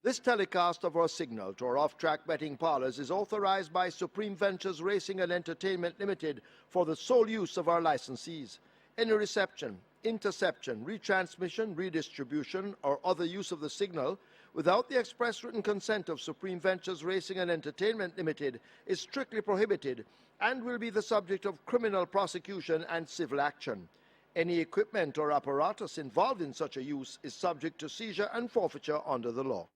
This telecast of our signal to our off-track betting parlors is authorized by Supreme Ventures Racing and Entertainment Limited for the sole use of our licensees. Any reception, interception, retransmission, redistribution, or other use of the signal without the express written consent of Supreme Ventures Racing and Entertainment Limited is strictly prohibited and will be the subject of criminal prosecution and civil action. Any equipment or apparatus involved in such a use is subject to seizure and forfeiture under the law.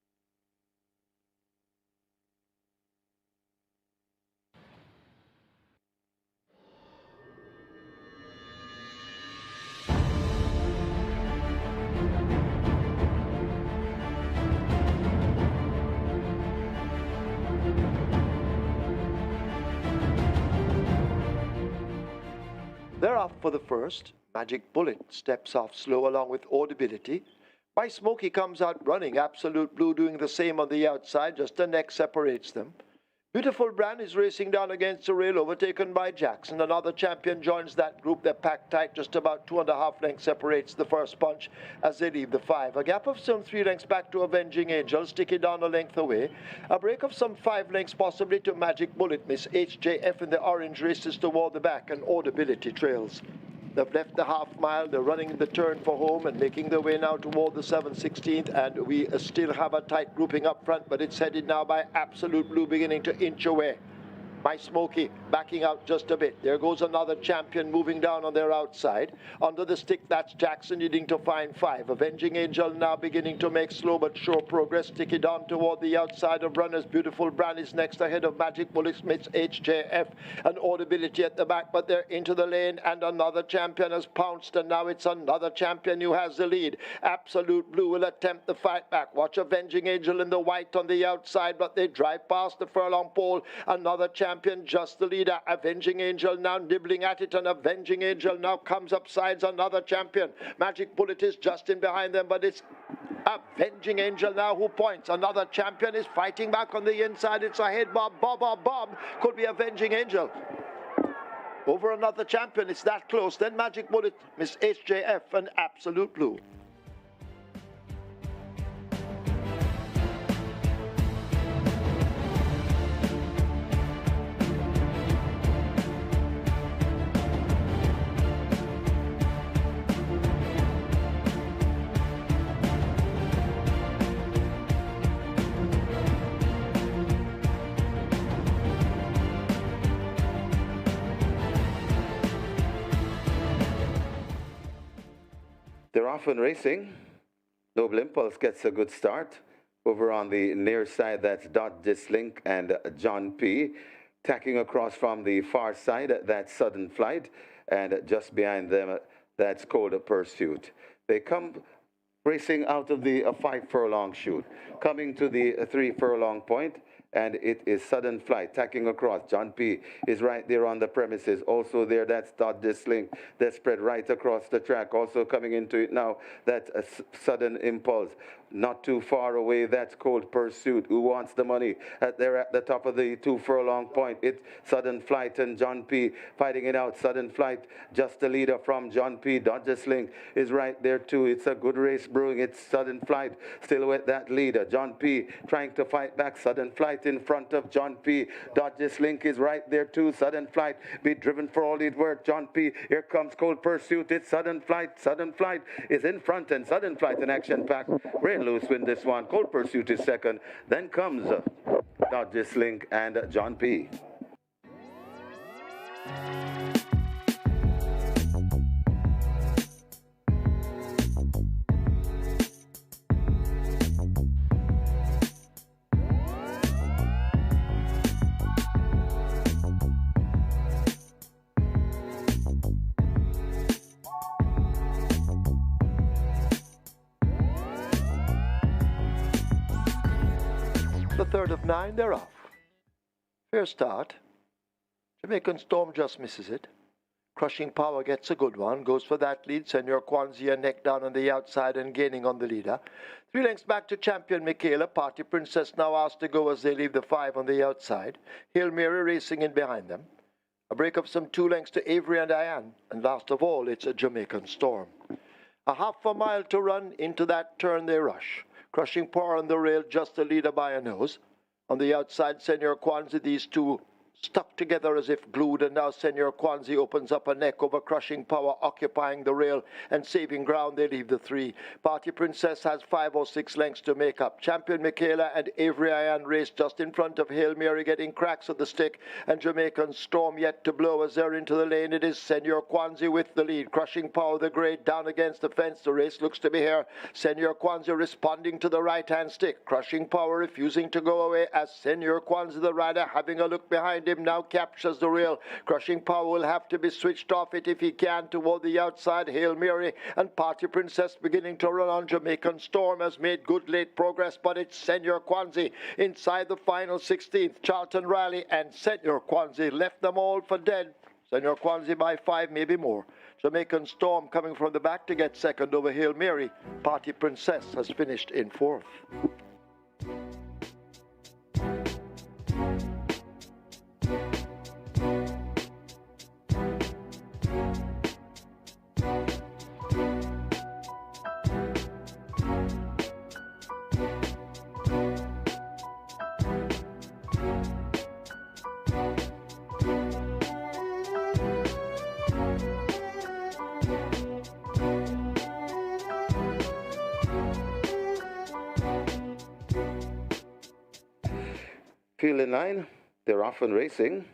They're off for the first. Magic Bullet steps off slow along with Audibility. My Smoky comes out running. Absolute Blue doing the same on the outside. Just the neck separates them. Beautiful Brand is racing down against the rail, overtaken by Jackson. Another champion joins that group. They're packed tight. Just about 2.5 lengths separates the first bunch as they leave the 5. A gap of some 3 lengths back to Avenging Angel. Sticky down a length away. A break of some 5 lengths possibly to Magic Bullet. Miss HJF in the orange races toward the back, and Audibility trails. They've left the half mile, they're running the turn for home and making their way now toward the 7/16th, and we still have a tight grouping up front, but it's headed now by Absolute Blue beginning to inch away. My Smoky backing out just a bit. There goes another champion moving down on their outside. Under the stick, that's Jackson needing to find 5. Avenging Angel now beginning to make slow but sure progress. Sticky down toward the outside of runners. Beautiful Brand is next ahead of Magic Bullet Smith's HJF and Audibility at the back, but they're into the lane, and another champion has pounced, and now it's another champion who has the lead. Absolute Blue will attempt the fight back. Watch Avenging Angel in the white on the outside, but they drive past the furlong pole. Another champion just the leader. Avenging Angel now nibbling at it, and Avenging Angel now comes up sides another champion. Magic Bullet is just in behind them, but it's Avenging Angel now who points. Another champion is fighting back on the inside. It's a head bob. Bob. Could be Avenging Angel. Over another champion, it's that close. Then Magic Bullet, Miss HJF, and Absolute Blue. They're often racing. Noble Impulse gets a good start. Over on the near side, that's Dot Dislink and John P. Tacking across from the far side, that's Sudden Flight. And just behind them, that's Cold Pursuit. They come racing out of the 5 furlong chute. Coming to the 3 furlong point, and it is Sudden Flight tacking across. John P. is right there on the premises. Also there, that's Dot Dislink. They spread right across the track. Also coming into it now, that's a Sudden Impulse. Not too far away, that's Cold Pursuit. Who wants the money? They're at the top of the 2 furlong point. It's Sudden Flight and John P. fighting it out. Sudden Flight, just the leader from John P. Dot Dislink is right there too. It's a good race brewing. It's Sudden Flight still with that leader. John P. trying to fight back. Sudden Flight in front of John P. Dot Dislink is right there too. Sudden Flight be driven for all it's worth. John P. Here comes Cold Pursuit. It's Sudden Flight. Sudden Flight is in front, and Sudden Flight in action pack. Loose win this one. Cold Pursuit is second. Then comes Dot Dislink and John P. The third of 9, they're off. Fair start. Jamaican Storm just misses it. Crushing Power gets a good one, goes for that lead. Senor Kwanzaa neck down on the outside and gaining on the leader. 3 lengths back to Champion Michaela. Party Princess now asked to go as they leave the 5 on the outside. Hail Mary racing in behind them. A break of some 2 lengths to Avery and Diane. And last of all, it's a Jamaican Storm. A half a mile to run. Into that turn they rush. Crushing Power on the rail, just the leader by a nose. On the outside, Senor Kwanzaa, these two stuck together as if glued, and now Senor Kwanzaa opens up a neck over Crushing Power, occupying the rail and saving ground. They leave the 3. Party Princess has 5 or 6 lengths to make up. Champion Michaela and Avery Ian race just in front of Hail Mary, getting cracks at the stick, and Jamaican Storm yet to blow as they're into the lane. It is Senor Kwanzaa with the lead. Crushing Power, the great, down against the fence. The race looks to be here. Senor Kwanzaa responding to the right-hand stick. Crushing Power refusing to go away as Senor Kwanzaa, the rider, having a look behind him, now captures the rail. Crushing Power will have to be switched off it if he can toward the outside. Hail Mary and Party Princess beginning to run on. Jamaican Storm has made good late progress, but it's Senor Kwanzaa inside the final 16th. Charlton Riley and Senor Kwanzaa left them all for dead. Senor Kwanzaa by 5, maybe more. Jamaican Storm coming from the back to get second over Hail Mary. Party Princess has finished in 4th. Field in line, they're often racing.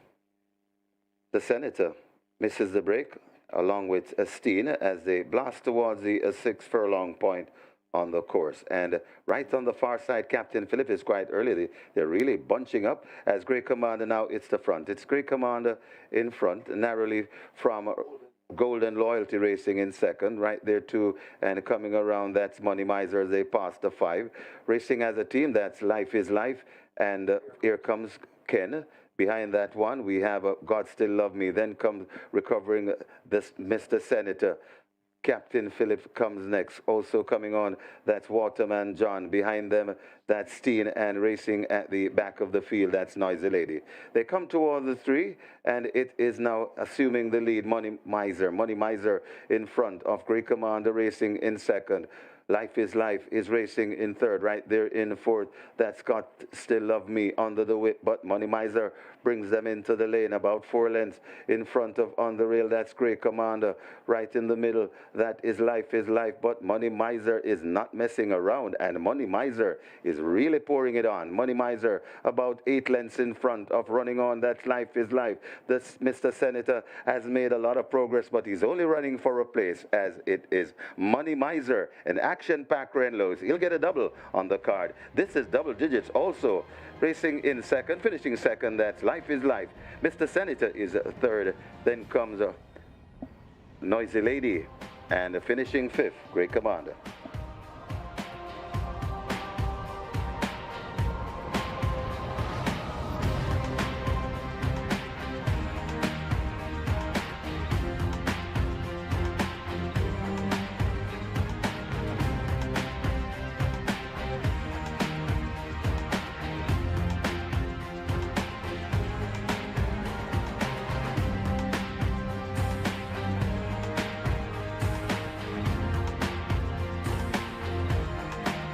The Senator misses the break along with Esteen as they blast towards the 6 furlong point on the course. And right on the far side, Captain Phillip is quite early. They're really bunching up as Great Commander now it's the front. It's Great Commander in front, narrowly from Golden Loyalty Racing in second, right there too, and coming around, that's Money Miser as they pass the 5. Racing as a team, that's Life is Life, and here comes Ken. Behind that one, we have God Still Love Me. Then comes recovering this Mr. Senator. Captain Philip comes next. Also coming on, that's Waterman John. Behind them, that's Steen, and racing at the back of the field, that's Noisy Lady. They come toward the three, and it is now assuming the lead, Money Miser. Money Miser in front of Great Commander racing in second. Life is racing in third, right there in fourth. That's got Still Love Me under the whip, but Money Miser brings them into the lane about 4 lengths in front of On the Rail. That's Great Commander right in the middle. That is Life, but Money Miser is not messing around, and Money Miser is really pouring it on. Money Miser about 8 lengths in front of Running On. That's Life. This Mr. Senator has made a lot of progress, but he's only running for a place, as it is Money Miser and action-packed Renlows. He'll get a double on the card. This is double digits also. Racing in second, finishing second, that's Life. Mr. Senator is third. Then comes Noisy Lady, and finishing fifth, Great Commander.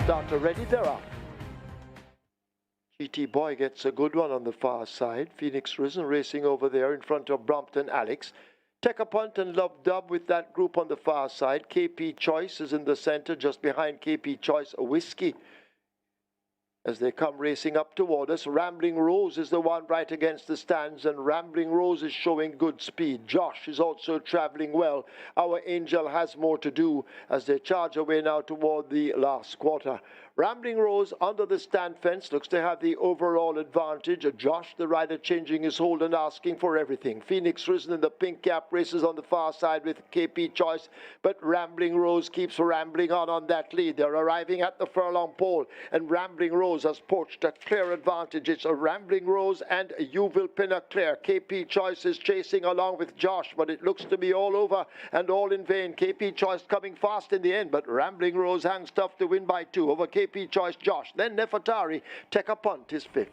Starter ready, they're off. GT Boy gets a good one on the far side. Phoenix Risen racing over there in front of Brompton Alex. Take a Punt and Love Dub with that group on the far side. KP Choice is in the center, just behind KP Choice, a Whiskey. As they come racing up toward us, Rambling Rose is the one right against the stands, and Rambling Rose is showing good speed. Josh is also traveling well. Our Angel has more to do as they charge away now toward the last quarter. Rambling Rose under the stand fence looks to have the overall advantage. Josh, the rider, changing his hold and asking for everything. Phoenix Risen in the pink cap races on the far side with KP Choice, but Rambling Rose keeps rambling on that lead. They're arriving at the furlong pole, and Rambling Rose has poached a clear advantage. It's a Rambling Rose and You Will Pin a Clear. KP Choice is chasing along with Josh, but it looks to be all over and all in vain. KP Choice coming fast in the end, but Rambling Rose hangs tough to win by 2 over KP Choice Josh. Then Nefertari, Take a Punt is fifth.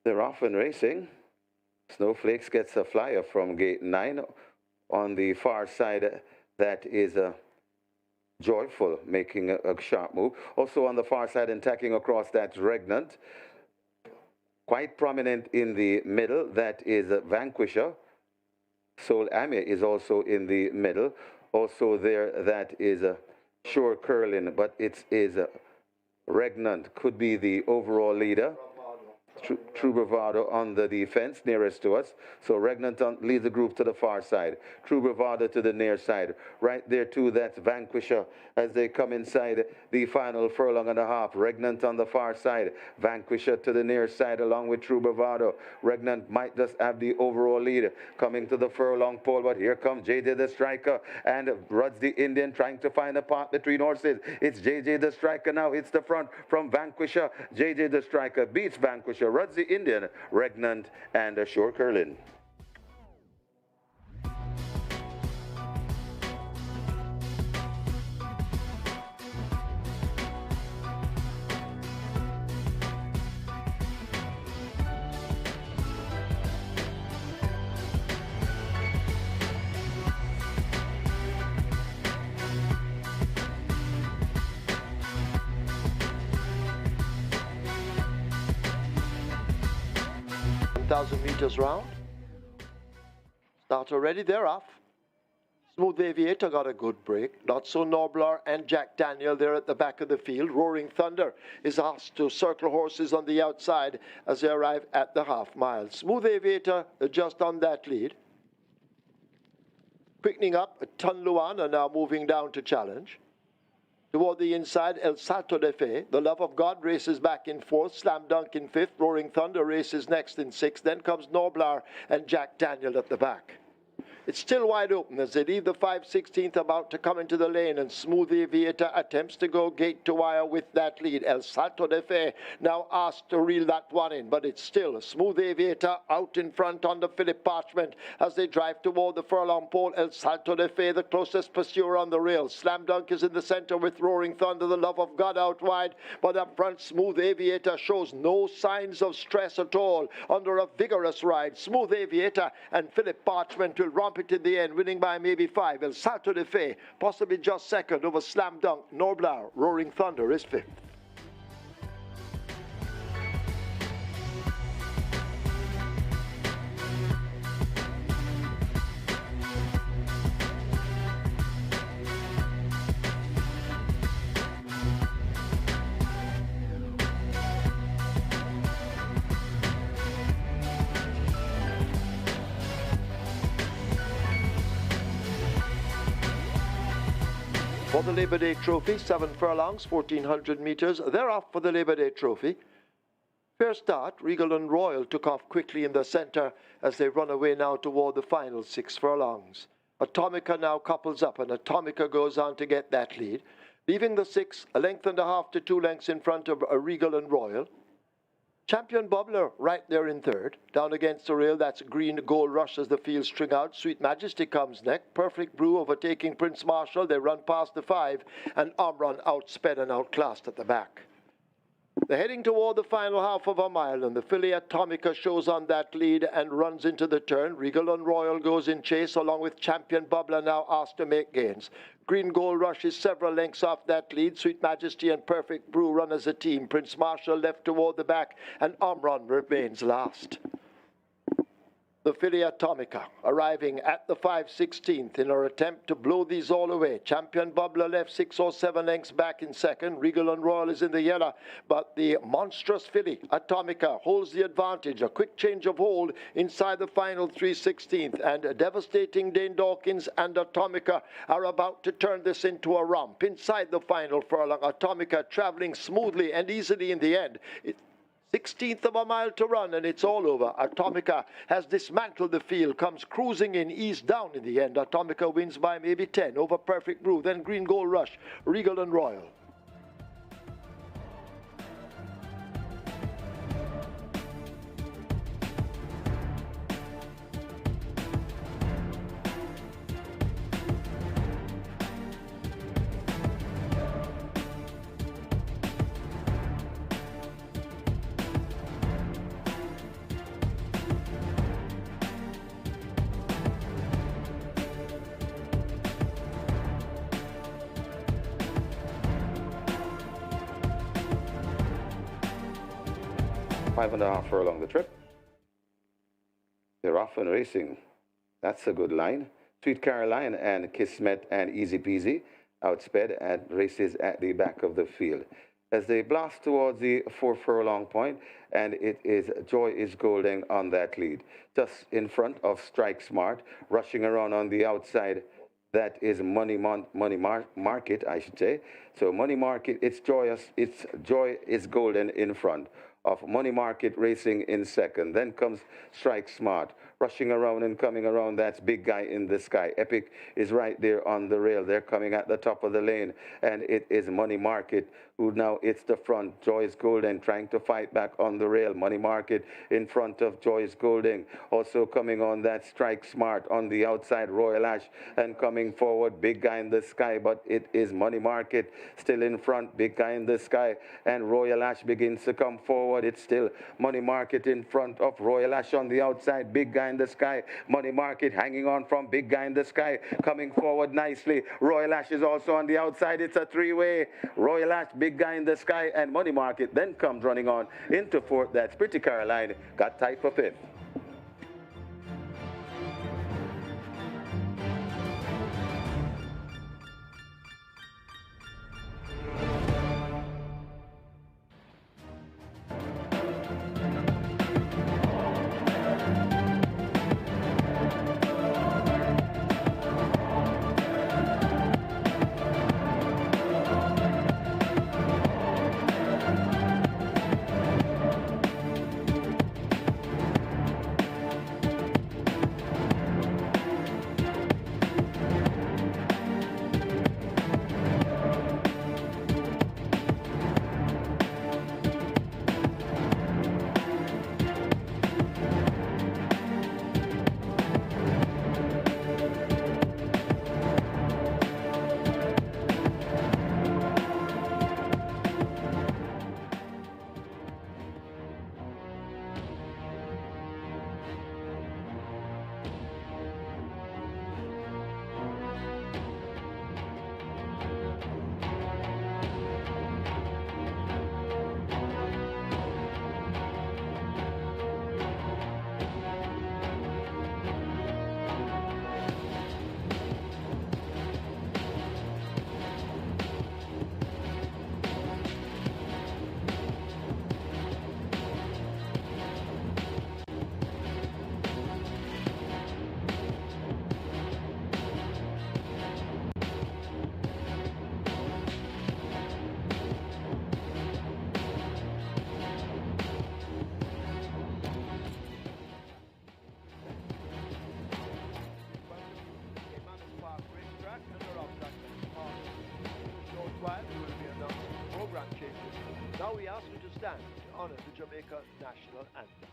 They're off and racing. Snowflakes gets a flyer from gate 9. On the far side, that is Joyful making a sharp move. Also on the far side and tacking across, that's Regnant. Quite prominent in the middle, that is Vanquisher. Soul Amir is also in the middle. Also there, that is Sure Curlin, but it is Regnant, could be the overall leader. True Bravado on the defense nearest to us. So Regnant leads the group to the far side. True Bravado to the near side. Right there too, that's Vanquisher as they come inside the final furlong and a half. Regnant on the far side. Vanquisher to the near side along with True Bravado. Regnant might just have the overall lead coming to the furlong pole, but here comes JJ the Striker and Ruds the Indian trying to find a part between horses. It's JJ the Striker now hits the front from Vanquisher. JJ the Striker beats Vanquisher. Ruds the Indian, Regnant, and Sure Curlin. Thousand meters round. Starter ready, they're off. Smooth Aviator got a good break. Not So Nobler and Jack Daniel there at the back of the field. Roaring Thunder is asked to circle horses on the outside as they arrive at the half mile. Smooth Aviator just on that lead. Quickening up, Tun Luan are now moving down to challenge. Toward the inside, El Salto de Fe. The Love of God races back in fourth. Slam Dunk in fifth. Roaring Thunder races next in sixth. Then comes Noblar and Jack Daniel at the back. It's still wide open as they leave the 5/16th about to come into the lane, and Smooth Aviator attempts to go gate to wire with that lead. El Salto de Fe now asked to reel that one in, but it's still Smooth Aviator out in front under Philip Parchment as they drive toward the furlong pole. El Salto de Fe, the closest pursuer on the rails. Slam Dunk is in the center with Roaring Thunder, the Love of God out wide, but up front Smooth Aviator shows no signs of stress at all under a vigorous ride. Smooth Aviator and Philip Parchment will romp it in the end, winning by maybe 5. El Salto de Fe, possibly just second over Slam Dunk. Noblar, Roaring Thunder is fifth. For the Labor Day Trophy, 7 furlongs, 1,400 meters. They're off for the Labor Day Trophy. Fair start, Regal and Royal took off quickly in the center as they run away now toward the final 6 furlongs. Atomica now couples up, and Atomica goes on to get that lead, leaving the 6 a length and a half to 2 lengths in front of Regal and Royal. Champion Bubbler right there in third. Down against the rail, that's Green Gold Rush as the field string out. Sweet Majesty comes next. Perfect Brew overtaking Prince Marshall. They run past the 5, and Omron outsped and outclassed at the back. They're heading toward the final half of a mile, and the filly Atomica shows on that lead and runs into the turn. Regal and Royal goes in chase, along with Champion Bubbler now asked to make gains. Green Gold Rush is several lengths off that lead. Sweet Majesty and Perfect Brew run as a team. Prince Marshall left toward the back, and Omron remains last. The filly Atomica arriving at the 5/16th in her attempt to blow these all away. Champion Bubbler left 6 or 7 lengths back in second. Regal and Royal is in the yellow, but the monstrous filly Atomica holds the advantage. A quick change of hold inside the final 3/16th, and devastating Dane Dawkins and Atomica are about to turn this into a romp. Inside the final furlong, Atomica traveling smoothly and easily in the end. 16th of a mile to run, and it's all over. Atomica has dismantled the field, comes cruising in, eased down in the end. Atomica wins by maybe 10 over Perfect Brew, then Green Gold Rush, Regal and Royal. Five and a half furlong the trip. They're off and racing. That's a good line. Sweet Caroline and Kismet and Easy Peasy outsped at races at the back of the field. As they blast towards the 4 furlong point, and it is Joy is Golden on that lead. Just in front of Strike Smart, rushing around on the outside. That is Money Market, I should say. So Money Market, it's Joy is Golden in front of Money Market racing in second. Then comes Strike Smart, rushing around and coming around. That's Big Guy in the Sky. Epic is right there on the rail. They're coming at the top of the lane, and it is Money Market who now it's the front. Joyce Golden trying to fight back on the rail. Money Market in front of Joyce Golden. Also coming on that Strike Smart on the outside, Royal Ash, and coming forward, Big Guy in the Sky, but it is Money Market still in front. Big Guy in the Sky, and Royal Ash begins to come forward. It's still Money Market in front of Royal Ash on the outside. Big Guy in the Sky. Money Market hanging on from Big Guy in the Sky, coming forward nicely. Royal Ash is also on the outside. It's a 3-way. Royal Ash, Big Guy in the Sky, and Money Market then comes running on into fourth. That's Pretty Caroline, got tight for fifth. Now we ask you to stand to honor the Jamaica national anthem.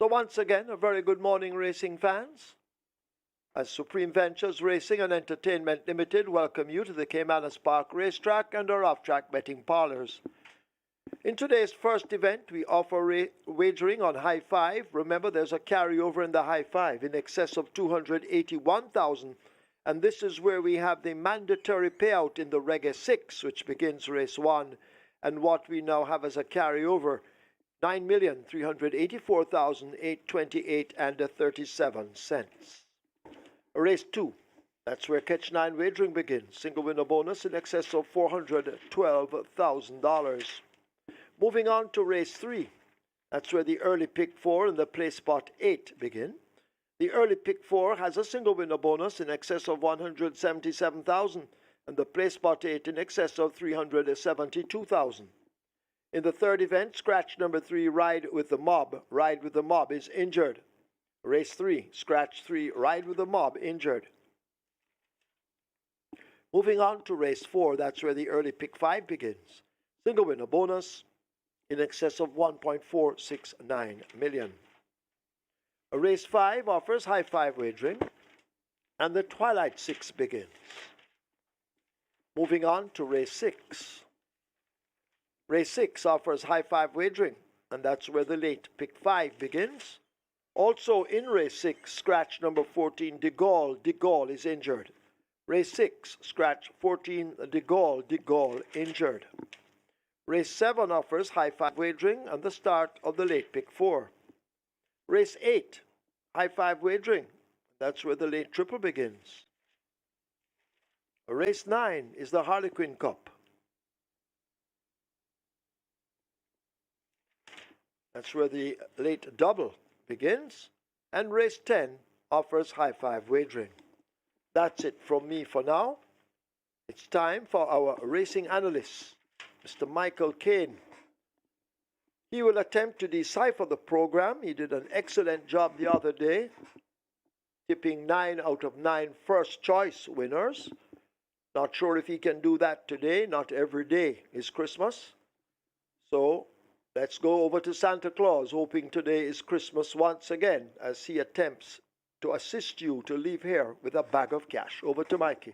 So once again, a very good morning, racing fans. As Supreme Ventures Racing and Entertainment Limited welcome you to the Caymanas Park Racetrack and our off-track betting parlors. In today's first event, we offer wagering on high five. Remember, there's a carryover in the high five in excess of $281,000. And this is where we have the mandatory payout in the Reggae 6, which begins race 1. And what we now have as a carryover, $9,384,828.37. Race 2, that's where Catch 9 wagering begins. Single winner bonus in excess of $412,000. Moving on to race 3, that's where the early pick 4 and the play spot 8 begin. The early pick 4 has a single winner bonus in excess of $177,000 and the play spot 8 in excess of $372,000. In the third event, scratch number 3, Ride with the Mob. Ride with the Mob is injured. Race 3, scratch 3, Ride with the Mob, injured. Moving on to race 4, that's where the early pick 5 begins. Single winner bonus in excess of $1.469 million. Race 5 offers high five wagering, and the Twilight 6 begins. Moving on to race 6. Race 6 offers high five wagering, and that's where the late pick 5 begins. Also in race 6, scratch number 14, De Gaulle is injured. Race 6, scratch 14, De Gaulle injured. Race 7 offers high five wagering and the start of the late pick 4. Race 8, high five wagering, that's where the late triple begins. Race 9 is the Harlequin Cup. That's where the late double begins. And race 10 offers high five wagering. That's it from me for now. It's time for our racing analyst, Mr. Michael Kane. He will attempt to decipher the program. He did an excellent job the other day, tipping 9 out of 9 first choice winners. Not sure if he can do that today. Not every day is Christmas. So let's go over to Santa Claus, hoping today is Christmas once again, as he attempts to assist you to leave here with a bag of cash. Over to Mikey.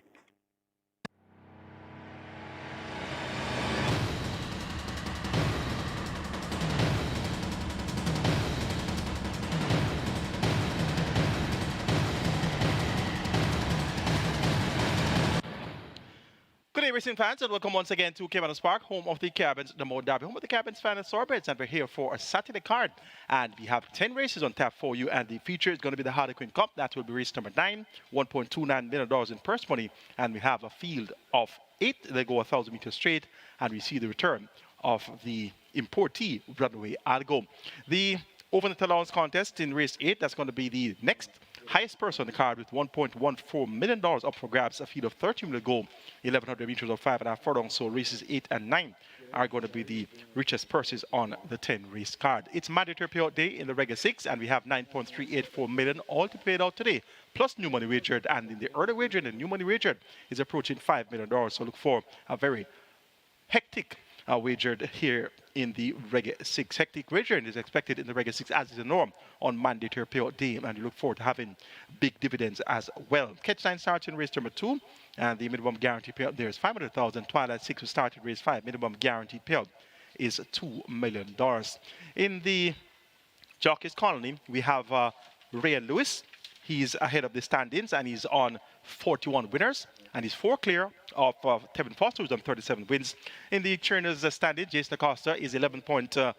Good day, racing fans, and welcome once again to Caymanas Park, home of the Cabins, the Mo Derby, home of the Cabins fan and sorbets, and we're here for a Saturday card. And we have 10 races on tap for you, and the feature is going to be the Harlequin Cup. That will be race number 9, $1.29 million in purse money, and we have a field of 8. They go 1,000 meters straight, and we see the return of the importee runaway Algo. The over-net allowance contest in race 8, that's going to be the next highest purse on the card with $1.14 million up for grabs. A field of 30 will go 1,100 meters of 5.5 furlongs. So races 8 and 9 are going to be the richest purses on the 10 race card. It's mandatory payout day in the Reggae 6, and we have $9.384 million all to be paid out today, plus new money wagered. And in the early wager, the new money wagered is approaching $5 million. So look for a very hectic wagered here in the Reggae 6. Hectic wagering is expected in the Reggae 6 as is the norm on mandatory payout day, and you look forward to having big dividends as well. Catch 9 starts in race number 2, and the minimum guarantee payout there is 500,000. Twilight 6 will start in race 5. Minimum guarantee payout is $2 million. In the Jockeys Colony, we have Ray Lewis. He's ahead of the standings, and he's on 41 winners, and he's 4 clear of Tevin Foster, who's on 37 wins. In the Churners standing, Jason Acosta is $11.1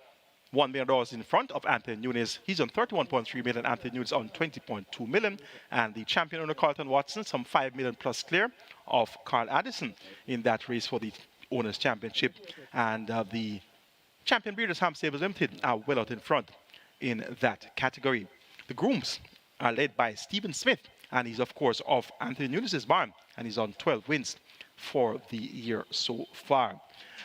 million in front of Anthony Nunes. He's on 31.3 million. Anthony Nunes on 20.2 million. And the champion owner, Carlton Watson, some 5 million plus clear of Carl Addison in that race for the Owners' Championship. And the Champion Breeders Ham Stables Limited are well out in front in that category. The grooms are led by Stephen Smith, and he's, of course, off Anthony Nunes' barn, and he's on 12 wins for the year so far.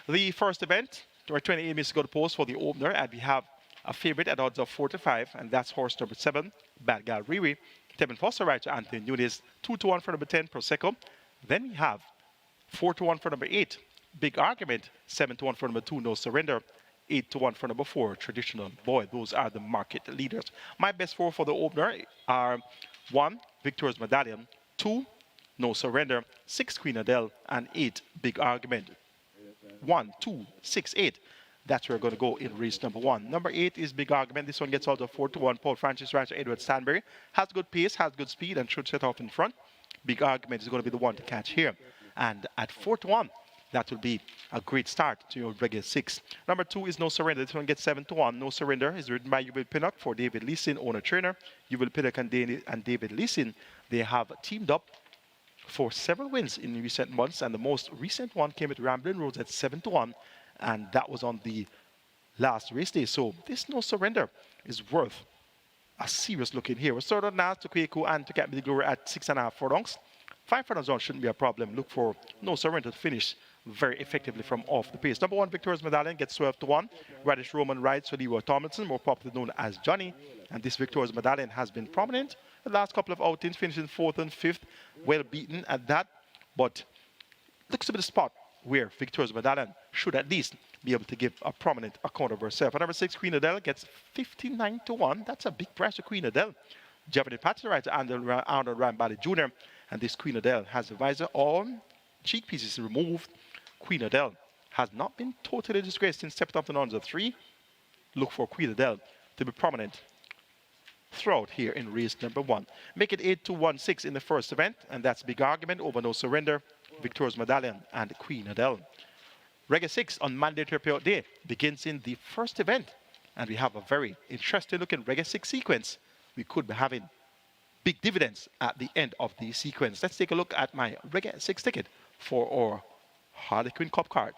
The first event, 28 minutes to go to post for the opener, and we have a favorite at odds of 4 to 5, and that's horse number 7, Bad Gal Riri. Tevin Foster rides to Anthony Nunes, 2 to 1 for number 10, Prosecco. Then we have 4 to 1 for number 8, Big Argument, 7 to 1 for number 2, No Surrender, 8 to 1 for number 4, Traditional Boy. Those are the market leaders. My best 4 for the opener are 1, Victor's Medallion, 2, No Surrender, 6, Queen Adele, and 8, Big Argument. 1, 2, 6, 8. That's where we're going to go in race number 1. Number 8 is Big Argument. This one gets out of 4 to 1. Paul Francis Rancher Edward Stanberry has good pace, has good speed, and should set off in front. Big Argument is going to be the one to catch here. And at 4 to 1, that will be a great start to your Reggae 6. Number 2 is No Surrender. This one gets 7 to 1. No Surrender is ridden by Yubil Pinnock for David Leeson, owner trainer. Yubil Pinnock and David Leeson, they have teamed up for several wins in recent months, and the most recent one came at Ramblin' Roads at 7 to 1, and that was on the last race day. So this No Surrender is worth a serious look in here. We're started on now to Kweku and to get the Glory at 6.5 furlongs. 5 furlongs on shouldn't be a problem. Look for No Surrender to finish very effectively from off the pace. Number 1, Victoria's Medallion gets 12 to 1. Radish Roman rides for Leroy Tomlinson, more popularly known as Johnny. And this Victoria's Medallion has been prominent the last couple of outings, finishing 4th and 5th, well beaten at that. But looks to be the spot where Victoria's Medallion should at least be able to give a prominent account of herself. And number 6, Queen Adele, gets 59 to 1. That's a big price for Queen Adele. Jeopardy Patton rides Arnold Rambali Jr. And this Queen Adele has the visor on, cheek pieces removed. Queen Adele has not been totally disgraced since stepped up to numbers of 3. Look for Queen Adele to be prominent throughout here in race number 1. Make it 8 to 1 6 in the first event, and that's Big Argument over No Surrender, Victoria's Medallion, and Queen Adele. Reggae 6 on mandatory payout day begins in the first event, and we have a very interesting looking Reggae 6 sequence. We could be having big dividends at the end of the sequence. Let's take a look at my Reggae 6 ticket for our Harlequin Cup card.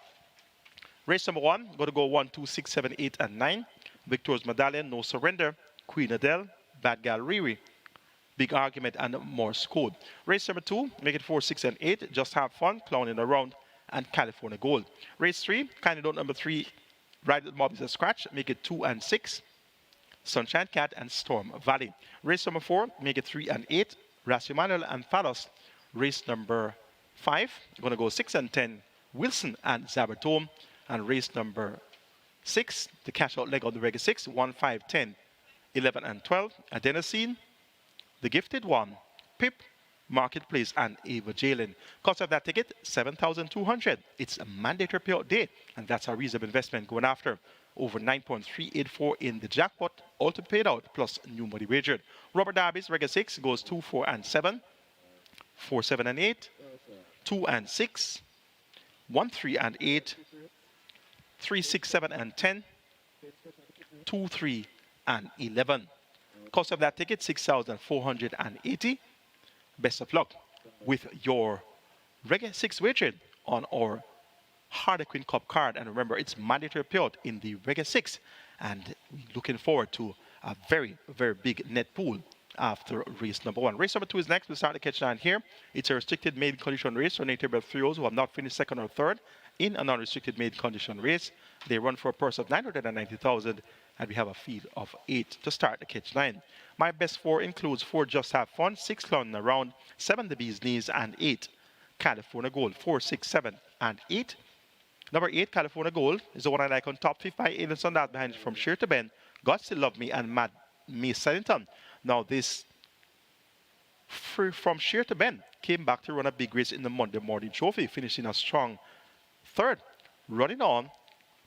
Race number 1, going to go 1, 2, 6, 7, 8, and 9. Victor's Medallion, No Surrender, Queen Adele, Bad Gal Riri, Big Argument, and Morse Code. Race number 2, make it 4, 6, and 8. Just Have Fun, Clowning Around, and California Gold. Race 3, candidate number 3, Ride with Mob is a Scratch, make it 2 and 6. Sunshine Cat and Storm Valley. Race number 4, make it 3 and 8. Rasimanuel and Thalos. Race number 5, going to go 6 and 10. Wilson and Zabertome. And race number 6, the cash out leg of the Reggae 6, 1, 5, 10, 11, and 12. Adenosine, The Gifted One, Pip, Marketplace, and Ava Jalen. Cost of that ticket, $7,200. It's a mandatory payout day, and that's a reasonable investment going after over 9.384 in the jackpot, all to be paid out, plus new money wagered. Robert Darby's Reggae 6 goes 2, 4, and 7, 4, 7, and 8, 2 and 6, 1, 3, and 8, 3, 6, 7, and 10, 2, 3, and 11. Cost of that ticket, $6,480. Best of luck with your Reggae 6 wagering on our Harlequin Cup card. And remember, it's mandatory payout in the Reggae 6. And we're looking forward to a very, very big net pool after race number 1. Race number 2 is next. We'll start the catch line here. It's a restricted maiden condition race for native bred 3-year-olds who have not finished 2nd or 3rd in a non-restricted maiden condition race. They run for a purse of $990,000, and we have a field of 8 to start the catch line. My best 4 includes 4 Just Have Fun, 6 Clowning Around, 7 The Bee's Knees, and 8 California Gold. 4, 6, 7, and 8. Number 8, California Gold, is the one I like on top. 5 by Aliens on that behind from Sheer to Ben, God Still Love Me, and Mad Me Sellington. Now this from Sheer to Ben came back to run a big race in the Monday Morning Trophy, finishing a strong third, running on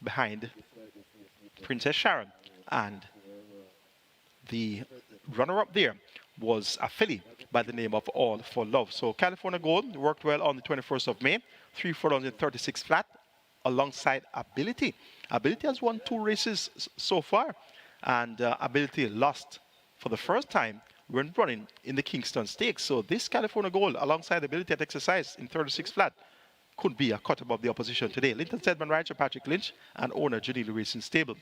behind Princess Sharon. And the runner-up there was a filly by the name of All for Love. So California Gold worked well on the 21st of May, 3 furlongs in 36 flat, alongside Ability. Ability has won 2 races so far, and Ability lost for the first time when running in the Kingston Stakes. So this California Gold, alongside Ability at exercise in 36 flat, could be a cut above the opposition today. Linton Stedman rider Patrick Lynch and owner Janila Racing Stable.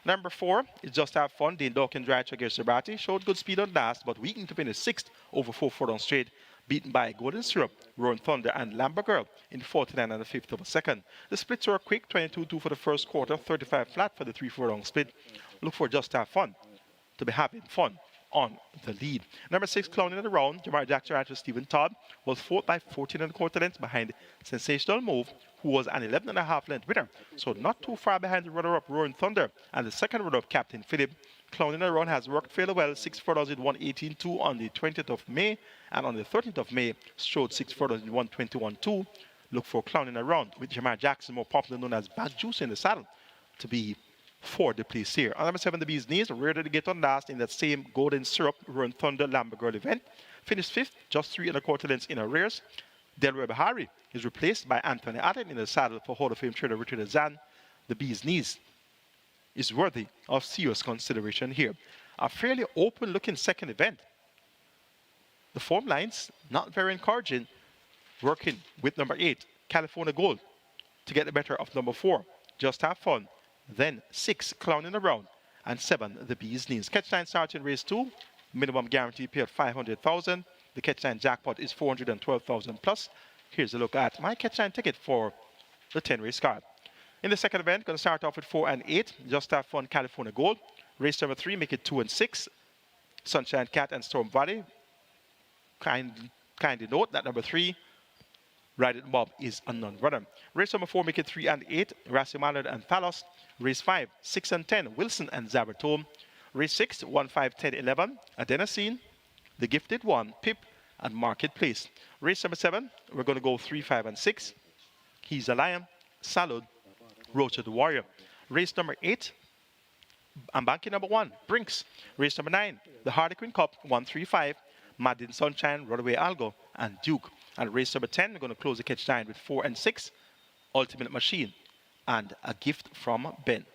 Number 4 is Just Have Fun. Dean Dawkins rider against Sabati showed good speed on last, but weakened to finish 6th over 4 furlong straight, beaten by Golden Syrup, Roaring Thunder, and Lamba Girl in 49 and a 5th of a second. The splits were quick, 22-2 for the first quarter, 35 flat for the 3 furlong split. Look for Just Have Fun to be having fun on the lead. Number 6, Clowning in the Round, Jamar Jackson rider Stephen Todd was 4th by 14 and a quarter lengths behind Sensational Move, who was an 11 and a half length winner. So not too far behind the runner-up Roaring Thunder and the second runner-up Captain Philip. Clowning in the Round has worked fairly well, 6 furlongs in 118.2 on the 20th of May, and on the 13th of May strode 6 furlongs in 121.2. Look for Clowning in the Round with Jamar Jackson, more popularly known as Back Juice, in the saddle to be for the place here. On number 7, the Bee's Knees, ready to get on last in that same Golden Syrup Run Thunder Lamba Girl event. Finished 5th, just 3 and a quarter lengths in arrears. Delroy Bahari is replaced by Anthony Allen in the saddle for Hall of Fame trainer Richard Azan. The Bee's Knees is worthy of serious consideration here. A fairly open-looking second event. The form lines not very encouraging, working with number 8, California Gold, to get the better of number 4, Just Have Fun. Then 6, Clowning Around, and 7, the Bee's Knees. Catch 9 starts in race 2. Minimum guarantee pay of 500,000. The Catch 9 jackpot is 412,000 plus. Here's a look at my Catch 9 ticket for the 10 race card. In the second event, going to start off with 4 and 8. Just Have Fun, California Gold. Race number 3, make it 2 and 6. Sunshine Cat and Storm Valley. Kindly note that number 3, Ride It Bob, is a non-runner. Race number 4, make it 3 and 8. Rassi Mallard and Thalos. Race 5, 6 and 10, Wilson and Zabertome. Race 6, 1, 5, 10, 11, Adenosine, The Gifted One, Pip, and Marketplace. Race number 7, we're going to go 3, 5, and 6. He's a Lion, Salud, Roach the Warrior. Race number 8, I'm banking number 1, Brinks. Race number 9, the Harlequin Cup, 1, 3, 5, Madden Sunshine, Runaway Algo, and Duke. And race number 10, we're going to close the Catch 9 with 4 and 6, Ultimate Machine, and A Gift from Ben.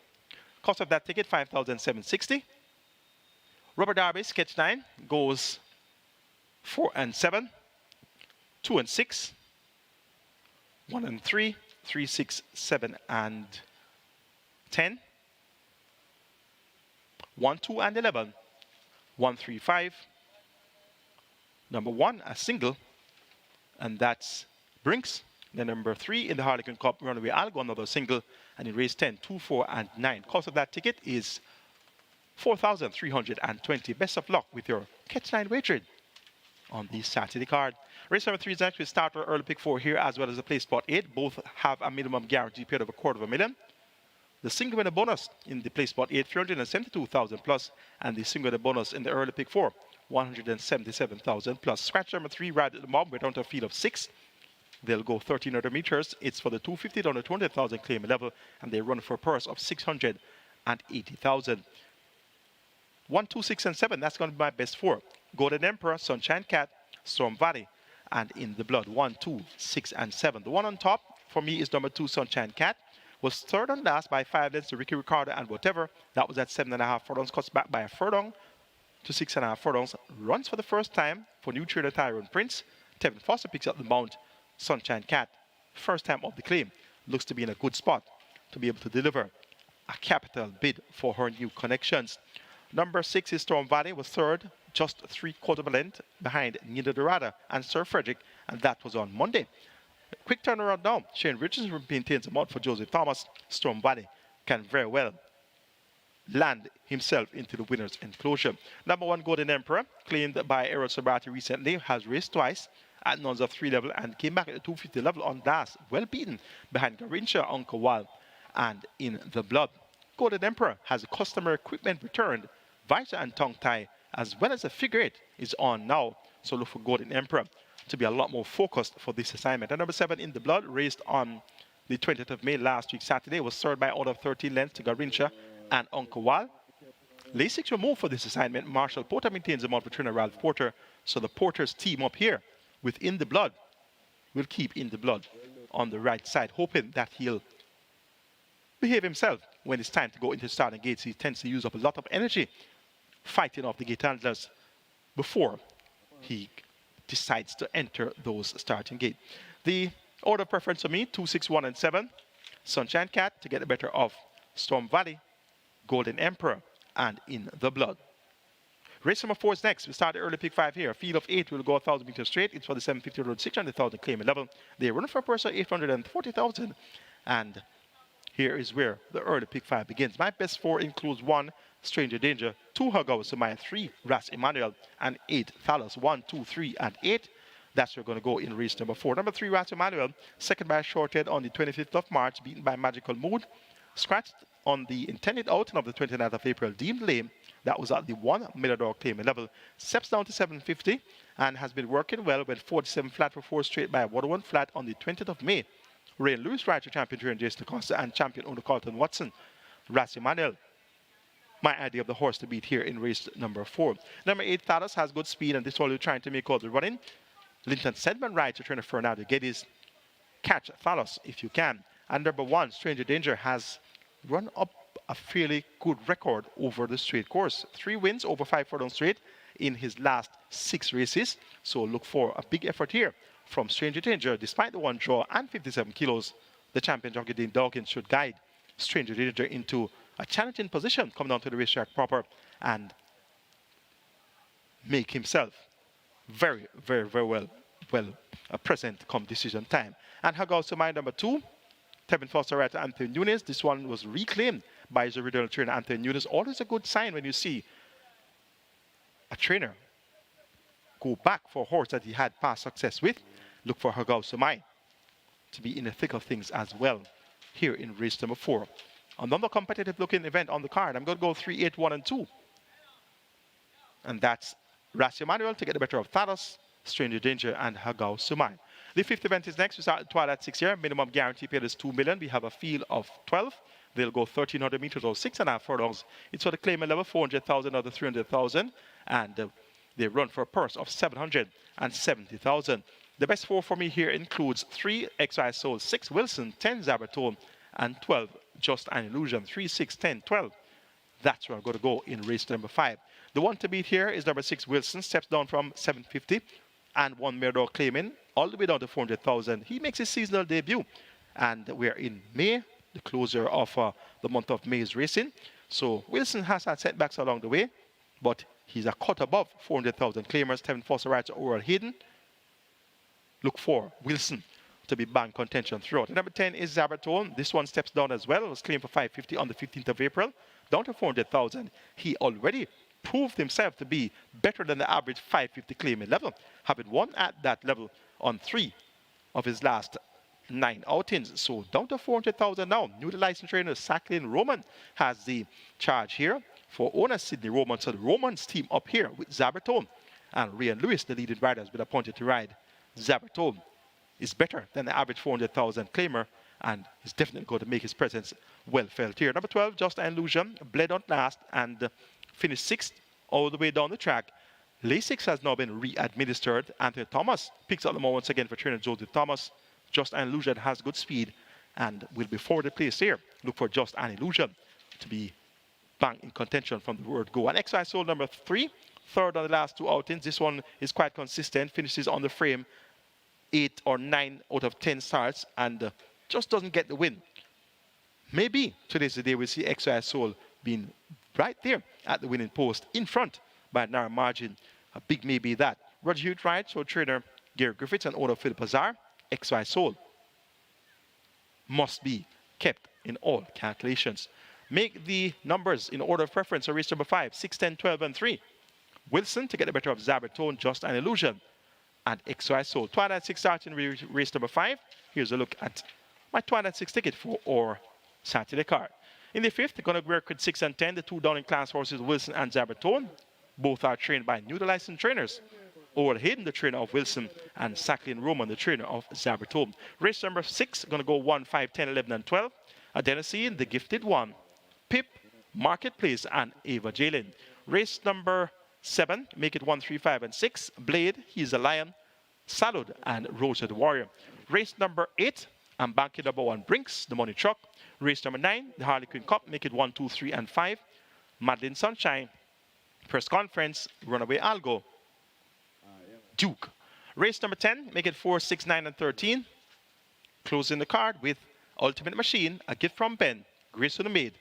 Cost of that ticket, 5,760. Rubber Derby, Sketch 9, goes 4 and 7, 2 and 6, 1 and 3, 3, 6, 7, and 10, 1, 2, and 11, 1, 3, 5, number 1, a single, and that's Brinks. Then number 3 in the Harlequin Cup, Runaway Algo, another single. And in race 10, 2, 4, and 9. Cost of that ticket is 4,320. Best of luck with your Catch 9 wagering on the Saturday card. Race number 3 is actually starter early pick 4 here, as well as the play spot 8. Both have a minimum guarantee paid of $250,000. The single winner bonus in the play spot 8, 372,000 plus, and the single winner bonus in the early pick 4, 177,000 plus. Scratch number 3, Ride at the Mob, we're down to a field of 6. They'll go 1,300 meters. It's for the 250 down to 200,000 claim level, and they run for a purse of 680,000. 1, 2, 6, and 7. That's going to be my best 4. Golden Emperor, Sunshine Cat, Storm Valley, and In the Blood. 1, 2, 6, and 7. The one on top for me is number 2, Sunshine Cat. Was third and last by 5 lengths to Ricky Ricardo and Whatever. That was at 7.5 furlongs. Cuts back by a furlong to 6.5 furlongs. Runs for the first time for new trainer Tyrone Prince. Tevin Foster picks up the mount. Sunshine Cat, first time of the claim, looks to be in a good spot to be able to deliver a capital bid for her new connections. Number 6 is Storm Valley, was third, just 3/4 of a length behind Nina Dorada and Sir Frederick, and that was on Monday. Quick turnaround now. Shane Richardson maintains a mount for Joseph Thomas. Storm Valley can very well land himself into the winner's enclosure. Number 1, Golden Emperor, claimed by Errol Sabrati recently, has raced twice at nuns of 3 level and came back at the 250 level on last. Well beaten behind Garincha, Uncle Wal, and In the Blood. Golden Emperor has customer equipment returned. Vita and Tongue Tie, as well as a figure eight, is on now. So look for Golden Emperor to be a lot more focused for this assignment. And number 7, In the Blood, raced on the 20th of May last week, Saturday, was served by out of 13 lengths to Garincha and Uncle Wal. Lay 6 will move for this assignment. Marshall Porter maintains the mount for trainer Ralph Porter. So the Porters team up here with In the Blood will keep In the Blood on the right side, hoping that he'll behave himself when it's time to go into starting gates. He tends to use up a lot of energy fighting off the gate handlers before he decides to enter those starting gate. The order of preference for me, 2, 6, 1, and 7. Sunshine Cat to get the better of Storm Valley, Golden Emperor, and In the Blood. Race number 4 is next. We start the early pick 5 here. A field of 8 will go 1,000 meters straight. It's for the 750 road, 600,000 claiming level. They run for a purse of 840,000. And here is where the early pick 5 begins. My best 4 includes 1, Stranger Danger, 2, Hugao Samaya, 3, Ras Emmanuel, and 8, Thalos. 1, 2, 3, and 8. That's where we're going to go in race number 4. Number 3, Ras Emmanuel, second by a short head on the 25th of March, beaten by Magical Mood. Scratched on the intended outing of the 29th of April, deemed lame. That was at the $1 million claiming level. Steps down to 750 and has been working well with 47 flat for 4 straight by 101 flat on the 20th of May. Ray Lewis, Rider champion during Jason Acosta and champion under Carlton Watson. Ras Emmanuel, my idea of the horse to beat here in race number 4. Number 8, Thalos, has good speed, and this one you're trying to make all the running. Linton Sedman rides to trainer Fernando Geddes. Catch Thalos if you can. And number 1, Stranger Danger, has run up a fairly good record over the straight course. 3 wins over 5 furlong straight in his last 6 races. So look for a big effort here from Stranger Danger. Despite the 1 draw and 57 kilos, the champion jockey Dean Dawkins should guide Stranger Danger into a challenging position coming down to the racetrack proper and make himself very, very, very well present come decision time. And Hugao Samaya, number 2, Tevin Foster Rider Anthony Nunes. This one was reclaimed by his original trainer Anthony Nunes. Always a good sign when you see a trainer go back for a horse that he had past success with. Look for Hugao Samaya to be in the thick of things as well here in race number 4. Another competitive looking event on the card. I'm going to go 3, 8, 1, and 2. And that's Ras Emmanuel to get the better of Thalos, Stranger Danger, and Hugao Samaya. The 5th event is next. We start at Twilight 6 here. Minimum guarantee paid is $2 million. We have a field of 12. They'll go 1,300 meters or 6.5 furlongs. It's for the claimant level, 400,000 out of 300,000. And they run for a purse of 770,000. The best 4 for me here includes 3, XY Soul, 6, Wilson, 10, Zabertone, and 12, Just an Illusion. 3, 6, 10, 12. That's where I'm going to go in race number 5. The one to beat here is number 6, Wilson. Steps down from 750 and 1 Mirador claiming all the way down to 400,000. He makes his seasonal debut. And we're in May, the closer of the month of May's racing. So Wilson has had setbacks along the way, but he's a cut above 400,000 claimers. Tevin Foster rides Oral Hayden. Look for Wilson to be bang contention throughout. Number 10 is Zabertone. This one steps down as well. It was claimed for 550 on the 15th of April, down to 400,000. He already proved himself to be better than the average 550 claiming level, having won at that level on 3 of his last 9 outings. So down to 400,000 now. Newly licensed trainer Sacklin Roman has the charge here for owner Sidney Roman. So the Romans team up here with Zabertone and Ryan Lewis, the leading rider, has been appointed to ride. Zabertone is better than the average 400,000 claimer and is definitely going to make his presence well felt here. Number 12, Just an Illusion, bled on last and finished 6th all the way down the track. Lasix has now been re-administered. Anthony Thomas picks up the moment once again for trainer Joseph Thomas. Just an Illusion has good speed and will be forward place here. Look for Just an Illusion to be bang in contention from the word go. And XI Soul number 3, third on the last 2 outings. This one is quite consistent, finishes on the frame 8 or 9 out of 10 starts and just doesn't get the win. Maybe today's the day we see XI Soul being right there at the winning post in front by a narrow margin. A big maybe that. Roger Hughes rides, so trainer Gary Griffiths and owner Philip Azar. XY Soul must be kept in all calculations. Make the numbers in order of preference. So race number 5, 6, 10, 12, and 3. Wilson to get the better of Zabertone, Just an Illusion. and XY sold. 206 starting race number 5. Here's a look at my 206 ticket for our Saturday card. In the 5th, going to work with 6 and 10, the 2 down in class horses, Wilson and Zabertone. Both are trained by new licensed trainers. Owen Hayden, the trainer of Wilson, and Sacklin Roman, the trainer of Zabertone. Race number 6, going to go 1, 5, 10, 11, and 12. Adenosine, the Gifted One, Pip, Marketplace, and Ava Jalen. Race number 7, make it 1, 3, 5, and 6. Blade, he's a lion, Salud, and Rosa the Warrior. Race number 8, and banking number 1, Brinks, the money truck. Race number 9, the Harlequin Cup, make it 1, 2, 3, and 5. Madeline Sunshine, Press Conference, Runaway Algo, Duke. Race number 10, make it 4, 6, 9, and 13. Closing the card with Ultimate Machine, A Gift from Ben, Grace to the Maid,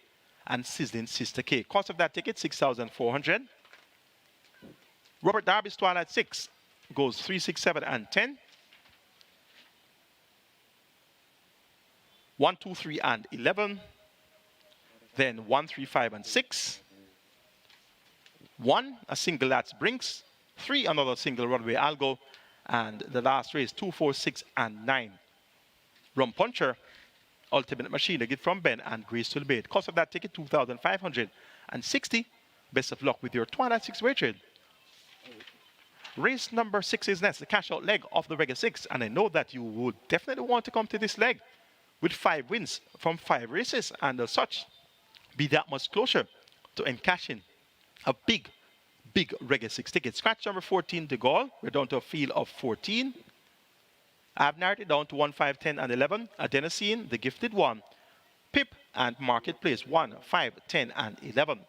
and Sizzling Sister K. Cost of that ticket, $6,400. Robert Darby's Twilight 6 goes 3, 6, 7, and 10. 1, 2, 3, and 11. Then 1, 3, 5, and 6. 1, a single that's Brinks. 3, another single Runaway Algo. And the last race, 2, 4, 6, and 9. Rum Puncher, Ultimate Machine, A Gift from Ben, and Grace to the Bait. Cost of that ticket, $2,560. Best of luck with your Twilight 6 weight trade. Race number 6 is next, the cash out leg of the regular 6. And I know that you would definitely want to come to this leg with 5 wins from 5 races, and as such, be that much closer to encashing a big regular 6 ticket. Scratch number 14, De Gaulle. We're down to a field of 14. I've narrowed it down to 1, 5, 10, and 11. Adenosine, the Gifted One, Pip, and Marketplace, 1, 5, 10, and 11.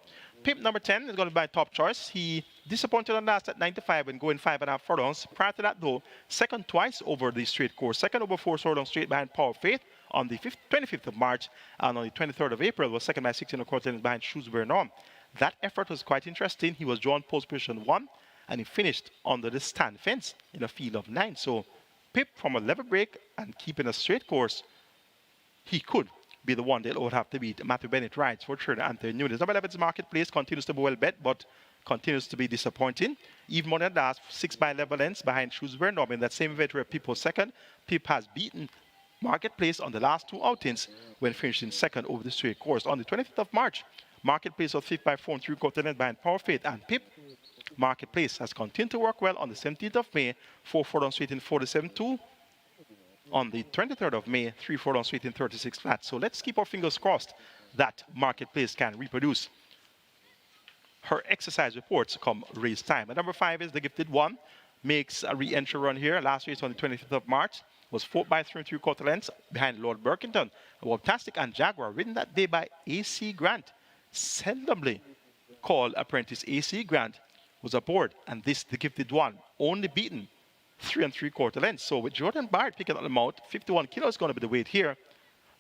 Pip number 10 is going to be my top choice. He disappointed on last at 95 and going 5.5 furlongs. Prior to that, though, second twice over the straight course. Second over 4 furlongs straight behind Power of Faith on the 25th of March, and on the 23rd of April was second by 16.25 lengths behind Shrewsbury Norm. That effort was quite interesting. He was drawn post position 1, and he finished under the stand fence in a field of 9. So Pip from a level break and keeping a straight course, he could be the one that would have to beat. Matthew Bennett rides for third Anthony Nunes. Number 11's Marketplace continues to be well bet, but continues to be disappointing. Even more than that, 6 by 11 lengths behind Shrewsbury Norm in that same event where Pip was second. Pip has beaten Marketplace on the last 2 outings when finishing second over the straight course. On the 25th of March, Marketplace was 5th by 4 3/4 lengths behind Power Faith, and Pip Marketplace has continued to work well on the 17th of May, 4 furlongs straight in 47.2. On the 23rd of May, 3 furlongs straight in 36 flat. So let's keep our fingers crossed that Marketplace can reproduce her exercise reports come race time. And number 5 is the Gifted One. Makes a re-entry run here. Last race on the 25th of March was 4 by 3 3/4 lengths behind Lord Berkington. Fantastic and Jaguar, ridden that day by A.C. Grant. Seldomly called apprentice A.C. Grant was aboard, and this, the Gifted One, only beaten 3 3/4 lengths. So with Jordan Bard picking up the mount, 51 kilos is going to be the weight here.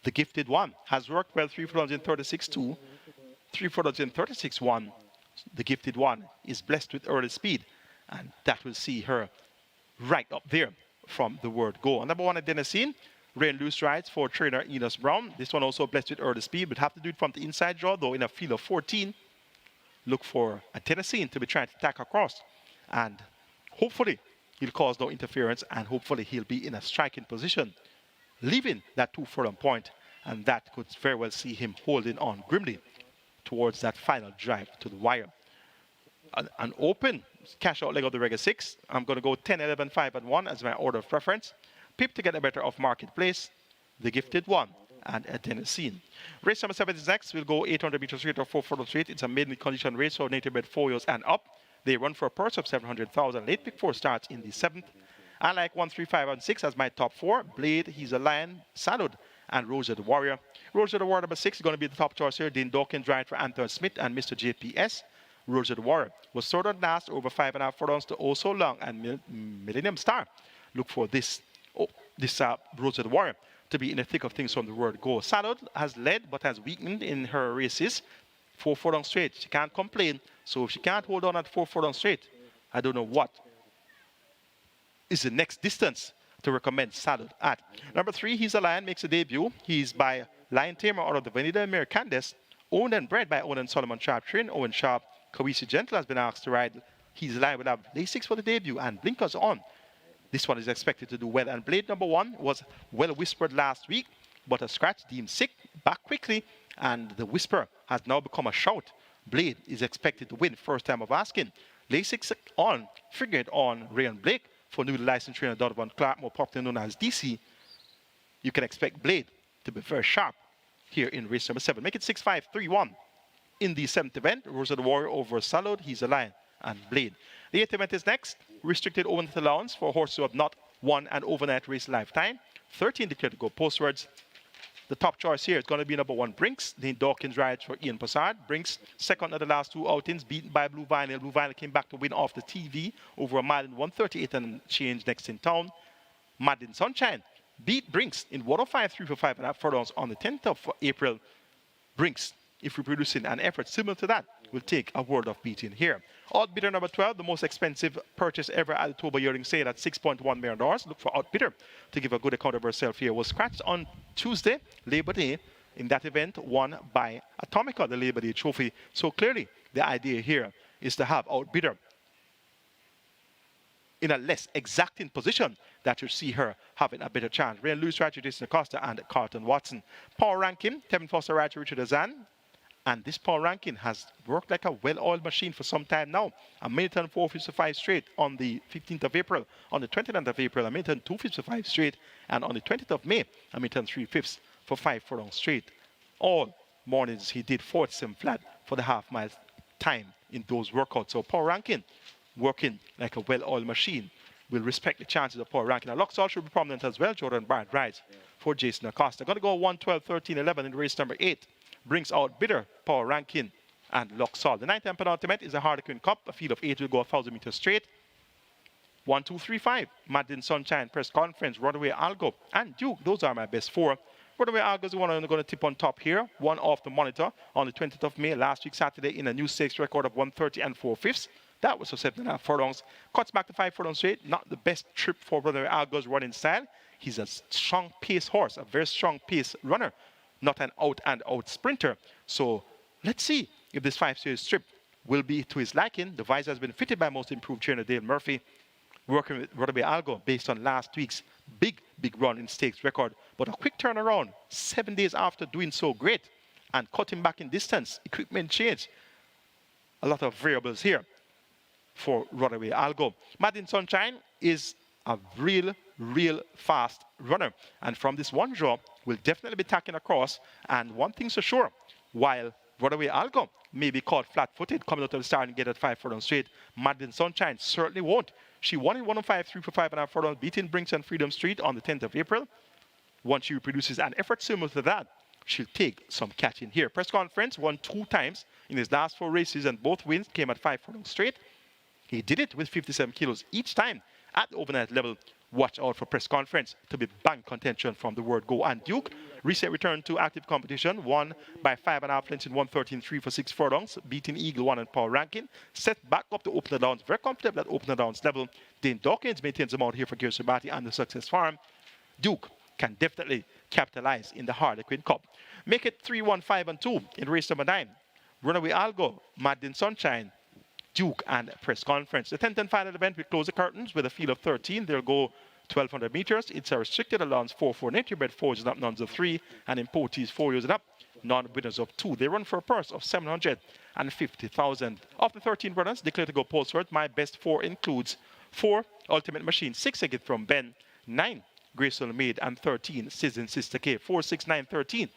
The Gifted One has worked well, 3 furlongs in 36.2, 3 furlongs in 36.1. The Gifted One is blessed with early speed, and that will see her right up there from the word go. And number 1 at Adenosine, Rain Loose rides for trainer Enos Brown. This one also blessed with early speed, but have to do it from the inside draw, though in a field of 14. Look for Adenosine to be trying to tack across, and hopefully he'll cause no interference, and hopefully he'll be in a striking position, leaving that 2 furlong point, and that could very well see him holding on grimly towards that final drive to the wire. An open cash out leg of the regular 6. I'm going to go 10, 11, 5, and 1 as my order of preference. Pip to get the better of Marketplace, the Gifted One, and Adenosine. Race number 7 is next. We'll go 800 meters straight or 4 furlong straight. It's a maiden condition race for native bred 4 years and up. They run for a purse of 700,000. Late pick 4 starts in the 7th. I like 1, 3, 5, and 6 as my top 4. Blade, he's a lion, Salud, and Rosa the Warrior. Rosa the Warrior number 6 is going to be the top choice here. Dean Dawkins ride for Anton Smith and Mr. JPS. Rosa the Warrior was third on last over 5.5 furlongs to Oh So Long and Millennium Star. Look for this Rosa the Warrior to be in the thick of things from the word go. Salud has led but has weakened in her races. 4 furlongs straight. She can't complain. So if she can't hold on at 4 furlongs straight, I don't know what is the next distance to recommend Salud at. Number 3, he's a lion, makes a debut. He's by Lion Tamer out of the Vanida Mare Candace, owned and bred by Owen and Solomon Sharp Train. Owen Sharp, Kawisi Gentle has been asked to ride. He's a lion will have Lasix for the debut and blinkers on. This one is expected to do well. And Blade number 1 was well whispered last week, but a scratch deemed sick, back quickly, and the whisper has now become a shout. Blade is expected to win first time of asking. Lasix on, figured on Rayon Blake for newly licensed trainer Donovan Clark, more popularly known as DC. You can expect Blade to be very sharp here in race number 7. Make it 6-5, 3-1. In the 7th event, Rosa the Warrior over Salud, he's a lion, and Blade. The 8th event is next. Restricted overnight allowance for horses who have not won an overnight race lifetime. 13 declared to go postwards. The top choice here is going to be number 1, Brinks. Dane Dawkins rides for Ian Passard. Brinks, second of the last 2 outings, beaten by Blue Vinyl. Blue Vinyl came back to win off the TV over a mile in 138 and change next in town. Madden Sunshine beat Brinks in 105 3 for 5.5 furlongs on the 10th of April. Brinks, if reproducing an effort similar to that, will take a word of beating here. Outbidder number 12, the most expensive purchase ever at the Toba Yearling sale at $6.1 million. Look for Outbidder to give a good account of herself here. Was scratched on Tuesday, Labor Day. In that event, won by Atomica, the Labor Day trophy. So clearly, the idea here is to have Outbidder in a less exacting position that you see her having a better chance. Ray Lewis rider Jason Acosta and Carlton Watson. Power ranking, Tevin Foster rider Richard Azan. And this power ranking has worked like a well-oiled machine for some time now. A minute and 4:55 straight on the 15th of April. On the 29th of April, a minute and 2:55 straight. And on the 20th of May, a minute and 3/5 for 5 furlongs straight. All mornings he did 47 flat for the half-mile time in those workouts. So power ranking, working like a well-oiled machine. Will respect the chances of power ranking. Now, Luxall should be prominent as well. Jordan Barrett rides for Jason Acosta. Going to go 1, 12, 13, 11 in race number 8. Brings out Bidder, Power Ranking, and Luxall. The 9th and penultimate is a Harlequin Cup. A field of 8 will go 1,000 meters straight. 1, 2, 3, 5. Madden Sunshine, Press Conference, Runaway Algo, and Duke. Those are my best 4. Runaway Algo is the one I'm going to tip on top here. 1 off the monitor on the 20th of May, last week Saturday, in a new stakes record of 130 and 4/5. That was for 7.5 furlongs. Cuts back to 5 furlongs straight. Not the best trip for Runaway Algo's running style. He's a strong pace horse, a very strong pace runner. Not an out-and-out sprinter. So let's see if this 5-series trip will be to his liking. The visor has been fitted by most improved trainer Dale Murphy, working with Runaway Algo based on last week's big run in stakes record. But a quick turnaround, 7 days after doing so great and cutting back in distance, equipment change. A lot of variables here for Runaway Algo. Madden Sunshine is a real fast runner. And from this one draw, will definitely be tacking across. And one thing's for sure, while Runaway Algo may be caught flat-footed coming out of the start and get at 5 furlongs straight, Madden Sunshine certainly won't. She won in 105 3 for 5.5 furlongs, beating Brinks and Freedom Street on the 10th of April. Once she reproduces an effort similar to that, she'll take some catching here. Press Conference won 2 times in his last 4 races, and both wins came at 5 furlongs straight. He did it with 57 kilos each time at the overnight level. Watch out for Press Conference to be bank contention from the word go. And Duke, recent return to active competition, won by 5.5 lengths in 113.3 for 6 furlongs, beating Eagle 1 and Power Ranking. Set back up to open the downs, very comfortable at open the downs level. Dane Dawkins maintains them out here for Gary Sabati and the Success Farm. Duke can definitely capitalize in the Harlequin Cup. Make it 3-1, 5 and 2 in race number 9. Runaway Algo, Madden Sunshine, Duke, and Press Conference. The 10th and final event, we close the curtains with a field of 13. They'll go 1,200 meters. It's a restricted allowance 4 nature bred 4 and up, nuns of 3, and importees 4 years and up, non-winners of 2. They run for a purse of 750,000. Of the 13 runners declared to go postward, my best 4 includes 4 Ultimate Machine, 6 I get from Ben, 9 Graceful Maid, and 13 Sizzin' Sister K. 4, 6, 9, 13.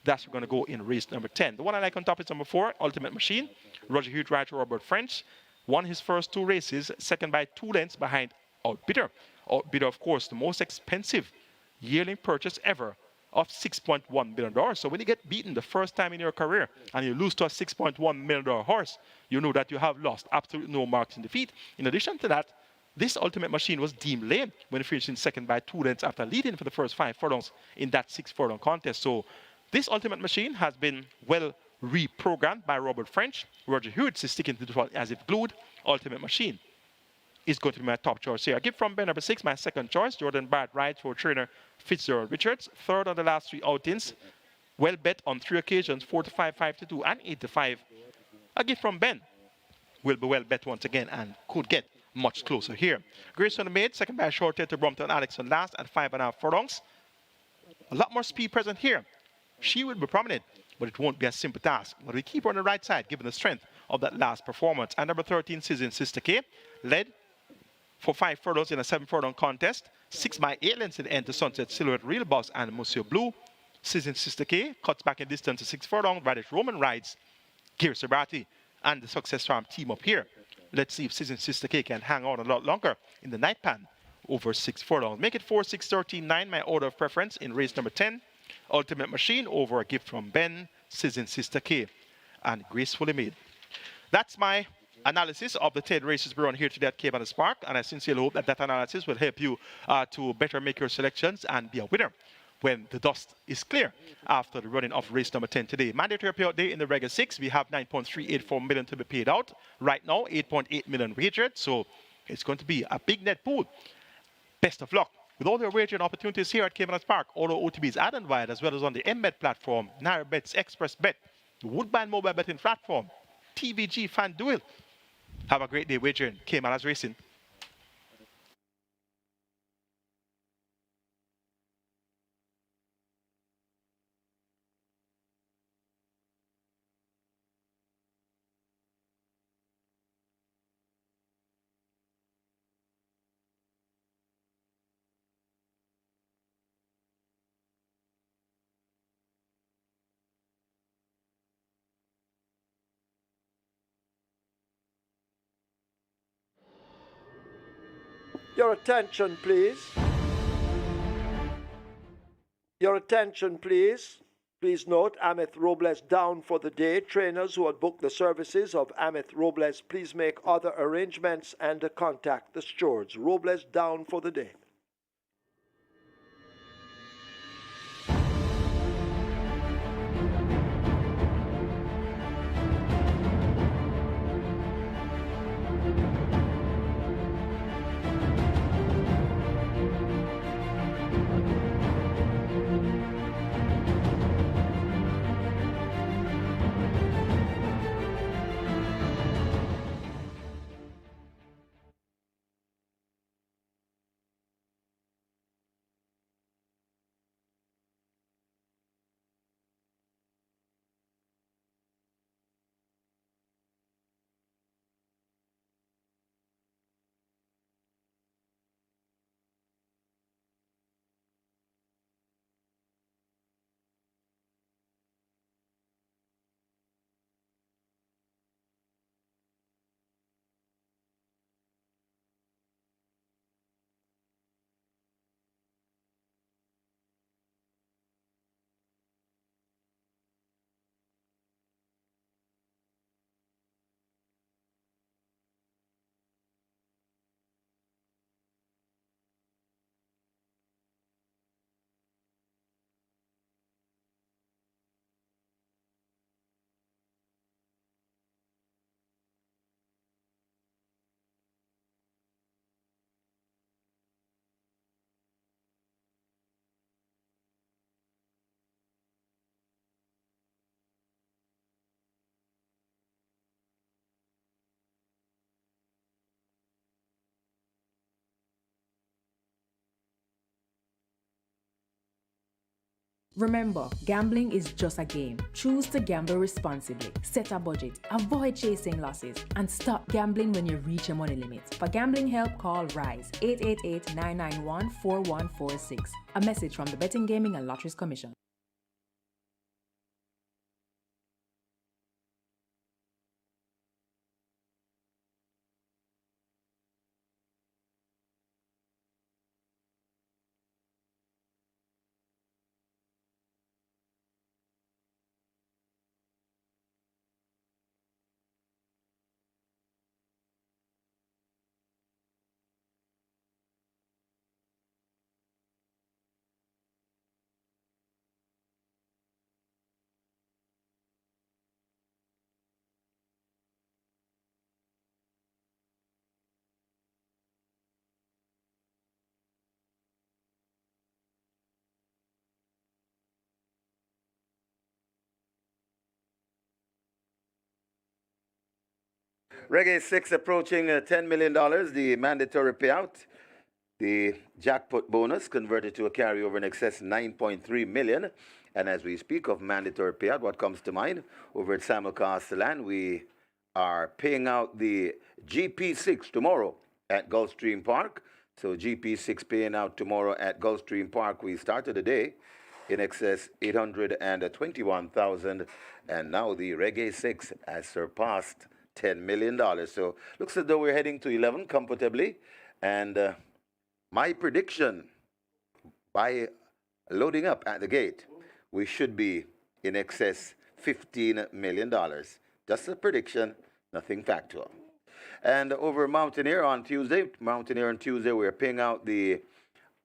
That's going to go in race number 10. The one I like on top is number 4, Ultimate Machine. Roger Hughes rider Robert French won his first 2 races, second by 2 lengths behind Outbidder. Outbidder, of course, the most expensive yearling purchase ever of $6.1 million. So when you get beaten the first time in your career and you lose to a $6.1 million horse, you know that you have lost absolutely no marks in defeat. In addition to that, this Ultimate Machine was deemed lame when finishing second by 2 lengths after leading for the first 5 furlongs in that 6 furlong contest. So this Ultimate Machine has been well reprogrammed by Robert French. Roger Hughes is sticking to the as if glued. Ultimate Machine is going to be my top choice here. I give from Ben number 6, my second choice. Jordan Barrett rides for trainer Fitzgerald Richards. Third on the last 3 outings. Well bet on 3 occasions, 4-5, 5-2, and 8-5. A gift from Ben will be well bet once again and could get much closer here. Grayson made second by a short to Brompton Alex on last at 5.5 furlongs. A lot more speed present here. She will be prominent, but it won't be a simple task. But we keep her on the right side, given the strength of that last performance. And number 13, Season Sister K, led for 5 furlongs in a 7 furlong contest. 6 by 8 lengths in the end to Sunset Silhouette, Real Boss, and Monsieur Blue. Season Sister K cuts back in distance to 6 furlong. Radish Roman rides Gear Sabrati and the Success Farm team up here. Let's see if Season Sister K can hang on a lot longer in the night pan over 6 furlongs. Make it 4, 6, 13, 9, my order of preference in race number 10. Ultimate Machine over A Gift from Ben, Season Sister K, and Gracefully Made. That's my analysis of the 10 races we run here today at Caymanas Park, and I sincerely hope that that analysis will help you to better make your selections and be a winner when the dust is clear after the running of race number 10 today. Mandatory payout day in the regular 6, we have 9.384 million to be paid out. Right now, 8.8 million wagered, so it's going to be a big net pool. Best of luck with all your wagering opportunities here at Caymanas Park. All the OTBs add and wide, as well as on the MBet platform, Naira Bets, Express Bet, the Woodbine mobile betting platform, TVG FanDuel. Have a great day wagering. Caymanas Racing. Your attention, please. Your attention, please. Please note, Amith Robles down for the day. Trainers who had booked the services of Amith Robles, please make other arrangements and contact the stewards. Robles down for the day. Remember, gambling is just a game. Choose to gamble responsibly. Set a budget, avoid chasing losses, and stop gambling when you reach your money limit. For gambling help, call RISE 888-991-4146. A message from the Betting, Gaming and Lotteries Commission. Reggae 6 approaching $10 million, the mandatory payout. The jackpot bonus converted to a carryover in excess 9.3 million. And as we speak of mandatory payout, what comes to mind? Over at Samuel Castellan, we are paying out the GP6 tomorrow at Gulfstream Park. So GP6 paying out tomorrow at Gulfstream Park. We started the day in excess 821,000, and now the Reggae 6 has surpassed $10 million. So looks as though we're heading to 11 comfortably. And my prediction, by loading up at the gate, we should be in excess $15 million. Just a prediction, nothing factual. And over Mountaineer on Tuesday, we're paying out the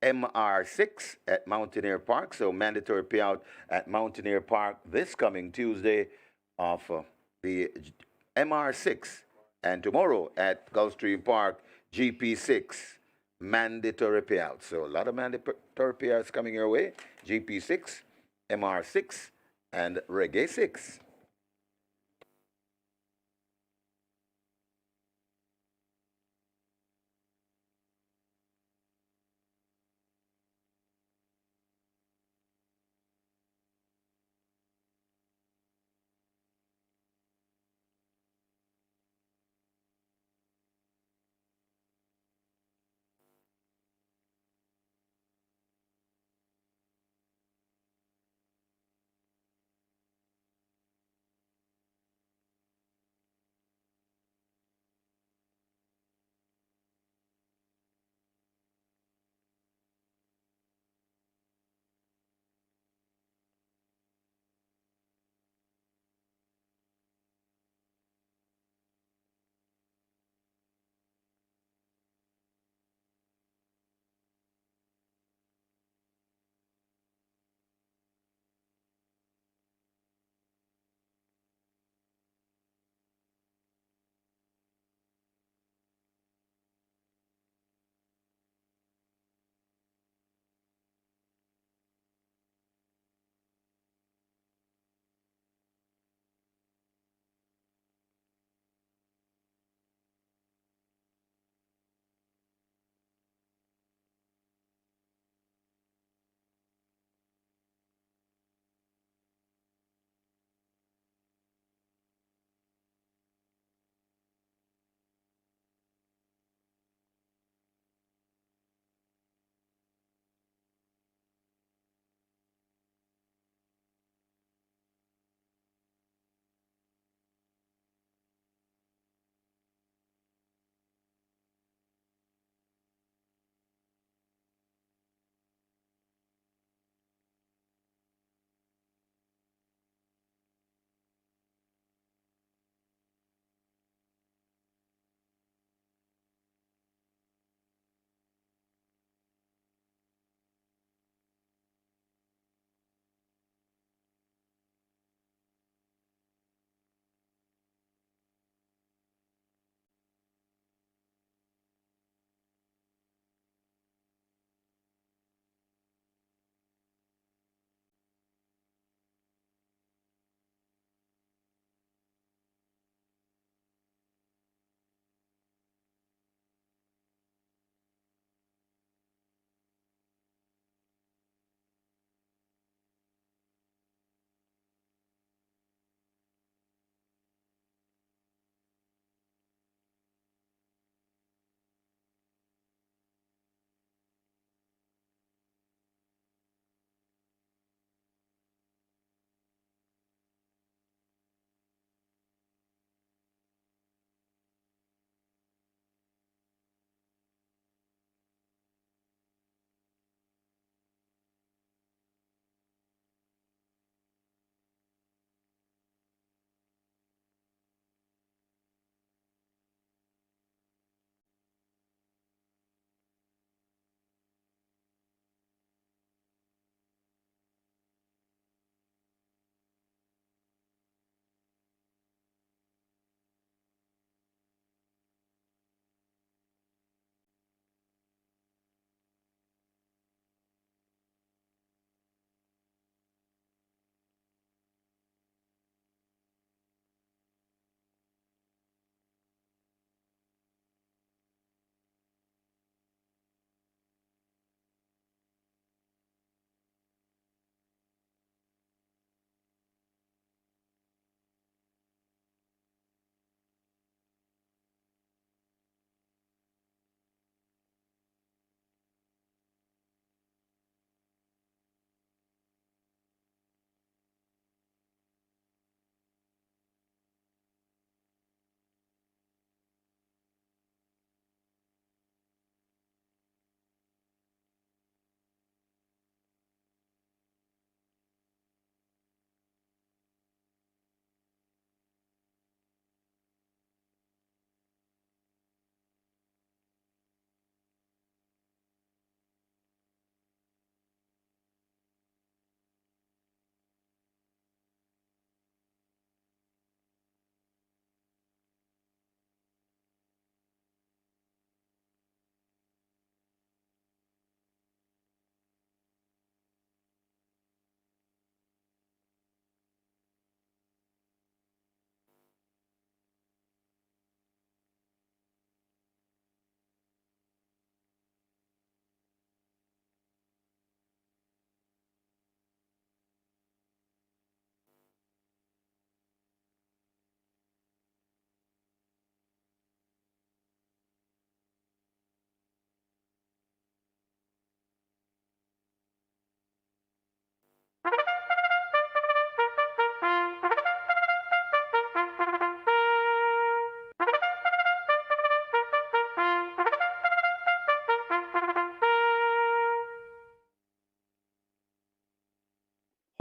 MR6 at Mountaineer Park. So mandatory payout at Mountaineer Park this coming Tuesday of the MR6. And tomorrow at Gulfstream Park, GP6, mandatory payout. So a lot of mandatory payouts coming your way. GP6, MR6, and Reggae 6.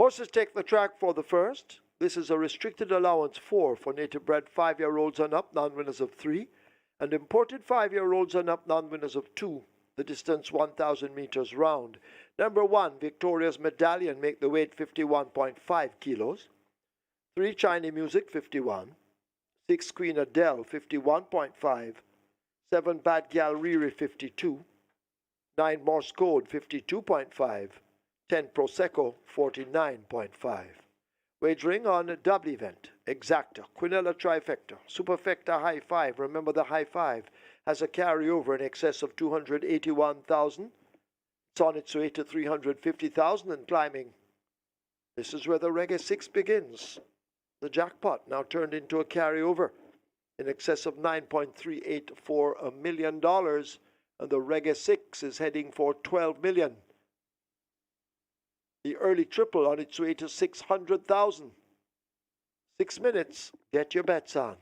Horses take the track for the first. This is a restricted allowance 4 for native bred 5-year-olds and up, non-winners of 3, and imported 5-year-olds and up, non-winners of 2. The distance 1,000 meters round. Number 1, Victoria's Medallion, make the weight 51.5 kilos. 3, China Music, 51. 6, Queen Adele, 51.5. 7, Bad Gal Riri, 52. 9, Morse Code, 52.5. 10, Prosecco, 49.5. Wagering on a double event, Exacta, Quinella Trifecta, Superfecta High 5. Remember the High 5 has a carryover in excess of 281,000. It's on its way to 350,000 and climbing. This is where the Reggae 6 begins. The jackpot now turned into a carryover in excess of $9.384 million, and the Reggae 6 is heading for 12 million. The early triple on its way to 600,000. 6 minutes, get your bets on.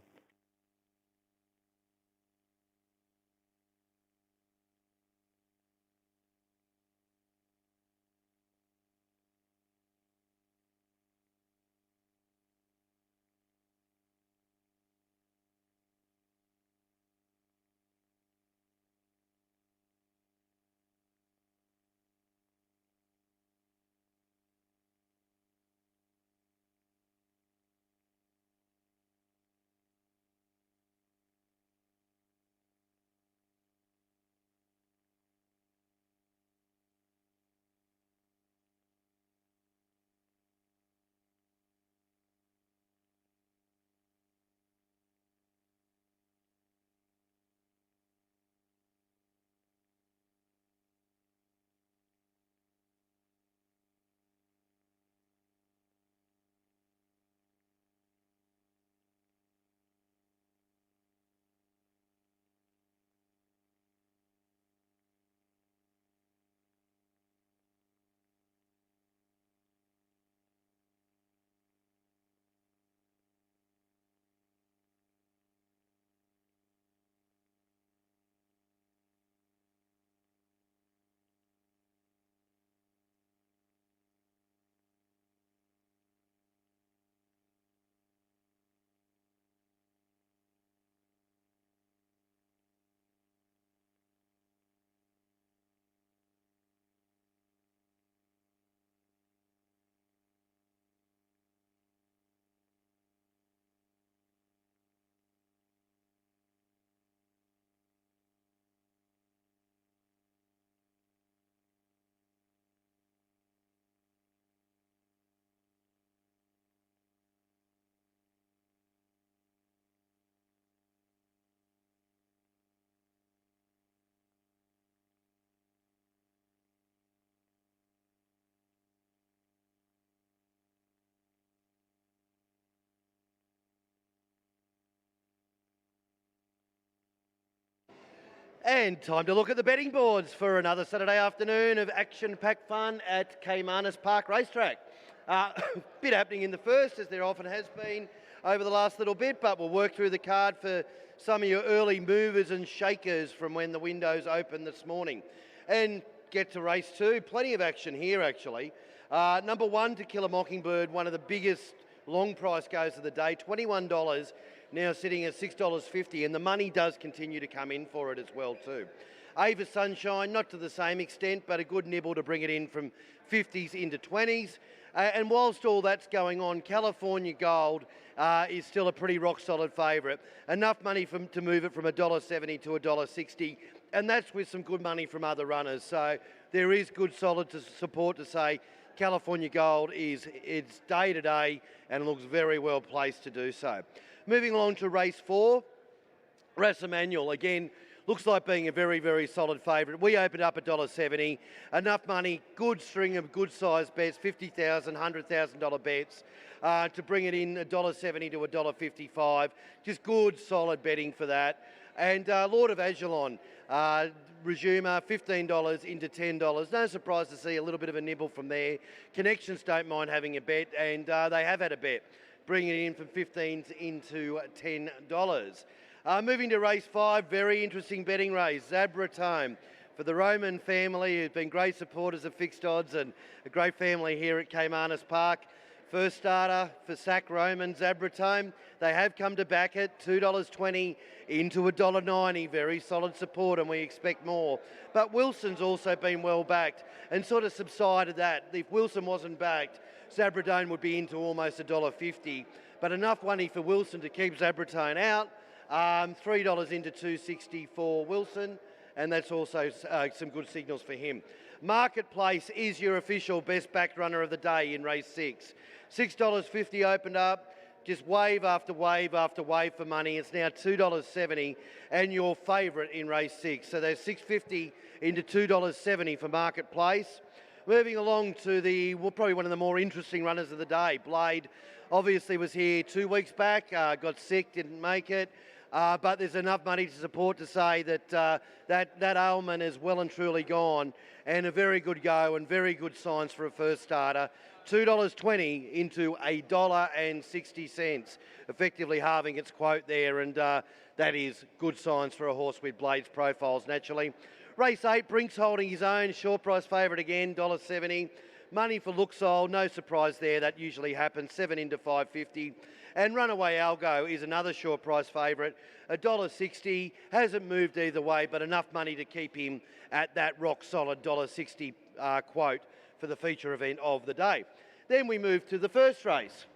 And time to look at the betting boards for another Saturday afternoon of action-packed fun at Caymanas Park Racetrack. Bit happening in the first, as there often has been over the last little bit, but we'll work through the card for some of your early movers and shakers from when the windows opened this morning. And get to race 2. Plenty of action here, actually. Number 1, To Kill a Mockingbird, one of the biggest long price goes of the day, $21. Now sitting at $6.50, and the money does continue to come in for it as well too. Ava Sunshine, not to the same extent, but a good nibble to bring it in from 50s into 20s. And whilst all that's going on, California Gold is still a pretty rock solid favourite. Enough money to move it from $1.70 to $1.60, and that's with some good money from other runners. So there is good solid support to say California Gold it's day to day and looks very well placed to do so. Moving along to race 4, Ras Emanuel, again, looks like being a very, very solid favourite. We opened up at $1.70, enough money, good string of good sized bets, $50,000, $100,000 bets, to bring it in $1.70 to $1.55. Just good, solid betting for that. And Lord of Ajalon, Resumer, $15 into $10. No surprise to see a little bit of a nibble from there. Connections don't mind having a bet, and they have had a bet, bringing it in from $15 into $10. Moving to race 5, very interesting betting race. Zabratome, for the Roman family, who've been great supporters of fixed odds and a great family here at Caymanas Park. First starter for Sack Roman, Zabratome. They have come to back it, $2.20 into $1.90. Very solid support, and we expect more. But Wilson's also been well backed and sort of subsided that. If Wilson wasn't backed, Zabratome would be into almost $1.50. But enough money for Wilson to keep Zabratome out. $3 into $2.60 for Wilson, and that's also some good signals for him. Marketplace is your official best backed runner of the day in race 6. $6.50 opened up, just wave after wave after wave for money. It's now $2.70 and your favourite in race 6. So there's $6.50 into $2.70 for Marketplace. Moving along to probably one of the more interesting runners of the day. Blade obviously was here 2 weeks back, got sick, didn't make it. But there's enough money to support to say that that ailment is well and truly gone, and a very good go and very good signs for a first starter. $2.20 into $1.60, effectively halving its quote there, and that is good signs for a horse with Blade's profiles naturally. Race 8, Brinks holding his own, short price favourite again, $1.70. Money for Luxol, no surprise there, that usually happens, 7 into $5.50. And Runaway Algo is another short price favourite, $1.60. Hasn't moved either way, but enough money to keep him at that rock solid $1.60 quote for the feature event of the day. Then we move to the first race.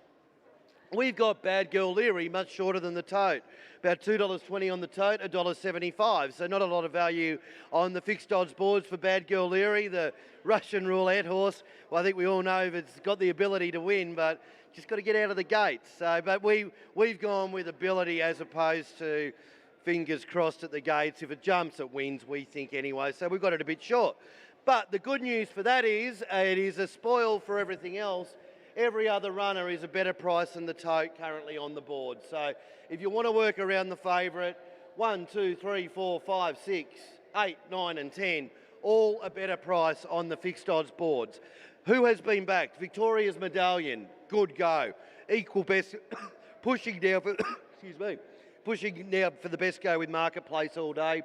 We've got Bad Girl Leary, much shorter than the tote. About $2.20 on the tote, $1.75. So not a lot of value on the fixed odds boards for Bad Girl Leary, the Russian roulette horse. Well, I think we all know it's got the ability to win, but just got to get out of the gates. So, but we've gone with ability as opposed to fingers crossed at the gates. If it jumps, it wins, we think anyway. So we've got it a bit short. But the good news for that is it is a spoil for everything else. Every other runner is a better price than the tote currently on the board. So if you want to work around the favourite, 1, 2, 3, 4, 5, 6, 8, 9 and 10, all a better price on the fixed odds boards. Who has been backed? Victoria's Medallion, good go. Equal best, pushing now for, excuse me, pushing now for the best go with Marketplace all day.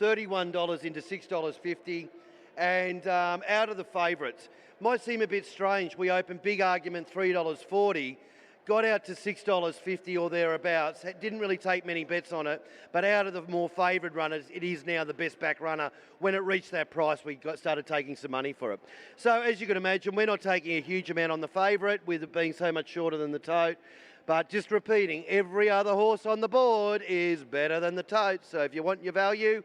$31 into $6.50. And out of the favourites, might seem a bit strange. We opened big argument $3.40, got out to $6.50 or thereabouts. Didn't really take many bets on it, but out of the more favoured runners, it is now the best back runner. When it reached that price, we started taking some money for it. So as you can imagine, we're not taking a huge amount on the favourite, with it being so much shorter than the tote. But just repeating, every other horse on the board is better than the tote. So if you want your value,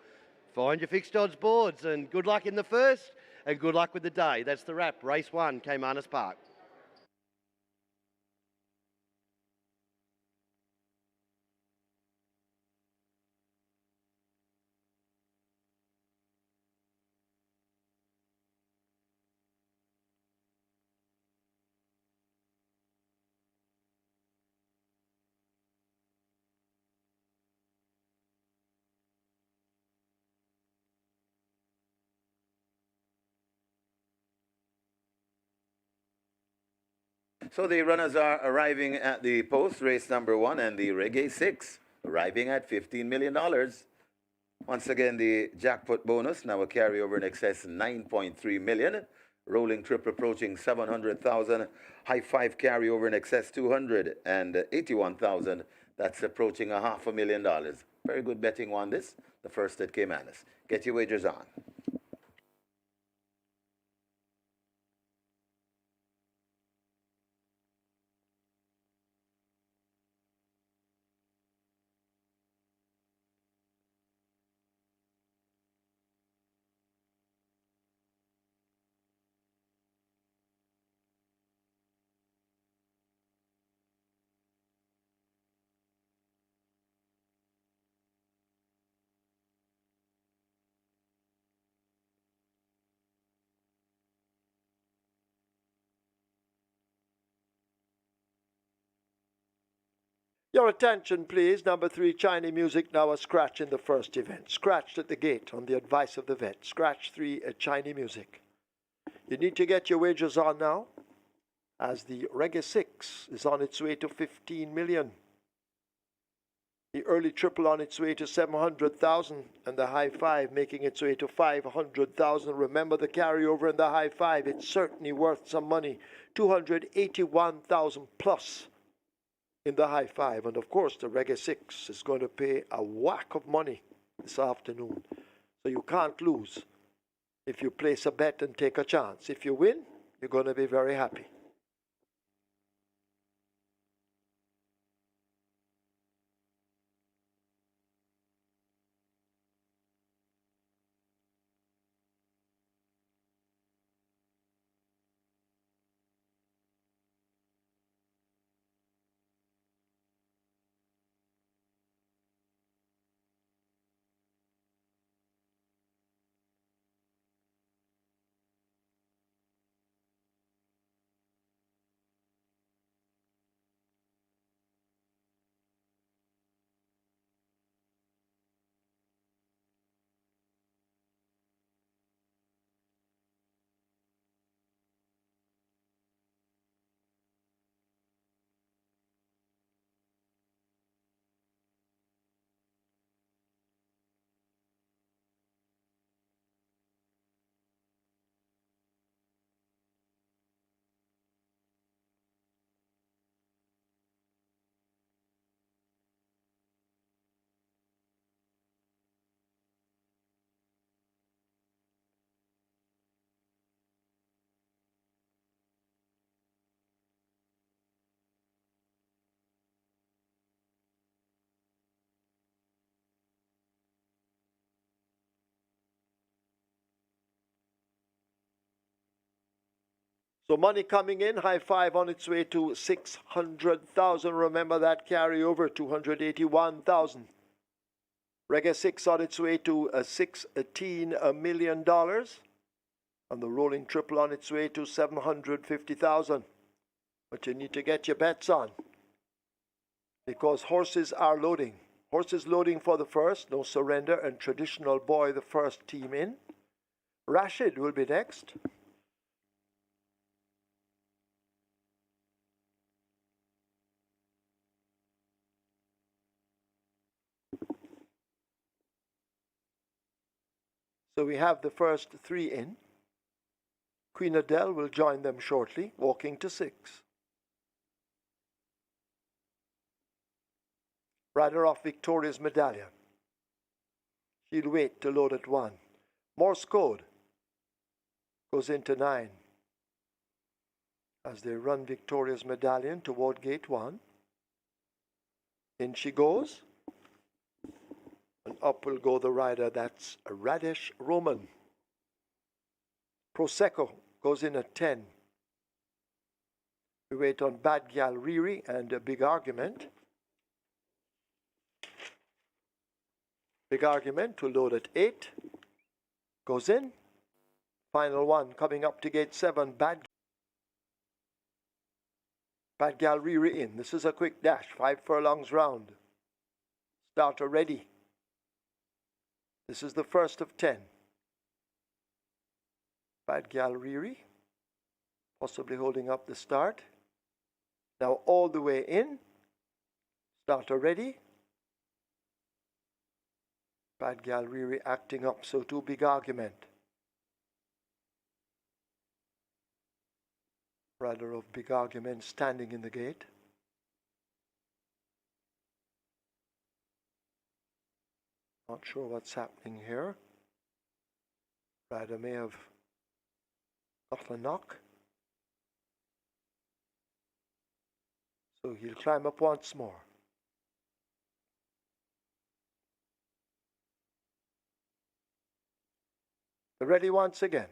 find your fixed odds boards, and good luck in the first and good luck with the day. That's the wrap. Race 1, Caymanas Park. So the runners are arriving at the post, race number 1, and the Reggae 6 arriving at $15 million. Once again, the jackpot bonus now a carryover in excess $9.3 million. Rolling trip approaching 700,000. High 5 carryover in excess 281,000. That's approaching $500,000. Very good betting on this. The first at Caymanas. Get your wagers on. Your attention, please. Number 3, China Music, now a scratch in the first event. Scratched at the gate on the advice of the vet. Scratch 3 at China Music. You need to get your wagers on now, as the Reggae 6 is on its way to 15 million. The early triple on its way to 700,000 and the high five making its way to 500,000. Remember the carryover and the high five. It's certainly worth some money. 281,000 plus in the high five. And of course, the Reggae 6 is going to pay a whack of money this afternoon. So you can't lose if you place a bet and take a chance. If you win, you're going to be very happy. So money coming in, high five on its way to 600,000. Remember that carryover, 281,000. Reggae 6 on its way to $16 million. And the rolling triple on its way to 750,000. But you need to get your bets on, because horses are loading. Horses loading for the first, no surrender, and Traditional Boy the first team in. Rashid will be next. So we have the first three in. Queen Adele will join them shortly, walking to 6. Rider off Victoria's Medallion. She'll wait to load at 1. Morse code goes into 9. As they run Victoria's Medallion toward gate 1. In she goes. And up will go the rider, that's Radish Roman. Prosecco goes in at 10. We wait on Bad Gal Riri and a Big Argument. Big Argument to load at 8. Goes in. Final one coming up to gate 7, Bad Gal Riri in. This is a quick dash, 5 furlongs round. Starter ready. This is the first of 10. Bad Gal Riri, possibly holding up the start. Now all the way in. Starter ready. Bad Gal Riri acting up, so too Big Argument. Rider of Big Argument standing in the gate. Not sure what's happening here. Rider may have got a knock. So he'll climb up once more. They're ready once again.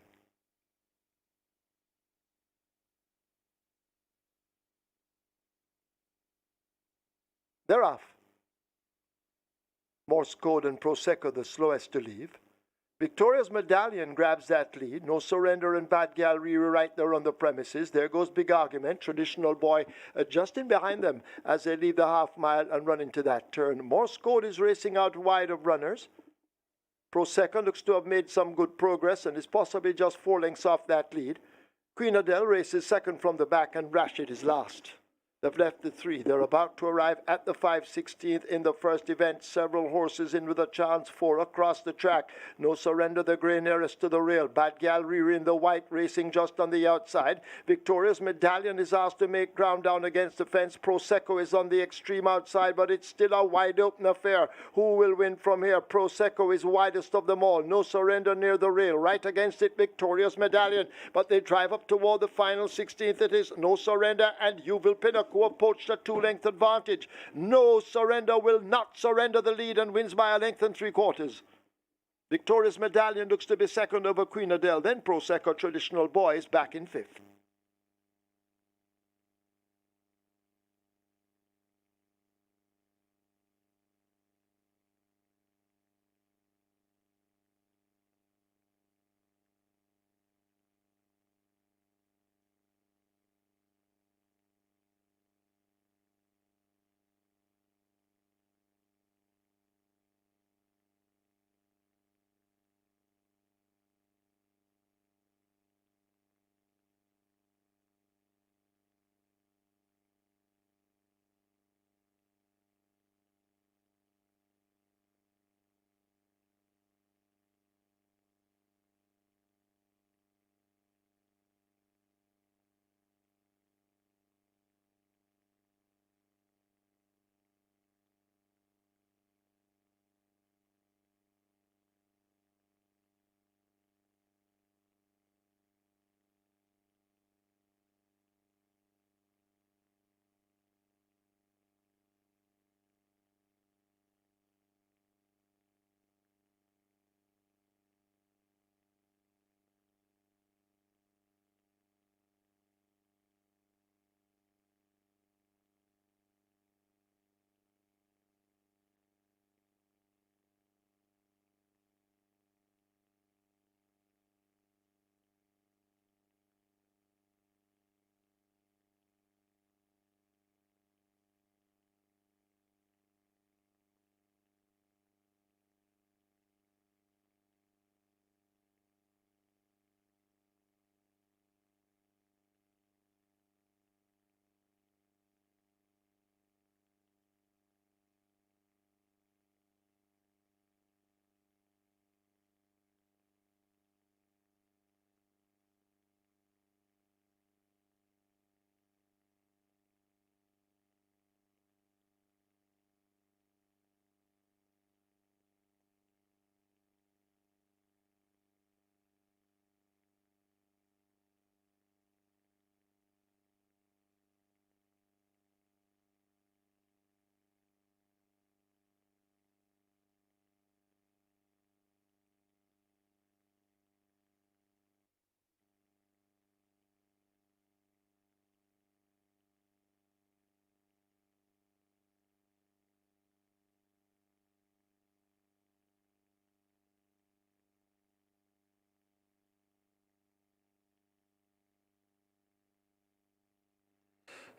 They're off. Morse code and Prosecco the slowest to leave. Victoria's Medallion grabs that lead. No surrender and Bad Gal Riri right there on the premises. There goes Big Argument. Traditional Boy just in behind them as they leave the half mile and run into that turn. Morse code is racing out wide of runners. Prosecco looks to have made some good progress and is possibly just 4 lengths off that lead. Queen Adele races second from the back and Rashid is last. They've left the 3. They're about to arrive at the 5/16th in the first event. Several horses in with a chance. 4 across the track. No Surrender, the grey nearest to the rail. Bad Gal Riri in the white, racing just on the outside. Victoria's Medallion is asked to make ground down against the fence. Prosecco is on the extreme outside, but it's still a wide open affair. Who will win from here? Prosecco is widest of them all. No Surrender near the rail. Right against it, Victoria's Medallion. But they drive up toward the final 16th. It is No Surrender and Uville Pinnock who have poached a 2-length advantage. No Surrender will not surrender the lead and wins by a length and 3/4. Victoria's Medallion looks to be second over Queen Adele. Then Prosecco Traditional Boy is back in 5th.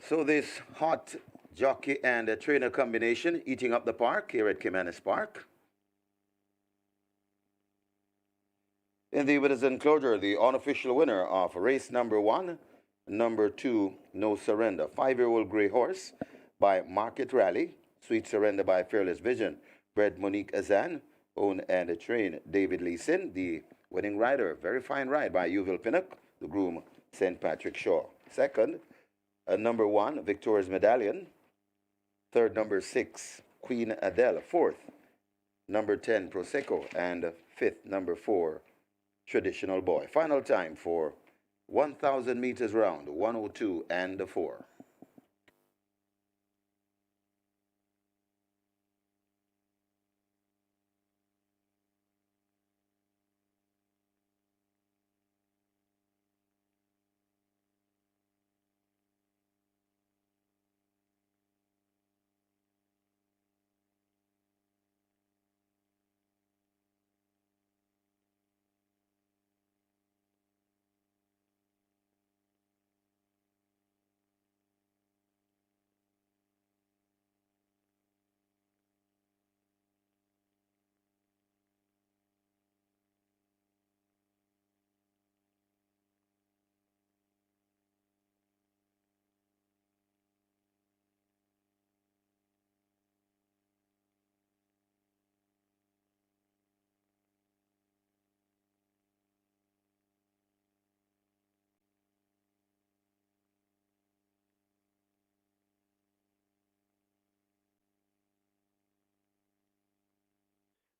So this hot jockey and a trainer combination eating up the park here at Caymanas Park. In the winners enclosure, the unofficial winner of race number 1, number 2, No Surrender, 5-year-old gray horse by Market Rally, Sweet Surrender by Fearless Vision, bred Monique Azan, owned and trained David Leeson, the winning rider, very fine ride by Uville Pinnock, the groom St. Patrick Shaw. Second, number 1, Victoria's Medallion. Third, number 6, Queen Adele. Fourth, number 10, Prosecco. And fifth, number 4, Traditional Boy. Final time for 1,000 meters round, 102 and 4.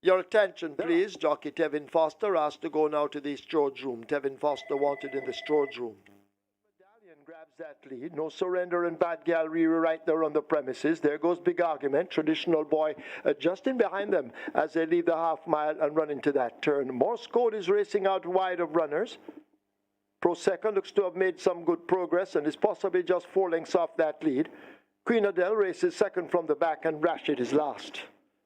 Your attention, please. Jockey Tevin Foster asked to go now to the storage room. Tevin Foster wanted in the storage room. Medallion grabs that lead. No Surrender and Bad Gallery right there on the premises. There goes Big Argument. Traditional Boy just in behind them as they leave the half mile and run into that turn. Morse Code is racing out wide of runners. Prosecco looks to have made some good progress and is possibly just 4 lengths off that lead. Queen Adele races second from the back and Rashid is last.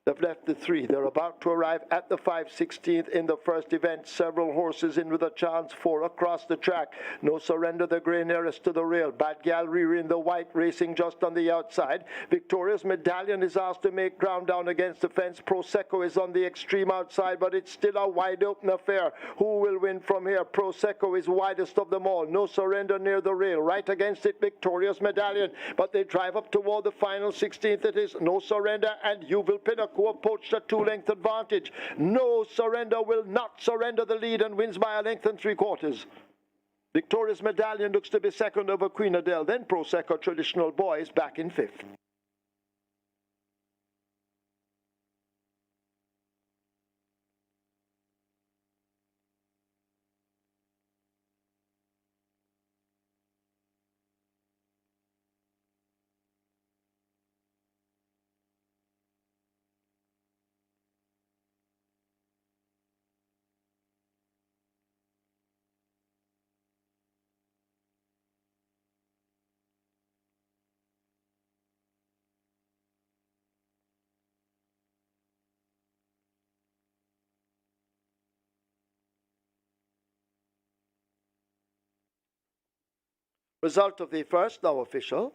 They've left the 3. They're about to arrive at the 5/16th in the first event. Several horses in with a chance. 4 across the track. No Surrender, the grey nearest to the rail. Bad Gallery in the white, racing just on the outside. Victorious Medallion is asked to make ground down against the fence. Prosecco is on the extreme outside, but it's still a wide open affair. Who will win from here? Prosecco is widest of them all. No Surrender near the rail. Right against it, Victorious Medallion. But they drive up toward the final 16th. It is No Surrender and Yuval Pinnacle who have poached a 2-length advantage. No Surrender will not surrender the lead and wins by a length and 3/4. Victorious Medallion looks to be second over Queen Adele. Then Prosecco Traditional Boy is back in 5th. Result of the first now official.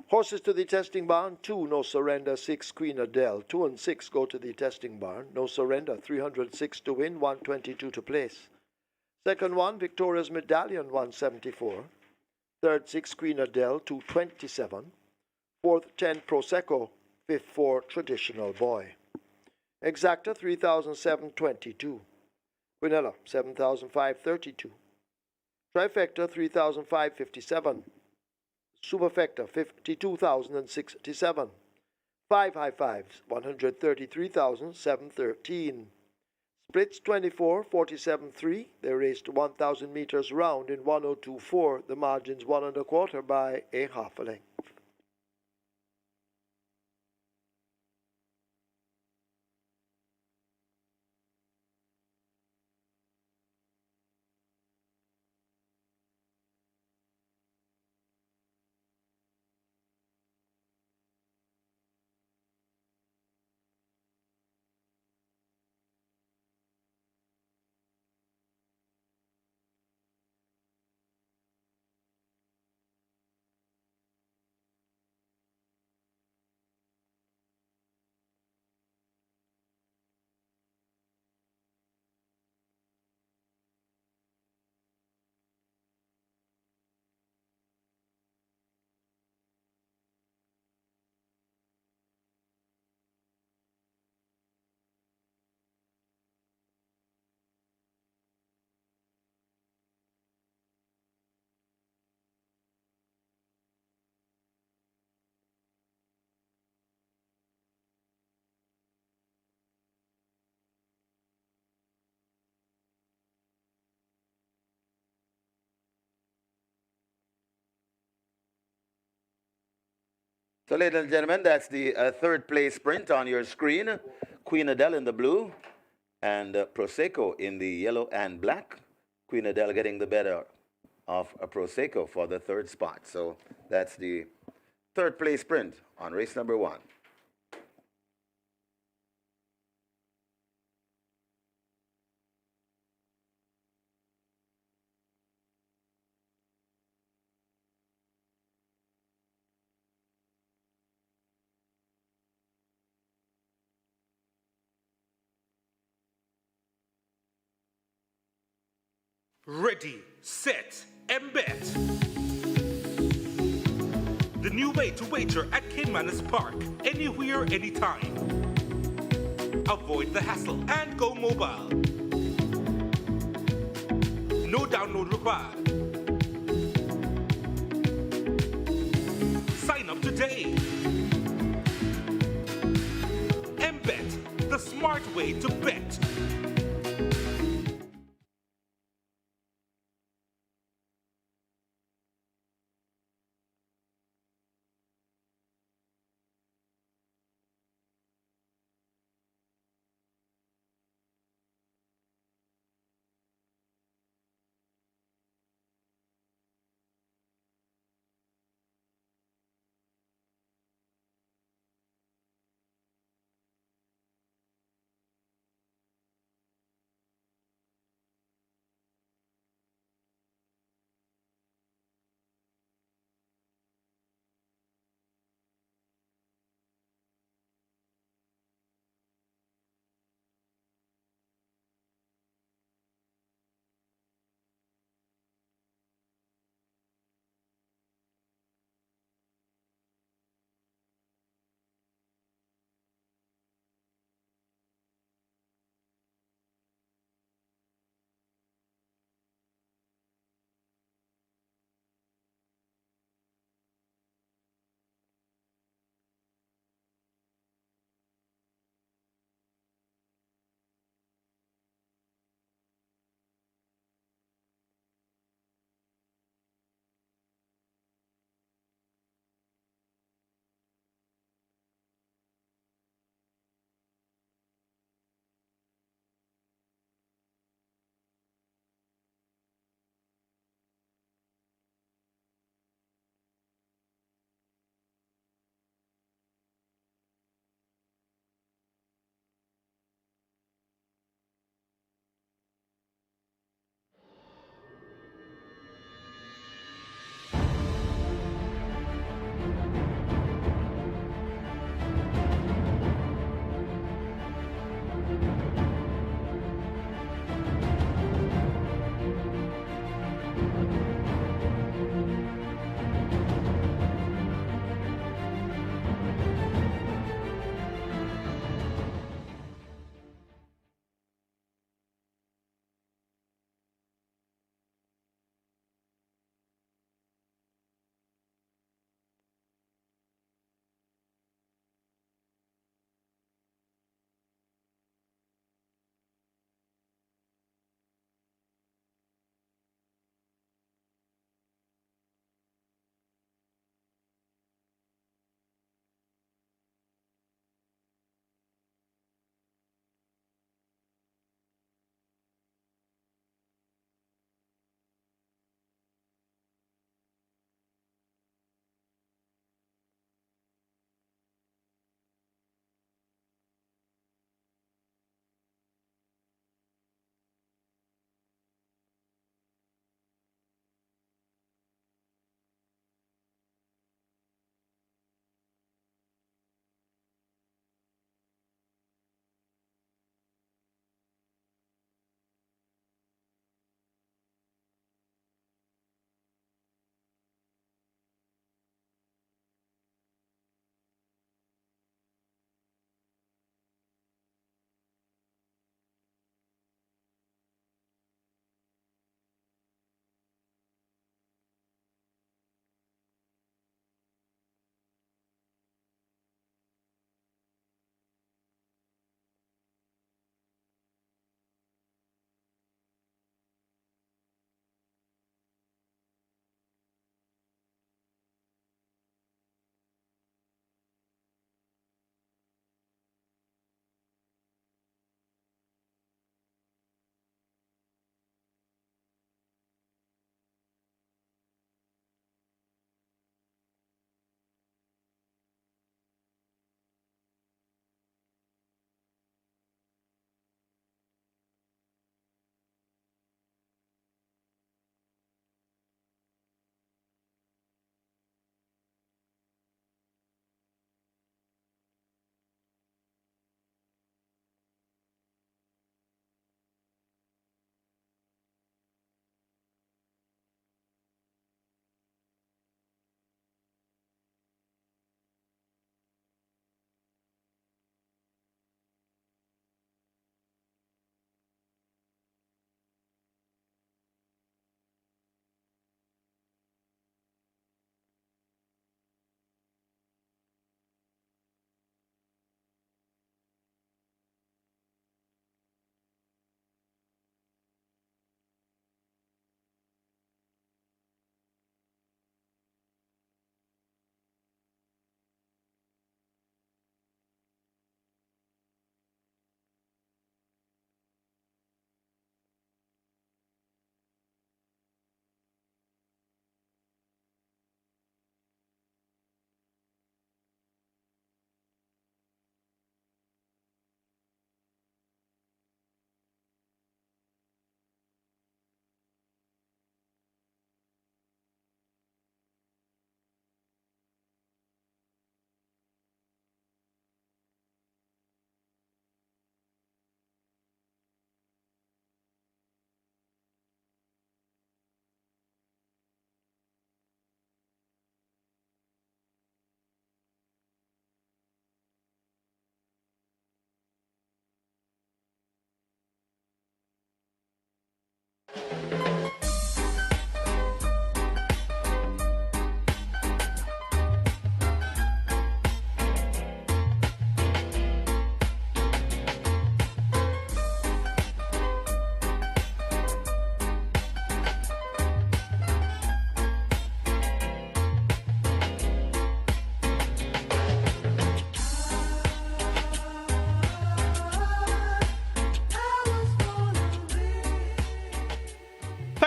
Horses to the testing barn, 2 No Surrender, 6 Queen Adele. 2 and 6 go to the testing barn. No Surrender, 306 to win, 122 to place. Second one, Victoria's Medallion, 174. Third, 6 Queen Adele, 227. Fourth, 10 Prosecco. Fifth, 4 Traditional Boy. Exacta, 3,722. Quinella, 7,532. Trifecta, 3,557. Superfecta, 52,067. 5 high fives, 133,713. Splits, 24, 47.3. They raced 1,000 meters round in 102.4. The margin's 1 1/4 by a half a length. So, ladies and gentlemen, that's the third place sprint on your screen. Queen Adele in the blue and Prosecco in the yellow and black. Queen Adele getting the better of Prosecco for the third spot. So that's the third place sprint on race number 1. Ready, set, and bet. The new way to wager at Caymanas Park, anywhere, anytime. Avoid the hassle and go mobile. No download required. day. MBet, the smart way to bet.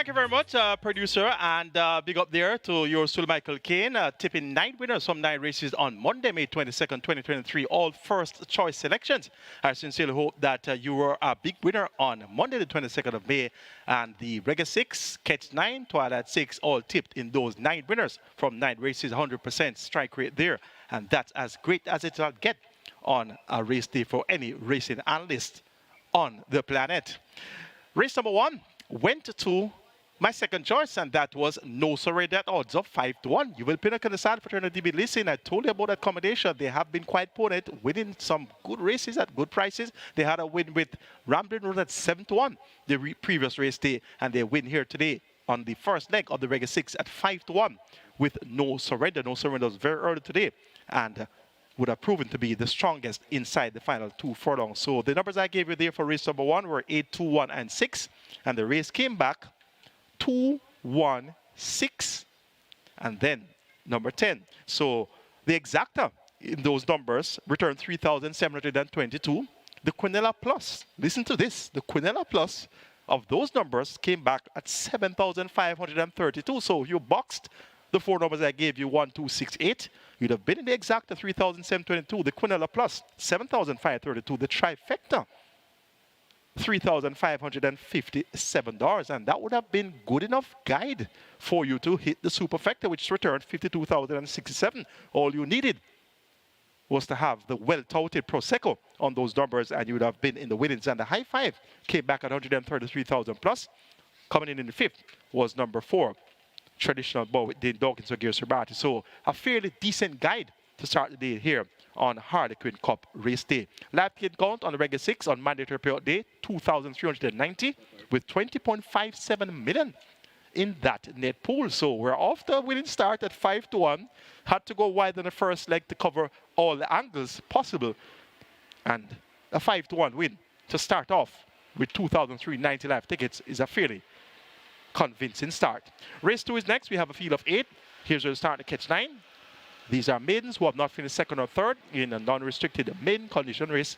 Thank you very much, producer, and big up there to your Sir Michael Kane, tipping 9 winners from 9 races on Monday, May 22nd, 2023, all first choice selections. I sincerely hope that you were a big winner on Monday, the 22nd of May, and the Regular 6, Catch 9, Twilight 6, all tipped in those 9 winners from 9 races, 100% strike rate there, and that's as great as it'll get on a race day for any racing analyst on the planet. Race number 1 went to my second choice, and that was No Surrender at odds of 5-1. You will pinnacle the side fraternity be listening. I told you about that combination. They have been quite potent, winning some good races at good prices. They had a win with Ramblin' Road at 7-1 the previous race day, and they win here today on the first leg of the Regular 6 at 5-1 with No Surrender. No Surrender was very early today, and would have proven to be the strongest inside the final 2 furlongs. So the numbers I gave you there for race number 1 were 8, 2, 1, and 6. And the race came back 2, 1, 6, and then number 10. So the exacta in those numbers returned 3,722. The Quinella Plus, listen to this, the Quinella Plus of those numbers came back at 7,532. So you boxed the 4 numbers I gave you, 1, 2, 6, 8. You'd have been in the exacta 3,722. The Quinella Plus, 7,532. The trifecta, $3,557, and that would have been good enough guide for you to hit the superfecta, which returned 52,067. All you needed was to have the well-touted Prosecco on those numbers, and you would have been in the winnings. And the high five came back at 133,000 plus. Coming in the 5th was number 4, Traditional Bow with Dane Dawkins or Gear Sabati. So a fairly decent guide to start the day here on Harlequin Cup race day. Live kid count on the Regular 6 on mandatory payout day, 2,390 with 20.57 million in that net pool. So we're off to a winning start at 5-1. Had to go wide on the first leg to cover all the angles possible. And a 5-1 win to start off with 2,390 live tickets is a fairly convincing start. Race 2 is next. We have a field of 8. Here's where we start to Catch 9. These are maidens who have not finished 2nd or 3rd in a non-restricted maiden condition race.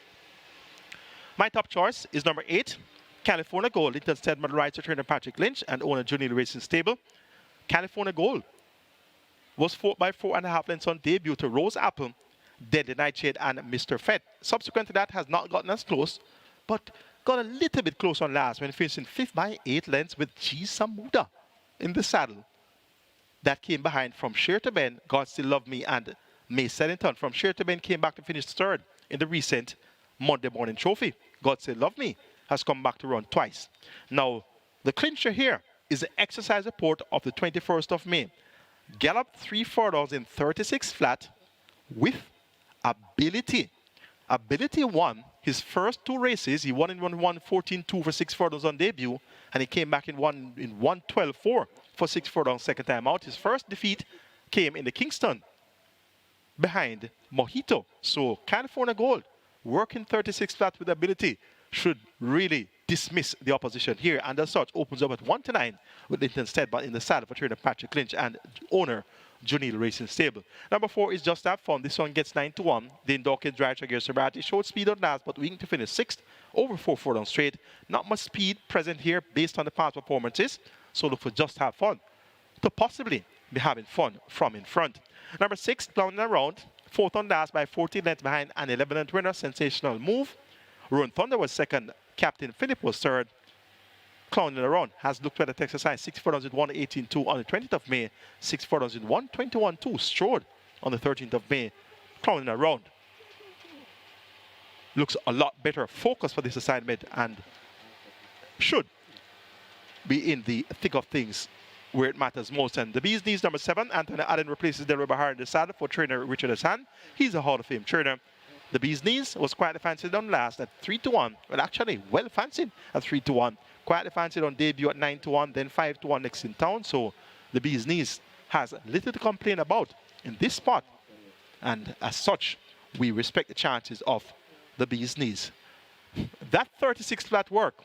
My top choice is number 8, California Gold. Linton Stedman rides trainer Patrick Lynch and owner Junil Racing Stable. California Gold was 4 by 4.5 lengths on debut to Rose Apple, Deadly Nightshade, and Mr. Fett. Subsequent to that, has not gotten as close, but got a little bit close on last when finishing 5th by 8 lengths with G. Samuda in the saddle. That came behind From Sheer to Bend, God Still Love Me, and May Sellington. From Sheer to Bend came back to finish 3rd in the recent Monday Morning Trophy. God Still Love Me has come back to run twice. Now, the clincher here is the exercise report of the 21st of May. Galloped 3 furlongs in 36 flat with ability. Ability won his first 2 races. He won in 14-2 for 6 furlongs on debut, and he came back in 112-4 for 6 furlongs second time out. His first defeat came in the Kingston behind Mojito. So California Gold, working 36 flat with ability, should really dismiss the opposition here, and as such opens up at 1-9 with Linton Stedman in the saddle for trainer Patrick Lynch and owner Junil Racing Stable. Number 4 is Just Have Fun. This one gets 9-1. Dane Dawkins drives against Sabati. Showed speed on last, but weak to finish 6th over 4 furlongs straight. Not much speed present here based on the past performances. So look for Just Have Fun to possibly be having fun from in front. Number 6, Clowning Around. 4th on last by 14 lengths behind an 11th winner. Sensational Move. Ruin Thunder was 2nd. Captain Phillip was 3rd. Clowning Around has looked better to exercise. 6 furlongs in 1:18.2 on the 20th of May. 6 furlongs in 1:21.2 strode on the 13th of May. Clowning Around looks a lot better focused for this assignment and should be in the thick of things where it matters most. And the Bee's Knees, number 7, Anthony Allen replaces Delroy Bahar in the saddle for trainer Richard Hassan. He's a Hall of Fame trainer. The Bee's Knees was quietly fancied on last at 3-1. Well, actually, well fancied at 3-1. Quietly fancied on debut at 9-1, then 5-1 next in town. So the Bee's Knees has little to complain about in this spot. And as such, we respect the chances of the Bee's Knees. That 36 flat work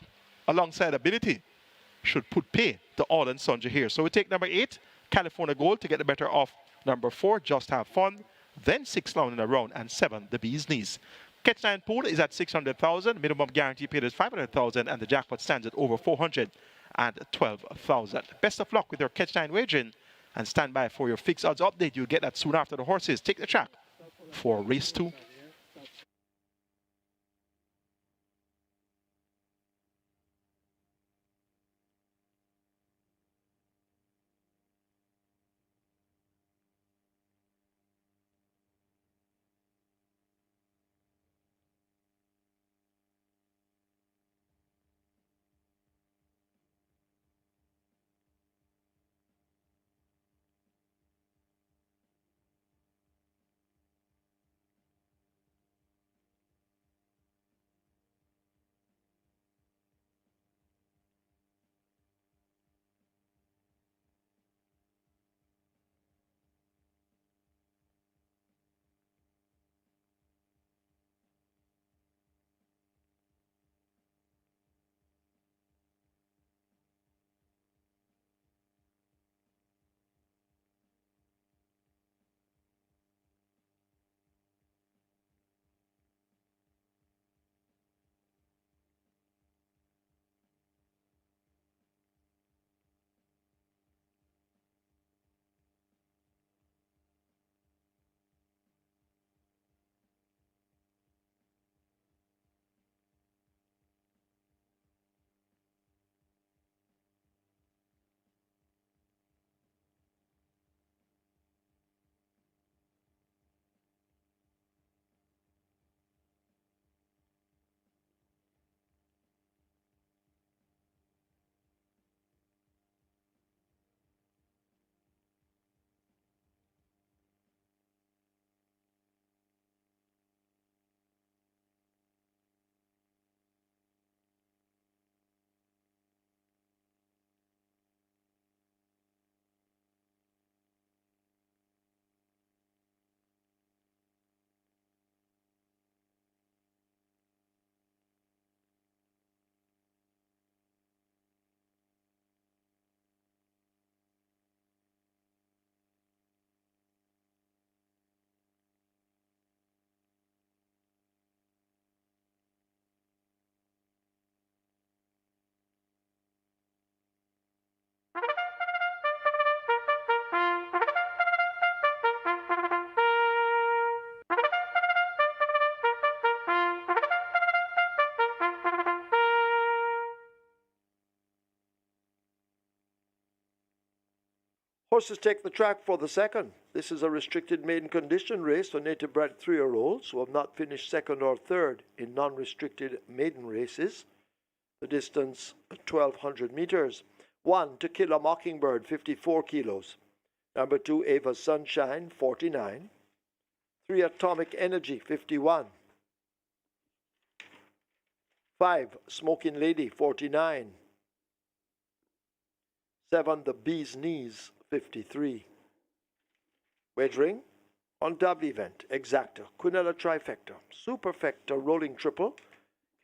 alongside ability should put pay to all and sundry here. So we take number 8, California Gold, to get the better of number 4, Just Have Fun, then 6 Clowning Around, and 7, the Bee's Knees. Catch 9 pool is at 600,000, minimum guarantee paid is 500,000, and the jackpot stands at over 400. and 12,000. Best of luck with your catch 9 wagering and stand by for your fixed odds update. You'll get that soon after the horses take the track for race 2. Horses take the track for the second. This is a restricted maiden condition race for native bred 3-year-olds who have not finished second or third in non-restricted maiden races. The distance 1,200 meters. 1, To Kill a Mockingbird, 54 kilos. Number 2, Ava Sunshine, 49. 3, Atomic Energy, 51. 5, Smoking Lady, 49. 7, The Bee's Knees, 53. Wagering on double event, exacta, quinella trifecta, superfecta, rolling triple.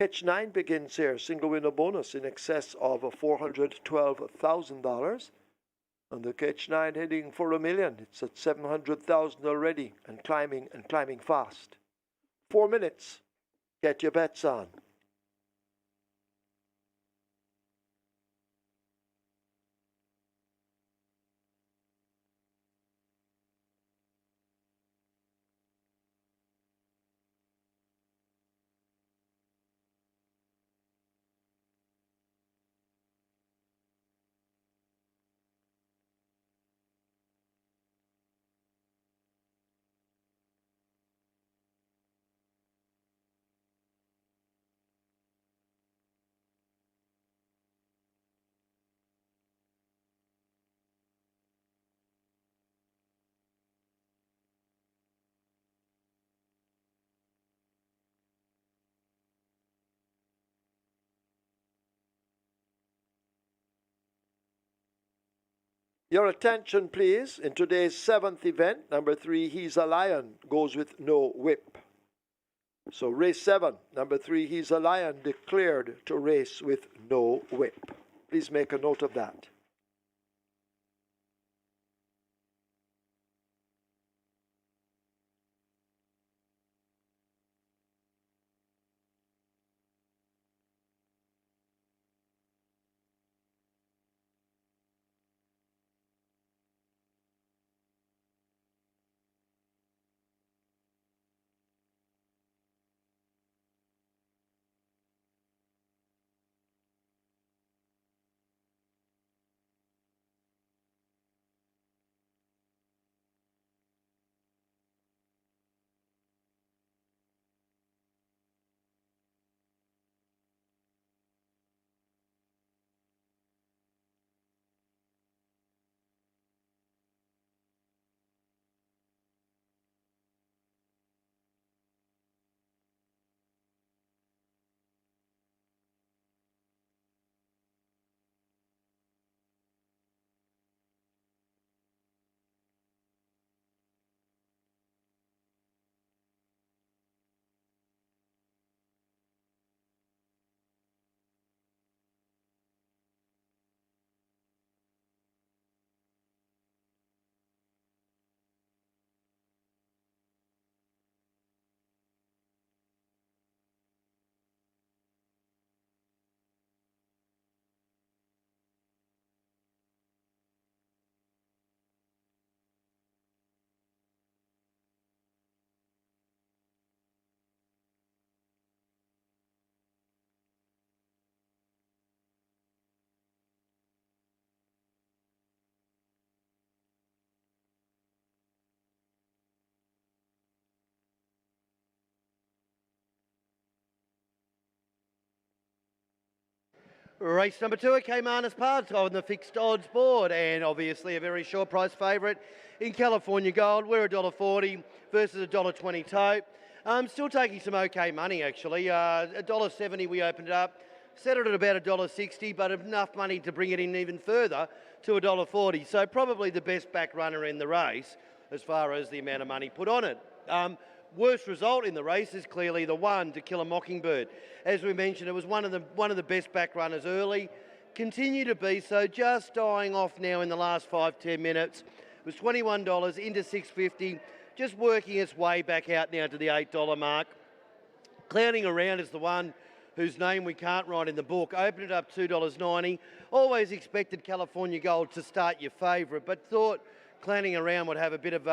Catch 9 begins here, single winner bonus in excess of $412,000. And the catch 9 heading for $1 million. It's at 700,000 already and climbing fast. 4 minutes. Get your bets on. Your attention, please. In today's 7th event, number 3, He's a Lion, goes with no whip. So race 7, number 3, He's a Lion, declared to race with no whip. Please make a note of that. Race number 2 at Caymanas Park on the fixed odds board, and obviously a very short price favourite in California Gold. We're $1.40 versus $1.20 tote. Still taking some okay money actually. $1.70 we opened it up, set it at about $1.60, but enough money to bring it in even further to $1.40. So probably the best back runner in the race as far as the amount of money put on it. Worst result in the race is clearly the 1 To Kill a Mockingbird. As we mentioned, it was one of the best back runners early, continue to be so, just dying off now in the last 5-10 minutes. It was $21 into $6.50, just working its way back out now to the $8 mark. Clowning Around is the one whose name we can't write in the book. Opened it up $2.90. Always expected California Gold to start your favourite, but thought Clowning Around would have a bit of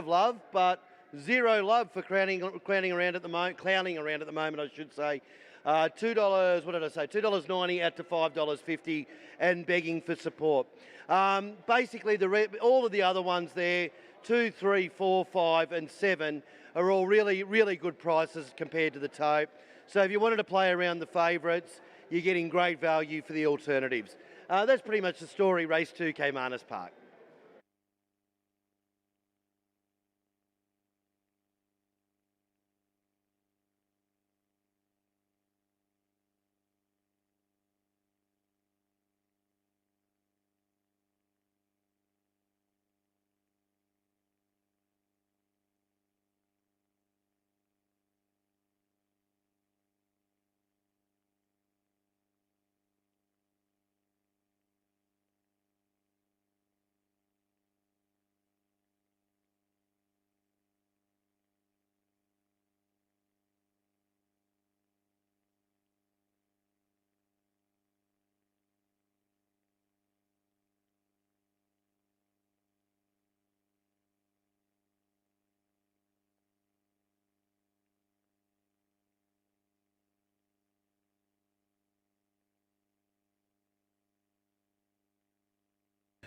love, but zero love for clowning around at the moment, I should say. $2, what did I say? $2.90 out to $5.50 and begging for support. Basically, all of the other ones there, 2, 3, 4, 5 and 7 are all really, really good prices compared to the tote. So if you wanted to play around the favourites, you're getting great value for the alternatives. That's pretty much the story, race 2, Caymanas Park.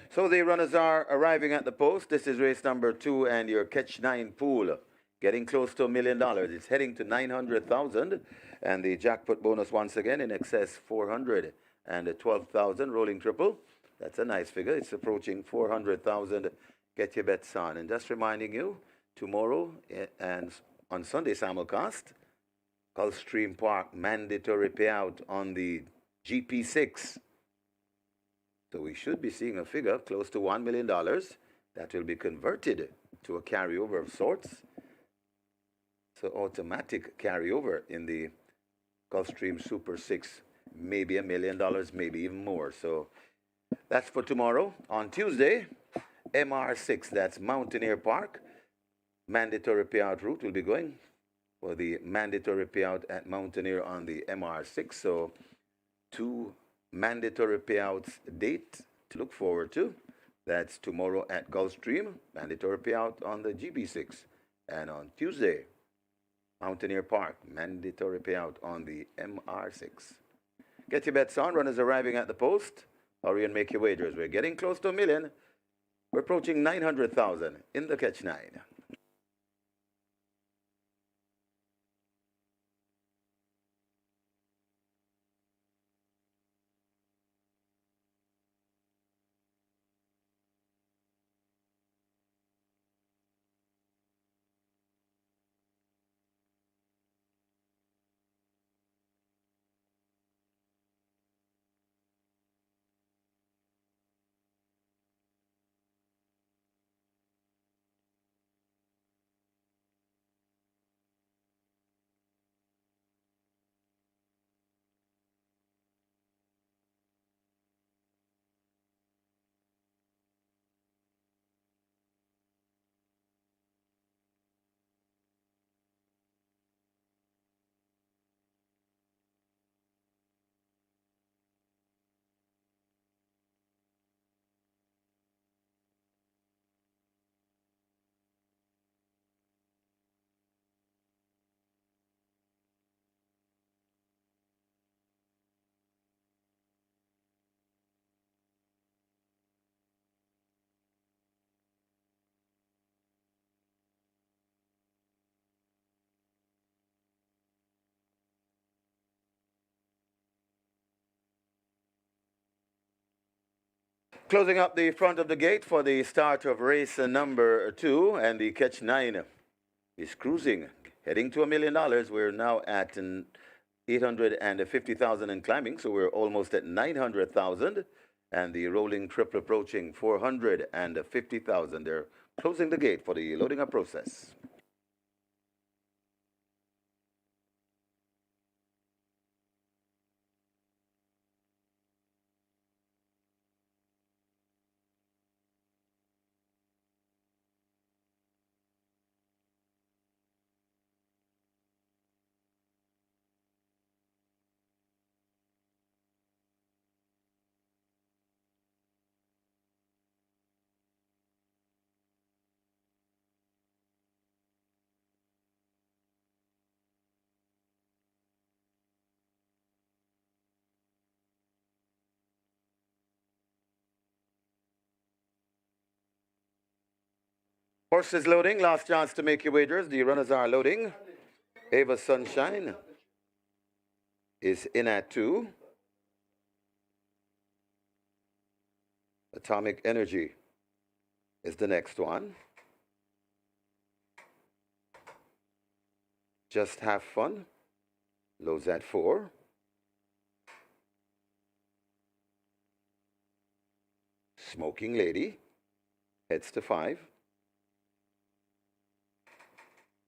So the runners are arriving at the post. This is race number 2 and your catch 9 pool. Getting close to $1 million. It's heading to 900,000. And the jackpot bonus once again in excess 412,000 rolling triple. That's a nice figure. It's approaching 400,000. Get your bets on. And just reminding you, tomorrow and on Sunday simulcast, Gulfstream Park mandatory payout on the GP6. So we should be seeing a figure close to $1 million that will be converted to a carryover of sorts. So automatic carryover in the Gulfstream Super 6, maybe $1 million, maybe even more. So that's for tomorrow. On Tuesday, MR6, that's Mountaineer Park. Mandatory payout route will be going for the mandatory payout at Mountaineer on the MR6. So 2 mandatory payouts date to look forward to. That's tomorrow at Gulfstream, mandatory payout on the GB6. And on Tuesday, Mountaineer Park, mandatory payout on the MR6. Get your bets on. Runners arriving at the post. Hurry and make your wagers. We're getting close to $1 million. We're approaching 900,000 in the catch 9. Closing up the front of the gate for the start of race number 2, and the catch 9 is cruising, heading to $1 million. We're now at 850,000 and climbing, so we're almost at 900,000, and the rolling triple approaching 450,000. They're closing the gate for the loading up process. Horses loading, last chance to make your wagers. The runners are loading. Ava Sunshine is in at 2. Atomic Energy is the next one. Just Have Fun loads at 4. Smoking Lady heads to 5.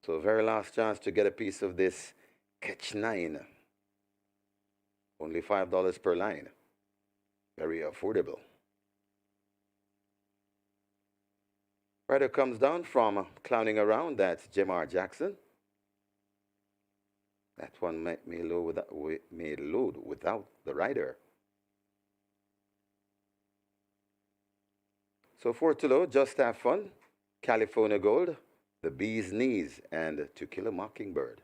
So very last chance to get a piece of this catch 9. Only $5 per line. Very affordable. Rider comes down from Clowning Around. That's Jamar Jackson. That one may load without the rider. So 4 to load, Just Have Fun, California Gold, The Bee's Knees, and To Kill a Mockingbird.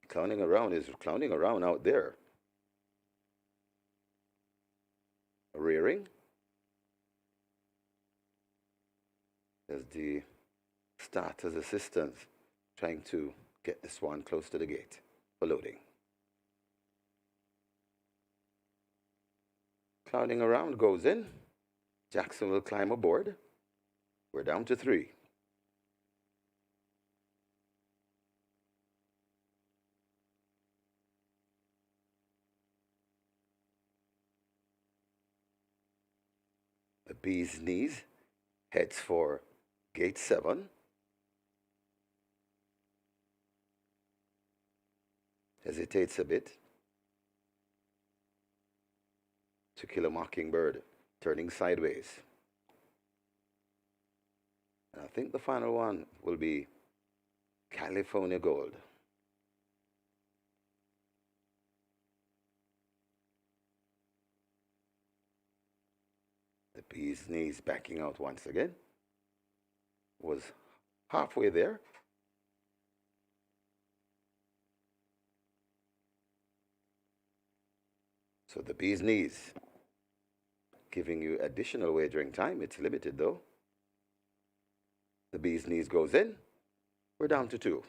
Clowning Around is clowning around out there. Rearing. As the starter's assistant trying to get this one close to the gate for loading. Clowning Around goes in. Jackson will climb aboard. We're down to 3. The Bee's Knees heads for gate 7. Hesitates a bit. To Kill a Mockingbird, turning sideways. And I think the final one will be California Gold. The Bee's Knees backing out once again. Was halfway there. So the Bee's Knees giving you additional wagering time. It's limited though. The Bee's Knees goes in. We're down to 2.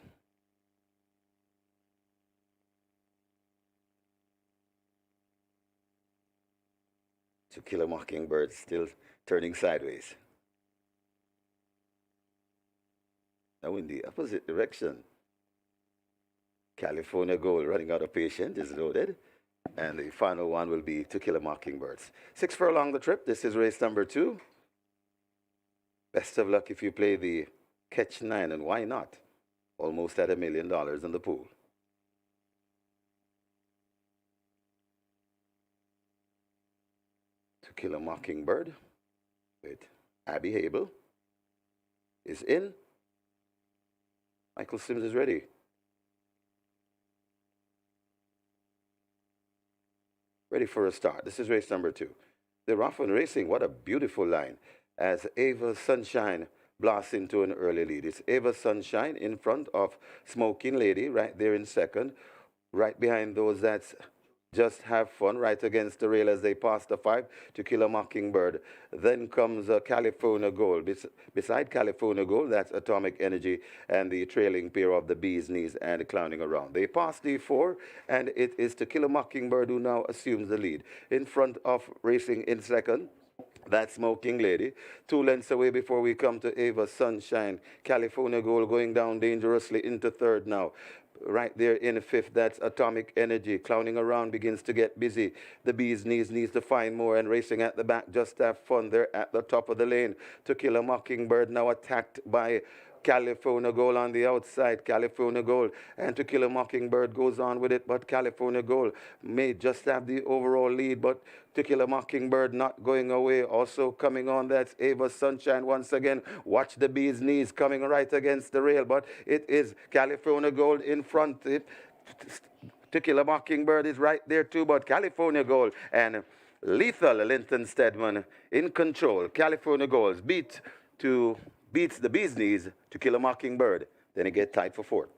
To Kill a Mockingbird still turning sideways. Now in the opposite direction. California Gold running out of patience is loaded. And the final one will be To Kill a Mockingbird. 6 furlong the trip. This is race number 2. Best of luck if you play the catch 9, and why not? Almost at $1 million in the pool. To Kill a Mockingbird with Abby Hable is in. Michael Sims is ready. Ready for a start. This is race number 2. They're off and racing. What a beautiful line. As Ava Sunshine blasts into an early lead. It's Ava Sunshine in front of Smoking Lady, right there in second. Right behind those, that's Just Have Fun right against the rail as they pass the 5 To Kill a Mockingbird. Then comes California Gold. Beside California Gold, that's Atomic Energy and the trailing pair of the Bee's Knees and Clowning Around. They pass the 4, and it is To Kill a Mockingbird who now assumes the lead. In front of racing in second, that's Smoking Lady. 2 lengths away before we come to Ava Sunshine. California Gold going down dangerously into third now. Right there in fifth, that's Atomic Energy. Clowning Around begins to get busy. The Bee's Knees needs to find more, and racing at the back, Just Have Fun. They're at the top of the lane. To Kill a Mockingbird now attacked by California Gold on the outside. California Gold and To Kill a Mockingbird goes on with it, but California Gold may just have the overall lead, but To Kill a Mockingbird not going away. Also coming on, that's Ava Sunshine once again. Watch the Bee's Knees coming right against the rail, but it is California Gold in front. To Kill a Mockingbird is right there too, but California Gold and Lethal Linton Stedman in control. California Gold beats the Bee's Knees, To Kill a Mockingbird. Then he gets tied for fourth.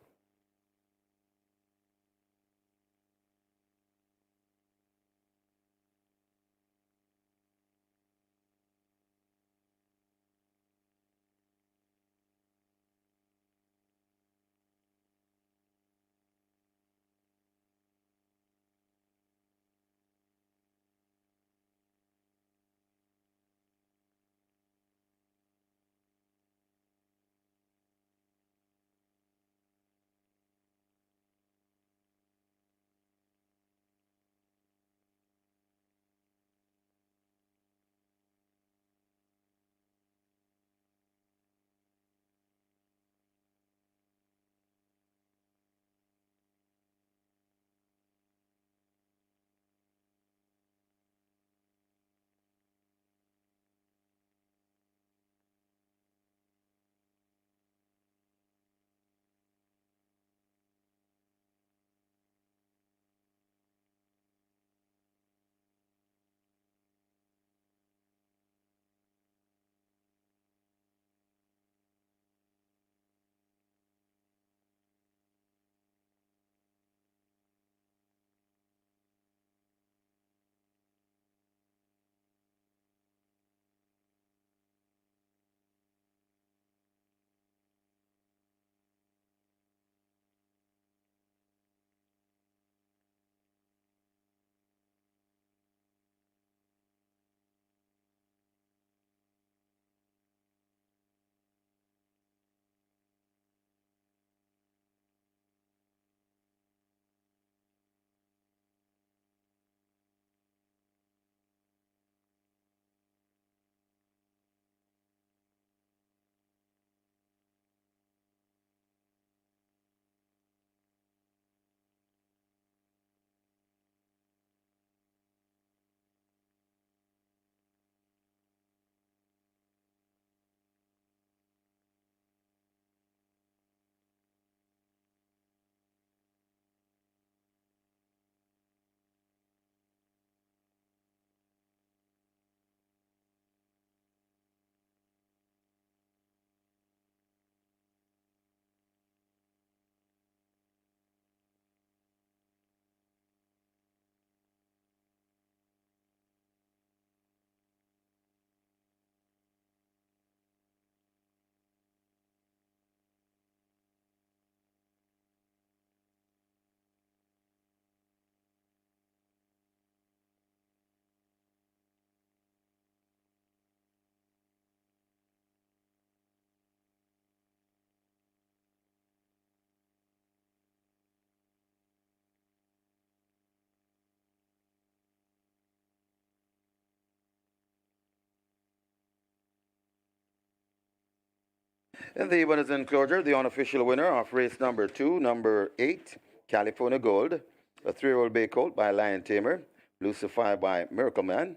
In the winners enclosure, the unofficial winner of race number 2, number 8, California Gold, a 3-year-old bay colt by Lion Tamer, Lucifer by Miracle Man,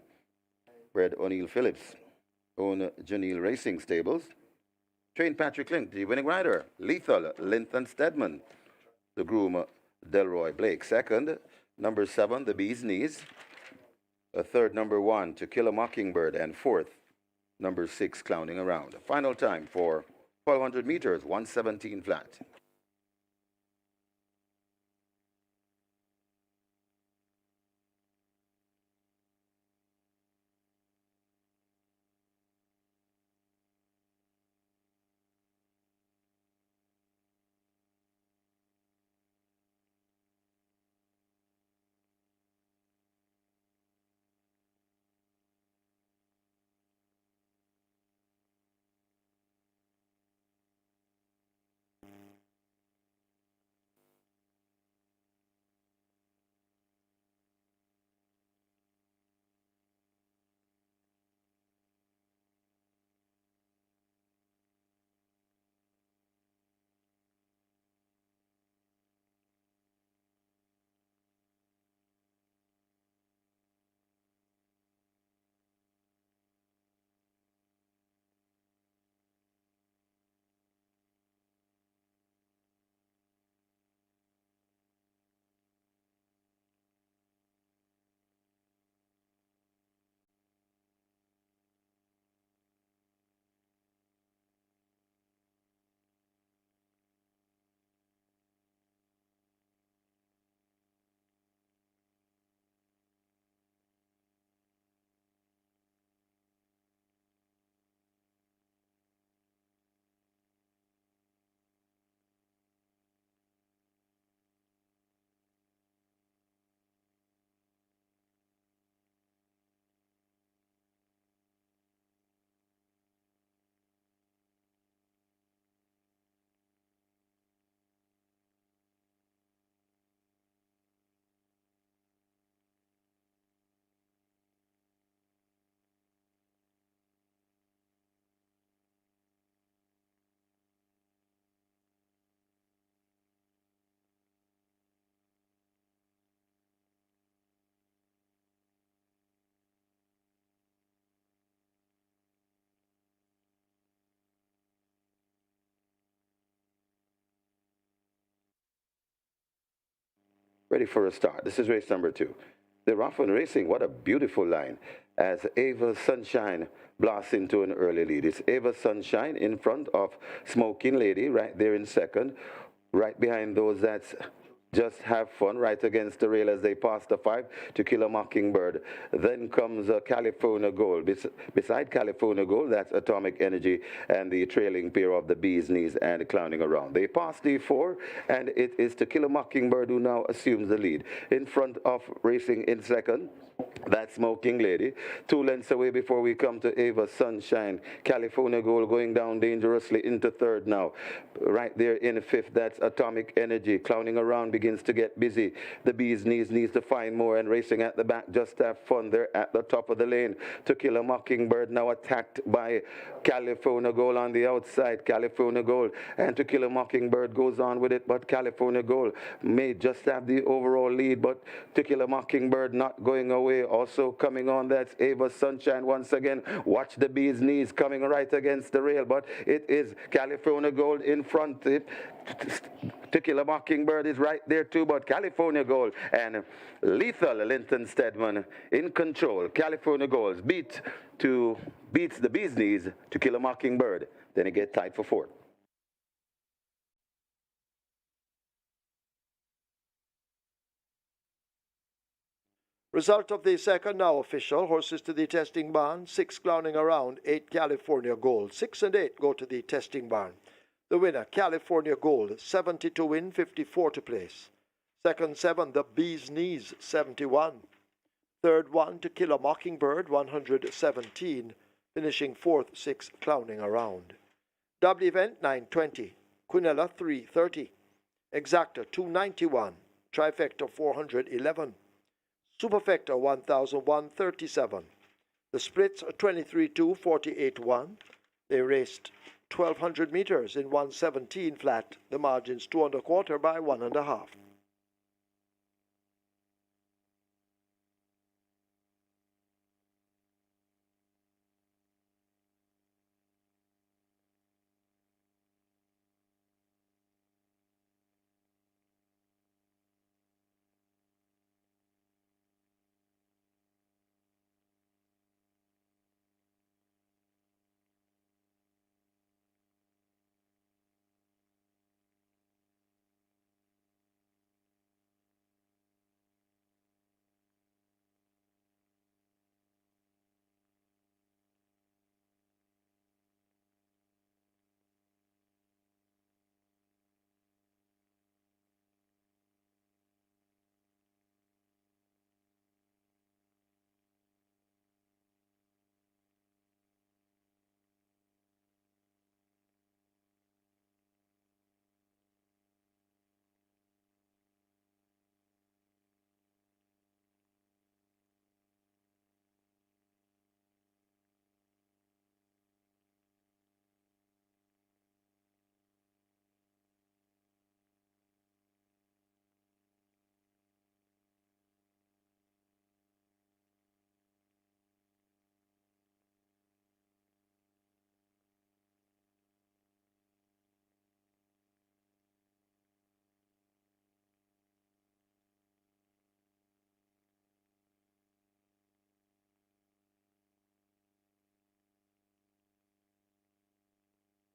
bred O'Neill Phillips, own Janelle Racing Stables. Trained Patrick Link, the winning rider, Lethal Linton Stedman, the groom Delroy Blake. Second, number 7, the Bee's Knees. A third, number 1, To Kill a Mockingbird. And fourth, number 6, Clowning Around. Final time for 1,200 meters, 1:17 flat. ready for a start. This is race number 2. The Raffin Racing, what a beautiful line as Ava Sunshine blasts into an early lead. It's Ava Sunshine in front of Smoking Lady right there in second, right behind those that's Just Have Fun right against the rail as they pass the 5 To Kill a Mockingbird. Then comes California Gold. Beside California Gold, that's Atomic Energy and the trailing pair of the Bee's Knees and Clowning Around. They pass the 4, and it is To Kill a Mockingbird who now assumes the lead. In front of racing in second, that Smoking Lady. 2 lengths away before we come to Ava Sunshine. California Gold going down dangerously into third now. Right there in fifth, that's Atomic Energy. Clowning Around begins to get busy. The Bee's Knees needs to find more, and racing at the back, Just Have Fun. They're at the top of the lane. To Kill a Mockingbird now attacked by California Gold on the outside. California Gold and To Kill a Mockingbird goes on with it, but California Gold may just have the overall lead, but To Kill a Mockingbird not going away. Also coming on, that's Ava Sunshine once again. Watch the Bee's Knees coming right against the rail, but it is California Gold in front. To Kill a Mockingbird is right there too, but California Gold and Lethal Linton Stedman in control. California Gold beats the Bee's Knees, To Kill a Mockingbird. Then it gets tied for fourth. Result of the second now official. Horses to the testing barn. 6 Clowning Around. 8 California Gold. 6 and 8 go to the testing barn. The winner, California Gold, 70 to win, 54 to place. Second 7, the Bee's Knees, 71. Third 1, To Kill a Mockingbird, 117. Finishing fourth, 6 Clowning Around. Double event, 920. Quinella, 330. Exacta, 291. Trifecta, 411. Superfecta 1,137. The splits are 23-2, 48-1. They raced 1,200 meters in 117 flat. The margins 2 1/4 by 1 1/2.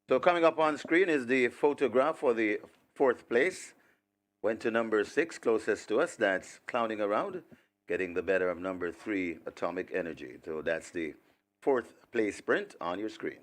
So coming up on screen is the photograph for the fourth place. Went to number 6, closest to us. That's Clowning Around, getting the better of number 3, Atomic Energy. So that's the fourth place sprint on your screen.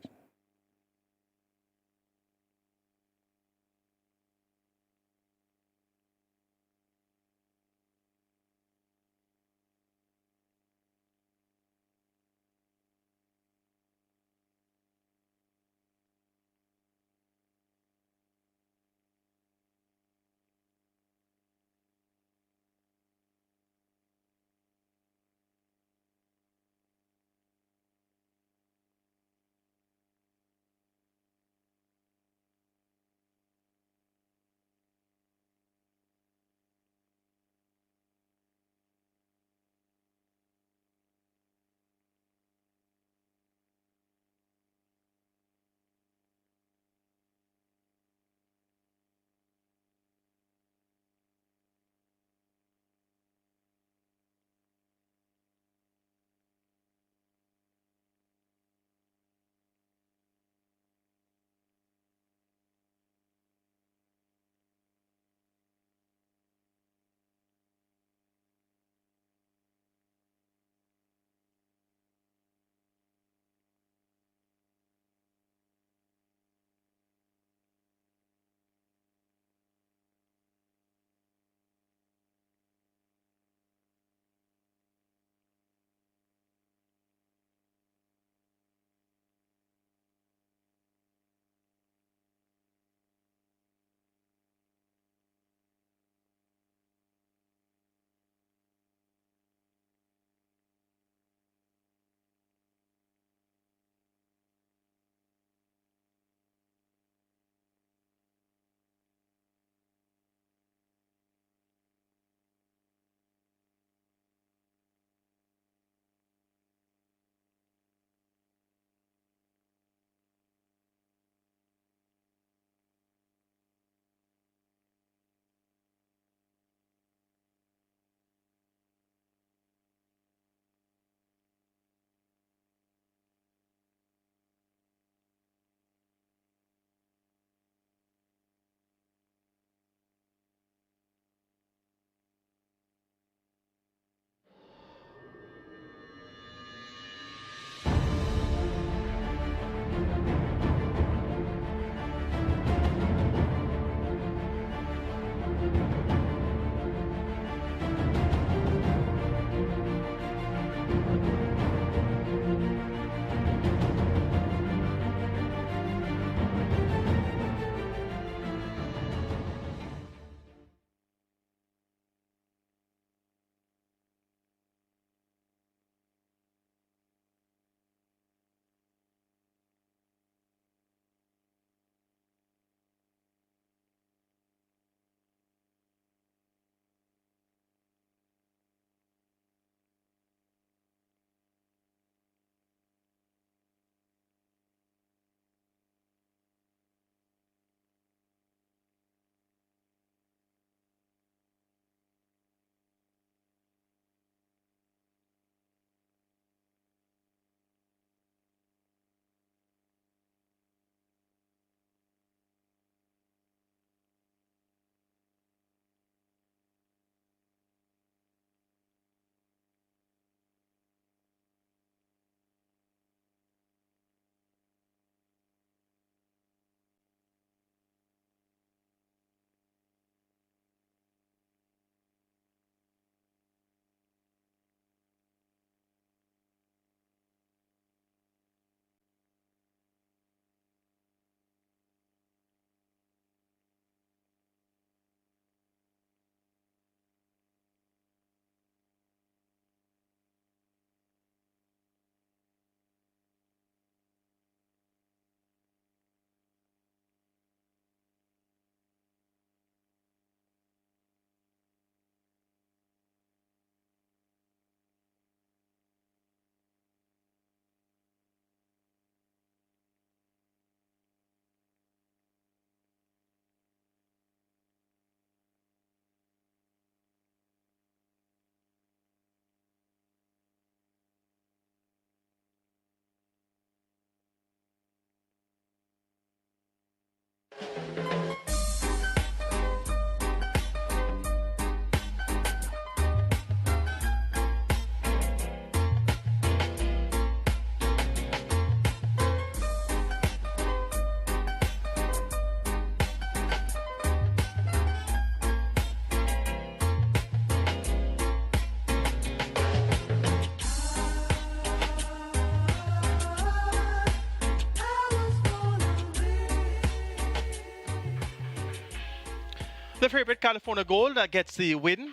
The favorite California Gold gets the win.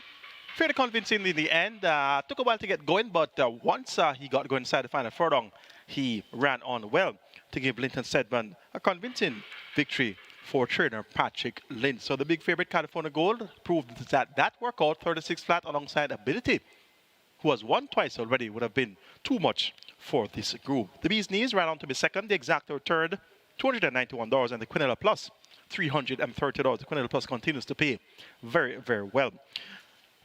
Fairly convincing in the end. Took a while to get going, but once he got going inside the final furlong, he ran on well to give Linton Sedman a convincing victory for trainer Patrick Lynch. So the big favorite California Gold proved that workout 36 flat alongside Ability, who has won twice already, would have been too much for this group. The Bee's Knees ran on to be second, the Exactor third, $291, and the Quinella Plus, $330. The Quinella Plus continues to pay very, very well.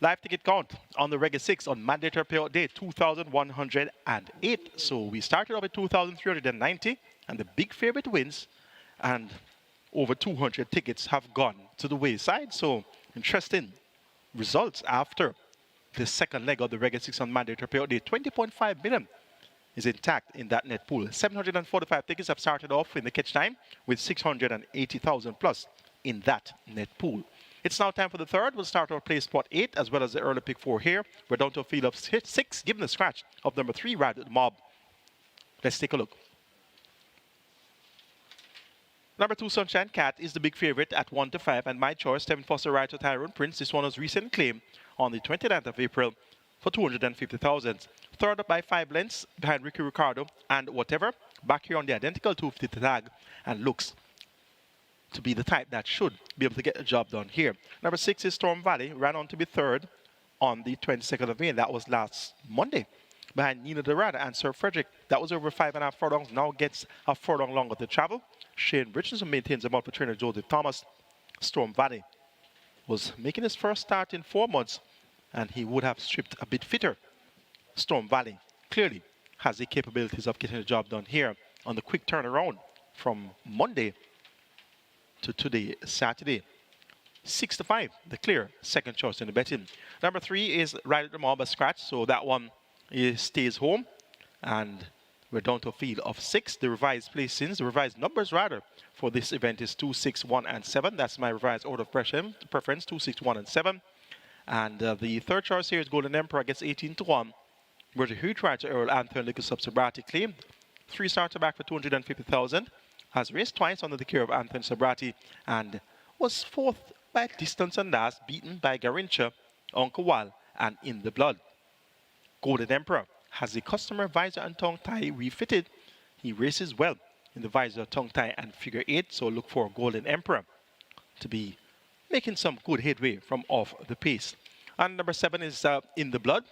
Live ticket count on the Reggae 6 on mandatory payout day, 2,108. So we started off at 2,390, and the big favorite wins, and over 200 tickets have gone to the wayside. So interesting results after the second leg of the Reggae 6 on mandatory payout day. 20.5 million is intact in that net pool. 745 tickets have started off in the catch time with 680,000 plus in that net pool. It's now time for the third. We'll start our play spot 8 as well as the early pick 4 here. We're down to a field of 6, given the scratch of number 3, Ride with the Mob. Let's take a look. Number 2, Sunshine Cat, is the big favorite at 1 to 5, and my choice, 7 Foster Ride to Tyrone Prince. This one was recent claim on the 29th of April for 250,000. Third up by 5 lengths behind Ricky Ricardo and Whatever. Back here on the identical 250 tag, and looks to be the type that should be able to get the job done here. Number 6 is Storm Valley, ran on to be third on the 22nd of May. That was last Monday. Behind Nina Dorada and Sir Frederick. That was over 5.5 furlongs, now gets a furlong longer to travel. Shane Richardson maintains a mount for trainer Joseph Thomas. Storm Valley was making his first start in 4 months, and he would have stripped a bit fitter. Storm Valley clearly has the capabilities of getting the job done here on the quick turnaround from Monday to today, Saturday. 6 to 5, the clear second choice in the betting. Number 3 is Ride at the Mob, a scratch, so that one stays home. And we're down to a field of 6. The revised placings, the revised numbers rather, for this event is 2, 6, 1, and 7. That's my revised order of preference, 2, 6, 1, and 7. And the third choice here is Golden Emperor gets 18 to 1. Where the huge ride to Earl Anthony Lucas Sobrati claimed 3 starter back for 250,000. Has raced twice under the care of Anthony Sobrati and was 4th by distance and last, beaten by Garincha, Uncle Wal, and In the Blood. Golden Emperor has the customer visor and tongue tie refitted. He races well in the visor, tongue tie, and figure 8, so look for Golden Emperor to be making some good headway from off the pace. And number 7 is In the Blood.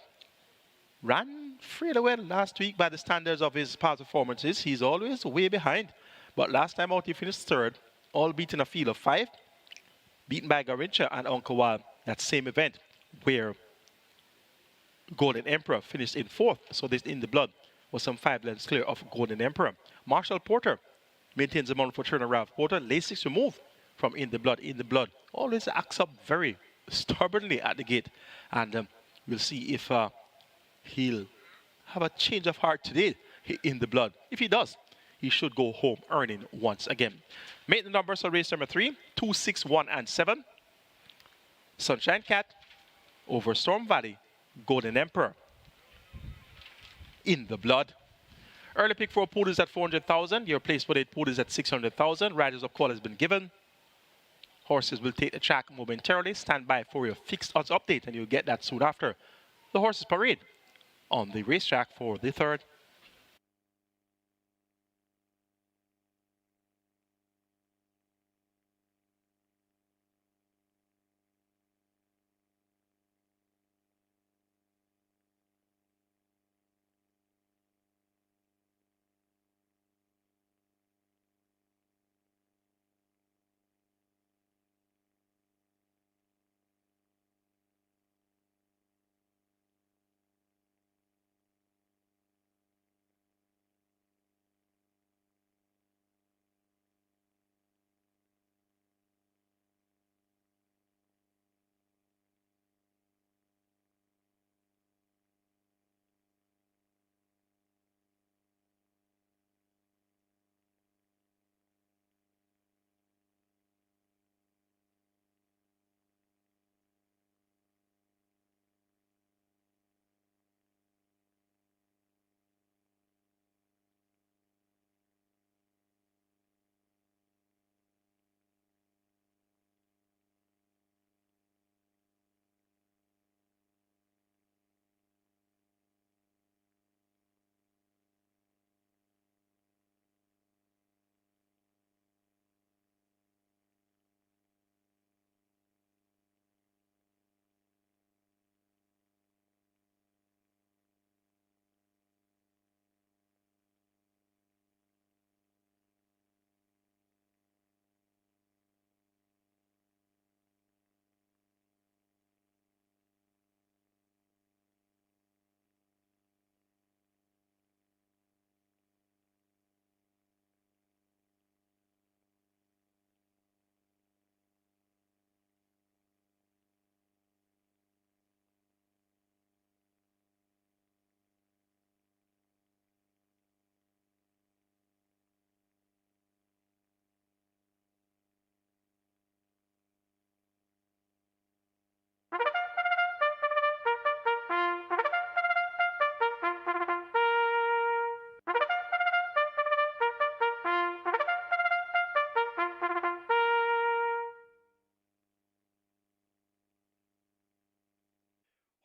Ran fairly well last week by the standards of his past performances. He's always way behind. But last time out, he finished 3rd, all beaten a field of 5. Beaten by Garincha and Uncle Wal, that same event where Golden Emperor finished in 4th. So this In the Blood was some 5 lengths clear of Golden Emperor. Marshall Porter maintains the mount for trainer Ralph Porter. Late 6 removed from In the Blood. In the Blood always acts up very stubbornly at the gate. And we'll see if he'll have a change of heart today In the Blood. If he does, he should go home earning once again. Make the numbers for race number 3, 2, 6, 1, and 7. Sunshine Cat over Storm Valley, Golden Emperor, In the Blood. Early pick 4 pool is at 400,000. Your place for 8 pool is at 600,000. Riders of call has been given. Horses will take the track momentarily. Stand by for your fixed odds update, and you'll get that soon after the horses parade on the racetrack for the third.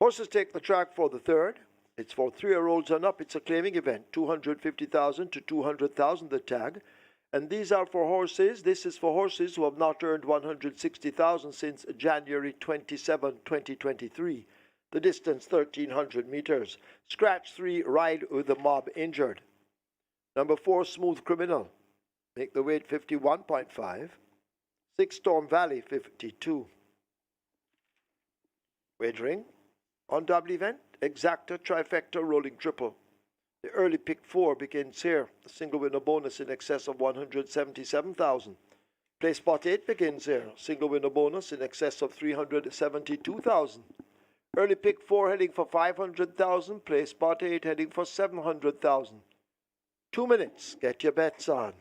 Horses take the track for the third. It's for 3-year-olds and up. It's a claiming event, 250,000 to 200,000 the tag. And these are for horses. This is for horses who have not earned 160,000 since January 27, 2023. The distance 1,300 meters. Scratch 3, ride with the mob injured. Number 4, Smooth Criminal. Make the weight 51.5. 6, Storm Valley 52. Wagering on double event, exacta, trifecta, rolling triple. The early pick 4 begins here. The single winner bonus in excess of 177,000. Play spot 8 begins here. Single winner bonus in excess of 372,000. Early pick 4 heading for 500,000. Play spot 8 heading for 700,000. 2 minutes. Get your bets on.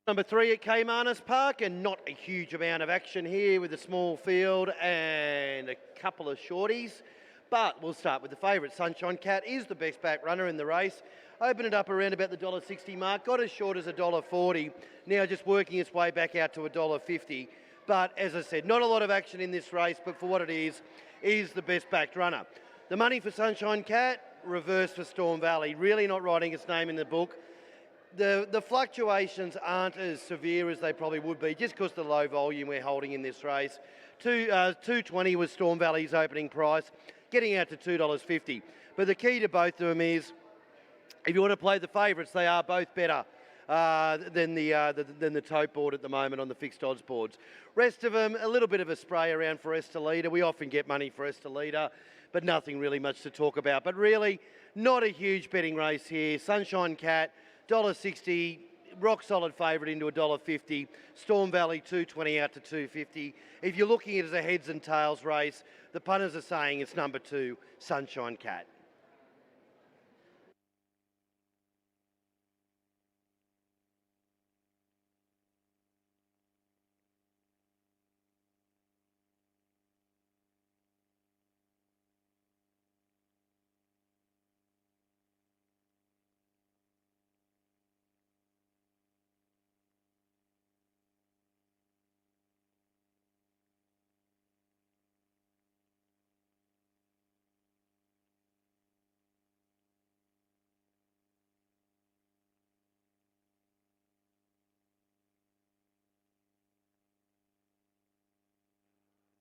Number 3 at Caymanas Park, and not a huge amount of action here with a small field and a couple of shorties. But we'll start with the favourite. Sunshine Cat is the best back runner in the race. Opened it up around about the $1.60 mark, got as short as $1.40. Now just working its way back out to $1.50. But as I said, not a lot of action in this race, but for what it is the best backed runner. The money for Sunshine Cat, reverse for Storm Valley. Really not writing its name in the book. The fluctuations aren't as severe as they probably would be just because of the low volume we're holding in this race. $2.20 was Storm Valley's opening price, getting out to $2.50. But the key to both of them is, if you want to play the favourites, they are both better than the tote board at the moment on the fixed odds boards. Rest of them, a little bit of a spray around for Estelita. We often get money for Estelita, but nothing really much to talk about. But really, not a huge betting race here. Sunshine Cat, $1.60, rock solid favourite into $1.50. Storm Valley, $2.20 out to $2.50. If you're looking at it as a heads and tails race, the punters are saying it's number 2, Sunshine Cat.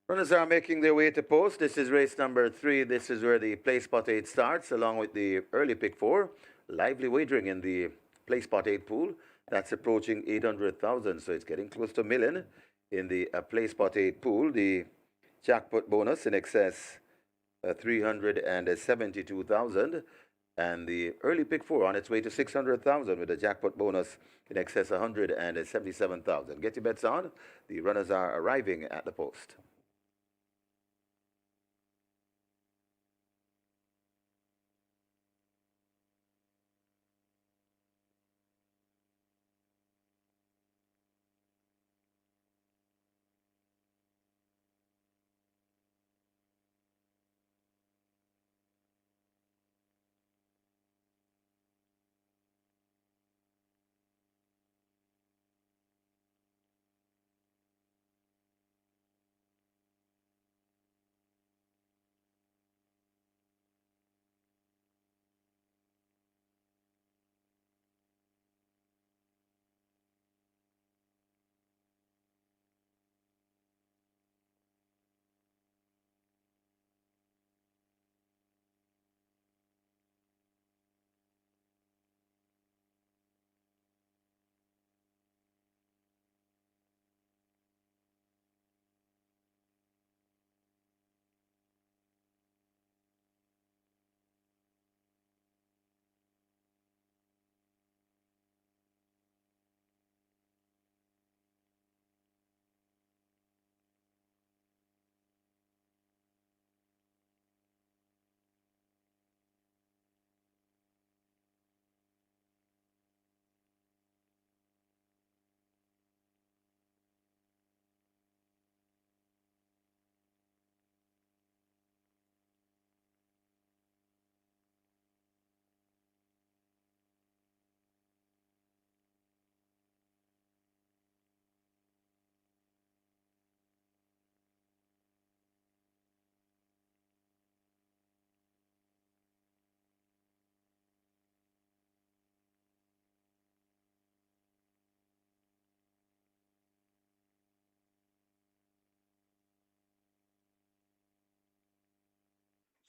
Runners are making their way to post. This is race number 3. This is where the play spot 8 starts, along with the early pick 4. Lively wagering in the play spot 8 pool. That's approaching 800,000, so it's getting close to a million. In the play spot 8 pool, the jackpot bonus in excess 372,000. And the early pick 4 on its way to 600,000 with a jackpot bonus in excess 177,000. Get your bets on. The runners are arriving at the post.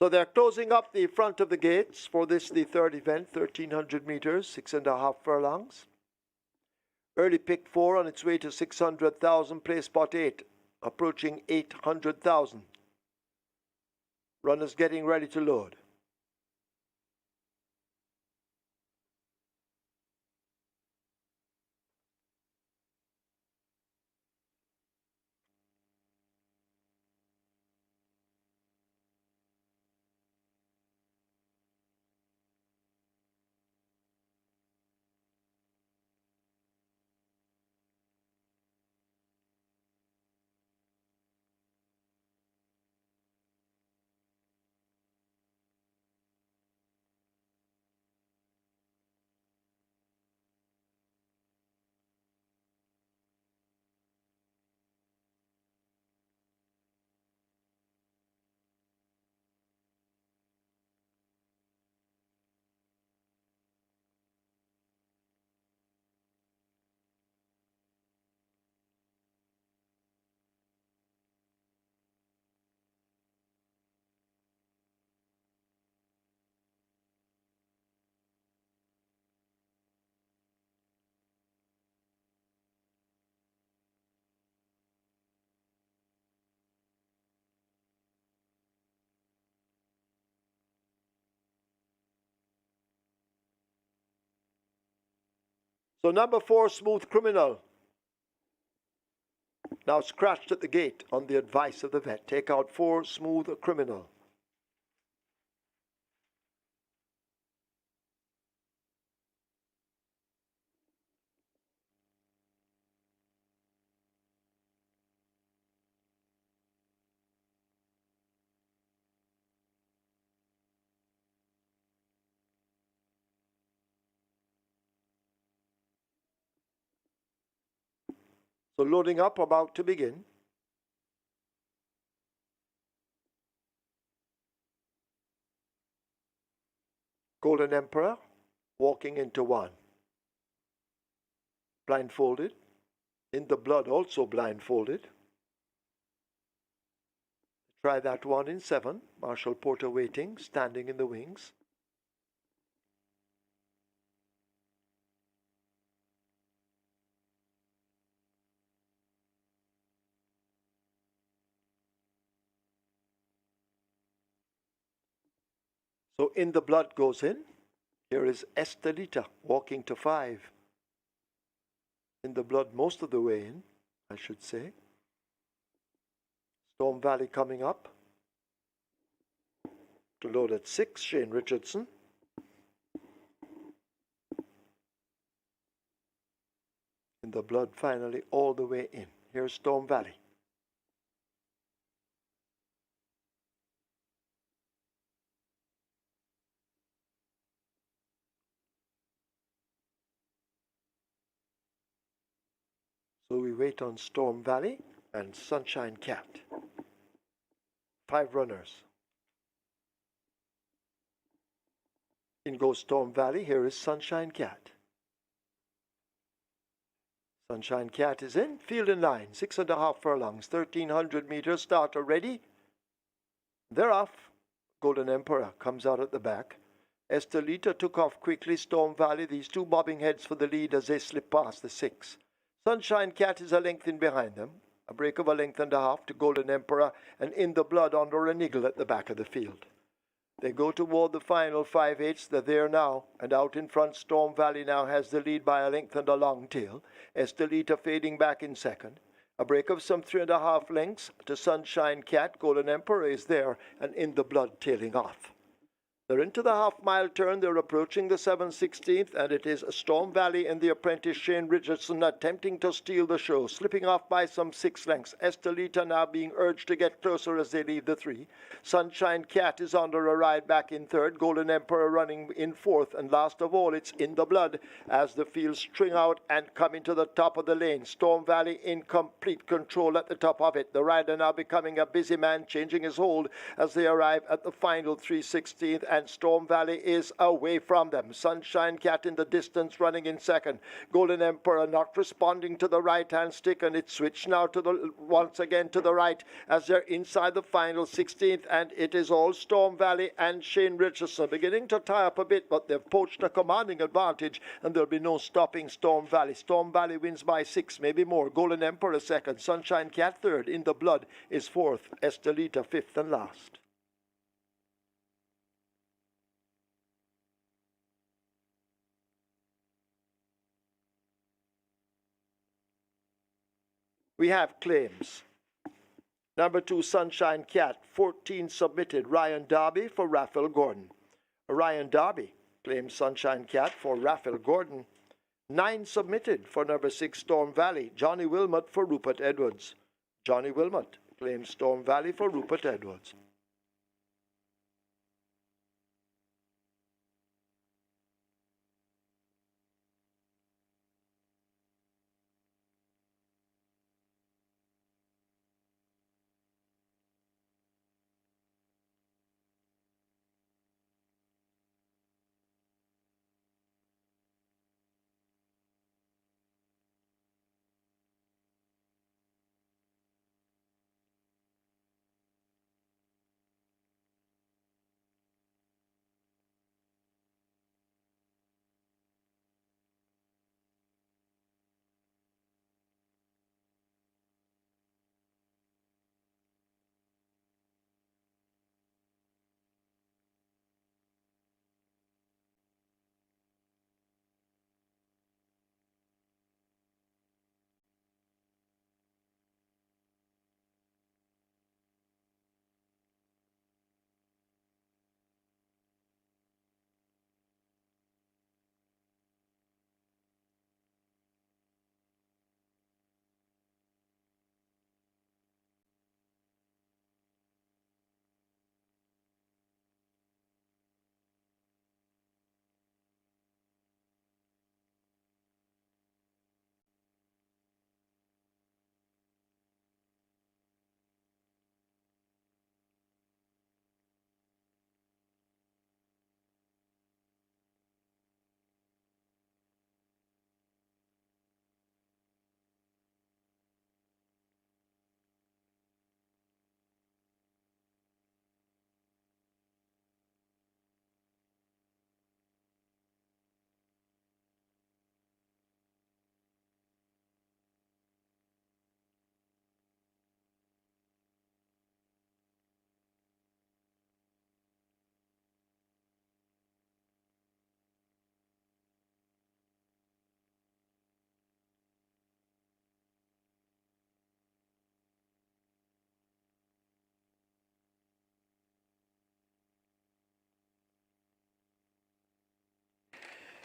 So they're closing up the front of the gates for this, the third event, 1,300 meters, 6.5 furlongs. Early pick 4 on its way to 600,000, play spot 8, approaching 800,000. Runners getting ready to load. So number 4, Smooth Criminal, now scratched at the gate on the advice of the vet. Take out 4, Smooth Criminal. So loading up, about to begin. Golden Emperor walking into 1. Blindfolded. In the blood also blindfolded. Try that one in 7. Marshall Porter waiting, standing in the wings. So In the Blood goes in. Here is Estelita walking to 5. In the Blood most of the way in, I should say. Storm Valley coming up. To load at 6, Shane Richardson. In the Blood finally all the way in. Here's Storm Valley. So we wait on Storm Valley and Sunshine Cat. 5 runners. In goes Storm Valley. Here is Sunshine Cat. Sunshine Cat is in. Field in line. 6.5 furlongs. 1,300 meters. Starter ready. They're off. Golden Emperor comes out at the back. Estelita took off quickly. Storm Valley. These two bobbing heads for the lead as they slip past the 6. Sunshine Cat is a length in behind them. A break of 1.5 lengths to Golden Emperor, and In the Blood under a niggle at the back of the field. They go toward the final 5/8. They're there now, and out in front Storm Valley now has the lead by 1 length and a long tail. Estelita fading back in second. A break of some 3.5 lengths to Sunshine Cat. Golden Emperor is there, and In the Blood tailing off. They're into the half-mile turn. They're approaching the 7/16, and it is Storm Valley and the apprentice Shane Richardson attempting to steal the show, slipping off by some 6 lengths. Estelita now being urged to get closer as they leave the 3. Sunshine Cat is under a ride back in 3rd. Golden Emperor running in 4th, and last of all, it's In the Blood as the field string out and come into the top of the lane. Storm Valley in complete control at the top of it. The rider now becoming a busy man, changing his hold as they arrive at the final 3/16, and Storm Valley is away from them. Sunshine Cat in the distance running in 2nd. Golden Emperor not responding to the right-hand stick, and it's switched now to the once again to the right as they're inside the final 16th, and it is all Storm Valley and Shane Richardson beginning to tie up a bit, but they've poached a commanding advantage, and there'll be no stopping Storm Valley. Storm Valley wins by 6, maybe more. Golden Emperor 2nd. Sunshine Cat 3rd. In the Blood is 4th. Estelita 5th and last. We have claims. Number 2, Sunshine Cat, 14 submitted. Ryan Darby for Raphael Gordon. Ryan Darby claims Sunshine Cat for Raphael Gordon. 9 submitted for number 6, Storm Valley. Johnny Wilmot for Rupert Edwards. Johnny Wilmot claims Storm Valley for Rupert Edwards.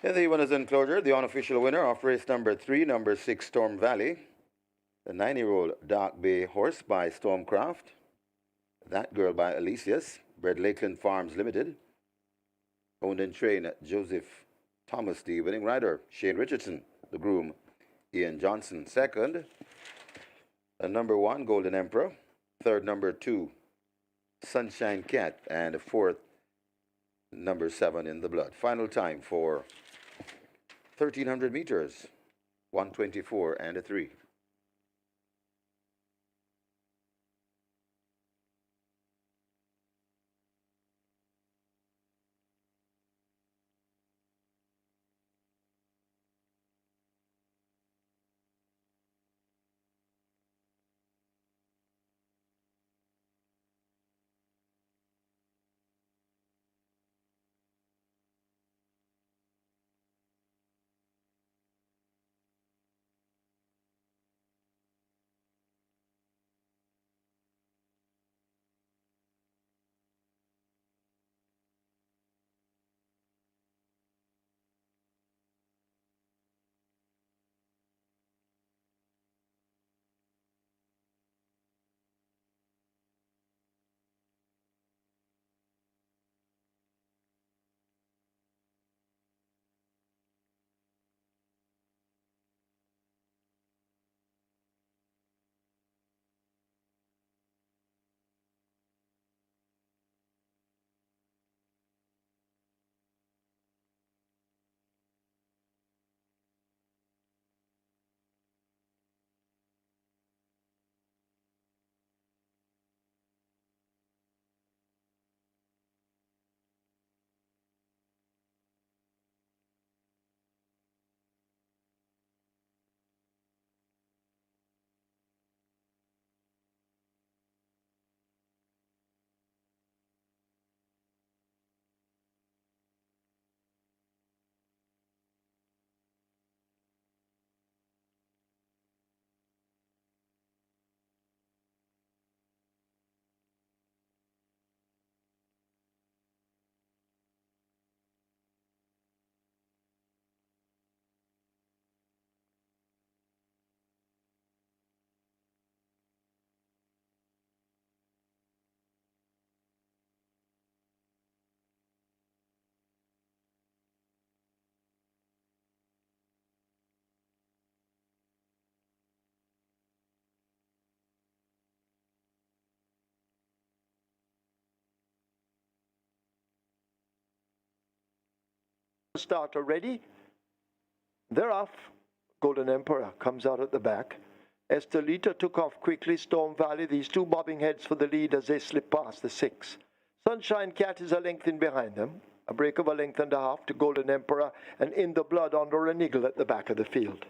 In the winners' enclosure, the unofficial winner of race number 3, number 6, Storm Valley, the 9-year-old Dark Bay horse by Stormcraft, That Girl by Alicius, bred Lakeland Farms Limited, owned and trained Joseph Thomas, the winning rider, Shane Richardson, the groom, Ian Johnson. Second, number 1, Golden Emperor. Third, number 2, Sunshine Cat. And fourth, number 7, In the Blood. Final time for 1,300 meters, 1:24 and a 3. Starter ready. They're off. Golden Emperor comes out at the back. Estelita took off quickly. Storm Valley, these two bobbing heads for the lead as they slip past the 6. Sunshine Cat is a length in behind them. A break of a length and a half to Golden Emperor, and In the Blood under a niggle at the back of the field.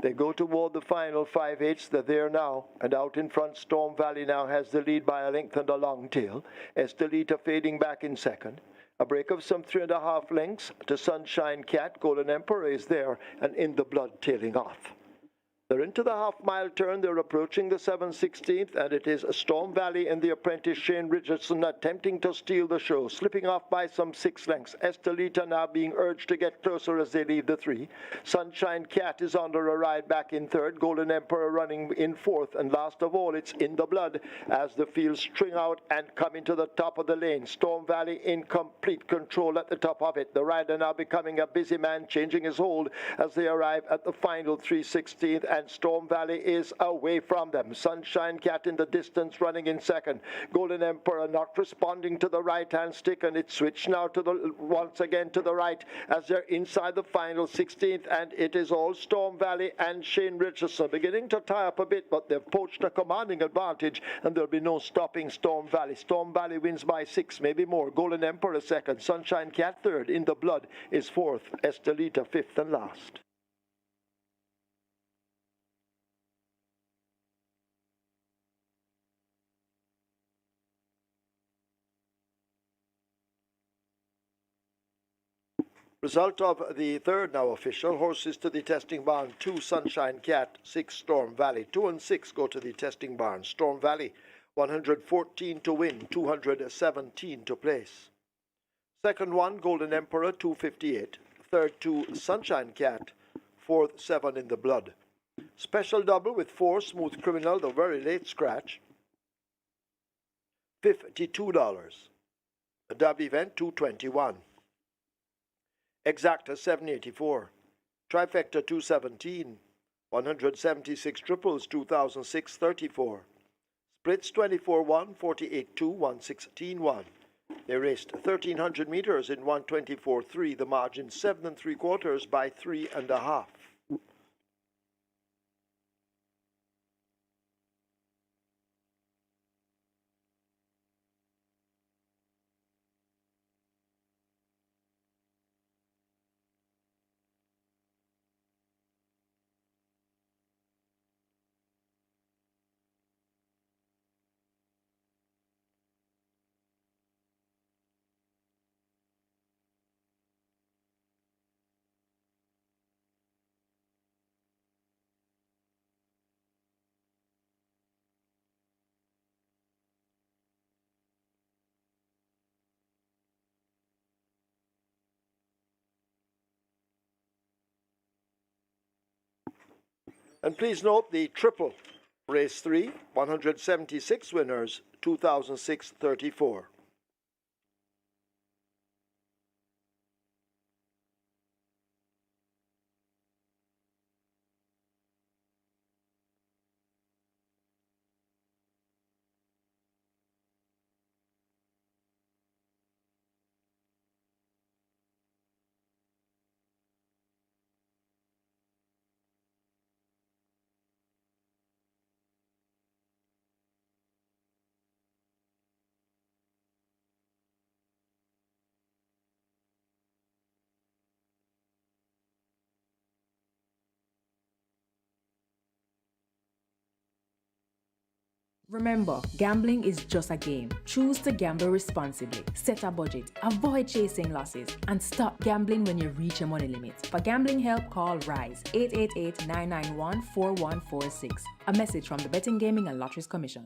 They go toward the final 5/8. They're there now, and out in front, Storm Valley now has the lead by a length and a long tail. Estelita fading back in second. A break of some 3.5 lengths to Sunshine Cat. Golden Emperor is there, and In the Blood tailing off. They're into the half-mile turn. They're approaching the 7/16, and it is Storm Valley and the apprentice Shane Richardson attempting to steal the show, slipping off by some 6 lengths. Estelita now being urged to get closer as they leave the 3. Sunshine Cat is under a ride back in third. Golden Emperor running in fourth, and last of all, it's In the Blood as the field string out and come into the top of the lane. Storm Valley in complete control at the top of it. The rider now becoming a busy man, changing his hold as they arrive at the final 3/16. And Storm Valley is away from them. Sunshine Cat in the distance running in second. Golden Emperor not responding to the right-hand stick, and it's switched now to the once again to the right as they're inside the final 16th, and it is all Storm Valley and Shane Richardson beginning to tie up a bit, but they've poached a commanding advantage, and there'll be no stopping Storm Valley. Storm Valley wins by 6, maybe more. Golden Emperor second. Sunshine Cat third. In the Blood is fourth. Estelita fifth and last. Result of the third now official. Horses to the testing barn. 2 Sunshine Cat, 6 Storm Valley. 2 and 6 go to the testing barn. Storm Valley 114 to win, 217 to place. Second one, Golden Emperor 258. third 2 Sunshine Cat, fourth 7 in the Blood. Special double with 4 Smooth Criminal, the very late scratch, $52. A dub event, $221. Exacta, $784. Trifecta, $217. 176 triples, 2006, $34. Splits, 24-1, 48-2, 116-1. They raced 1,300 meters in 124.3. The margin 7 3/4 by 3.5. And please note the triple, race 3, 176 winners, 2006, 34. Remember, gambling is just a game. Choose to gamble responsibly. Set a budget, avoid chasing losses, and stop gambling when you reach your money limit. For gambling help, call RISE 888-991-4146. A message from the Betting, Gaming and Lotteries Commission.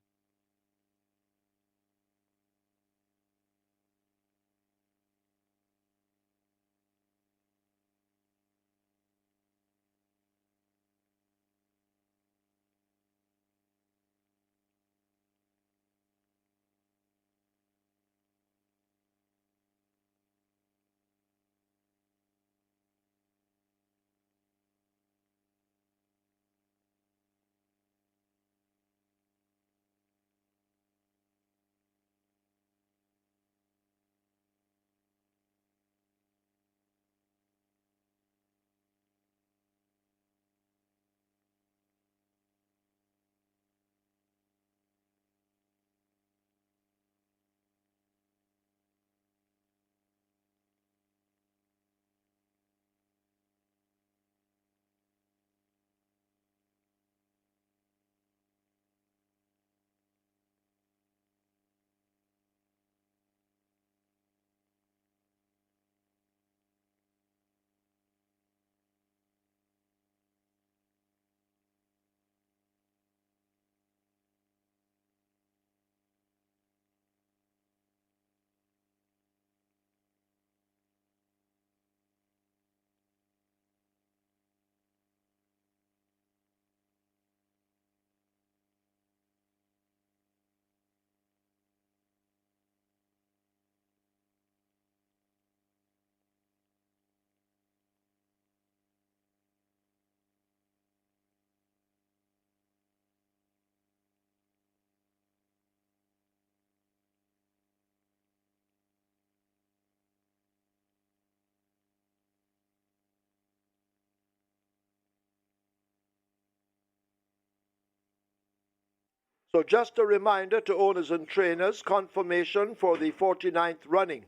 So just a reminder to owners and trainers, confirmation for the 49th running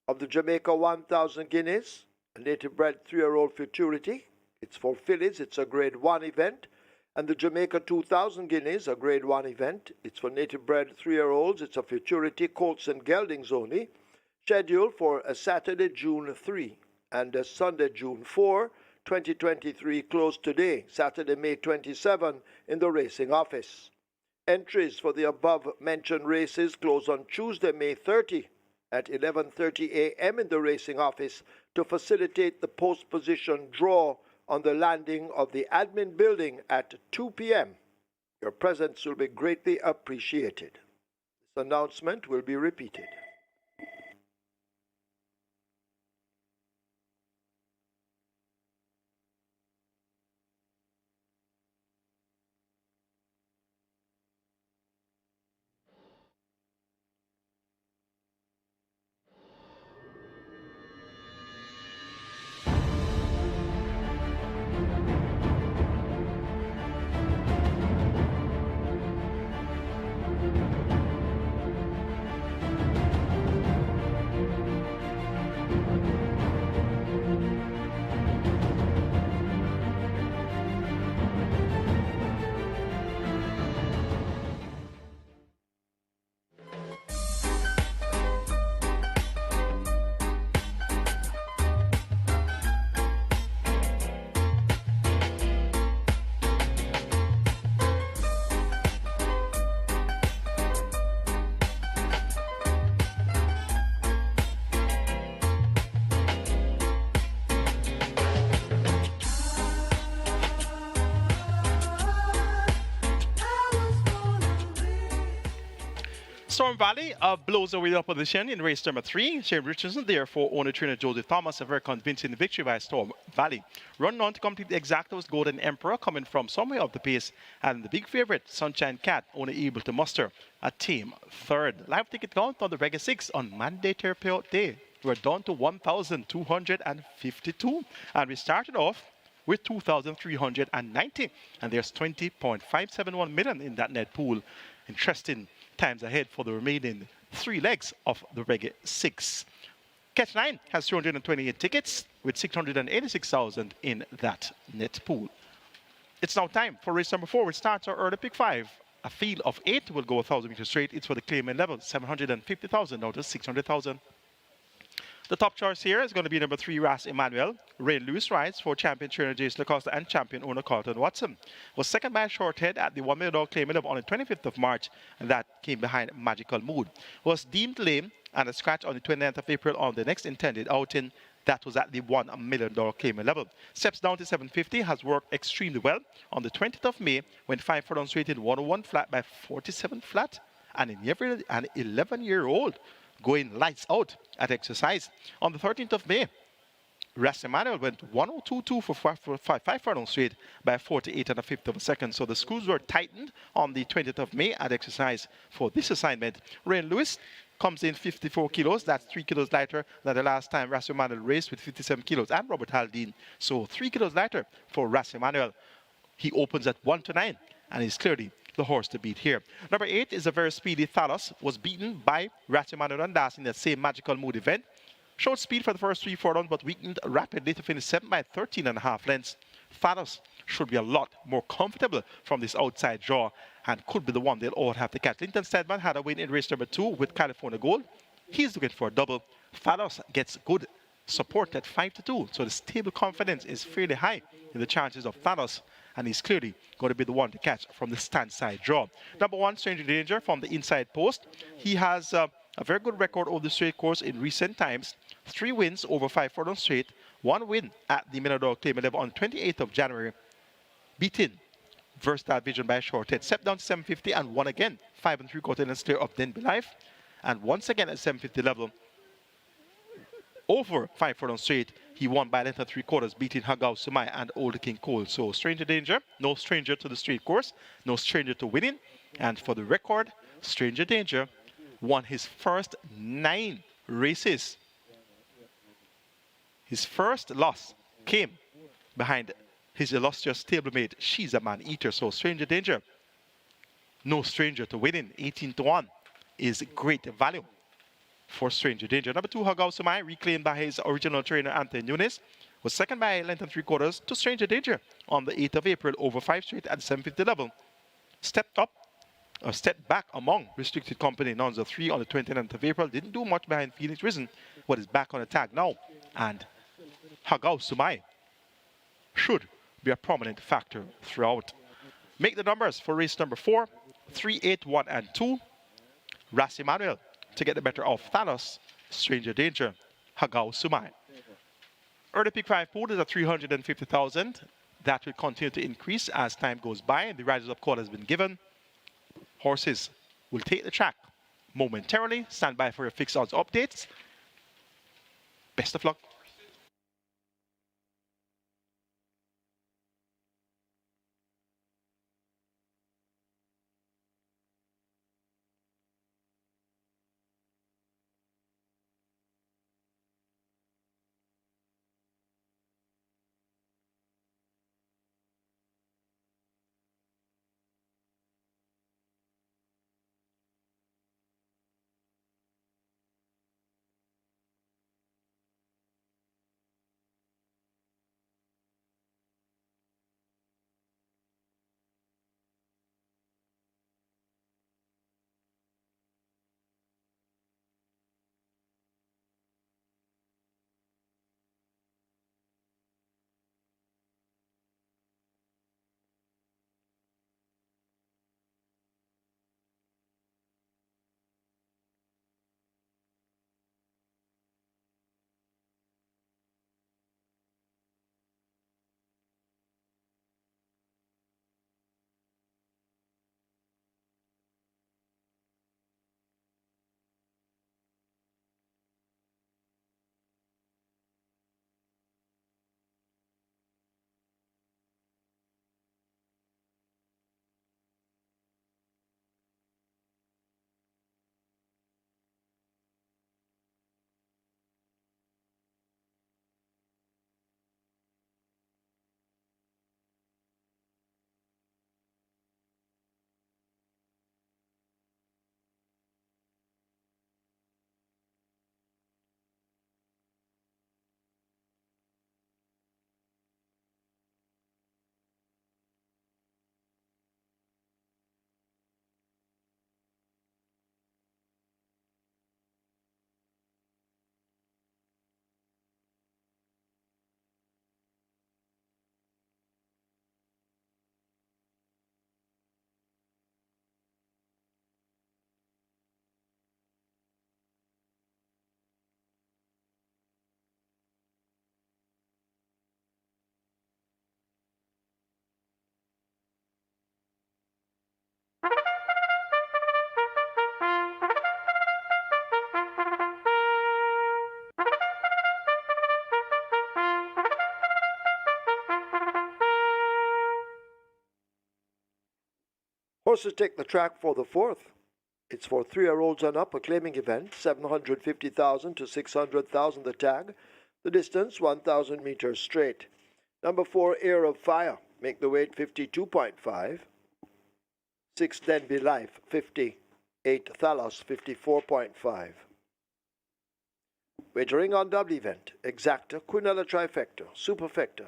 of the Jamaica 1000 Guineas, a native bred 3-year-old futurity. It's for fillies, it's a grade 1 event. And the Jamaica 2000 Guineas, a grade 1 event. It's for native bred 3-year-olds, it's a futurity, colts and geldings only. Scheduled for a Saturday, June 3 and a Sunday, June 4, 2023, closed today, Saturday, May 27, in the racing office. Entries for the above-mentioned races close on Tuesday, May 30, at 11:30 a.m. in the racing office to facilitate the post-position draw on the landing of the admin building at 2 p.m. Your presence will be greatly appreciated. This announcement will be repeated. Storm Valley blows away the opposition in race number 3. Shane Richardson, therefore, owner trainer Joseph Thomas, a very convincing victory by Storm Valley. Run on to complete the exact was Golden Emperor coming from somewhere up the pace, and the big favorite, Sunshine Cat, only able to muster a team third. Live ticket count on the Reggae 6 on mandatory payout day. We're down to 1,252, and we started off with 2,390, and there's 20.571 million in that net pool. Interesting times ahead for the remaining 3 legs of the Reggae 6. Catch 9 has 228 tickets with 686,000 in that net pool. It's now time for race number 4, which starts our early pick 5. A field of 8 will go 1,000 meters straight. It's for the claimant level, 750,000 down to 600,000. The top choice here is going to be number 3, Ras Emmanuel. Ray Lewis rides for champion trainer Jason Lacosta and champion owner Carlton Watson. Was second by a short head at the $1 million claimant level on the 25th of March, and that came behind Magical Mood. Was deemed lame and a scratch on the 29th of April on the next intended outing. That was at the $1 million claimant level. Steps down to 750, has worked extremely well. On the 20th of May, went 5 furlongs rated 101 flat by 47 flat, and in every an 11-year-old going lights out at exercise. On the 13th of May, Ras Emmanuel went 102.2 for 5 furlongs straight by 48 and a fifth of a second. So the screws were tightened on the 20th of May at exercise for this assignment. Rain Lewis comes in 54 kilos. That's 3 kilos lighter than the last time Ras Emmanuel raced with 57 kilos, and Robert Haldane. So 3 kilos lighter for Ras Emmanuel. He opens at 1-9 and is clearly the horse to beat here. Number 8 is a very speedy Thalos. Was beaten by Ras Emmanuel and Das in that same Magical Mood event. Showed speed for the first 3 furlongs, but weakened rapidly to finish 7 by 13.5 lengths. Thalos should be a lot more comfortable from this outside draw and could be the one they'll all have to catch. Linton Stedman had a win in race number 2 with California Gold. He's looking for a double. Thalos gets good support at 5-2, so the stable confidence is fairly high in the chances of Thalos, and he's clearly going to be the one to catch from the stand side draw. Number 1, Stranger Danger from the inside post. He has a very good record over the straight course in recent times. 3 wins over 5 furlongs straight. 1 win at the Minador Claimant level on 28th of January. Beaten Versatile Vision by a short head. Stepped down to 750 and won again. 5 3/4 lengths clear of Denby Life. And once again at 750 level, over 5 furlongs straight, he won by a length of 3/4, beating Hagao Sumai and Old King Cole. So Stranger Danger, no stranger to the straight course, no stranger to winning. And for the record, Stranger Danger won his first 9 races. His first loss came behind his illustrious stablemate, She's a Man Eater. So Stranger Danger, no stranger to winning. 18-1 is great value for Stranger Danger. Number 2, Hagao Sumai, reclaimed by his original trainer, Anthony Nunes, was second by a length and 3/4 to Stranger Danger on the 8th of April over 5 straight at 750 level. Stepped back among restricted company Nonza 3 on the 29th of April. Didn't do much behind Phoenix Risen, but is back on attack now. And Hagao Sumai should be a prominent factor throughout. Make the numbers for race number 4, 3, 8, 1, and 2. Ras Emmanuel to get the better of Thanos. Stranger Danger, Hagao Sumai. Early pick 5 pool is at 350,000. That will continue to increase as time goes by and the riders of call has been given. Horses will take the track momentarily. Stand by for your fixed odds updates. Best of luck. Horses take the track for the fourth. It's for 3-year-olds and up, a claiming event, 750,000 to 600,000 the tag. The distance, 1,000 meters straight. Number 4, Air of Fire, make the weight 52.5. 6, Denby Life, 50. 8, Thalos, 54.5. Wagering on double event, Exacta, Quinella Trifecta, Superfecta,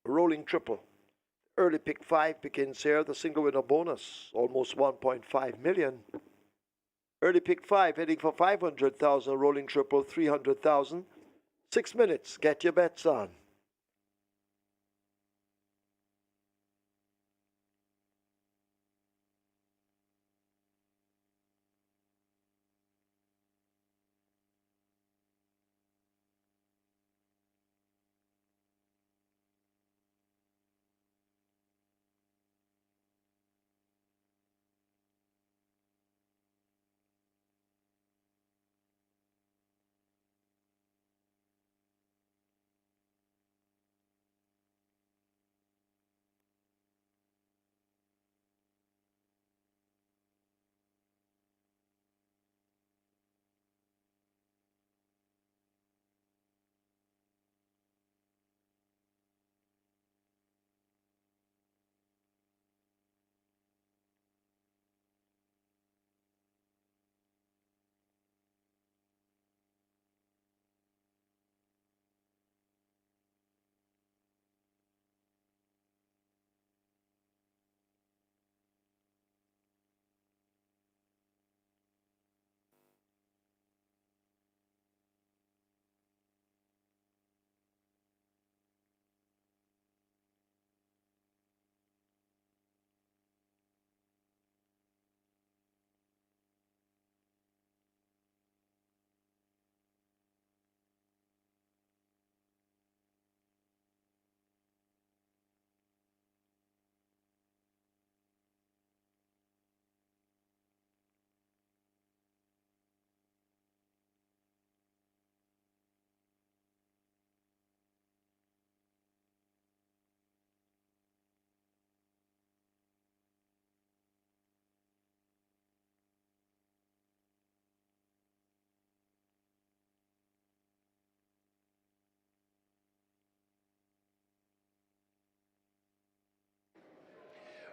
Rolling Triple. Early pick 5 begins here, the single winner bonus, almost 1.5 million. Early pick 5 heading for 500,000, rolling triple 300,000. 6 minutes, get your bets on.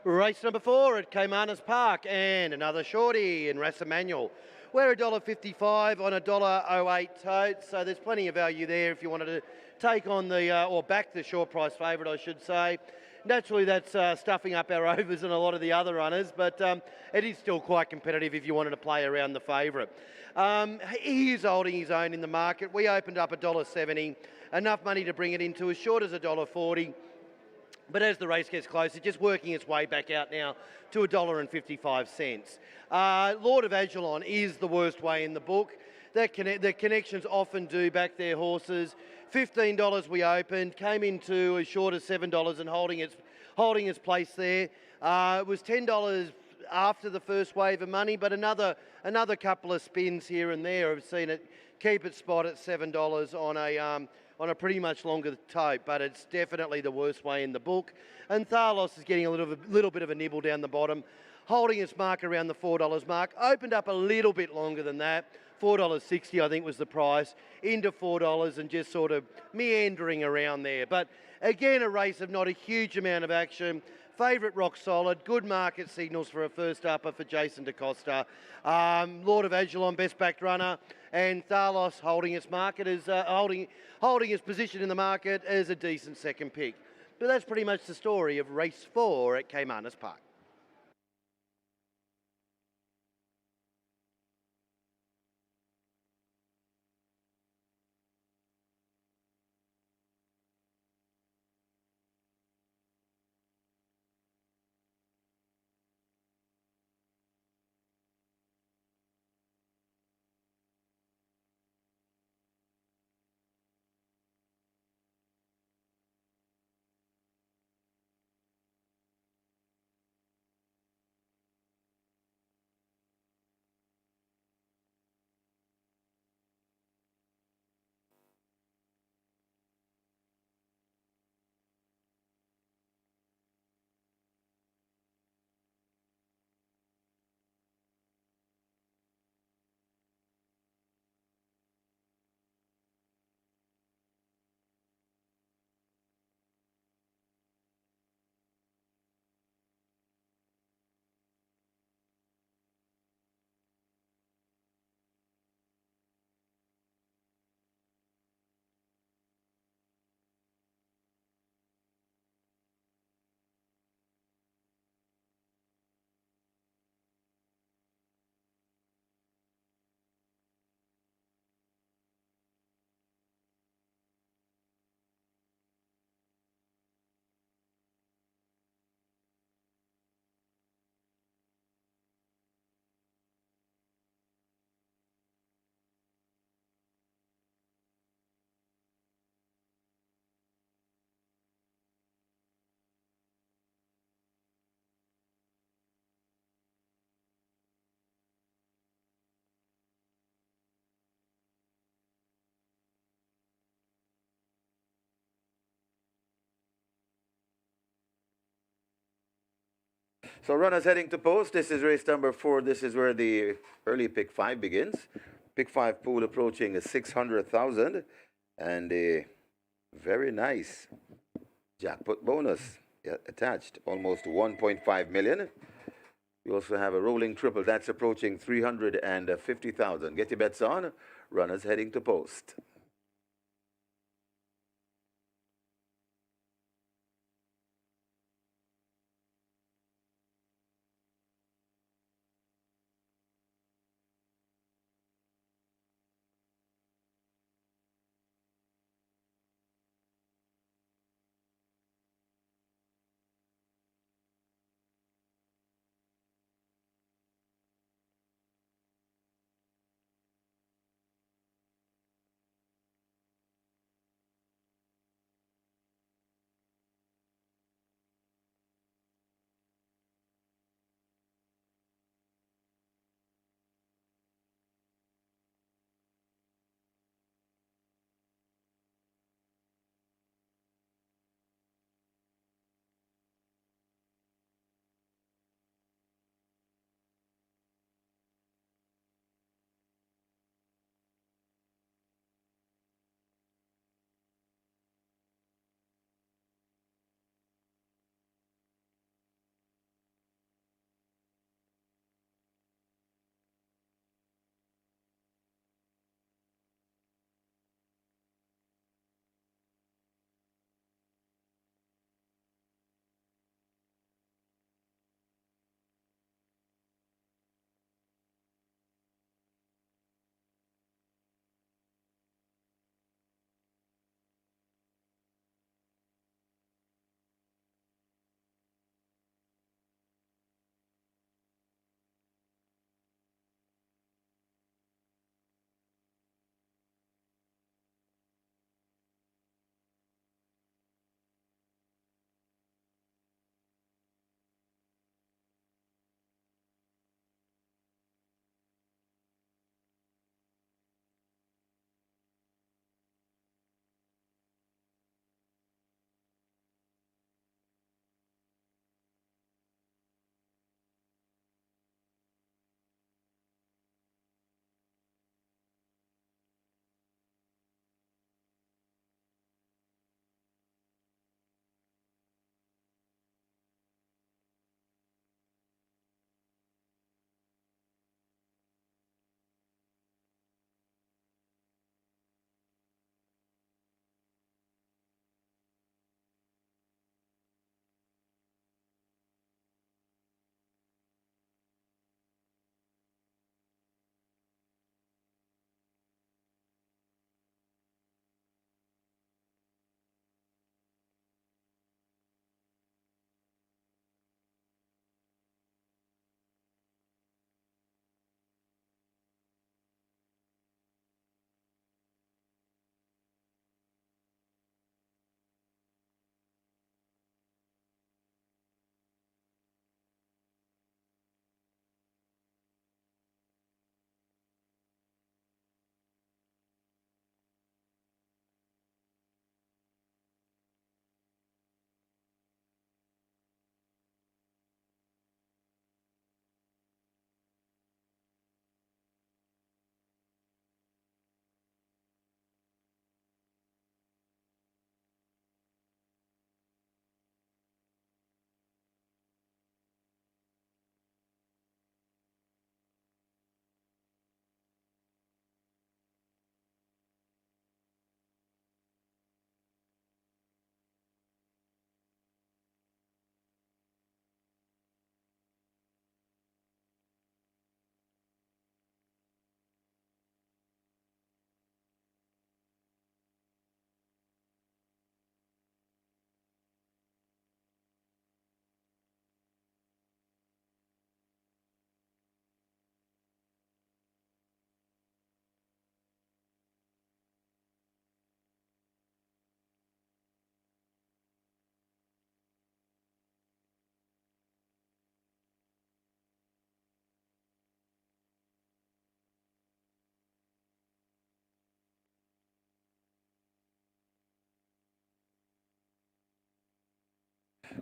Race number 4 at Caymanas Park, and another shorty in Rasa Manual. We're $1.55 on $1.08 tote, so there's plenty of value there if you wanted to take on the, or back the short price favourite, I should say. Naturally, that's stuffing up our overs and a lot of the other runners, but it is still quite competitive if you wanted to play around the favourite. He is holding his own in the market. We opened up $1.70, enough money to bring it into as short as $1.40. But as the race gets closer, just working its way back out now to $1.55. Lord of Agilon is the worst way in the book. The connections often do back their horses. $15 we opened, came into as short as $7 and holding its place there. It was $10 after the first wave of money, but another couple of spins here and there have seen it keep its spot at $7 on a pretty much longer tote, but it's definitely the worst way in the book. And Thalos is getting a little bit of a nibble down the bottom, holding its mark around the $4 mark. Opened up a little bit longer than that. $4.60 I think was the price, into $4 and just sort of meandering around there. But again, a race of not a huge amount of action. Favourite rock solid, good market signals for a first upper for Jason DaCosta. Lord of Agilon, best backed runner, and Thalos holding its market as holding its position in the market as a decent second pick. But that's pretty much the story of race 4 at Caymanas Park. So runners heading to post. This is race number 4. This is where the early pick 5 begins. Pick 5 pool approaching 600,000, and a very nice jackpot bonus attached, almost 1.5 million. We also have a rolling triple that's approaching 350,000. Get your bets on. Runners heading to post.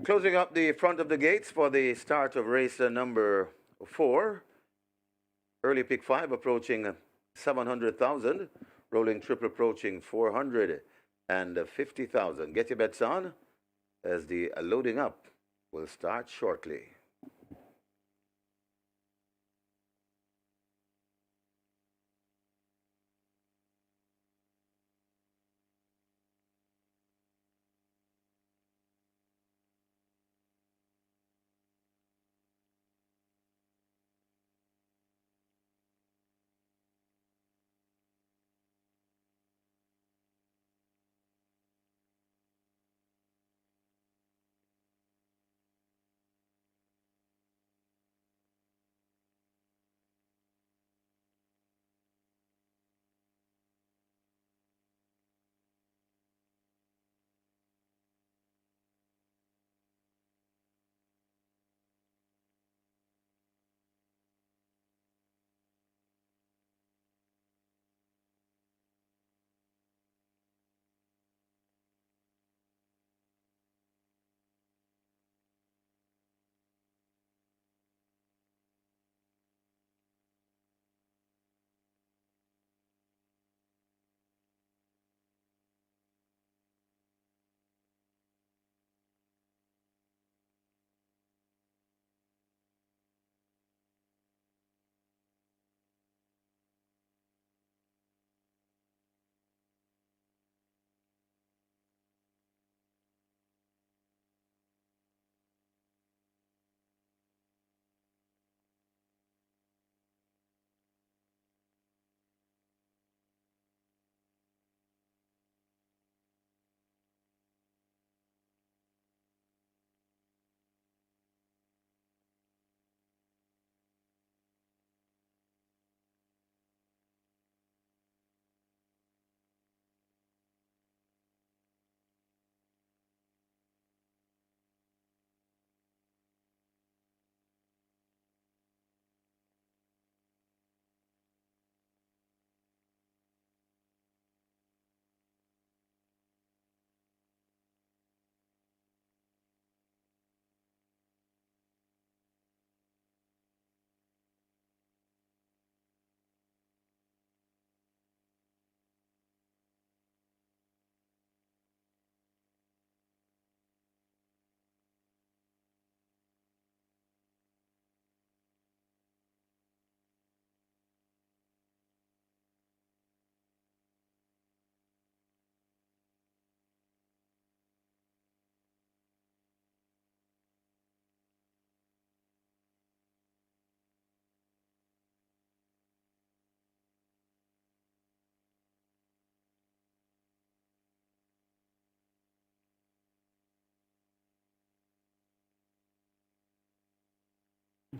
Closing up the front of the gates for the start of race number 4. Early pick 5 approaching 700,000. Rolling triple approaching 450,000. Get your bets on as the loading up will start shortly.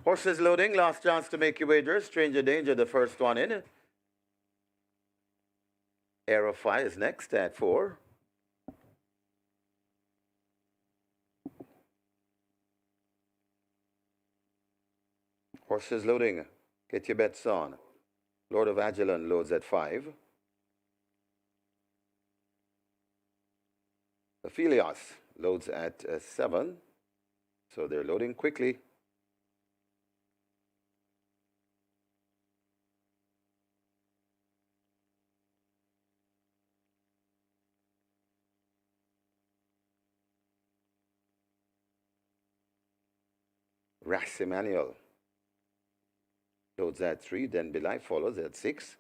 Horses loading, last chance to make your wagers. Stranger Danger, the first one in. Aerofy is next at 4. Horses loading, get your bets on. Lord of Agilon loads at 5. Aphelios loads at 7. So they're loading quickly. Ras Emmanuel loads at 3. Then Belai follows at 6.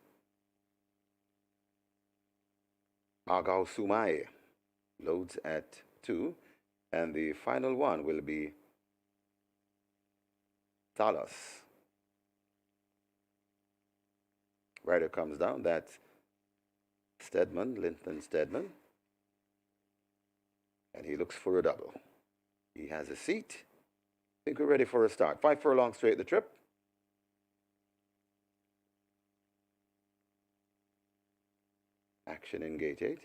Agao Sumai loads at 2. And the final one will be Talos. Rider comes down. That's Stedman, Linton Stedman. And he looks for a double. He has a seat. I think we're ready for a start. 5 furlongs straight the trip. Action in gate 8.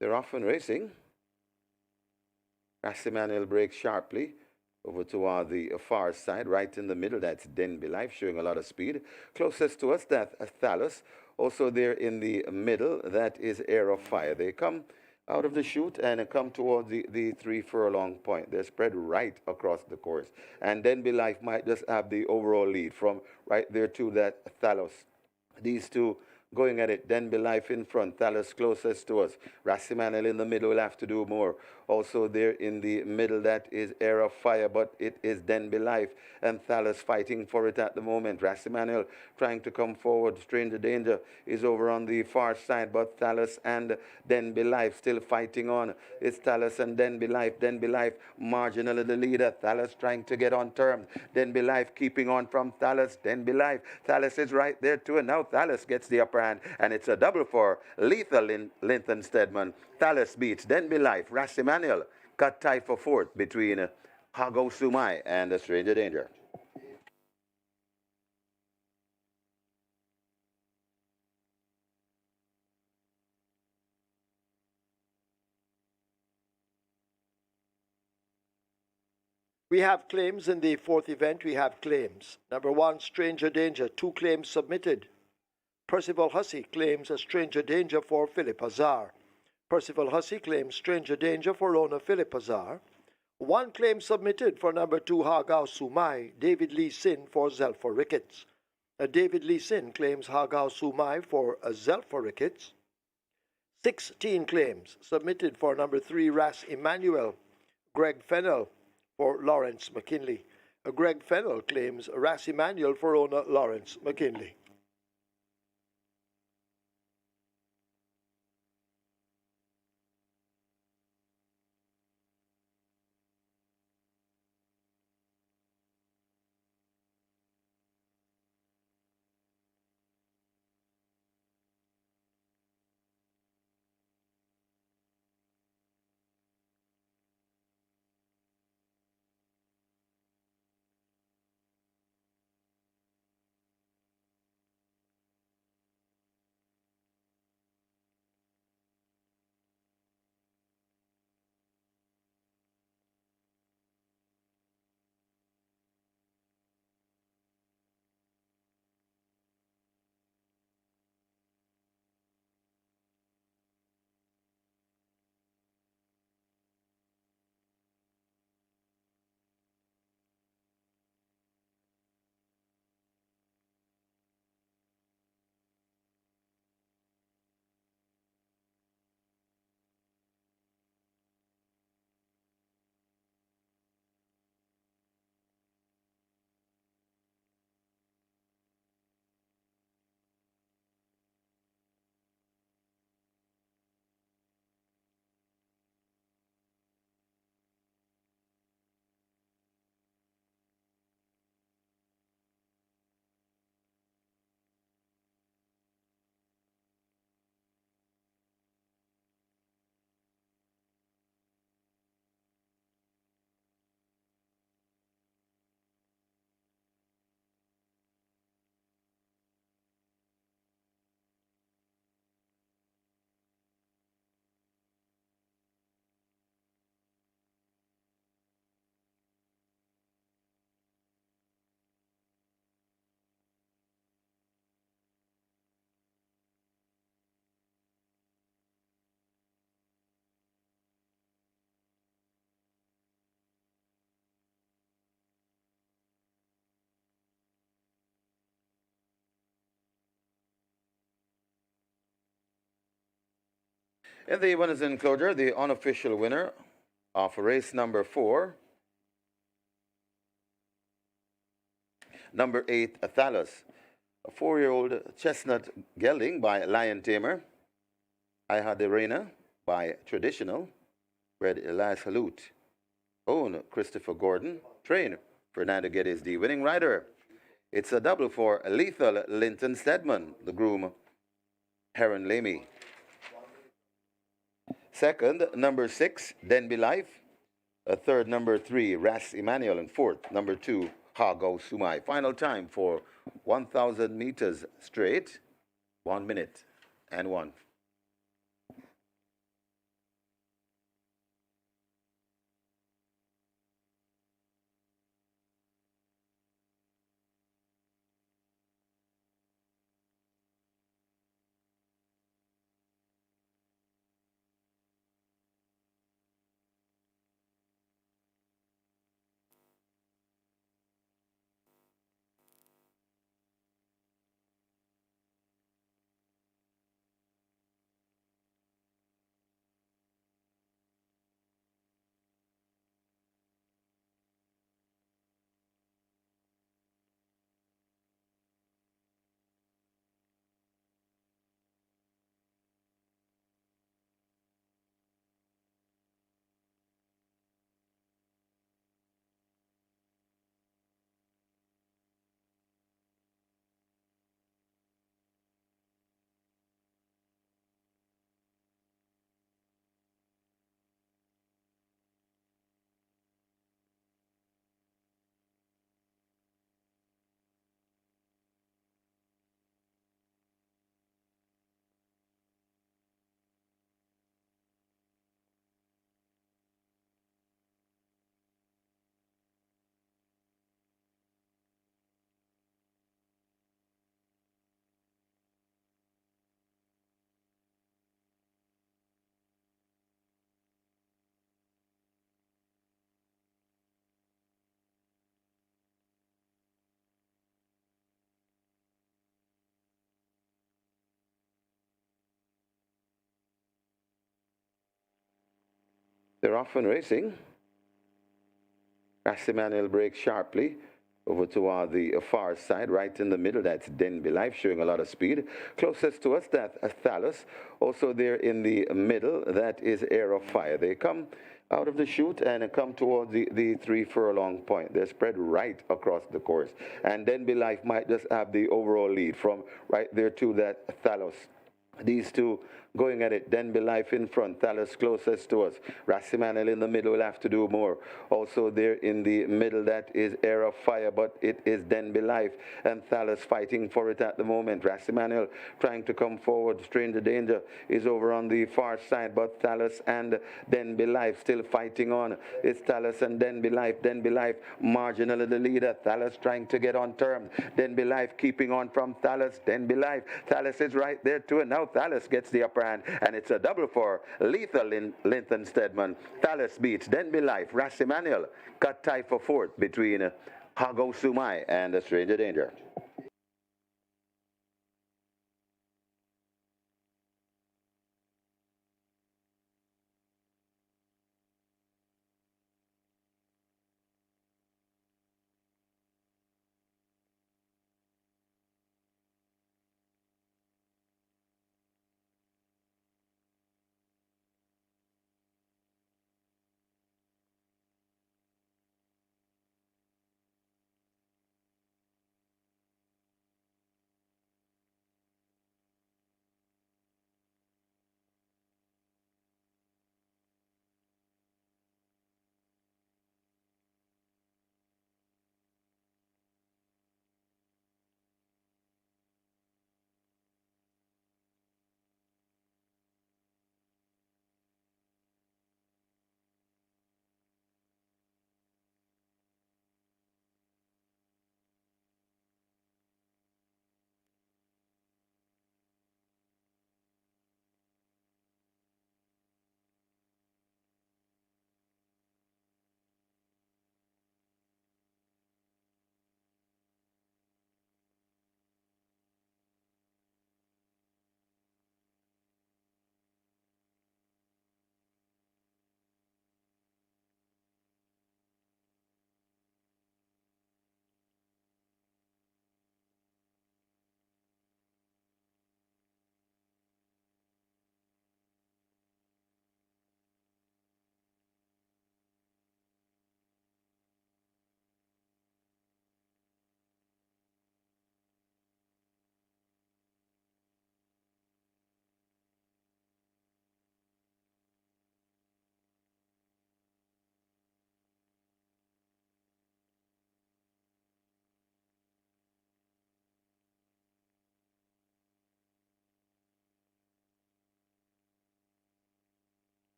They're off and racing. Ras Emmanuel breaks sharply over toward the far side, right in the middle. That's Denby Life, showing a lot of speed. Closest to us, that's Thalus. Also there in the middle, that is Air of Fire. They come out of the chute and come towards the 3 furlong point. They're spread right across the course. And then Be Life might just have the overall lead from right there to that Thalos. These two going at it. Then Be Life in front. Thalos closest to us. Rassimanel in the middle will have to do more. Also there in the middle, that is Air of Fire, but it is Then Be Life and Thalos fighting for it at the moment. Rassimanel trying to come forward. Stranger Danger is over on the far side, but Thalos and Then Be Life still fighting on. It's Thalos and Then Be Life. Then Be Life marginally the leader. Thalos trying to get on terms. Then Be Life keeping on from Thalos. Then Be Life. Thalos is right there too, and now Thalos gets the upper hand, and it's a double for Lethal Linton Stedman. Thalos beats Then Be Life. Rassimanel cut tight for fourth between Hago Sumai and Stranger Danger. We have claims in the fourth event. We have claims. Number 1, Stranger Danger. 2 claims submitted. Percival Hussey claims a Stranger Danger for Philip Hazar. Percival Hussey claims Stranger Danger for owner Philip Hazar. 1 claim submitted for number 2, Hagao Sumai, David Lee Sin for Zelfa Ricketts. David Lee Sin claims Hagao Sumai for Zelfa Ricketts. 16 claims submitted for number 3, Ras Emmanuel, Greg Fennell for Lawrence McKinley. Greg Fennell claims Ras Emmanuel for owner Lawrence McKinley. In the winners enclosure, the unofficial winner of race number 4, number 8, Thalos, a 4-year-old chestnut gelding by Lion Tamer. I Had the Reina by Traditional, bred Elias Halut. Own Christopher Gordon. Train Fernando Geddes, the winning rider. It's a double for Lethal Linton Stedman, the groom Heron Lamy. Second, number 6, Then Be Life. Third, number 3, Ras Emmanuel. And fourth, number 2, Hago Sumai. Final time for 1,000 meters straight, 1 minute and 1. They're often racing. Manuel breaks sharply over toward the far side, right in the middle. That's Denby Life showing a lot of speed. Closest to us, that's Thalus. Also there in the middle, that is Air of Fire. They come out of the chute and come towards the 3 furlong point. They're spread right across the course. And Denby Life might just have the overall lead from right there to that Thalus. These two going at it. Denby Life in front. Thalus closest to us. Rassimanel in the middle will have to do more. Also there in the middle, that is Air of Fire, but it is Denby Life and Thalus fighting for it at the moment. Rassimanel trying to come forward. Stranger Danger is over on the far side, but Thalus and Denby Life still fighting on. It's Thalus and Denby Life. Denby Life marginally the leader. Thalus trying to get on terms. Denby Life keeping on from Thalus. Denby Life. Thalus is right there too, and now Thalus gets the upper hand, and it's a double for Lethal Linton Stedman. Thalus beats Denby Life. Rassimanel cut tie for fourth between Hago Sumai and Stranger Danger.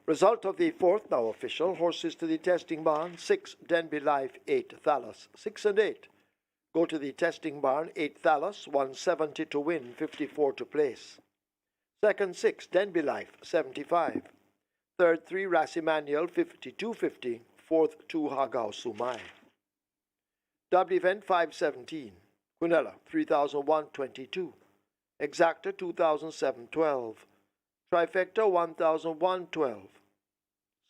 Result of the fourth, now official. Horses to the testing barn. 6, Denby Life. 8, Thalus. 6 and 8 go to the testing barn. 8, Thalus. 170 to win, 54 to place. Second, 6, Denby Life. 75. Third, 3, Rassimanuel. 52.50. Fourth, 2, Hagao Sumai. W event 517. Quinella 3001.22. Exacta 2007.12. Trifecta 1001.12.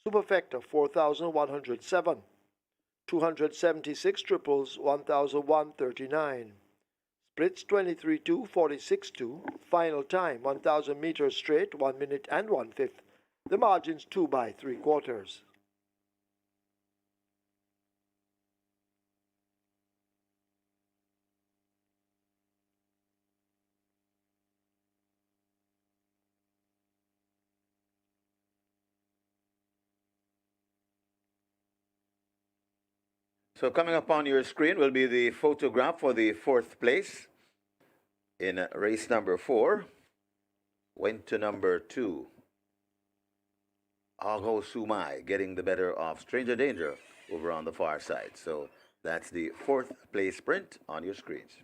Superfecta 4107. 276 triples 1001.39. Splits 23.2, 46.2. Final time 1000 meters straight 1 minute and 1/5. The margin's 2 by 3/4. So coming up on your screen will be the photograph for the 4th place in race number 4. Went to number 2. Ago Sumai getting the better of Stranger Danger over on the far side. So that's the 4th place sprint on your screens.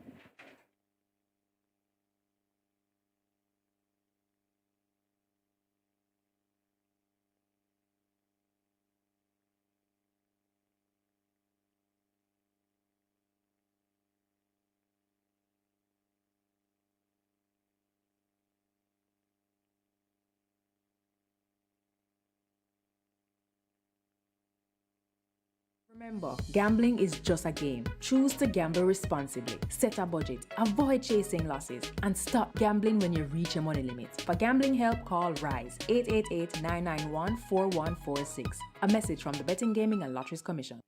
Remember, gambling is just a game. Choose to gamble responsibly. Set a budget. Avoid chasing losses. And stop gambling when you reach your money limits. For gambling help, call RISE 888-991-4146. A message from the Betting, Gaming and Lotteries Commission.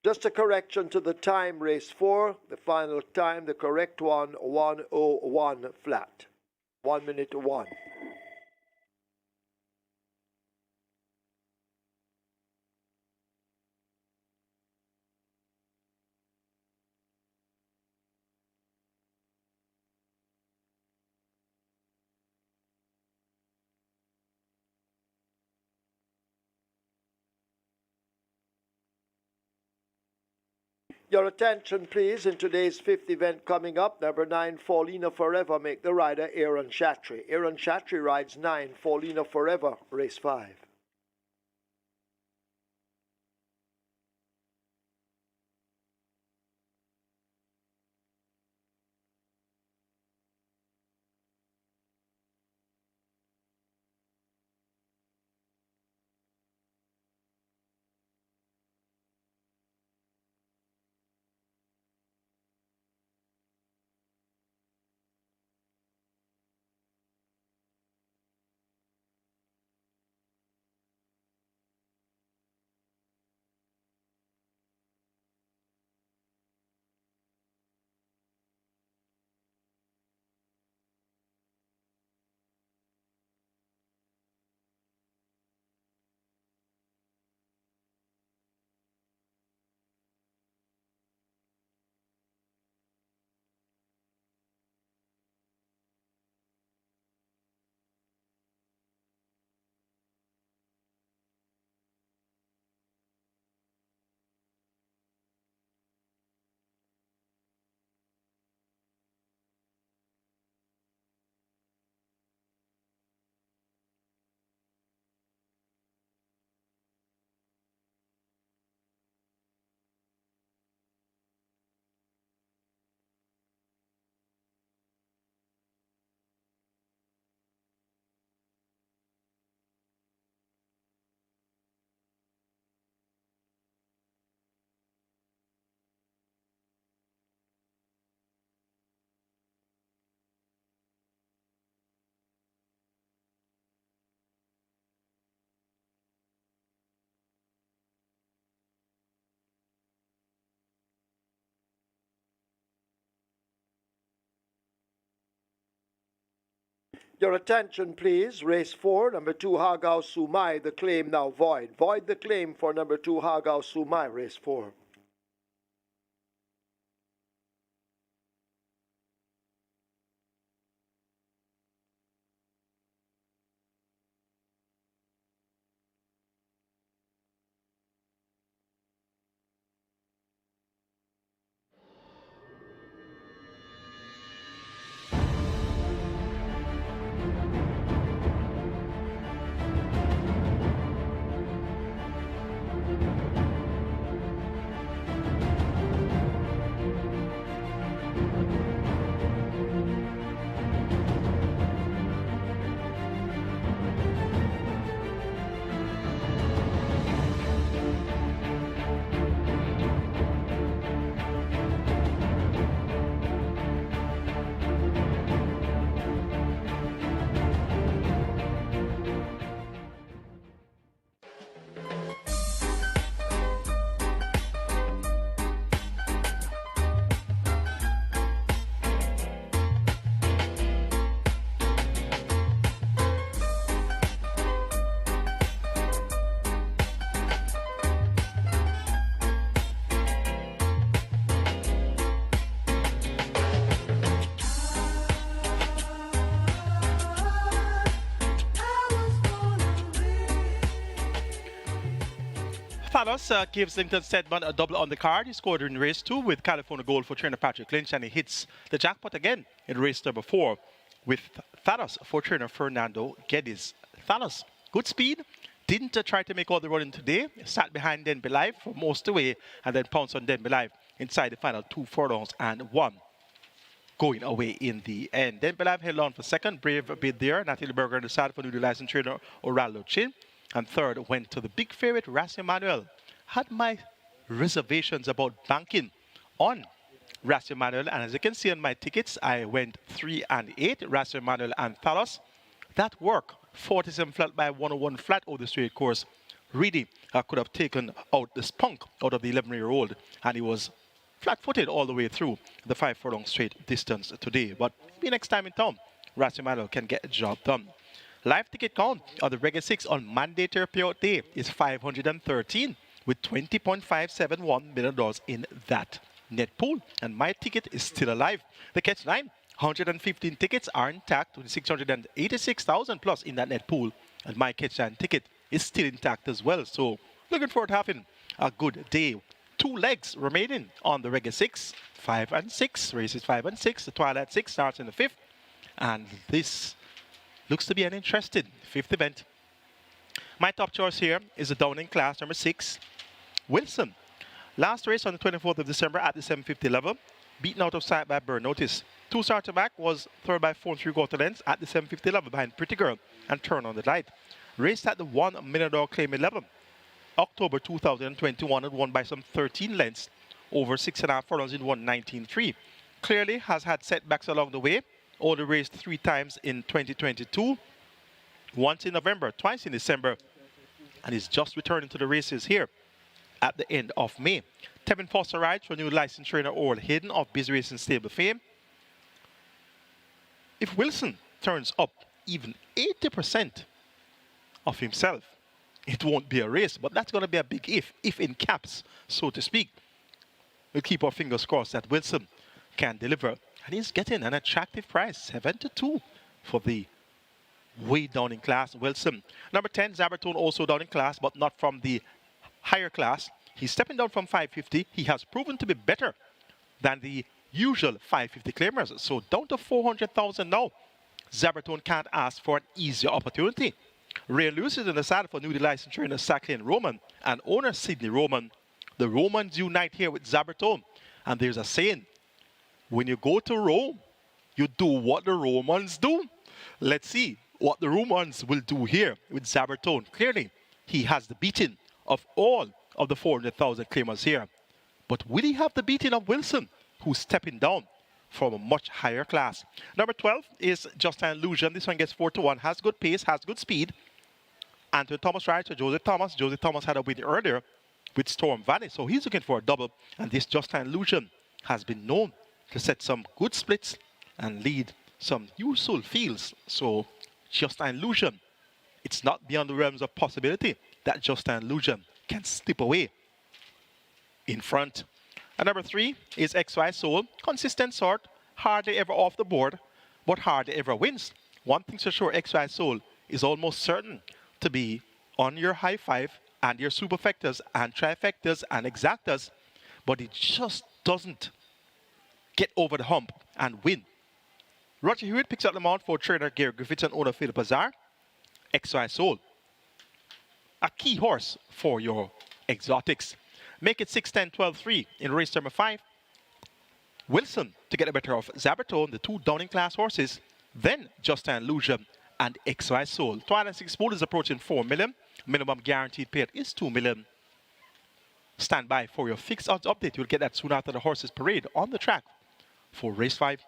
Just a correction to the time, race 4. The final time, the correct one, 1:01 flat. 1 minute to 1. Your attention, please, in today's 5th event coming up. Number 9, Fallina Forever, make the rider Aaron Chatry. Aaron Chatry rides 9, Fallina Forever, race 5. Your attention, please. Race 4, number 2, Hagao Sumai. The claim now void. Void the claim for number 2, Hagao Sumai, race 4. Thalos gives Linton Stedman a double on the card. He scored in race 2 with California gold for trainer Patrick Lynch, and he hits the jackpot again in race number 4 with Thalos for trainer Fernando Geddes. Thalos, good speed. Didn't try to make all the running today. Sat behind Denby Live for most of the way and then pounced on Denby Live inside the final 2 furlongs and 1 going away in the end. Denby Live held on for second. Brave bid there. Natalie Berger on the side for newly licensed trainer Orlando Chin. And third went to the big favorite, Ras Emanuel. Had my reservations about banking on Ras Emanuel. And as you can see on my tickets, I went 3 and 8, Ras Emanuel and Thalos. That worked. 47 flat by 101 flat over the straight course. Really could have taken out the spunk out of the 11-year-old. And he was flat-footed all the way through the 5 furlong straight distance today. But maybe next time in town, Ras Emanuel can get the job done. Live ticket count of the Reggae 6 on mandatory payout day is 513 with $20.571 million in that net pool. And my ticket is still alive. The catch 9, 115 tickets are intact with 686,000 plus in that net pool. And my catch 9 ticket is still intact as well. So looking forward to having a good day. 2 legs remaining on the Reggae 6, 5 and 6, races 5 and 6. The Twilight 6 starts in the 5th. And this looks to be an interesting 5th event. My top choice here is the Downing class, number 6, Wilson. Last race on the 24th of December at the 750 level, beaten out of sight by Burn Notice. 2 starter back was third by 4 3/4 lengths at the 750 level behind Pretty Girl and Turn on the Light. Raced at the $1 million claim level, October 2021, and won by some 13 lengths over 6.5 furlongs in 1:19.3. Clearly has had setbacks along the way. Only raced 3 times in 2022, once in November, twice in December, and is just returning to the races here at the end of May. Tevin Foster rides for new licensed trainer Oral Hayden of Biz Racing Stable fame. If Wilson turns up even 80% of himself, it won't be a race, but that's going to be a big if in caps, so to speak. We'll keep our fingers crossed that Wilson can deliver. And he's getting an attractive price, 7-2 for the way down in class, Wilson. Number 10, Zabertone, also down in class, but not from the higher class. He's stepping down from 550. He has proven to be better than the usual 550 claimers. So down to 400,000 now. Zabertone can't ask for an easier opportunity. Ray Lewis is in the saddle for newly licensed trainer Sacklin Roman and owner Sidney Roman. The Romans unite here with Zabertone. And there's a saying, when you go to Rome, you do what the Romans do. Let's see what the Romans will do here with Zabertone. Clearly, he has the beating of all of the 400,000 claimers here. But will he have the beating of Wilson, who's stepping down from a much higher class? Number 12 is Just an Illusion. This one gets 4-1, has good pace, has good speed. Anthony Thomas rides for Joseph Thomas. Joseph Thomas had a win earlier with Storm Valley, so he's looking for a double. And this Just an Illusion has been known to set some good splits and lead some useful fields. So Just an Illusion, it's not beyond the realms of possibility that Just an Illusion can slip away in front. And number 3 is XY Soul. Consistent sort, hardly ever off the board, but hardly ever wins. One thing's for sure, XY Soul is almost certain to be on your high 5 and your superfectas and trifectas and exactas, but it just doesn't get over the hump and win. Roger Hewitt picks up the mount for trainer Gary Griffiths and owner Philip Azar. XY Soul, a key horse for your exotics. Make it 6-10-12-3 in race number 5. Wilson to get the better of Zabertone, the 2 Downing class horses, then Just an Illusion and XY Soul. Twilight 6 pool is approaching 4 million. Minimum guaranteed payout is 2 million. Stand by for your fixed odds update. You'll get that soon after the horses parade on the track for race 5.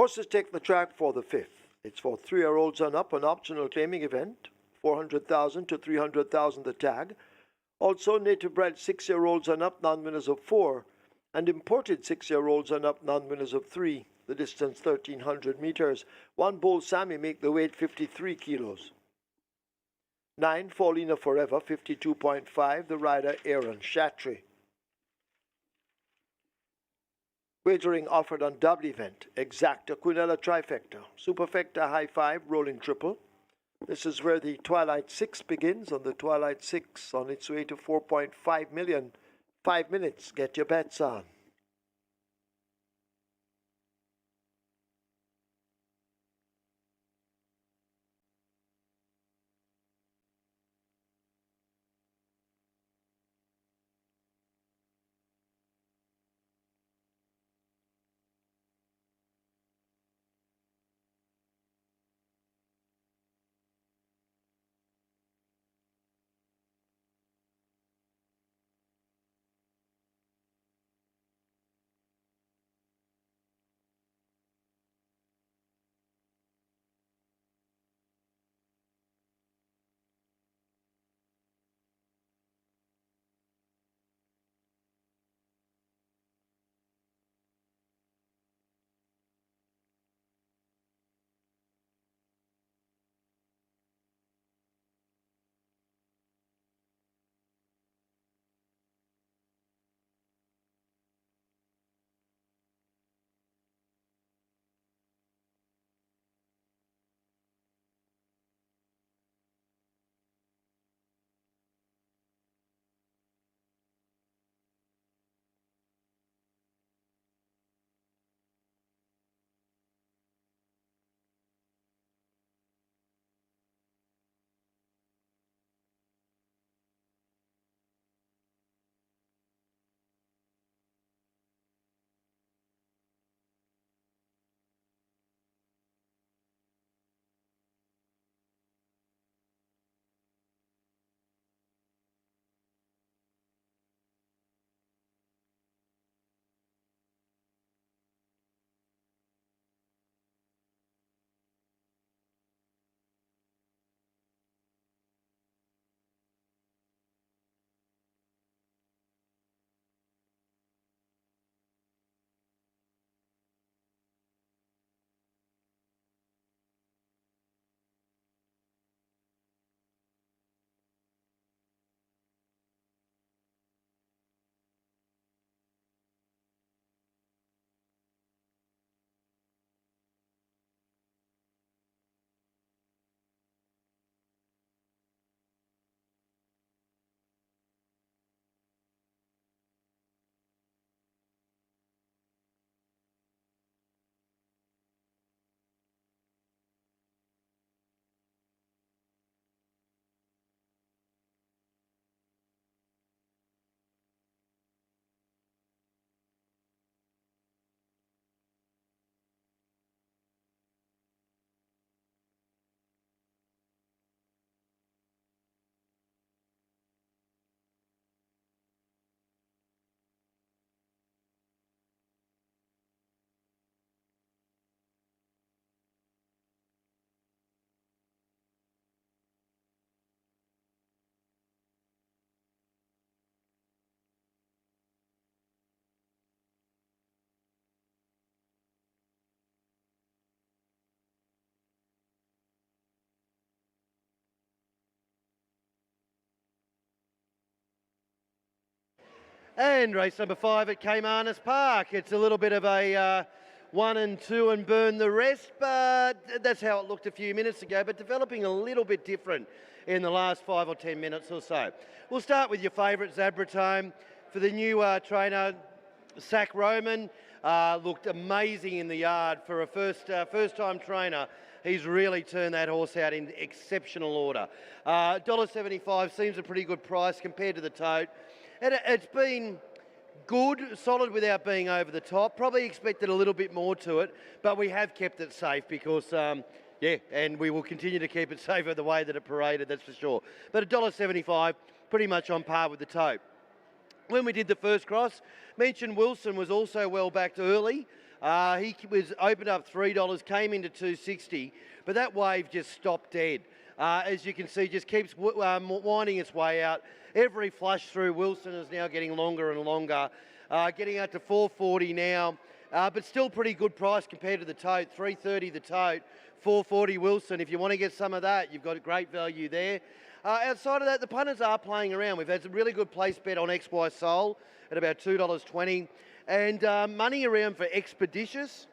Horses take the track for the 5th. It's for 3-year-olds and up, an optional claiming event, 400,000 to 300,000 the tag. Also native bred 6-year-olds and up, non-winners of 4, and imported 6-year-olds and up, non-winners of 3. The distance 1,300 meters. 1 bull Sammy make the weight 53 kilos. 9 Paulina Forever 52.5. The rider Aaron Shatry. Wagering offered on double event. Exacta, Quinella Trifecta, Superfecta High 5, Rolling Triple. This is where the Twilight 6 begins. On the Twilight 6 on its way to 4.5 million. 5 minutes. Get your bets on. And race number 5 at Caymanas Park. It's a little bit of a 1 and 2 and burn the rest, but that's how it looked a few minutes ago, but developing a little bit different in the last 5 or 10 minutes or so. We'll start with your favourite Zabratome. For the new trainer, Sack Roman, looked amazing in the yard for a first-time trainer. He's really turned that horse out in exceptional order. $1.75 seems a pretty good price compared to the tote. It's been good, solid without being over the top. Probably expected a little bit more to it, but we have kept it safe because, and we will continue to keep it safer the way that it paraded, that's for sure. But $1.75, pretty much on par with the tote. When we did the first cross, mentioned Wilson was also well backed early. He was opened up $3, came into $2.60, but that wave just stopped dead. As you can see, just keeps winding its way out. Every flush through Wilson is now getting longer and longer, getting out to $4.40 now, but still pretty good price compared to the tote. $3.30 the tote, $4.40 Wilson. If you want to get some of that, you've got a great value there. Outside of that, the punters are playing around. We've had some really good place bet on XY Soul at about $2.20. And money around for Expeditious,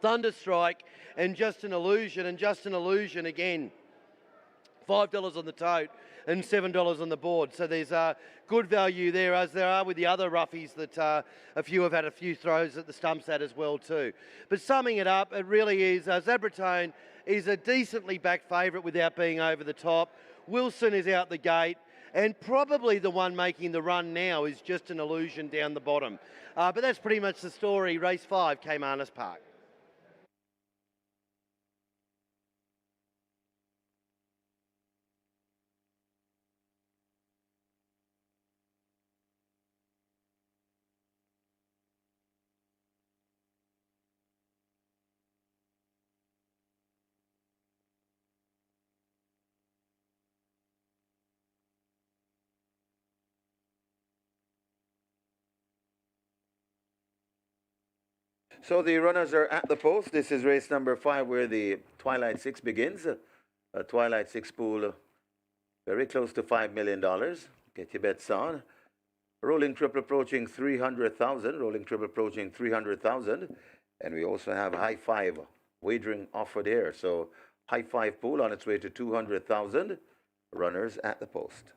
Thunderstrike, and Just an Illusion. And Just an Illusion, again, $5 on the tote and $7 on the board. So there's good value there, as there are with the other roughies that a few have had a few throws at the stumps at as well too. But summing it up, it really is, Zabratone is a decently back favourite without being over the top. Wilson is out the gate. And probably the one making the run now is Just an Illusion down the bottom. But that's pretty much the story. Race 5, Caymanas Park. So the runners are at the post. This is race number 5 where the Twilight 6 begins. A Twilight 6 pool very close to $5 million. Get your bets on. Rolling triple approaching 300,000. Rolling triple approaching 300,000. And we also have high 5 wagering offered here. So high 5 pool on its way to 200,000. Runners at the post.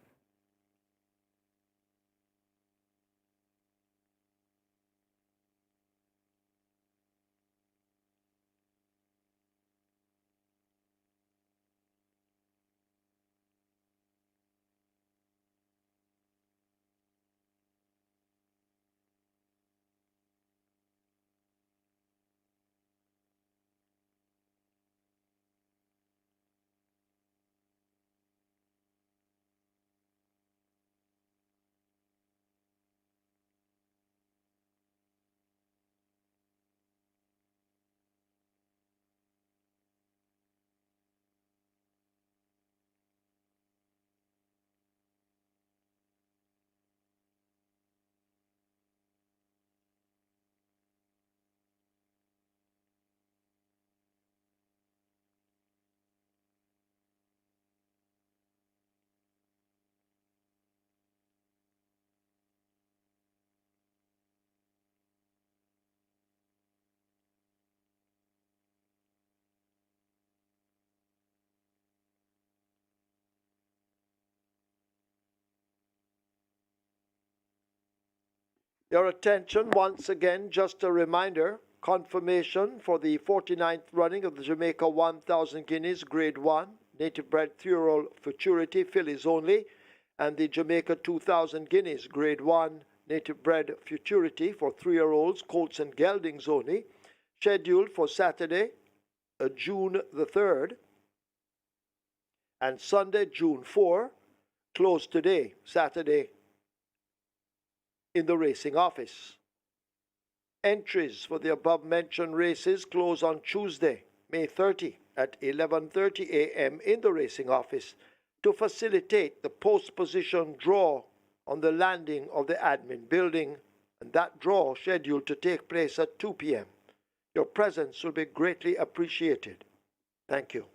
Your attention once again, just a reminder, confirmation for the 49th running of the Jamaica 1000 Guineas Grade 1, native bred 3-year-old Futurity, fillies only, and the Jamaica 2000 Guineas Grade 1, native bred Futurity for 3-year-olds, colts and geldings only, scheduled for Saturday, June the 3rd, and Sunday, June 4, closed today, Saturday, in the racing office. Entries for the above-mentioned races close on Tuesday, May 30 at 11:30 a.m. in the racing office to facilitate the post-position draw on the landing of the admin building, and that draw scheduled to take place at 2 p.m. Your presence will be greatly appreciated. Thank you.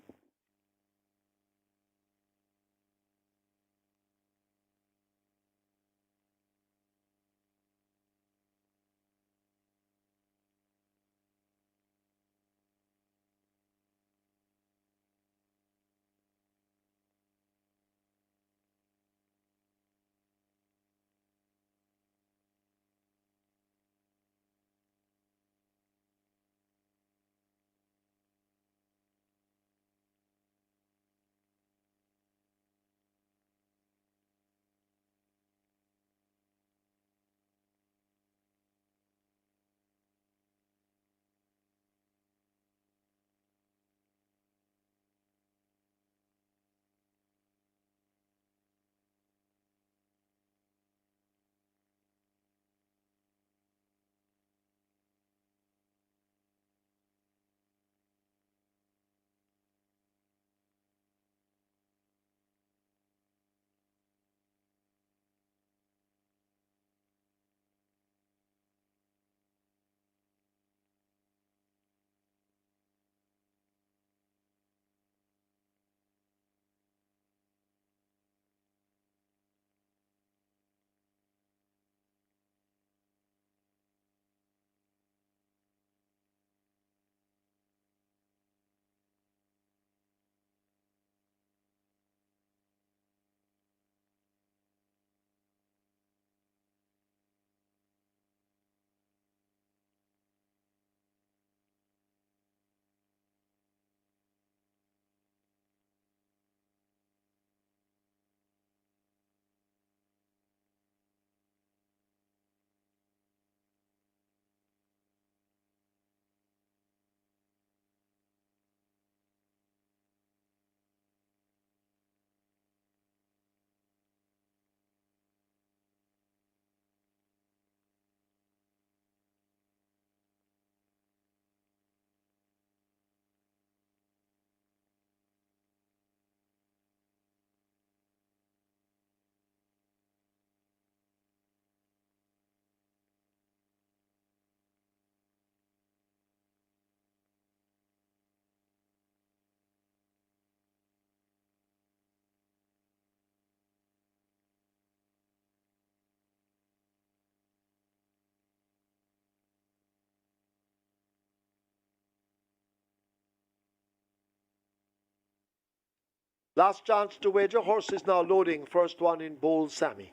Last chance to wager. Horse is now loading. First one in Bold Sammy.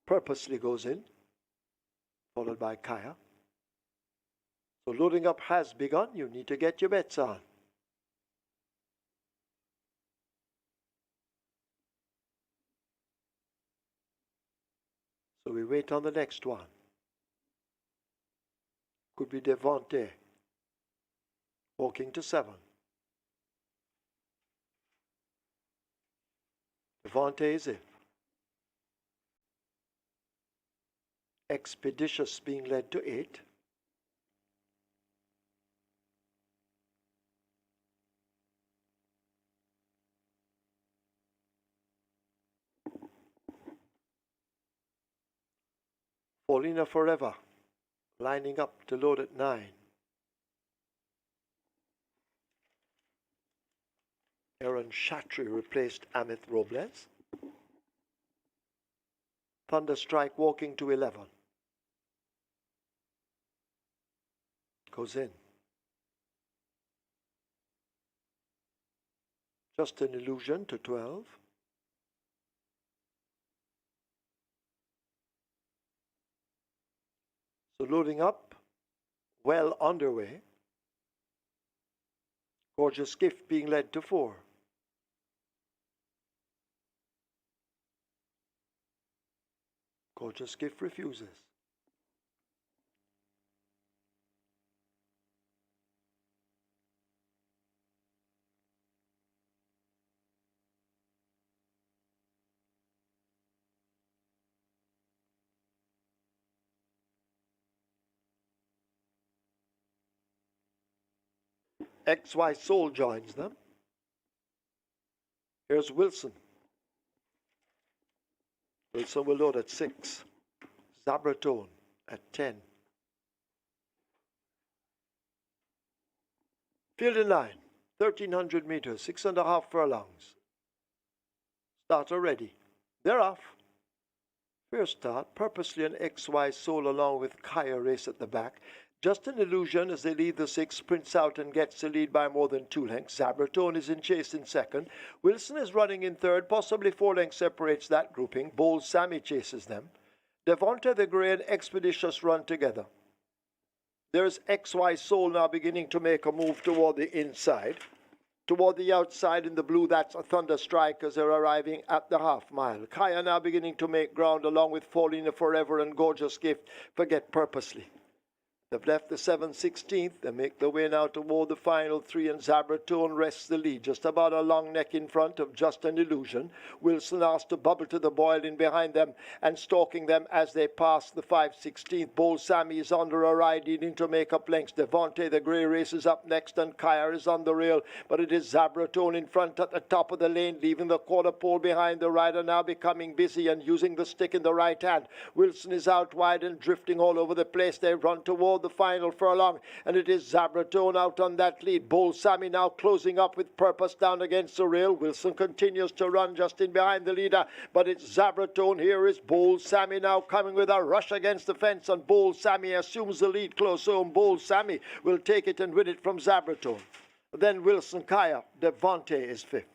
Purposely goes in, followed by Kaya. So loading up has begun. You need to get your bets on. So we wait on the next one. Could be Devonte. Walking to 7. Devonte is it. Expeditious being led to 8. Paulina Forever lining up to load at 9. Aaron Chatry replaced Amit Robles. Thunderstrike walking to 11. Goes in. Just an Illusion to 12. So loading up, well underway. Gorgeous Gift being led to 4. Gorgeous Gift refuses. XY Soul joins them. Here's Wilson. Wilson will load at 6. Zabratone at 10. Field in line, 1,300 meters, 6.5 furlongs. Starter ready. They're off. First start, purposely an XY Soul along with Kaya race at the back. Just an Illusion as they lead the 6, sprints out and gets the lead by more than 2 lengths. Zabratone is in chase in second. Wilson is running in third, possibly 4 lengths separates that grouping. Bold Sammy chases them. Devonte the Grey and Expeditious run together. There's XY Soul now beginning to make a move toward the inside. Toward the outside in the blue, that's a Thunderstrike as they're arriving at the half mile. Kaya now beginning to make ground along with Paulina Forever and Gorgeous Gift. Forget Purposely. They've left the 7/16th. They make their way now toward the final 3, and Zabratone rests the lead. Just about a long neck in front of Just an Illusion. Wilson asked to bubble to the boil in behind them and stalking them as they pass the 5/16th. Bold Sammy is under a ride needing to make up lengths. Devonte the Grey races up next and Kaya is on the rail, but it is Zabratone in front at the top of the lane, leaving the quarter pole behind. The rider now becoming busy and using the stick in the right hand. Wilson is out wide and drifting all over the place. They run toward the final furlong, and it is Zabratone out on that lead. Bold Sammy now closing up with Purpose down against the rail. Wilson continues to run just in behind the leader, but it's Zabratone. Here is Bold Sammy now coming with a rush against the fence, and Bold Sammy assumes the lead close home. Bold Sammy will take it and win it from Zabratone. Then Wilson, Kaya. Devonte is 5th.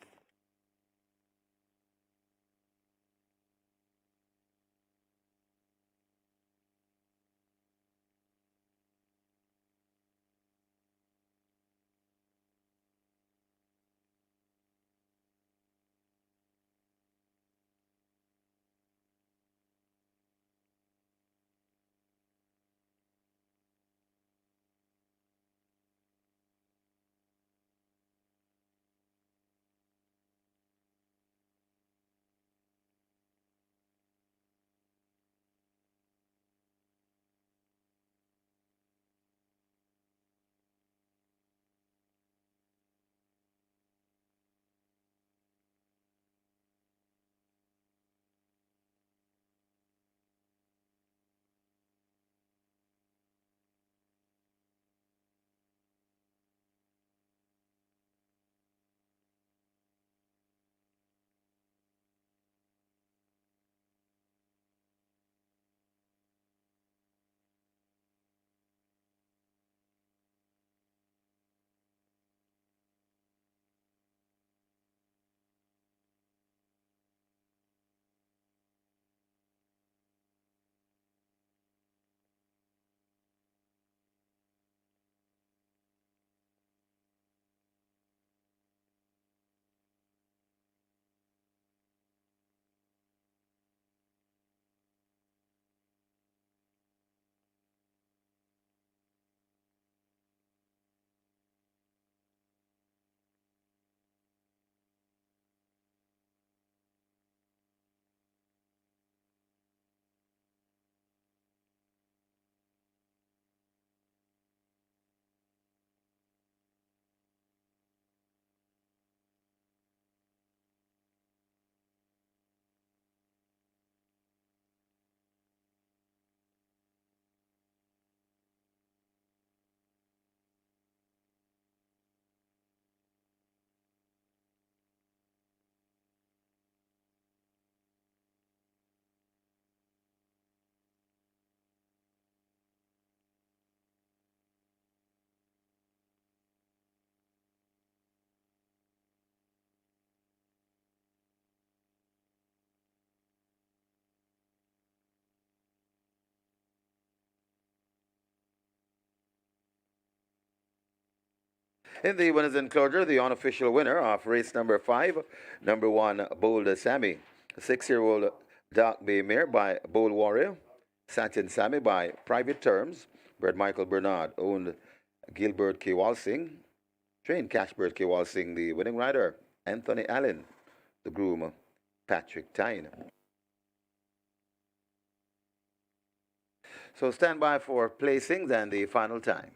In the winners' enclosure, the unofficial winner of race number 5, number 1, Bold Sammy. 6-year-old Dark Bay Mare by Bold Warrior. Satin Sammy by Private Terms. Bred Michael Bernard, owned Gilbert K. Walsing. Trained Cashbird K. Walsing, the winning rider. Anthony Allen, the groom, Patrick Tyne. So stand by for placings and the final time.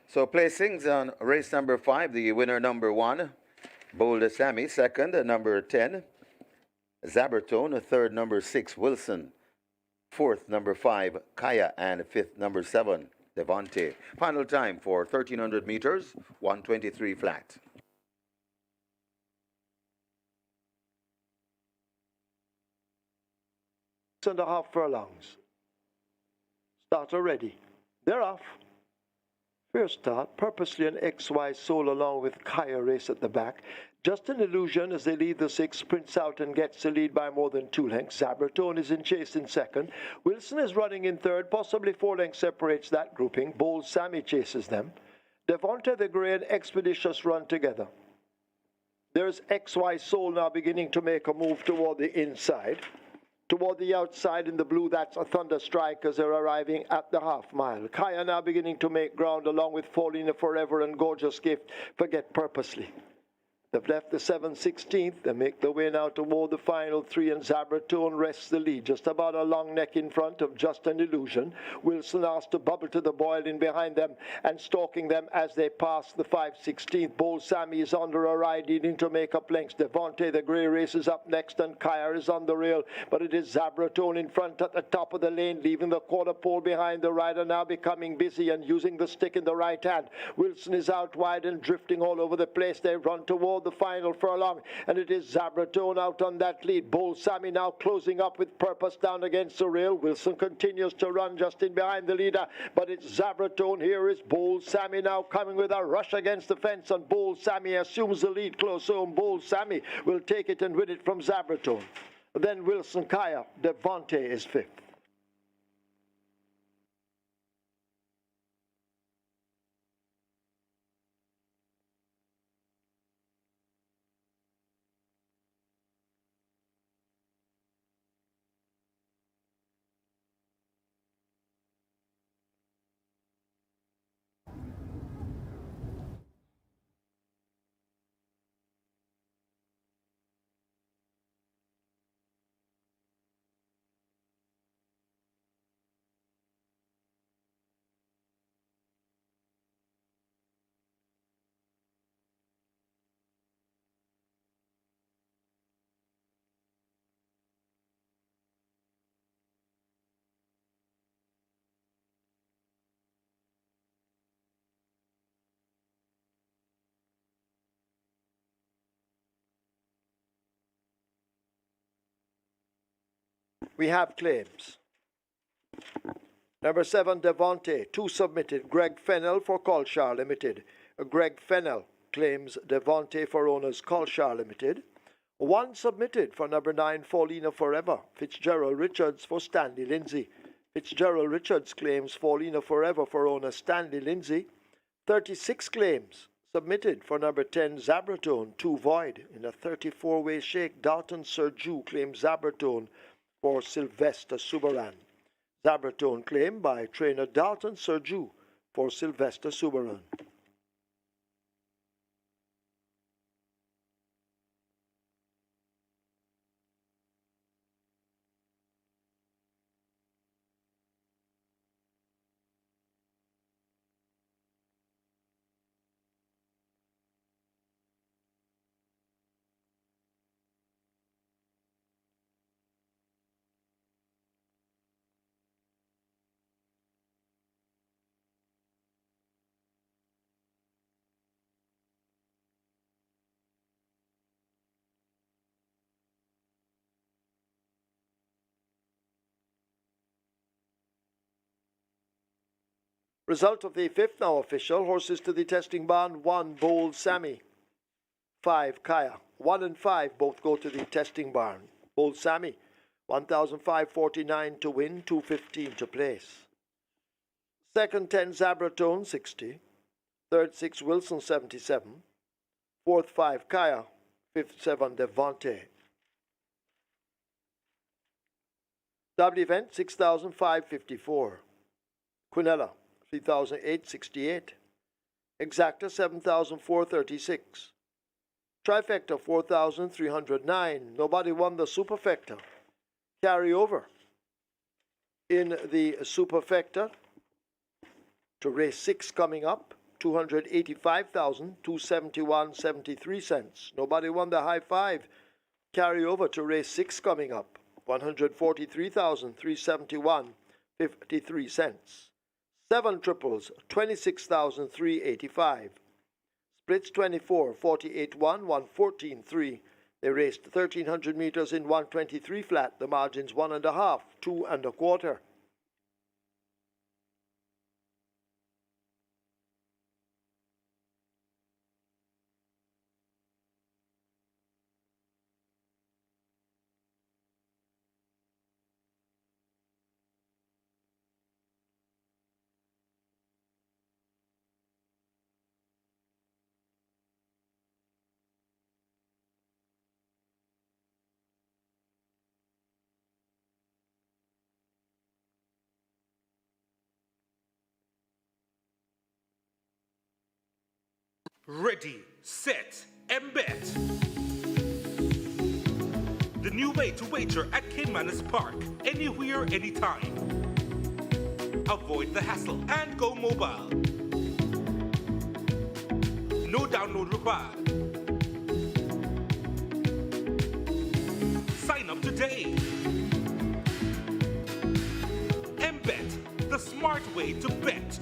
So placings on race number 5, the winner number 1, Boulder Sammy. Second, number 10, Zabertone. Third, number 6, Wilson. Fourth, number 5, Kaya. And fifth, number 7, Devontae. Final time for 1,300 meters, 1:23 flat. And a half furlongs. Starter ready. They're off. First start, purposely an XY Soul along with Kaya race at the back. Just an illusion as they lead the 6, sprints out and gets the lead by more than 2 lengths. Zabertone is in chase in second. Wilson is running in third, possibly 4 lengths separates that grouping. Bold Sammy chases them. Devontae the Grey and Expeditious run together. There's XY Soul now beginning to make a move toward the inside. Toward the outside in the blue, that's a Thunder Strike as they're arriving at the half mile. Kaya now beginning to make ground along with Paulina Forever and Gorgeous Gift. Forget Purposely. They've left the 7/16. They make their way now toward the final 3, and Zabertone rests the lead. Just about a long neck in front of Just an Illusion. Wilson asked to bubble to the boil in behind them and stalking them as they pass the 5/16. Bold Sammy is under a ride needing to make up lengths. Devontae the Grey races up next and Kaya is on the rail, but it is Zabertone in front at the top of the lane, leaving the quarter pole behind. The rider now becoming busy and using the stick in the right hand. Wilson is out wide and drifting all over the place. They run toward the final furlong, and it is Zabertone out on that lead. Bold Sammy now closing up with Purpose down against the rail. Wilson continues to run just in behind the leader, but it's Zabertone. Here is Bold Sammy now coming with a rush against the fence, and Bold Sammy assumes the lead close home. Bold Sammy will take it and win it from Zabertone. Then Wilson, Kaya. Devontae is 5th. We have claims. Number 7, Devontae, 2 submitted. Greg Fennell for Colshire Limited. Greg Fennell claims Devontae for owners Colshire Limited. 1 submitted for number 9, Paulina Forever. Fitzgerald Richards for Stanley Lindsay. Fitzgerald Richards claims Paulina Forever for owner Stanley Lindsay. 36 claims submitted for number 10 Zabratone, 2 void. In a 34-way shake, Dalton Serju claims Zabratone for Sylvester Subaran. Zabratone claimed by trainer Dalton Serju for Sylvester Subaran. Result of the fifth now official. Horses to the testing barn. 1 Bold Sammy. 5 Kaya. 1 and 5 both go to the testing barn. Bold Sammy, 1,549 to win, 215 to place. Second 10 Zabratone, 60. Third 6 Wilson, 77. Fourth 5 Kaya. Fifth 7 Devante. Double event 6,554. Quinella 3,868. Exacta 7,436. Trifecta 4,309. Nobody won the superfecta. Carry over in the superfecta to race 6 coming up. 285,271.73 cents. Nobody won the high five. Carry over to race 6 coming up. 143,371.53 cents. 7 triples, 26,385. Splits 24, 48-1, 114-3. They raced 1,300 meters in 123 flat. The margins 1.5, 2 1/4. Ready, set, and bet. The new way to wager at Caymanas Park, anywhere, anytime. Avoid the hassle and go mobile. No download required. Sign up today. And bet, the smart way to bet.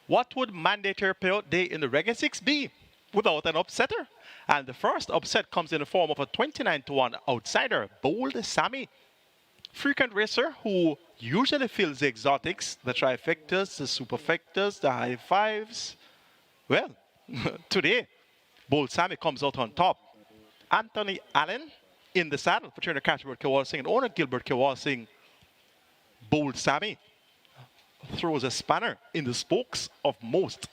What would mandatory payout day in the regular 6 be without an upsetter? And the first upset comes in the form of a 29-1 outsider, Bold Sammy. Frequent racer who usually fills the exotics, the trifectas, the superfectas, the high fives. Well, today, Bold Sammy comes out on top. Anthony Allen in the saddle for trainer Catchbird Kewalsing and owner Gilbert Kewalsing. Bold Sammy throws a spanner in the spokes of most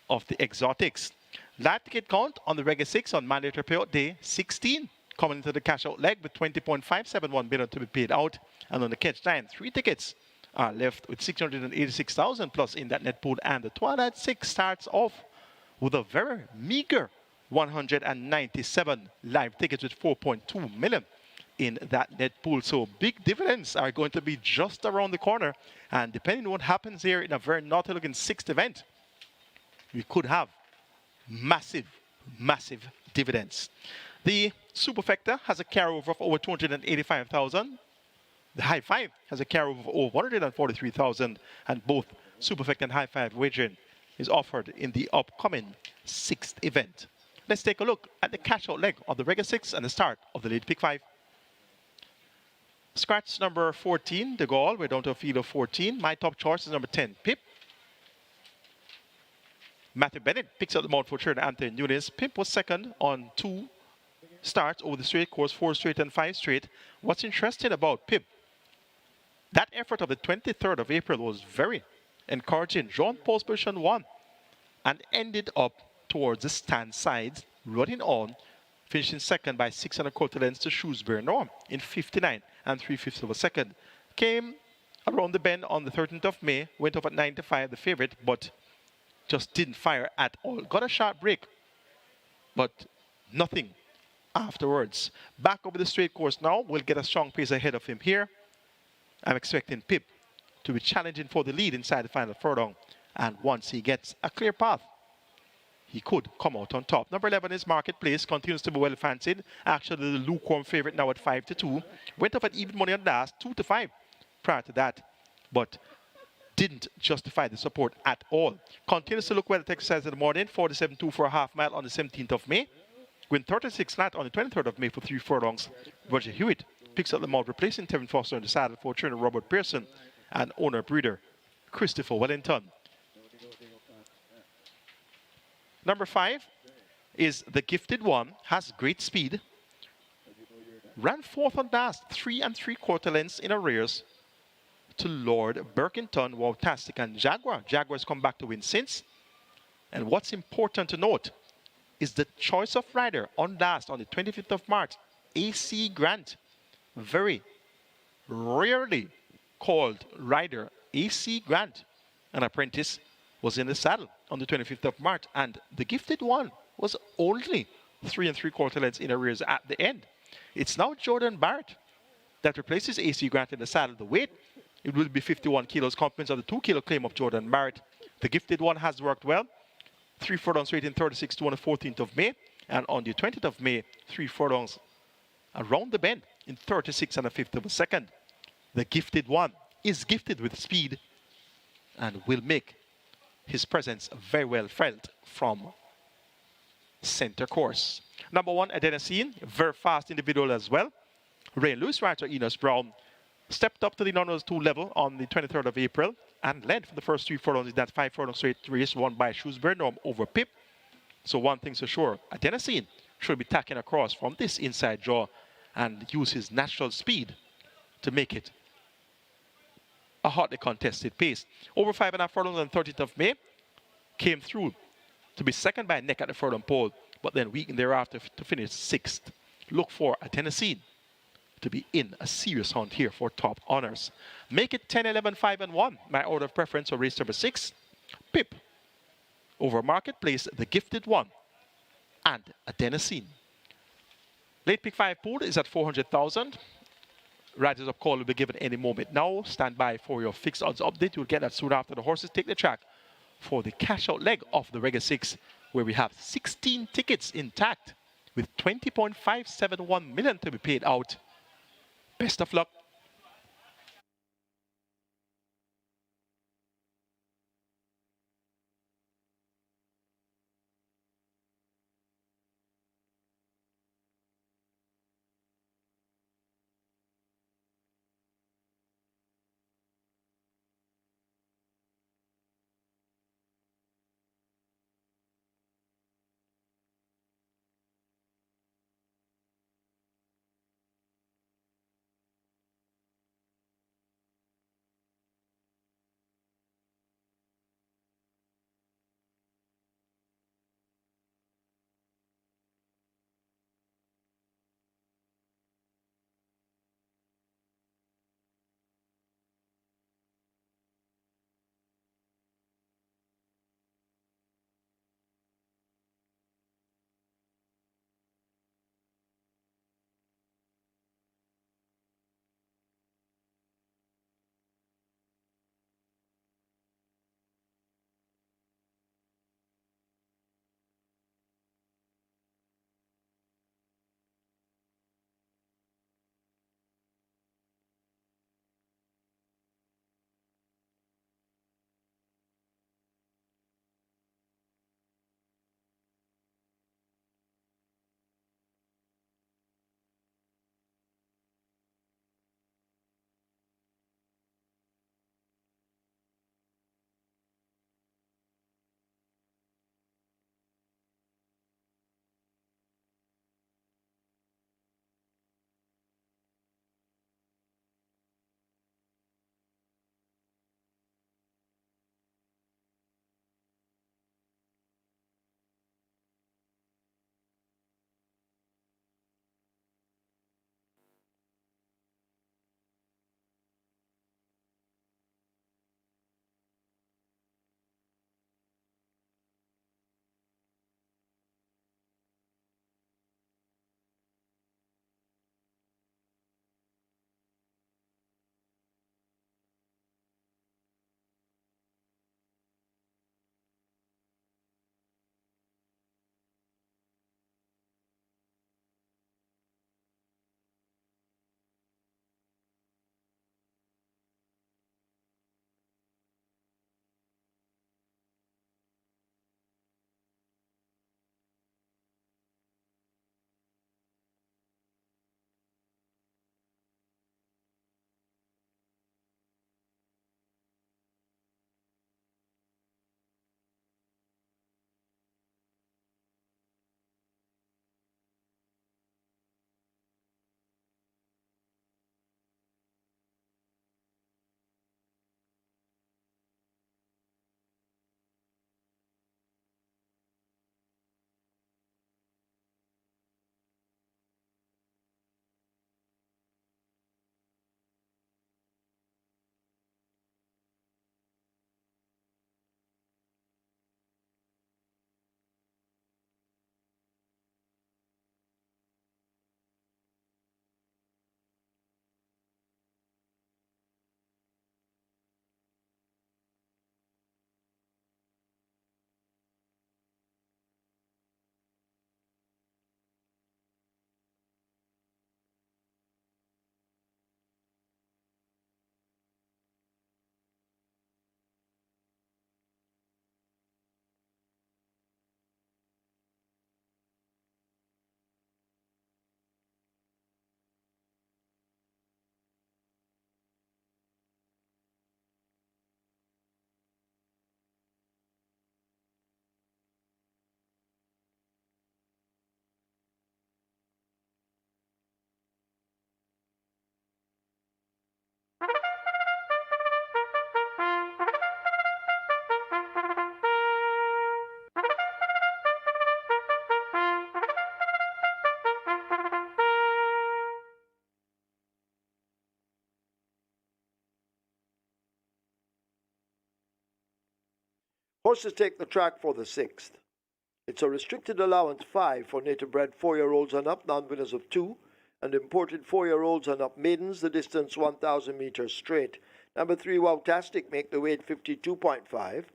of the exotics. Live ticket count on the regular 6 on mandatory payout day 16. Coming into the cash out leg with 20.571 billion to be paid out. And on the catch 9, 3 tickets are left with 686,000 plus in that net pool. And the Twilight 6 starts off with a very meager 197 live tickets with 4.2 million in that net pool. So big dividends are going to be just around the corner. And depending on what happens here in a very naughty looking 6th event, we could have massive, massive dividends. The superfecta has a carryover of over 285,000. The high five has a carryover of over 143,000. And both superfecta and high five wagering is offered in the upcoming 6th event. Let's take a look at the cash out leg of the regular 6 and the start of the late pick 5. Scratch number 14, the Gaulle. We're down to a field of 14. My top choice is number 10, Pip. Matthew Bennett picks up the mount for third, Anthony Nunes. Pip was second on 2 starts over the straight course, 4 straight and 5 straight. What's interesting about Pip, that effort of the 23rd of April was very encouraging. Drawn post position 1 and ended up towards the stand sides, running on, finishing second by 6.25 lengths to Shrewsbury Norm in 59 and 3/5 of a second. Came around the bend on the 13th of May, went off at 9-5, the favorite, but just didn't fire at all. Got a sharp break, but nothing afterwards. Back over the straight course now. We'll get a strong pace ahead of him here. I'm expecting Pip to be challenging for the lead inside the final furlong. And once he gets a clear path, he could come out on top. Number 11 is Marketplace. Continues to be well fancied. Actually, the lukewarm favorite now at 5-2. Went off at even money on last, 2-5 prior to that. But didn't justify the support at all. Continues to look well at exercise in the morning. 47.2 for a half mile on the 17th of May. Went 36 flat on the 23rd of May for 3 furlongs. Roger Hewitt picks up the mount, replacing Tevin Foster in the saddle for trainer Robert Pearson and owner breeder Christopher Wellington. Number 5 is the Gifted One. Has great speed. Ran 4th on last, 3 3/4 lengths in arrears to Lord Birkington, Wowtastic, and Jaguar. Jaguar's come back to win since. And what's important to note is the choice of rider on last on the 25th of March, AC Grant. Very rarely called rider AC Grant, an apprentice, was in the saddle on the 25th of March. And the Gifted One was only 3 3/4 lengths in arrears at the end. It's now Jordan Barrett that replaces AC Grant in the saddle. The weight, it will be 51 kilos, compliments of the 2 kilo claim of Jordan Barrett. The Gifted One has worked well. 3 furlongs straight in 36-2 on the 14th of May. And on the 20th of May, 3 furlongs around the bend in 36 1/5 of a second. The Gifted One is gifted with speed and will make his presence very well felt from center course. Number 1, Adenosine, very fast individual as well. Ray Lewis rider Enos Brown stepped up to the non-2 level on the 23rd of April and led for the first 3 furlongs in that 5 furlong straight race won by Shrewsbury Norm over Pip. So one thing's for sure, Adenosine should be tacking across from this inside draw and use his natural speed to make it a hotly contested pace. Over 5.5 furlongs on the 13th of May, came through to be second by a neck at the furlong pole, but then weakened thereafter to finish 6th. Look for Adenosine to be in a serious hunt here for top honors. Make it 10, 11, 5, and 1. My order of preference for race number 6. Pip over Marketplace, the Gifted One, and Adenosine. Late pick 5 pool is at 400,000. Riders of call will be given any moment now. Stand by for your fixed odds update. You'll get that soon after the horses take the track for the cash out leg of the regular 6, where we have 16 tickets intact with 20.571 million to be paid out. Best of luck. Horses take the track for the 6th. It's a restricted allowance 5 for native bred 4-year-olds and up, non-winners of 2, and imported 4-year-olds and up maidens, the distance 1,000 meters straight. Number 3, Wowtastic, make the weight 52.5.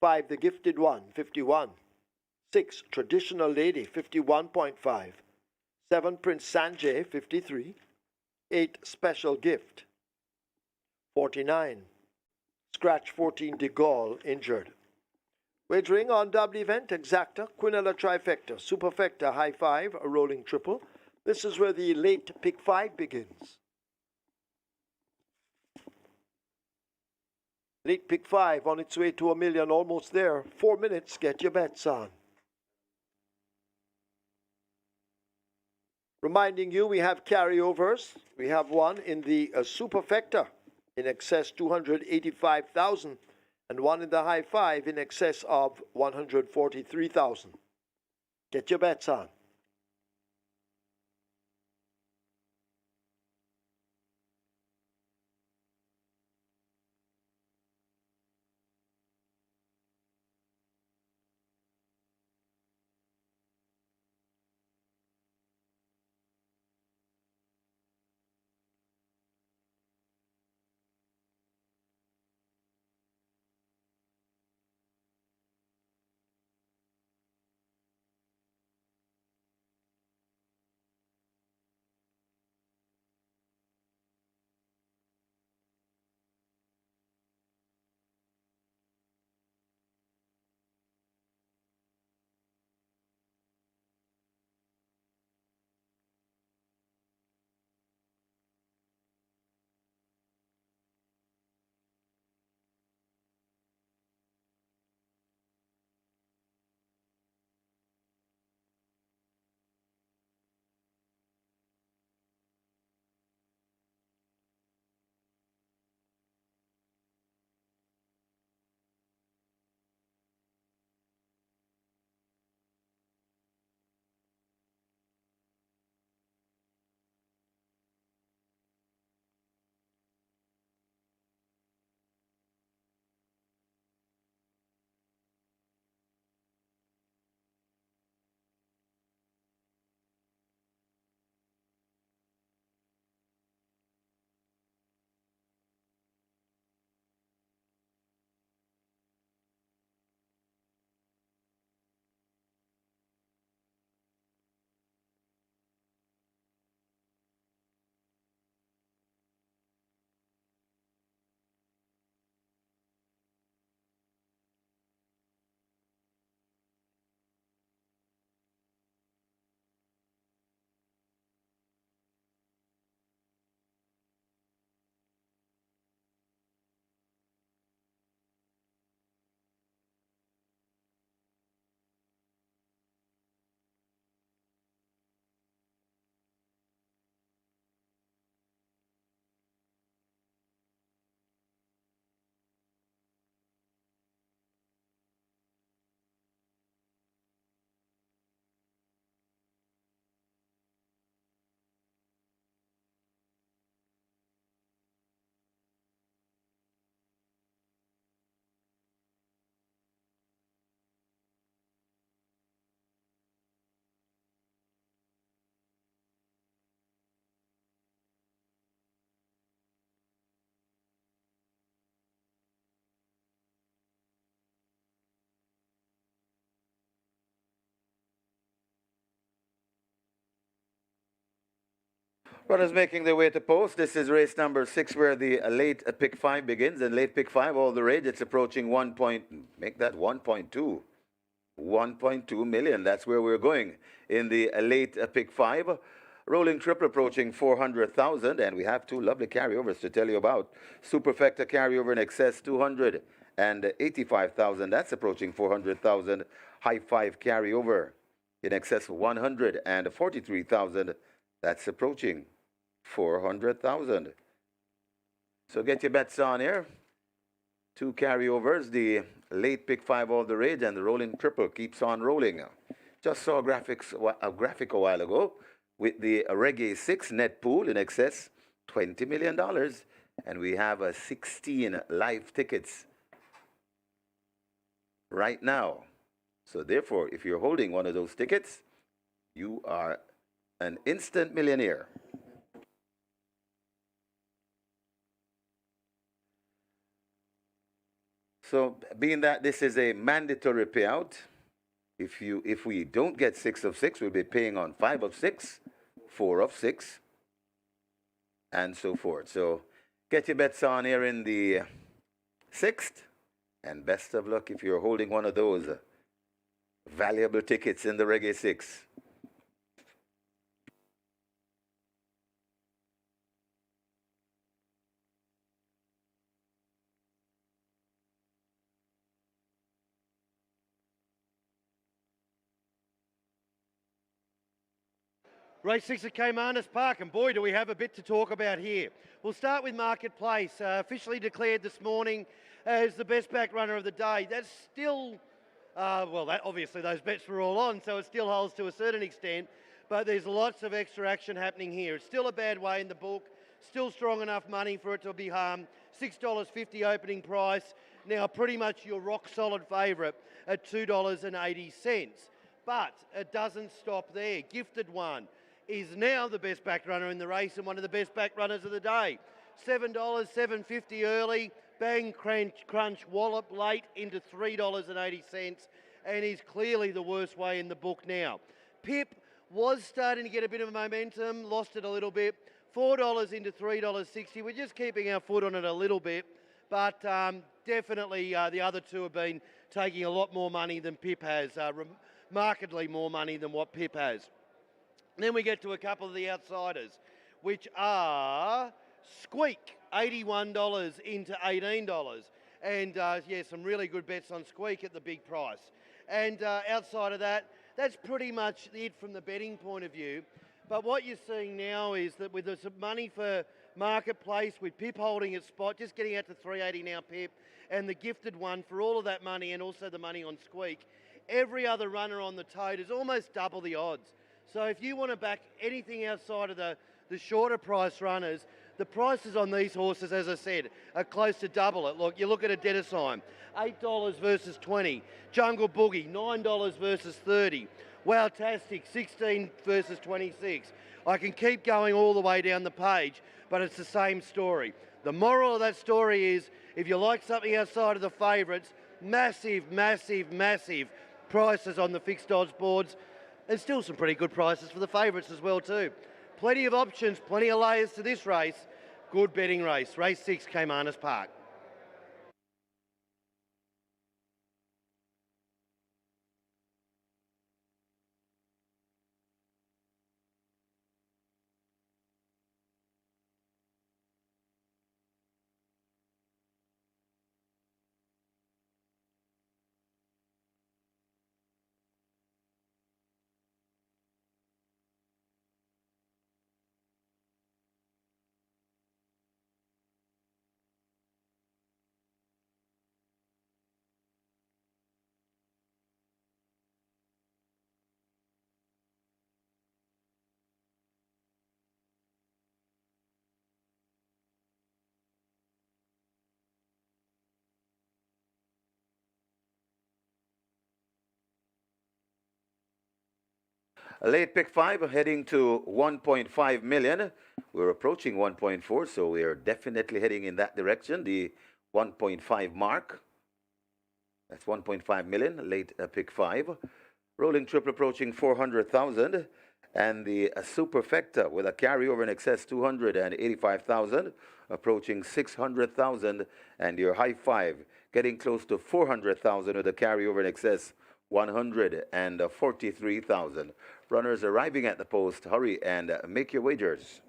5, The Gifted One, 51. 6, Traditional Lady, 51.5. 7, Prince Sanjay, 53. 8, Special Gift, 49. Scratch 14, De Gaulle, injured. Wagering on double event, exacta, quinella trifecta, superfecta, high 5, a rolling triple. This is where the late pick 5 begins. Late pick 5 on its way to $1 million, almost there. 4 minutes, get your bets on. Reminding you, we have carryovers. We have one in the superfecta in excess 285,000 and one in the high 5 in excess of 143,000. Get your bets on. Runners making their way to post. This is race number 6 where the late pick 5 begins. And late pick 5, all the rage. It's approaching 1.2. 1.2 million. That's where we're going in the late pick 5. Rolling triple approaching 400,000. And we have 2 lovely carryovers to tell you about. Superfecta carryover in excess 285,000. That's approaching 400,000. High 5 carryover in excess of 143,000. That's approaching 400,000. So get your bets on here. 2 carryovers, the late pick 5 all the rage, and the rolling triple keeps on rolling. Just saw a graphic a while ago with the Reggae 6 net pool in excess $20 million. And we have 16 live tickets right now. So therefore, if you're holding one of those tickets, you are an instant millionaire. So being that this is a mandatory payout, if we don't get 6 of 6, we'll be paying on 5 of 6, 4 of 6, and so forth. So get your bets on here in the 6th, and best of luck if you're holding one of those valuable tickets in the Reggae 6. Race 6 at Caymanas Park, and boy, do we have a bit to talk about here. We'll start with Marketplace, officially declared this morning as the best back runner of the day. That's still, obviously those bets were all on, so it still holds to a certain extent, but there's lots of extra action happening here. It's still a bad way in the book, still strong enough money for it to be $6.50 opening price. Now pretty much your rock solid favourite at $2.80. But it doesn't stop there. Gifted One is now the best back runner in the race and one of the best back runners of the day. $7, $7.50 early, bang, crunch, wallop late into $3.80, and is clearly the worst way in the book now. Pip was starting to get a bit of momentum, lost it a little bit. $4 into $3.60. We're just keeping our foot on it a little bit, but definitely the other two have been taking a lot more money than Pip has, markedly more money than what Pip has. Then we get to a couple of the outsiders, which are Squeak, $81 into $18. And some really good bets on Squeak at the big price. And outside of that, that's pretty much it from the betting point of view. But what you're seeing now is that with some money for Marketplace, with Pip holding its spot, just getting out to $3.80 now, Pip, and the Gifted One for all of that money and also the money on Squeak, every other runner on the tote is almost double the odds. So if you want to back anything outside of the shorter price runners, the prices on these horses, as I said, are close to double it. Look, you look at a Dedesign, $8 versus $20. Jungle Boogie, $9 versus $30. Wowtastic, $16 versus $26. I can keep going all the way down the page, but it's the same story. The moral of that story is, if you like something outside of the favourites, massive, massive, massive prices on the fixed odds boards. There's still some pretty good prices for the favourites as well too. Plenty of options, plenty of layers to this race. Good betting race. Race 6, Caymanas Park. Late pick 5 heading to 1.5 million. We're approaching 1.4, so we are definitely heading in that direction, the 1.5 mark. That's 1.5 million, late pick 5. Rolling triple approaching 400,000. And the superfecta with a carryover in excess 285,000, approaching 600,000. And your high 5 getting close to 400,000 with a carryover in excess 143,000. Runners arriving at the post, hurry and make your wagers.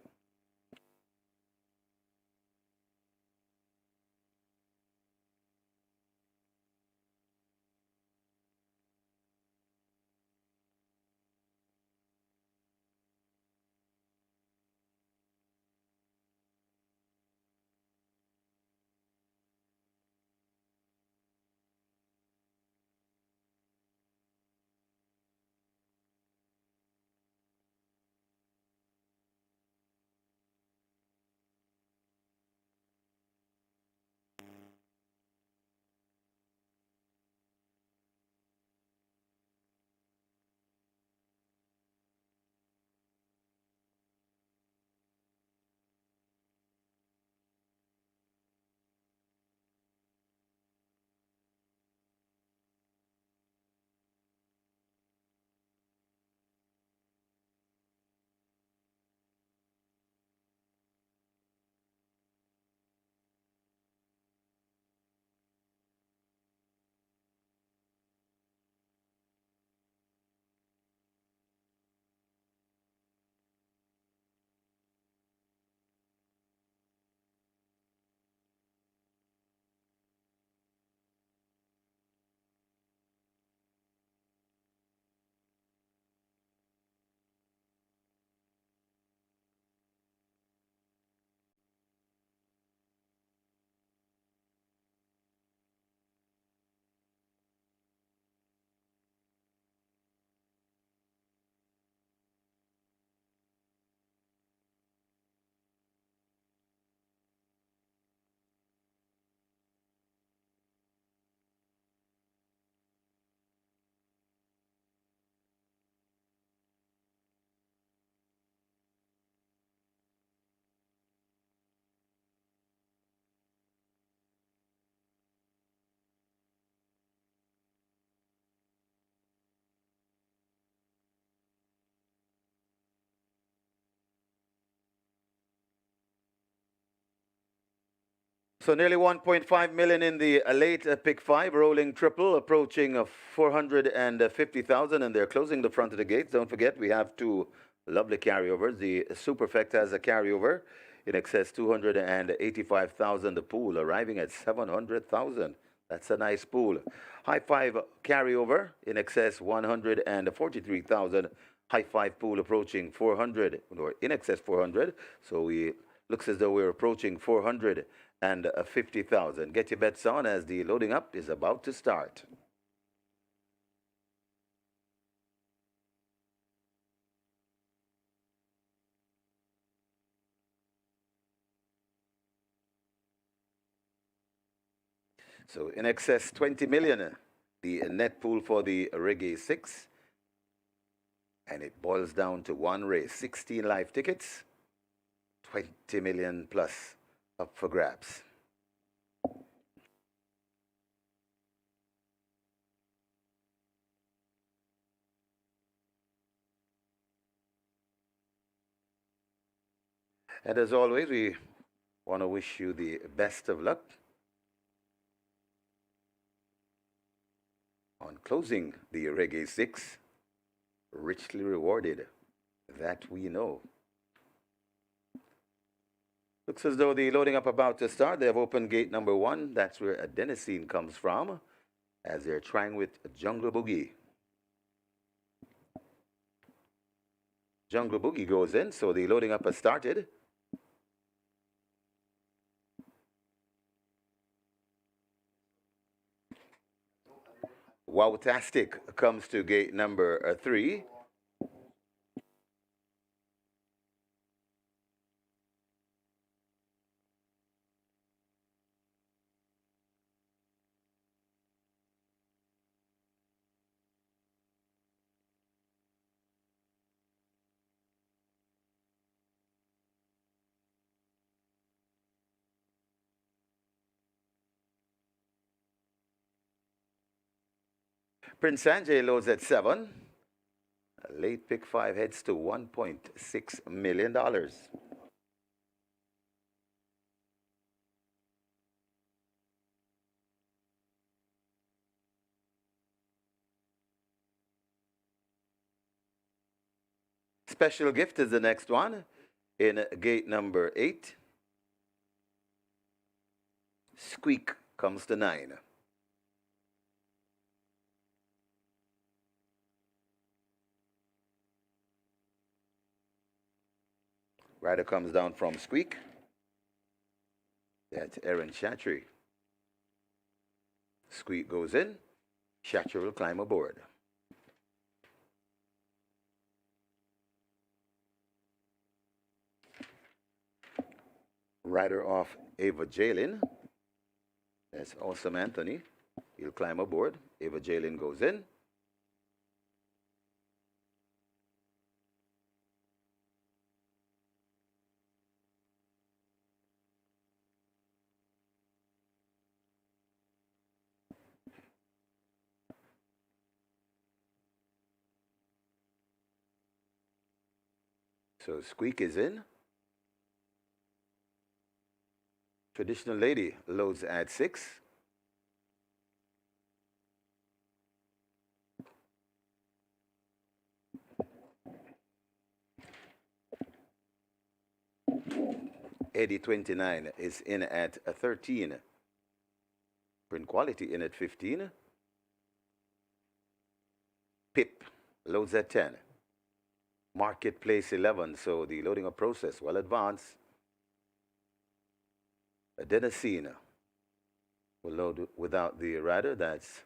So nearly 1.5 million in the late pick 5, rolling triple, approaching 450,000, and they're closing the front of the gates. Don't forget, we have two lovely carryovers. The Superfect has a carryover in excess 285,000. The pool arriving at 700,000. That's a nice pool. High 5 carryover in excess 143,000. High 5 pool approaching 400, or in excess 400. So we looks as though we're approaching 450,000. Get your bets on as the loading up is about to start. So in excess 20 million, the net pool for the Reggae 6. And it boils down to one race, 16 live tickets, 20 million plus up for grabs. And as always, we want to wish you the best of luck on closing the Reggae 6. Richly rewarded, that we know. Looks as though the loading up about to start. They have opened gate number 1. That's where adenosine comes from, as they're trying with Jungle Boogie. Jungle Boogie goes in, so the loading up has started. Wowtastic comes to gate number 3. Prince Sanjay loads at 7. Late pick 5 heads to $1.6 million. Special gift is the next one in gate number 8. Squeak comes to 9. Rider comes down from Squeak. That's Aaron Chatry. Squeak goes in. Chatry will climb aboard. Rider off Ava Jalen. That's Awesome Anthony. He'll climb aboard. Ava Jalen goes in. So Squeak is in. Traditional Lady loads at 6. Eddie 29 is in at 13. Print Quality in at 15. Pip loads at 10. Marketplace 11, so the loading up process well advanced. Adenosine will load without the rider. That's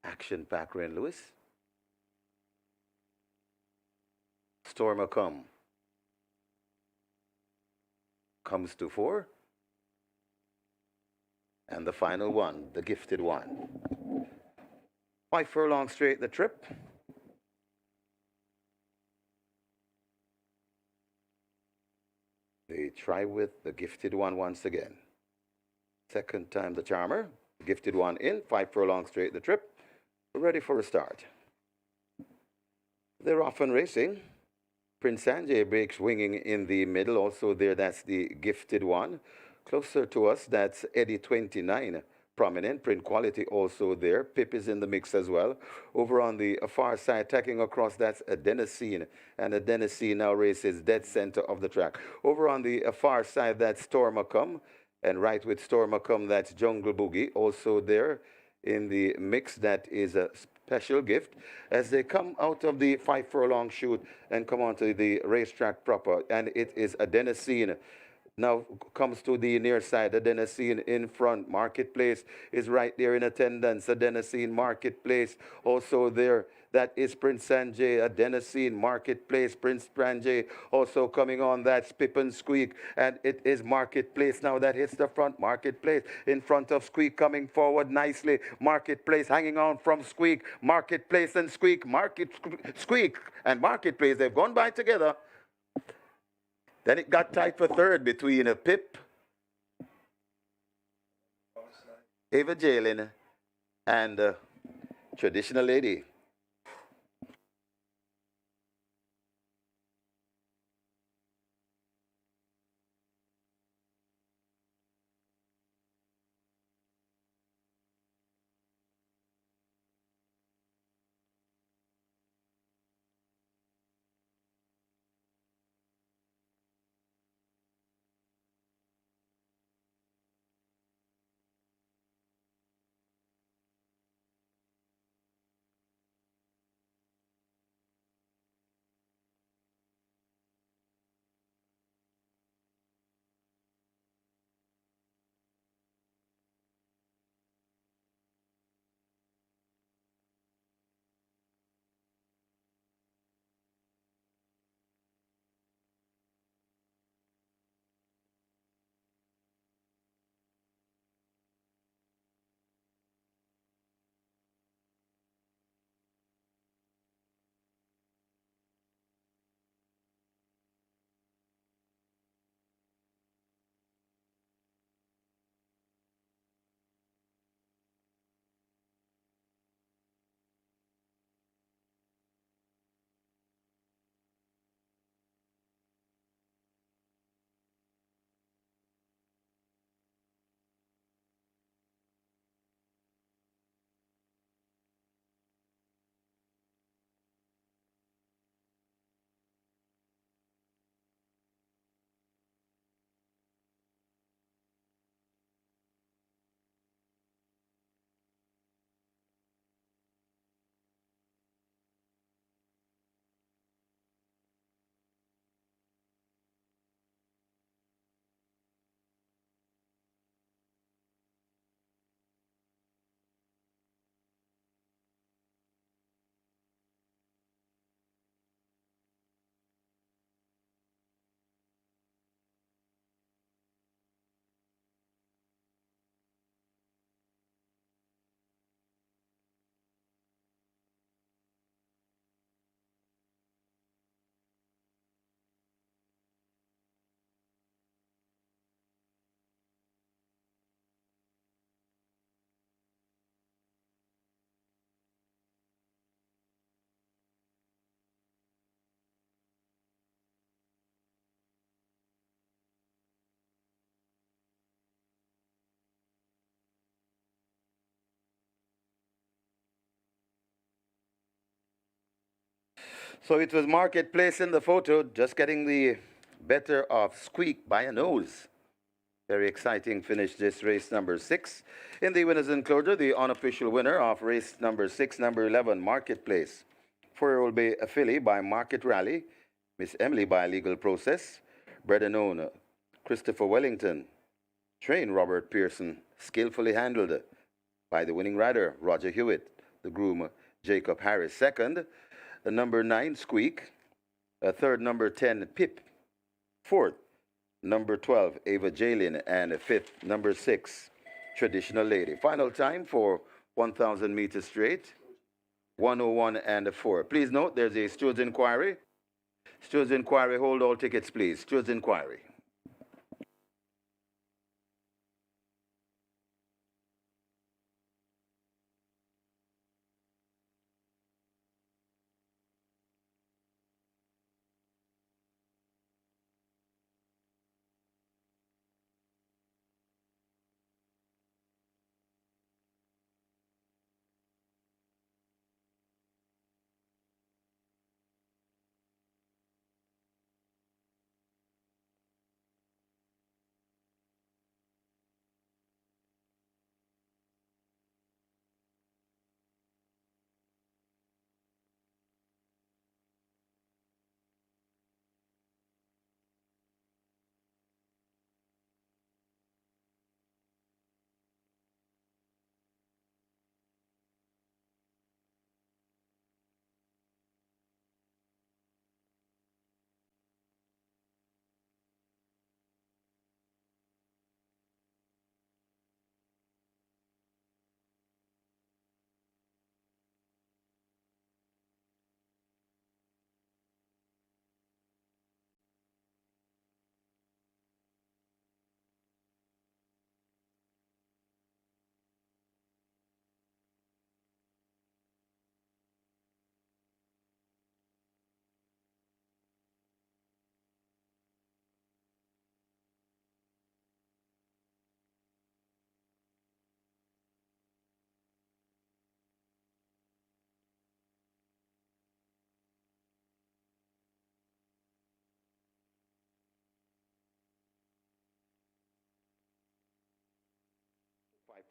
Action Pack Ren Lewis. Stormer comes to 4. And the final one, the gifted one. 5 furlong straight the trip. They try with the gifted one once again. Second time the charmer. The gifted one in. 5 furlong straight the trip. Ready for a start. They're off and racing. Prince Sanjay breaks winging in the middle. Also there, that's the gifted one. Closer to us, that's Eddie 29. Prominent print quality also there. Pip is in the mix as well. Over on the far side, tacking across, that's Adenosine. And Adenosine now races dead center of the track. Over on the far side, that's Stormacom. And right with Stormacom, that's Jungle Boogie. Also there in the mix, that is a special gift as they come out of the 5 furlong chute and come onto the racetrack proper. And it is Adenosine. Now comes to the near side. Adenosine in front. Marketplace is right there in attendance. Adenosine Marketplace also there. That is Prince Sanjay. Adenosine Marketplace. Prince Sanjay also coming on. That's Pip and Squeak. And it is Marketplace now that hits the front. Marketplace in front of Squeak coming forward nicely. Marketplace hanging on from Squeak. Marketplace and Squeak. Squeak and Marketplace. They've gone by together. Then it got tight for third between a Pip, Ava Jalen, and Traditional Lady. So it was Marketplace in the photo, just getting the better of Squeak by a nose. Very exciting finish this race number 6. In the winners enclosure, the unofficial winner of race number 6, number 11, Marketplace. 4-year-old Bay a filly by Market Rally. Miss Emily by Legal Process. Bred and owned Christopher Wellington. Trained Robert Pearson. Skillfully handled by the winning rider, Roger Hewitt. The groom, Jacob Harris. Second, the number 9, Squeak. Third, number 10, Pip. Fourth, number 12, Ava Jalen. And fifth, number 6, Traditional Lady. Final time for 1,000 meters straight, 1:01 and 4. Please note there's a steward's inquiry. Steward's inquiry, hold all tickets, please. Steward's inquiry.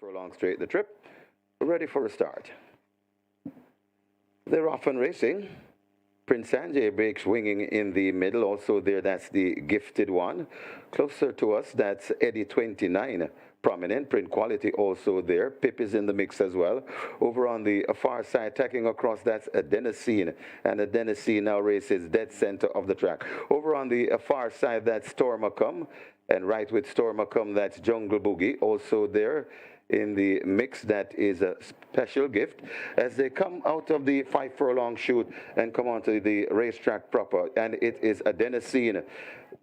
furlong straight the trip. Ready for a start. They're off and racing. Prince Sanjay breaks winging in the middle. Also there, that's the gifted one. Closer to us, that's Eddie 29. Prominent print quality also there. Pip is in the mix as well. Over on the far side, tacking across, that's Adenosine. And Adenosine now races dead center of the track. Over on the far side, that's Stormacom. And right with Stormacom, that's Jungle Boogie. Also there in the mix, that is a special gift as they come out of the 5 furlong shoot and come onto the racetrack proper, and it is Adenosine.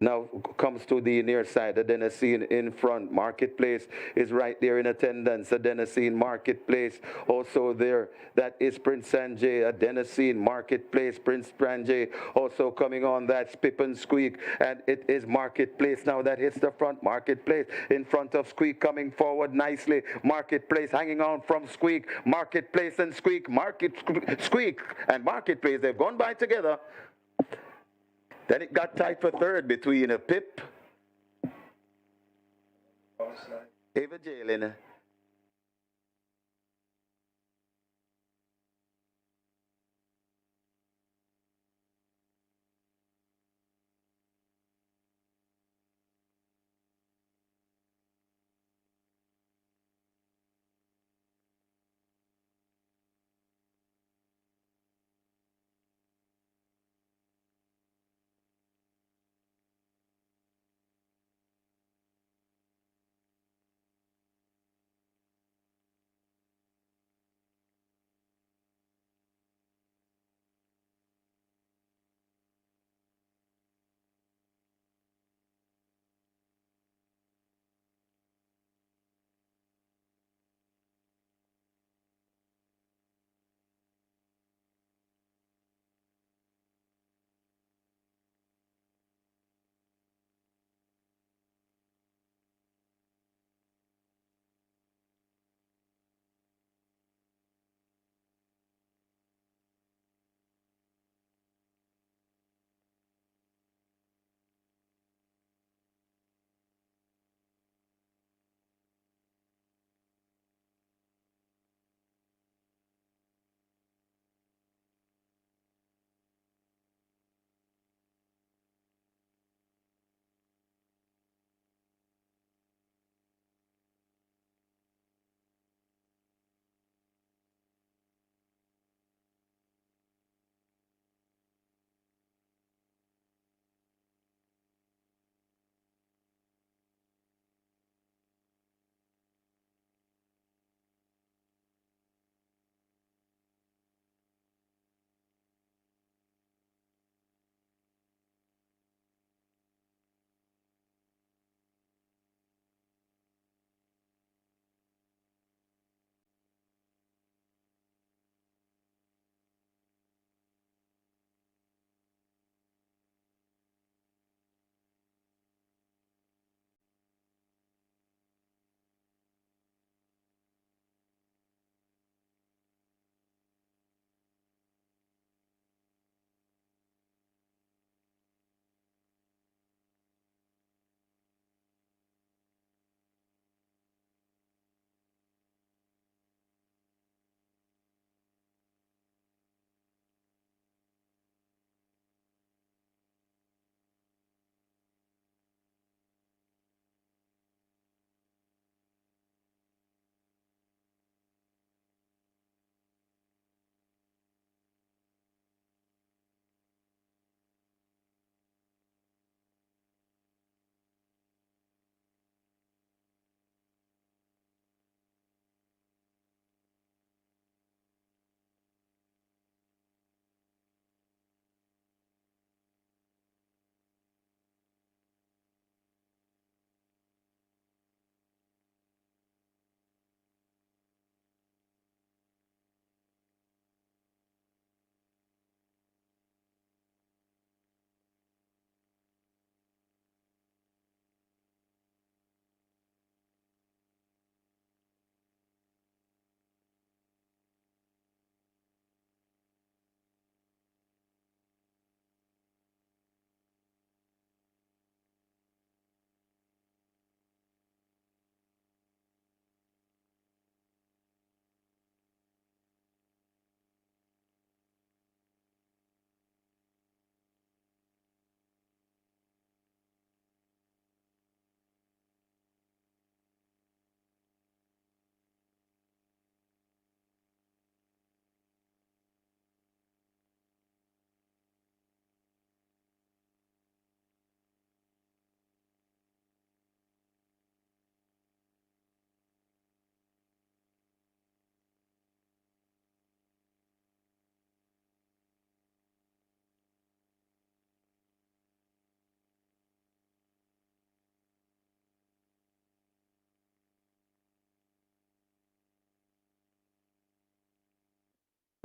Now comes to the near side. Adenosine in front. Marketplace is right there in attendance. Adenosine, Marketplace also there. That is Prince Sanjay. Adenosine, Marketplace, Prince Sanjay also coming on. That's Pip and Squeak, and it is Marketplace now that hits the front. Marketplace in front of Squeak coming forward nicely. Marketplace hanging on from Squeak. Marketplace and Squeak. Squeak and Marketplace, they've gone by together. Then it got tight for third between a Pip, Ava Jalen,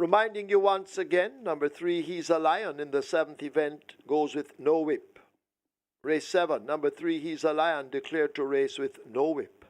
Reminding you once again, number 3, He's a Lion in the 7th event goes with no whip. Race 7, number 3, He's a Lion declared to race with no whip.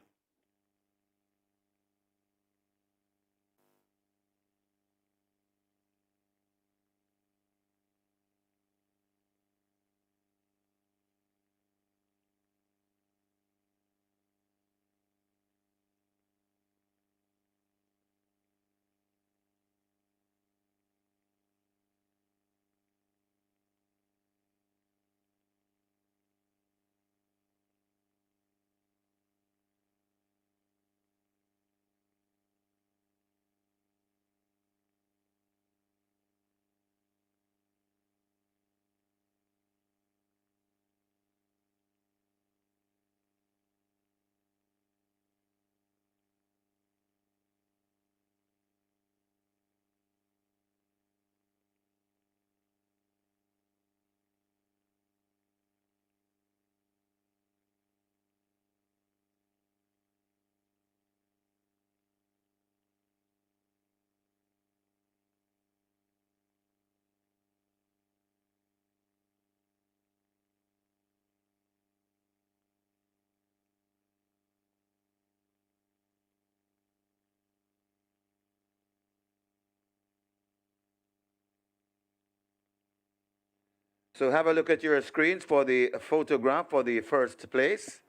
So have a look at your screens for the photograph for the first place.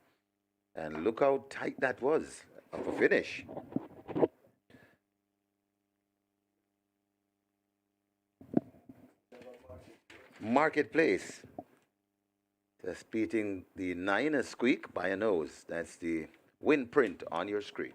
And look how tight that was of a finish. Marketplace. Just beating the 9 a squeak by a nose. That's the win print on your screen.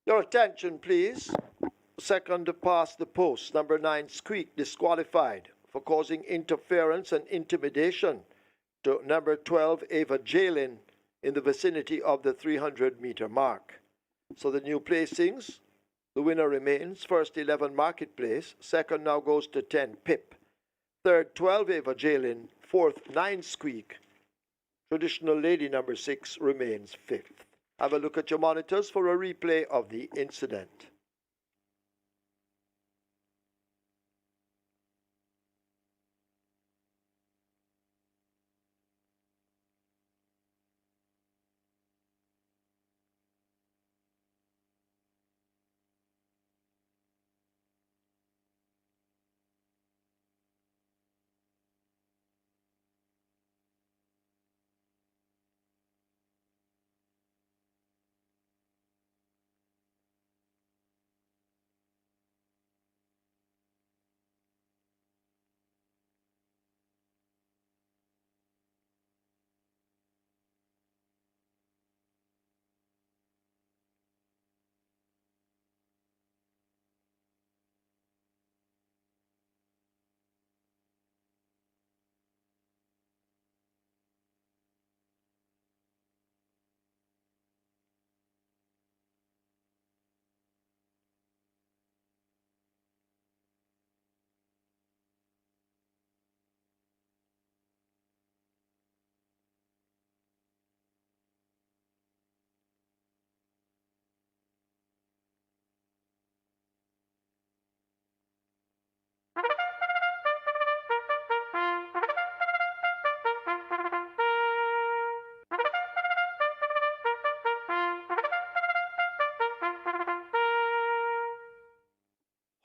Your attention, please. Second to pass the post, number 9 Squeak, disqualified for causing interference and intimidation to number 12 Ava Jalen in the vicinity of the 300-meter mark. So the new placings, the winner remains first 11 Marketplace, second now goes to 10 Pip, third 12 Ava Jalen, fourth 9 Squeak. Traditional lady number 6 remains fifth. Have a look at your monitors for a replay of the incident.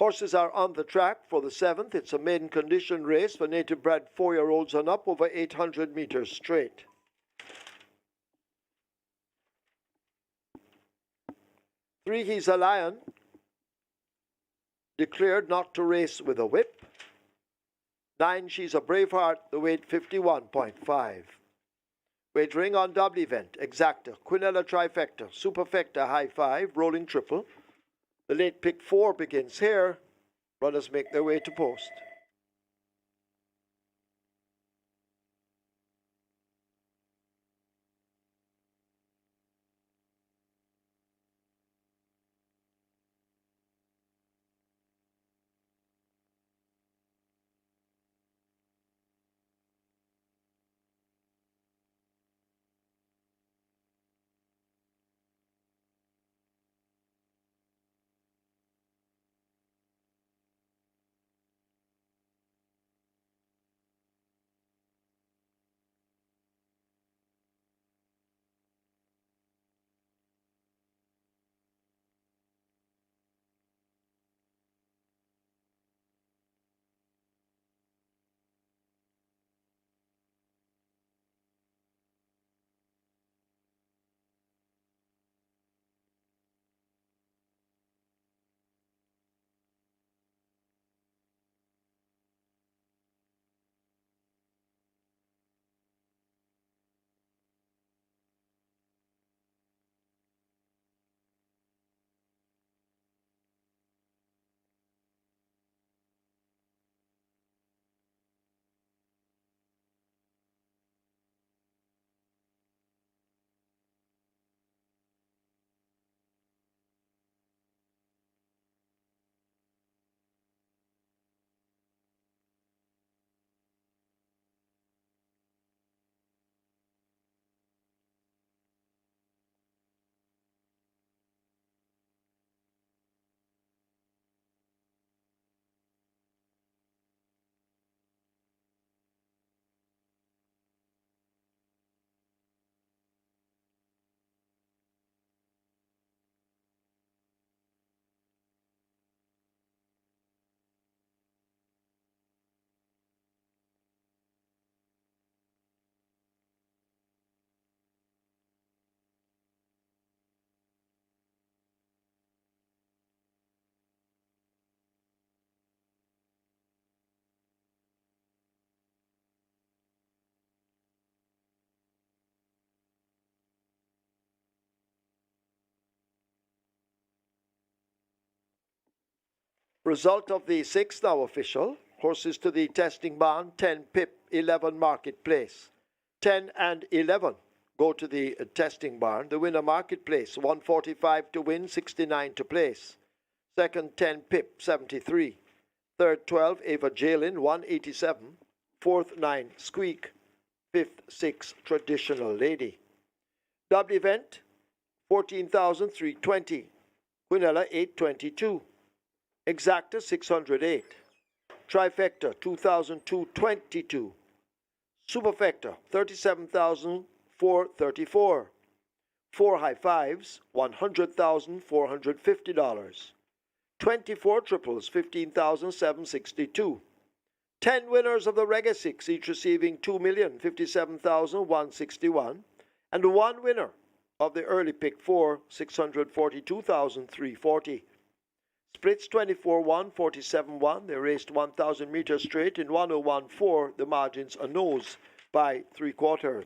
Horses are on the track for the 7th. It's a maiden condition race for native bred 4-year-olds and up over 800 meters straight. Three, He's a Lion, declared not to race with a whip. 9, She's a Braveheart, the weight 51.5. Wagering on double event, exacta, quinella trifecta, superfecta, high 5, rolling triple. The late pick 4 begins here. Runners make their way to post. Result of the 6th now official. Horses to the testing barn, 10 Pip, 11 Marketplace. 10 and 11 go to the testing barn. The winner Marketplace, 145 to win, 69 to place. Second, 10 Pip, 73. Third, 12 Ava Jalin, 187. Fourth, 9 Squeak. Fifth, 6 Traditional Lady. Double event, 14,320. Quinella, 822. Exacta, 608. Trifecta, 2,222. Superfecta, 37,434. 4 high fives, $100,450. 24 triples, 15,762. 10 winners of the Reggae 6, each receiving $2,057,161. And one winner of the early pick 4, $642,340. Splits 24-1, 47-1. They raced 1,000 meters straight in 101.4. The margins are nose by 3/4.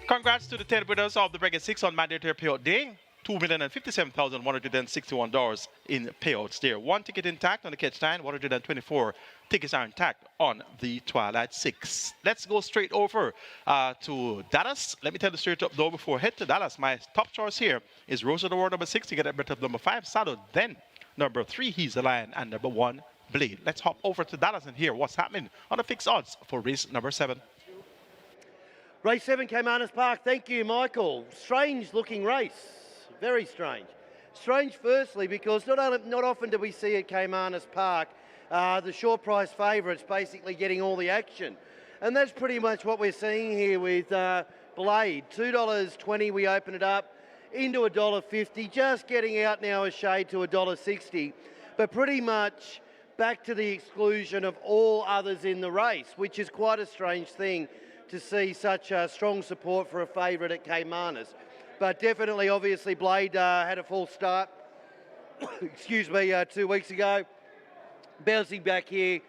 Congrats to the 10 winners of the Reggae 6 on mandatory payout day. $2,057,161 in payouts there. One ticket intact on the catch 9, 124 tickets are intact on the Twilight 6. Let's go straight over to Dallas. Let me tell you straight up though before I head to Dallas. My top choice here is Rose of the World number 6 to get a bit of number 5, Saddle. Then number 3, He's the Lion, and number 1, Blade. Let's hop over to Dallas and hear what's happening on the fixed odds for race number 7. Race 7, Caymanas Park. Thank you, Michael. Strange looking race. Very strange. Strange, firstly, because not often do we see at Caymanas Park the short price favourites basically getting all the action. And that's pretty much what we're seeing here with Blade. $2.20 we open it up, into $1.50, just getting out now a shade to $1.60. But pretty much back to the exclusion of all others in the race, which is quite a strange thing to see such strong support for a favourite at Caymanas. But definitely, obviously, Blade had a false start, excuse me, 2 weeks ago. Bouncing back here,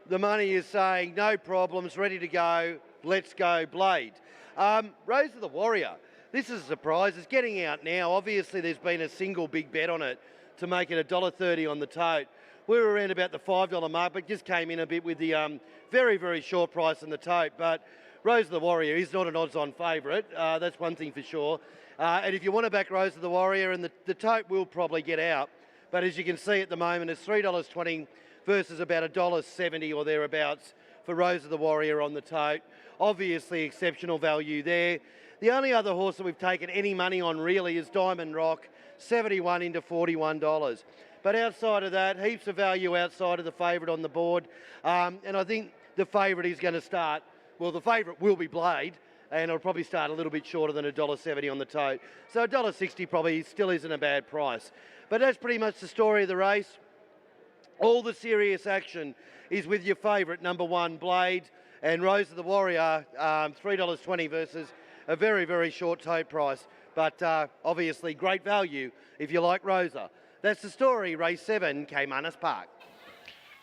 the money is saying no problems, ready to go, let's go Blade. Rose of the Warrior, this is a surprise, it's getting out now. Obviously, there's been a single big bet on it to make it $1.30 on the tote. we were around about the $5 mark, but just came in a bit with the very, very short price in the tote. But Rose of the Warrior is not an odds-on favourite. That's one thing for sure. And if you want to back Rose of the Warrior, and the tote will probably get out. But as you can see at the moment, it's $3.20 versus about $1.70 or thereabouts for Rose of the Warrior on the tote. Obviously exceptional value there. The only other horse that we've taken any money on really is Diamond Rock, 71 into $41. But outside of that, heaps of value outside of the favourite on the board. And I think the favourite is going to start, well, the favourite will be Blade, and it'll probably start a little bit shorter than $1.70 on the tote. So $1.60 probably still isn't a bad price. But that's pretty much the story of the race. All the serious action is with your favourite, number 1, Blade, and Rose of the Warrior, $3.20 versus a very, very short tote price. But obviously great value if you like Rosa. That's the story, race 7, Caymanas Park.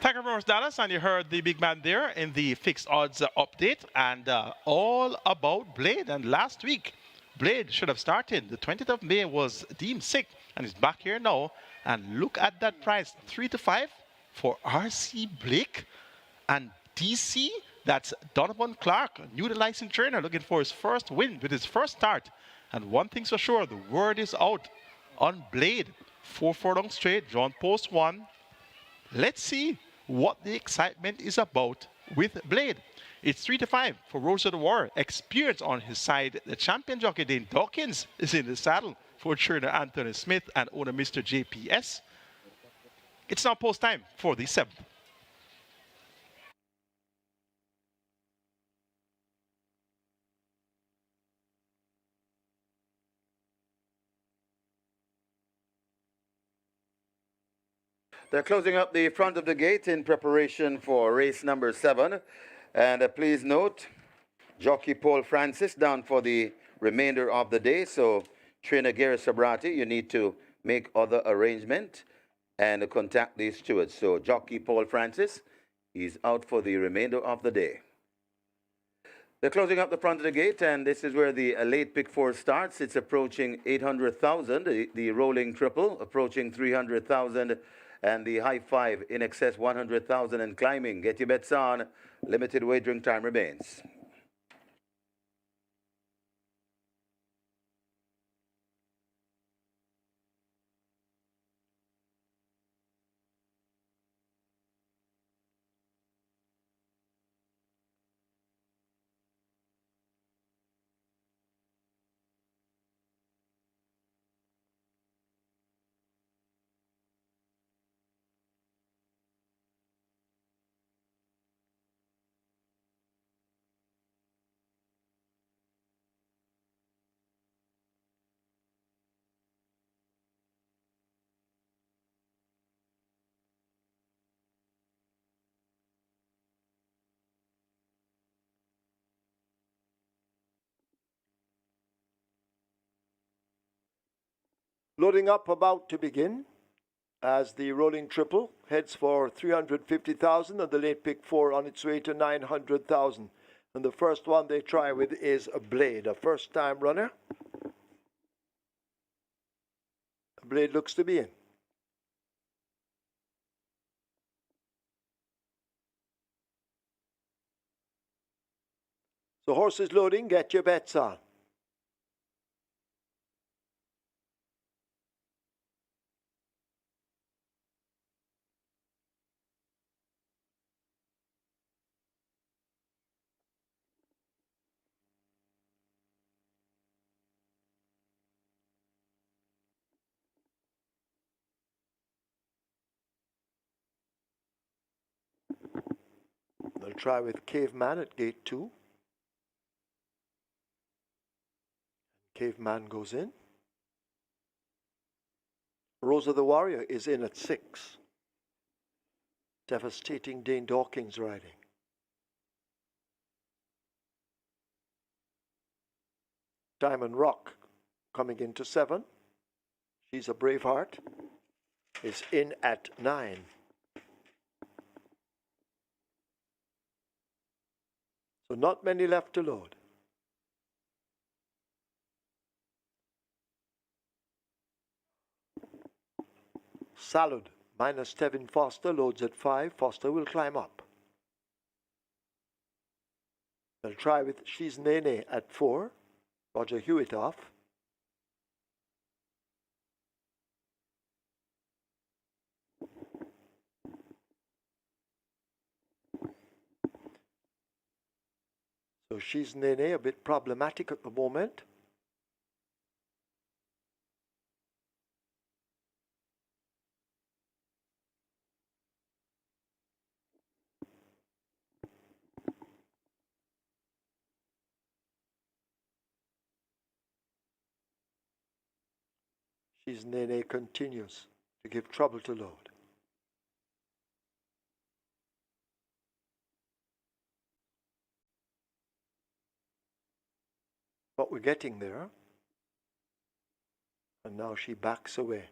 Thank you very much, Dallas. And you heard the big man there in the fixed odds update, and all about Blade. And last week, Blade should have started. The 20th of May was deemed sick, and he's back here now. And look at that price, 3 to 5 for RC Blake and DC. That's Donovan Clark, new to licensed trainer, looking for his first win with his first start. And one thing's for sure, the word is out on Blade. 4 furlong straight, drawn post 1. Let's see what the excitement is about with Blade. It's 3 to 5 for Rose of the War. Experience on his side. The champion jockey Dane Dawkins is in the saddle for trainer Anthony Smith and owner Mr. JPS. It's now post time for the 7th. They're closing up the front of the gate in preparation for race number 7. And please note, jockey Paul Francis down for the remainder of the day. So trainer Gary Sabrati, you need to make other arrangement and contact these stewards. So jockey Paul Francis, he's out for the remainder of the day. They're closing up the front of the gate, and this is where the late pick 4 starts. It's approaching 800,000, the rolling triple approaching 300,000, and the high 5 in excess 100,000 and climbing. Get your bets on. Limited wagering time remains. Loading up, about to begin, as the rolling triple heads for 350,000 and the late pick 4 on its way to 900,000. And the first one they try with is a Blade, a first-time runner. A Blade looks to be in. So horses loading, get your bets on. They'll try with Caveman at gate 2. Caveman goes in. Rose of the Warrior is in at 6. Devastating Dane Dawkins riding. Diamond Rock coming into 7. She's a Braveheart. Is in at 9. So not many left to load. Salud Minus Tevin Foster loads at 5. Foster will climb up. They'll try with She's Nene at 4. Roger Hewitt off. So She's Nene a bit problematic at the moment. She's Nene continues to give trouble to load. But we're getting there. And now she backs away.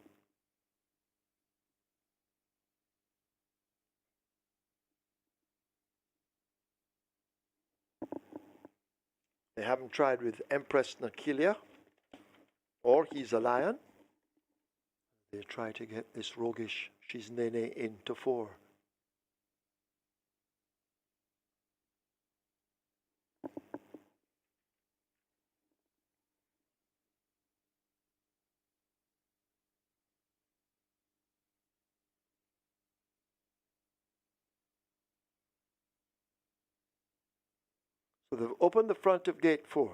They haven't tried with Empress Nakilia or He's a Lion. They try to get this roguish She's Nene into 4. So they've opened the front of gate 4.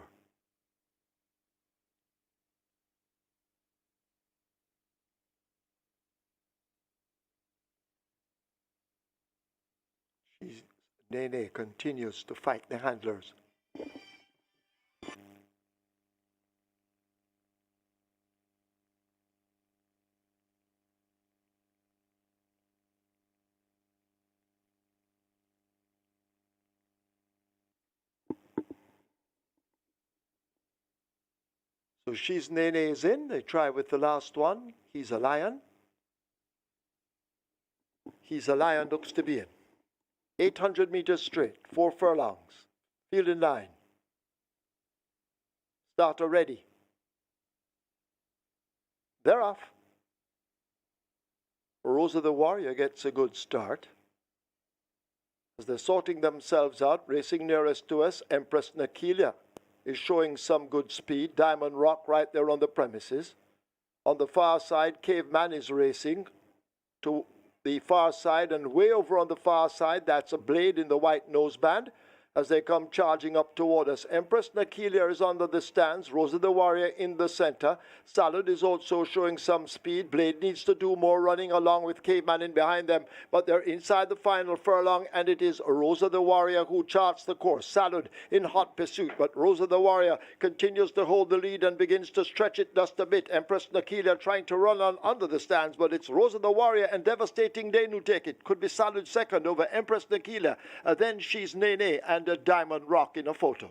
She's Nene continues to fight the handlers. So She's Nene is in. They try with the last one. He's a Lion. He's a Lion looks to be in. 800 meters straight, 4 furlongs. Field in line. Starter ready. They're off. Rosa the Warrior gets a good start. As they're sorting themselves out, racing nearest to us, Empress Nakilia is showing some good speed. Diamond Rock right there on the premises. On the far side, Caveman is racing to the far side, and way over on the far side, that's a Blade in the white noseband as they come charging up toward us. Empress Nakilia is under the stands. Rosa the Warrior in the center. Salad is also showing some speed. Blade needs to do more running along with Caveman in behind them, but they're inside the final furlong, and it is Rosa the Warrior who charts the course. Salad in hot pursuit, but Rosa the Warrior continues to hold the lead and begins to stretch it just a bit. Empress Nakilia trying to run on under the stands, but it's Rosa the Warrior and Devastating Dane who take it. Could be Salad second over Empress Nakilia. Then She's Nene and a Diamond Rock in a photo.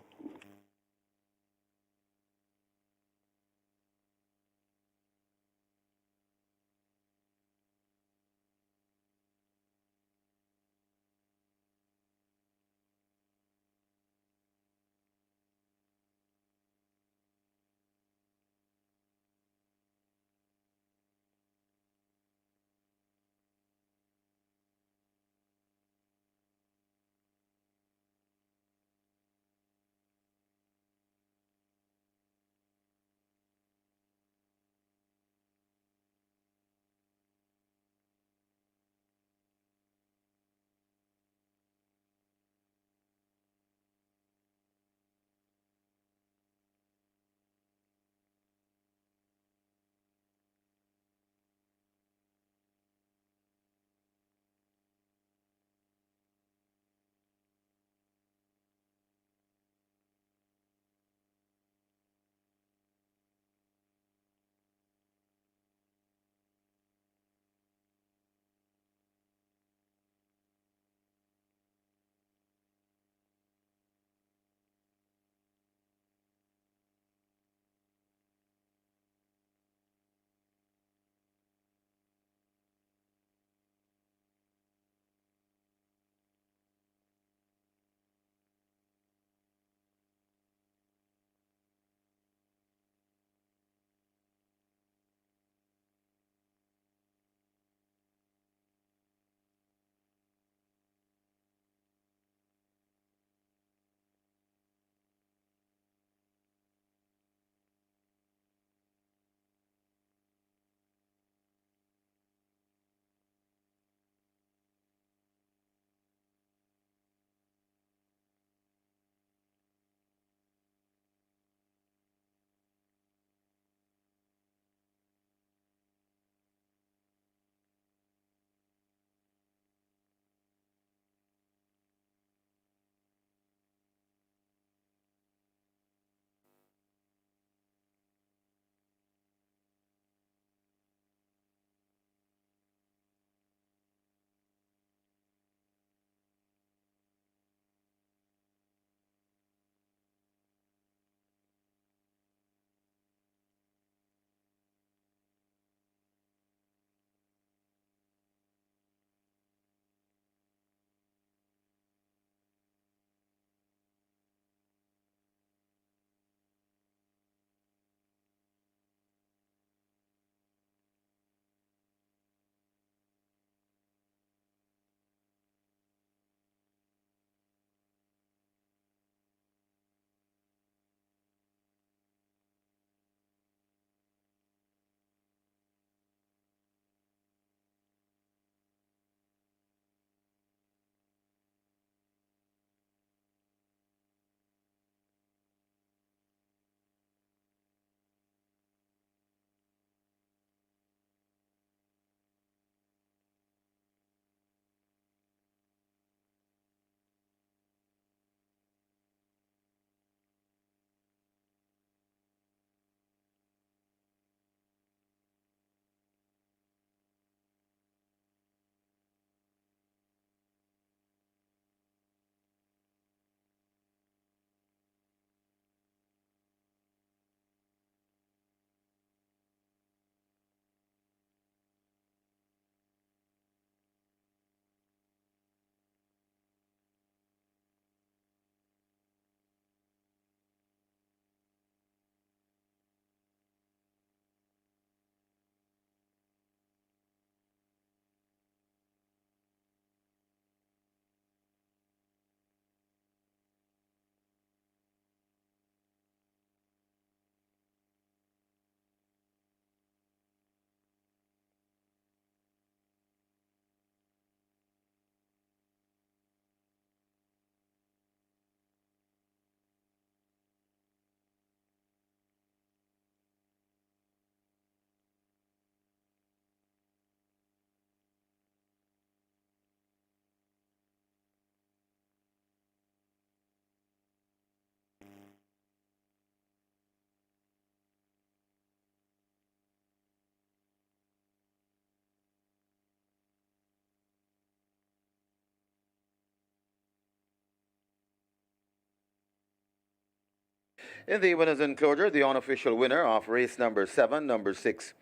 In the winners' enclosure, the unofficial winner of race number 7, number 6,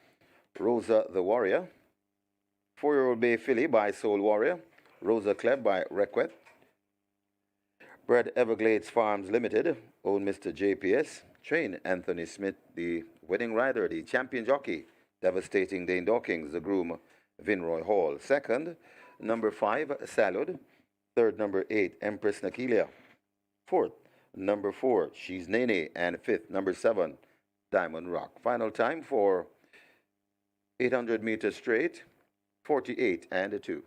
Rosa the Warrior. 4-year-old Bay Filly by Soul Warrior. Rosa Kleb by Requet. Bred Everglades Farms Limited, owned Mr. JPS. Train Anthony Smith, the winning rider, the champion jockey. Devastating Dane Dawkins, the groom Vinroy Hall. Second, number 5, Salud. Third, number 8, Empress Nakilia. Fourth, number 4, She's Nene. And fifth, number 7, Diamond Rock. Final time for 800 meters straight, 48 and 2.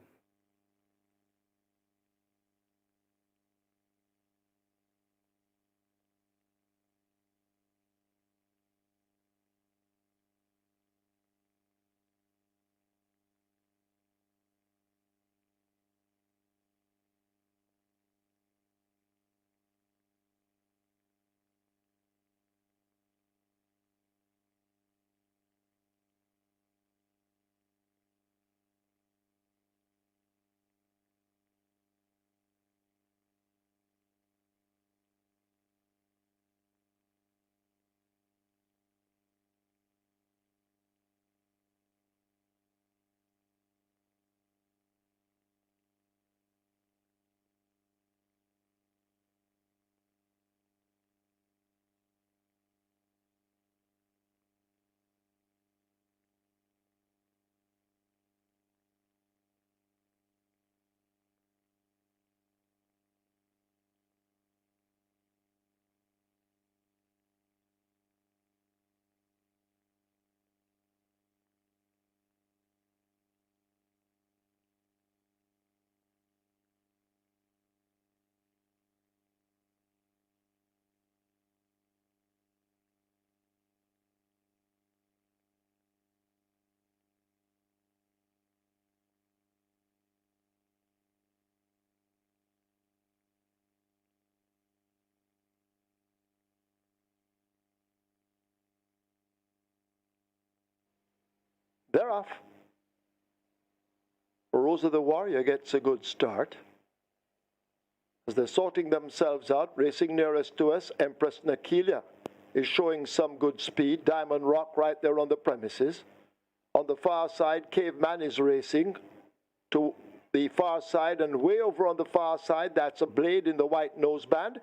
They're off. Rosa the Warrior gets a good start. As they're sorting themselves out, racing nearest to us, Empress Nakilia is showing some good speed. Diamond Rock right there on the premises. On the far side, Caveman is racing to the far side, and way over on the far side, that's a Blade in the white noseband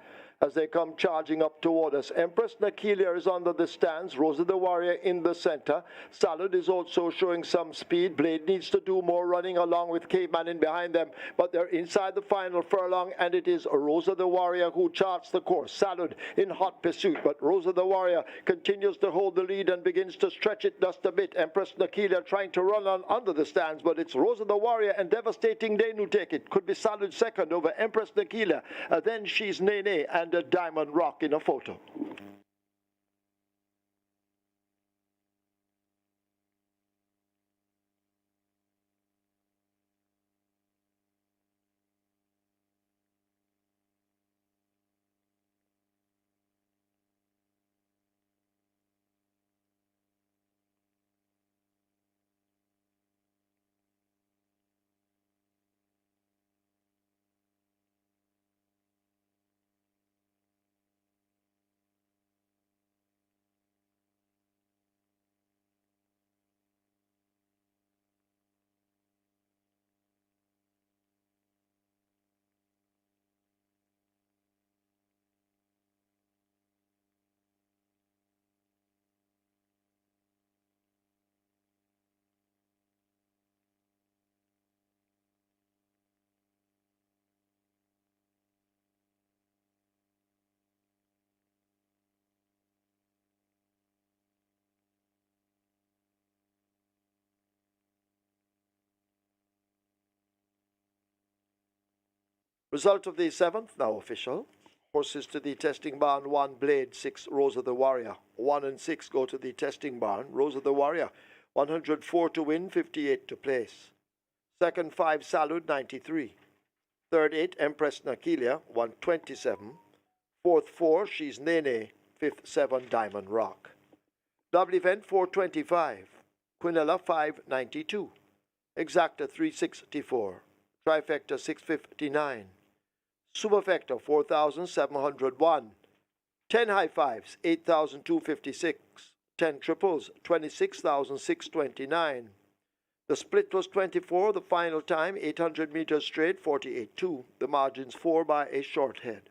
as they come charging up toward us. Empress Nakilia is under the stands, Rosa the Warrior in the center. Salad is also showing some speed. Blade needs to do more running along with Caveman in behind them, but they're inside the final furlong, and it is Rosa the Warrior who charts the course. Salad in hot pursuit, but Rosa the Warrior continues to hold the lead and begins to stretch it just a bit. Empress Nakilia trying to run on under the stands, but it's Rosa the Warrior and Devastating Dane who take it. Could be Salad second over Empress Nakilia. Then She's Nene and a Diamond Rock in a photo. Result of the 7th now official. Horses to the testing barn, 1 Blade, 6 Rosa the Warrior. 1 and 6 go to the testing barn. Rosa the Warrior, 104 to win, 58 to place. Second 5 Salud, 93. Third 8 Empress Nakilia, 127. Fourth 4 She's Nene. Fifth 7 Diamond Rock. Double event 425. Quinella 592. Exacta 364. Trifecta 659. Superfecta 4,701. 10 high fives, 8,256. 10 triples, 26,629. The split was 24, the final time, 800 meters straight, 48.2. The margins 4 by a short head.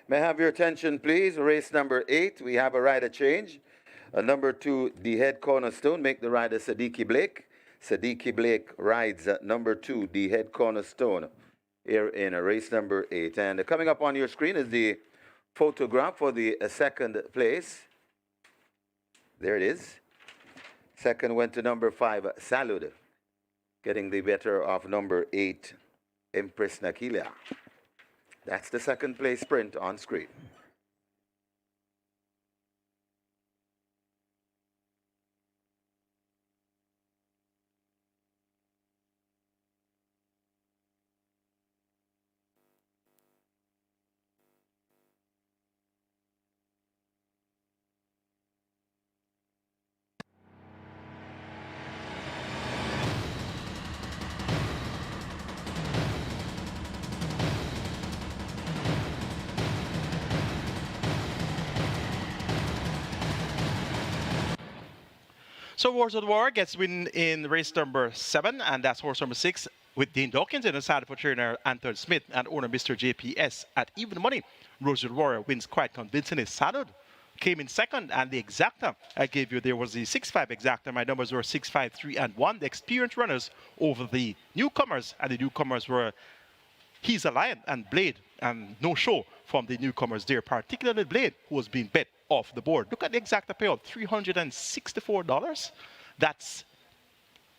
May I have your attention, please? Race number 8, we have a rider change. Number 2, the head cornerstone, make the rider Sadiki Blake. Sadiki Blake rides number 2, the head cornerstone, here in race number 8. And coming up on your screen is the photograph for the second place. There it is. Second went to number 5, Salud, getting the better of number 8, Empress Nakilia. That's the second place sprint on screen. So Wars of the War gets win in race number 7, and that's horse number 6 with Dean Dawkins in the saddle for trainer Anton Smith and owner Mr. JPS at even money. Rose of the Warrior wins quite convincingly. Saddled came in second, and the exacta I gave you there was the 6-5 exacta. My numbers were 6, 5, 3, and 1. The experienced runners over the newcomers, and the newcomers were He's a Lion and Blade, and no show from the newcomers there, particularly Blade, who was being bet off the board. Look at the exacta payout, $364. That's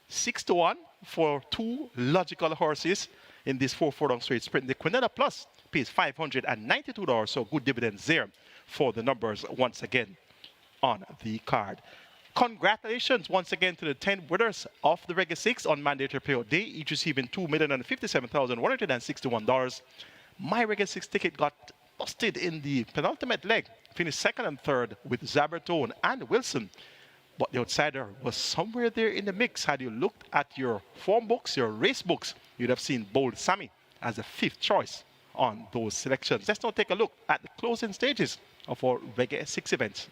6-1 for 2 logical horses in this 4 furlong straight sprint. The Quinella Plus pays $592, so good dividends there for the numbers once again on the card. Congratulations once again to the 10 winners of the Regular 6 on mandatory payout day, each receiving $2,057,161. My Regular 6 ticket got busted in the penultimate leg, finished second and third with Zabertone and Wilson. But the outsider was somewhere there in the mix. Had you looked at your form books, your race books, you'd have seen Bold Sammy as a 5th choice on those selections. Let's now take a look at the closing stages of our Regular 6 events.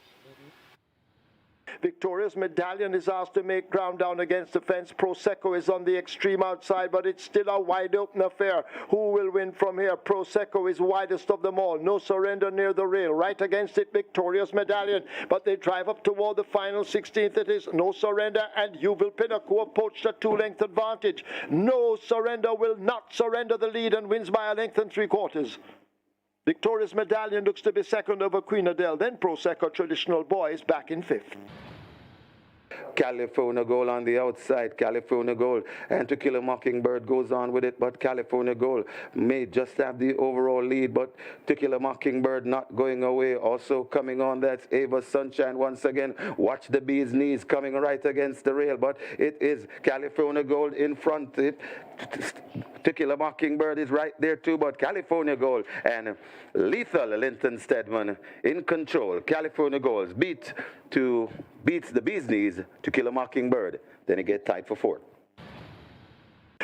Victoria's Medallion is asked to make ground down against the fence. Prosecco is on the extreme outside, but it's still a wide open affair. Who will win from here? Prosecco is widest of them all. No surrender near the rail. Right against it, Victoria's Medallion. But they drive up toward the final 16th. It is No Surrender and Yuval Pinnacle poached a 2-length advantage. No Surrender will not surrender the lead and wins by a length and 3/4. Victoria's Medallion looks to be second over Queen Adele. Then Prosecco Traditional Boy is back in 5th. California Gold on the outside, California Gold, and To Kill a Mockingbird goes on with it, but California Gold may just have the overall lead, but To Kill a Mockingbird not going away. Also coming on, that's Ava Sunshine once again. Watch the bee's knees coming right against the rail, but it is California Gold in front. To Kill a Mockingbird is right there too, but California Gold and Lethal Linton Stedman in control. California Gold beats the bee's knees, To Kill a Mockingbird. Then it gets tied for fourth.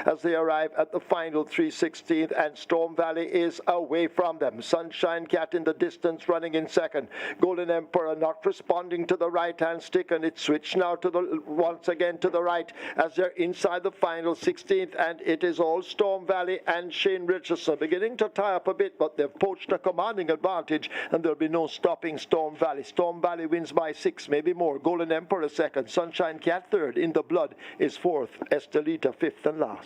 As they arrive at the final 316th, and Storm Valley is away from them. Sunshine Cat in the distance running in second. Golden Emperor not responding to the right-hand stick, and it switched now to the once again to the right as they're inside the final 16th, and it is all Storm Valley and Shane Richardson beginning to tie up a bit, but they've poached a commanding advantage, and there'll be no stopping Storm Valley. Storm Valley wins by 6, maybe more. Golden Emperor second. Sunshine Cat third. In the Blood is fourth. Estelita fifth and last.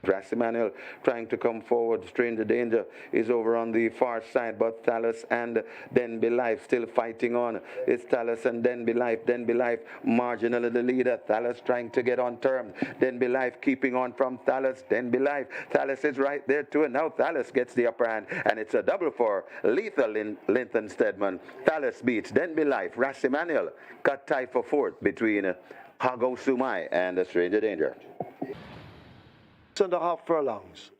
Brass Emmanuel trying to come forward. Stranger Danger is over on the far side, but Thales and Denby Life still fighting on. It's Thales and Denby Life. Denby Life marginally the leader. Thales trying to get on terms. Denby Life keeping on from Thales. Denby Life. Thales is right there too, and now Thales gets the upper hand, and it's a double for Lethal Linton Stedman. Thales beats Denby Life. Brass Emmanuel cut tie for fourth between Hago Sumai and Stranger Danger. 6.5 furlongs.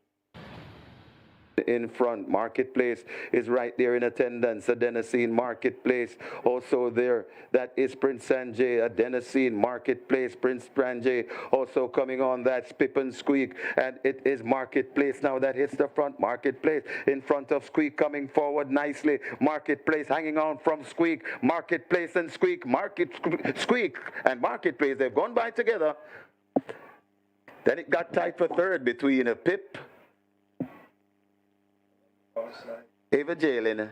In front, Marketplace is right there in attendance. Adenosine Marketplace also there. That is Prince Sanjay. Adenosine Marketplace, Prince Sanjay also coming on. That's Pip and Squeak, and it is Marketplace now that hits the front. Marketplace in front of Squeak coming forward nicely. Marketplace hanging on from Squeak. Marketplace and Squeak. Squeak and Marketplace, they've gone by together. Then it got tight for third between a Pip, Ava Jalen,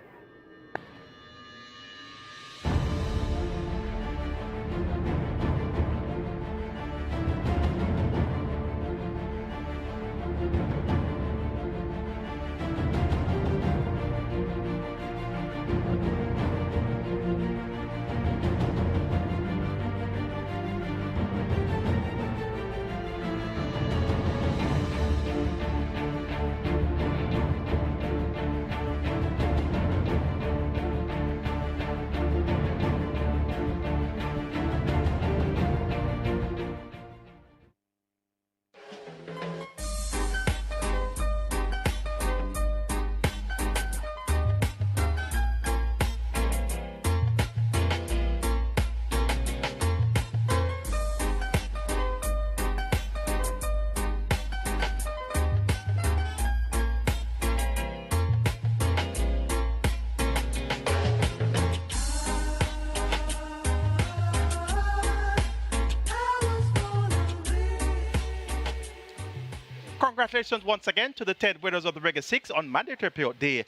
Congratulations once again to the 10 winners of the Regular 6 on mandatory payout day.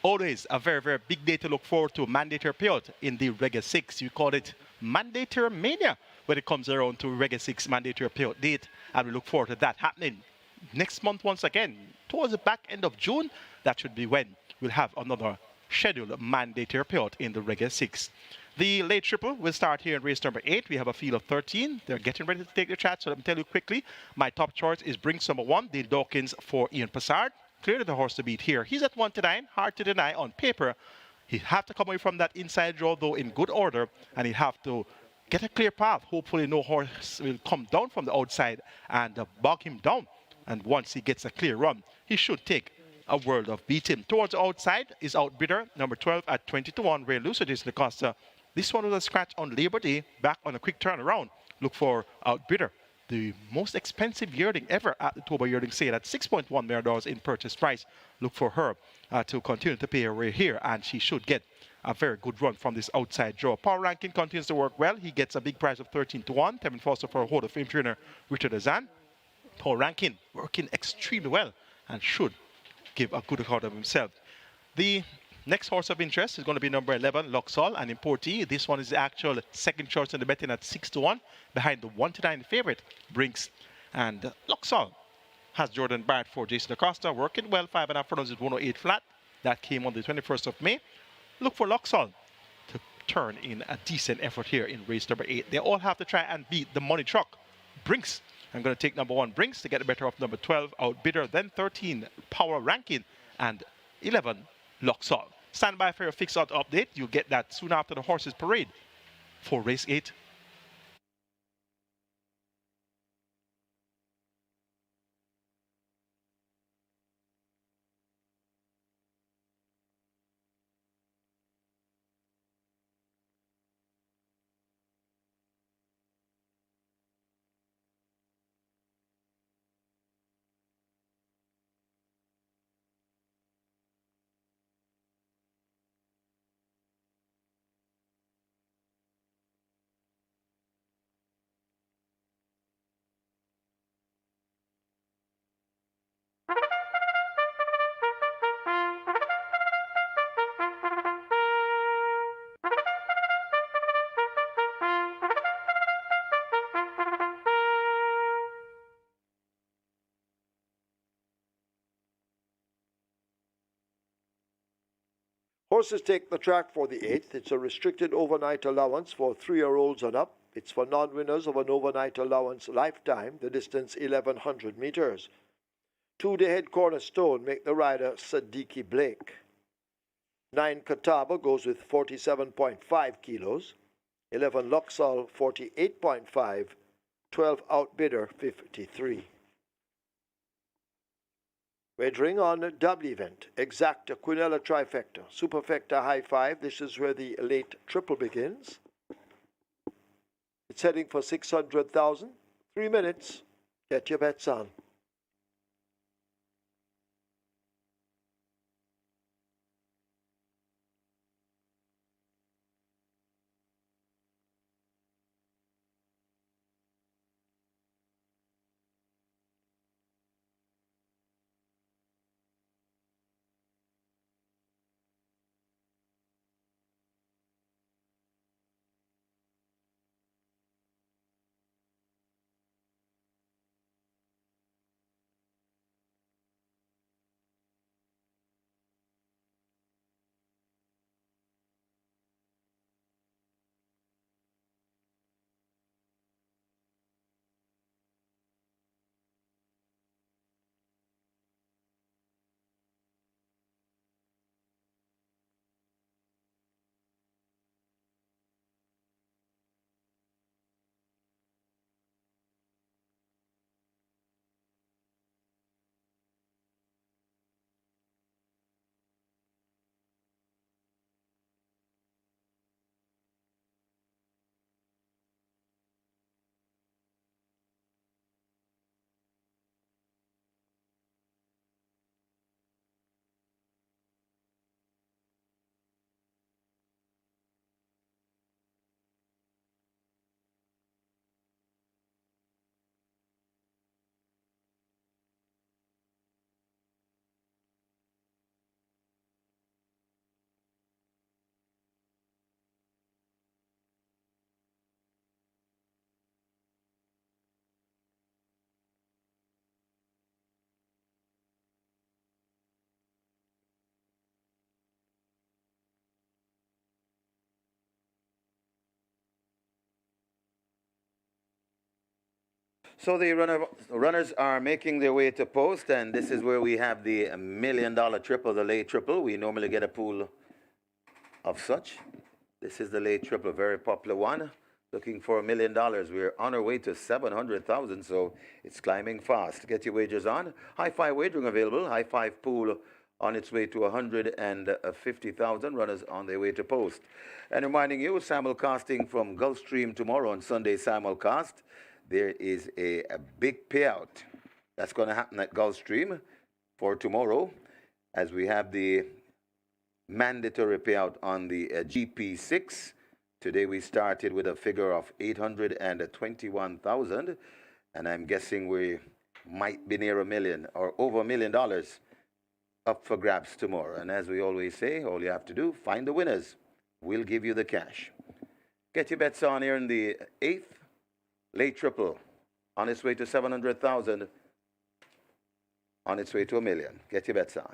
Always a very, very big day to look forward to mandatory payout in the Regular 6. You call it mandatory mania when it comes around to Regular 6 mandatory payout date, and we look forward to that happening next month once again. Towards the back end of June, that should be when we'll have another scheduled mandatory payout in the Regular 6. The late triple will start here in race number 8. We have a field of 13. They're getting ready to take the chat, so let me tell you quickly. My top choice is Brinks number 1, Dale Dawkins for Ian Passard. Clearly the horse to beat here. He's at 1-9, hard to deny on paper. He'll have to come away from that inside draw, though, in good order, and he'll have to get a clear path. Hopefully no horse will come down from the outside and bog him down. And once he gets a clear run, he should take a world of beating. Towards the outside is Outbidder, number 12 at 20-1, Ray Lucidis Lacosta. This one was a scratch on Labor Day, back on a quick turnaround. Look for Outbidder, the most expensive yearling ever at the Toba yearling sale at $6.1 million in purchase price. Look for her to continue to pay her way here, and she should get a very good run from this outside draw. Power Ranking continues to work well. He gets a big price of 13-1. Tevin Foster for a Hall of Fame trainer, Richard Azan. Power Ranking working extremely well and should give a good account of himself. The next horse of interest is going to be number 11, Luxol, and Importee. This one is the actual second choice in the betting at 6-1, behind the 1-9 favorite, Brinks. And Luxol has Jordan Barrett for Jason Acosta, working well, 5.5 furlongs at 108 flat. That came on the 21st of May. Look for Luxol to turn in a decent effort here in race number 8. They all have to try and beat the money truck, Brinks. I'm going to take number 1, Brinks, to get the better of number 12, Outbidder, then 13, Power Ranking, and 11, Luxol. Stand by for your fix-out update. You'll get that soon after the horses parade for race 8. Horses take the track for the 8th. It's a restricted overnight allowance for 3-year-olds and up. It's for non-winners of an overnight allowance lifetime, the distance 1,100 meters. 2 day head cornerstone make the rider Sadiki Blake. 9 Catawba goes with 47.5 kilos. 11 Luxol 48.5. 12 Outbidder 53. Wagering on double event, Exacta, Quinella Trifecta, Superfecta High 5. This is where the late triple begins. It's heading for 600,000. 3 minutes. Get your bets on. So the runners are making their way to post, and this is where we have the $1 million triple, the late triple. We normally get a pool of such. This is the late triple, very popular one. Looking for $1 million. We're on our way to 700,000, so it's climbing fast. Get your wagers on. High five wagering available. High five pool on its way to 150,000. Runners on their way to post. And reminding you, simulcasting from Gulfstream tomorrow on Sunday simulcast. There is a big payout that's going to happen at Gulfstream for tomorrow, as we have the mandatory payout on the GP6. Today we started with a figure of 821,000, and I'm guessing we might be near $1 million or over $1 million up for grabs tomorrow. And as we always say, all you have to do, find the winners. We'll give you the cash. Get your bets on here in the 8th. Late triple, on its way to 700,000, on its way to $1 million. Get your bets on.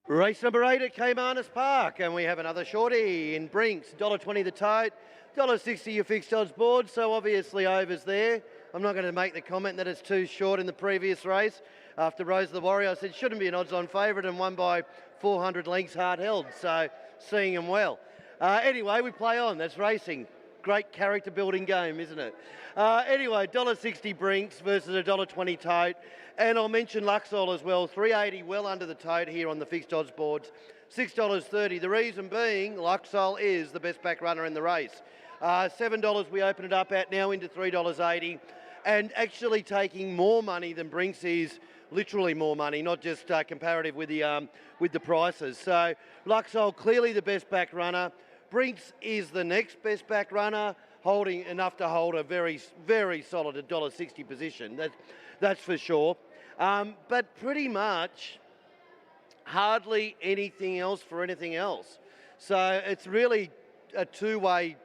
Race number 8 at Caymanas Park, and we have another shorty in Brinks, $1.20 the tote, $1.60 your fixed odds board, so obviously overs there. I'm not going to make the comment that it's too short in the previous race. After Rose the Warrior, I said shouldn't be an odds-on favourite and won by 400 lengths hard held, so seeing him well. Anyway, we play on, that's racing. Great character building game, isn't it? Anyway, $1.60 Brinks versus $1.20 tote. And I'll mention Luxol as well, $3.80 well under the tote here on the fixed odds boards, $6.30. The reason being Luxol is the best back runner in the race. $7 we open it up at, now into $3.80. And actually taking more money than Brinks is, literally more money, not just comparative with the prices. So Luxol clearly the best back runner. Brinks is the next best back runner, holding enough to hold a very, very solid $1.60 position. That's for sure. But pretty much hardly anything else for anything else. So it's really a two-way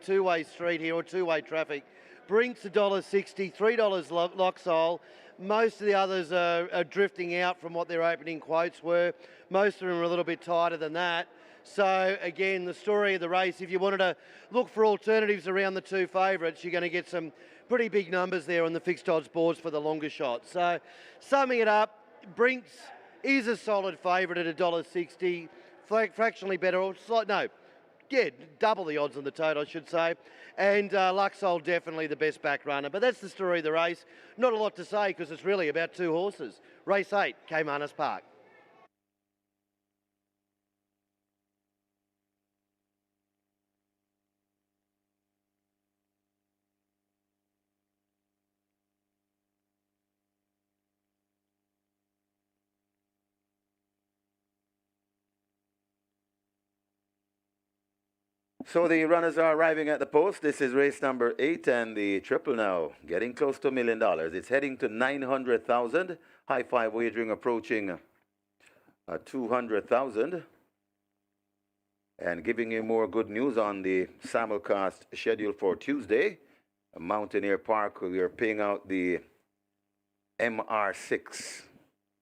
street here, or two-way traffic. Brinks $1.60, $3 Luxol. Most of the others are drifting out from what their opening quotes were. Most of them are a little bit tighter than that. So again, the story of the race, if you wanted to look for alternatives around the two favourites, you're going to get some pretty big numbers there on the fixed odds boards for the longer shot. So summing it up, Brinks is a solid favourite at $1.60, fractionally better, or double the odds on the tote, I should say. And Luxol definitely the best back runner. But that's the story of the race. Not a lot to say because it's really about two horses. Race 8, Caymanas Park. So the runners are arriving at the post. This is race number 8, and the triple now getting close to $1 million. It's heading to 900,000. High five wagering approaching 200,000. And giving you more good news on the simulcast schedule for Tuesday. Mountaineer Park, we are paying out the MR6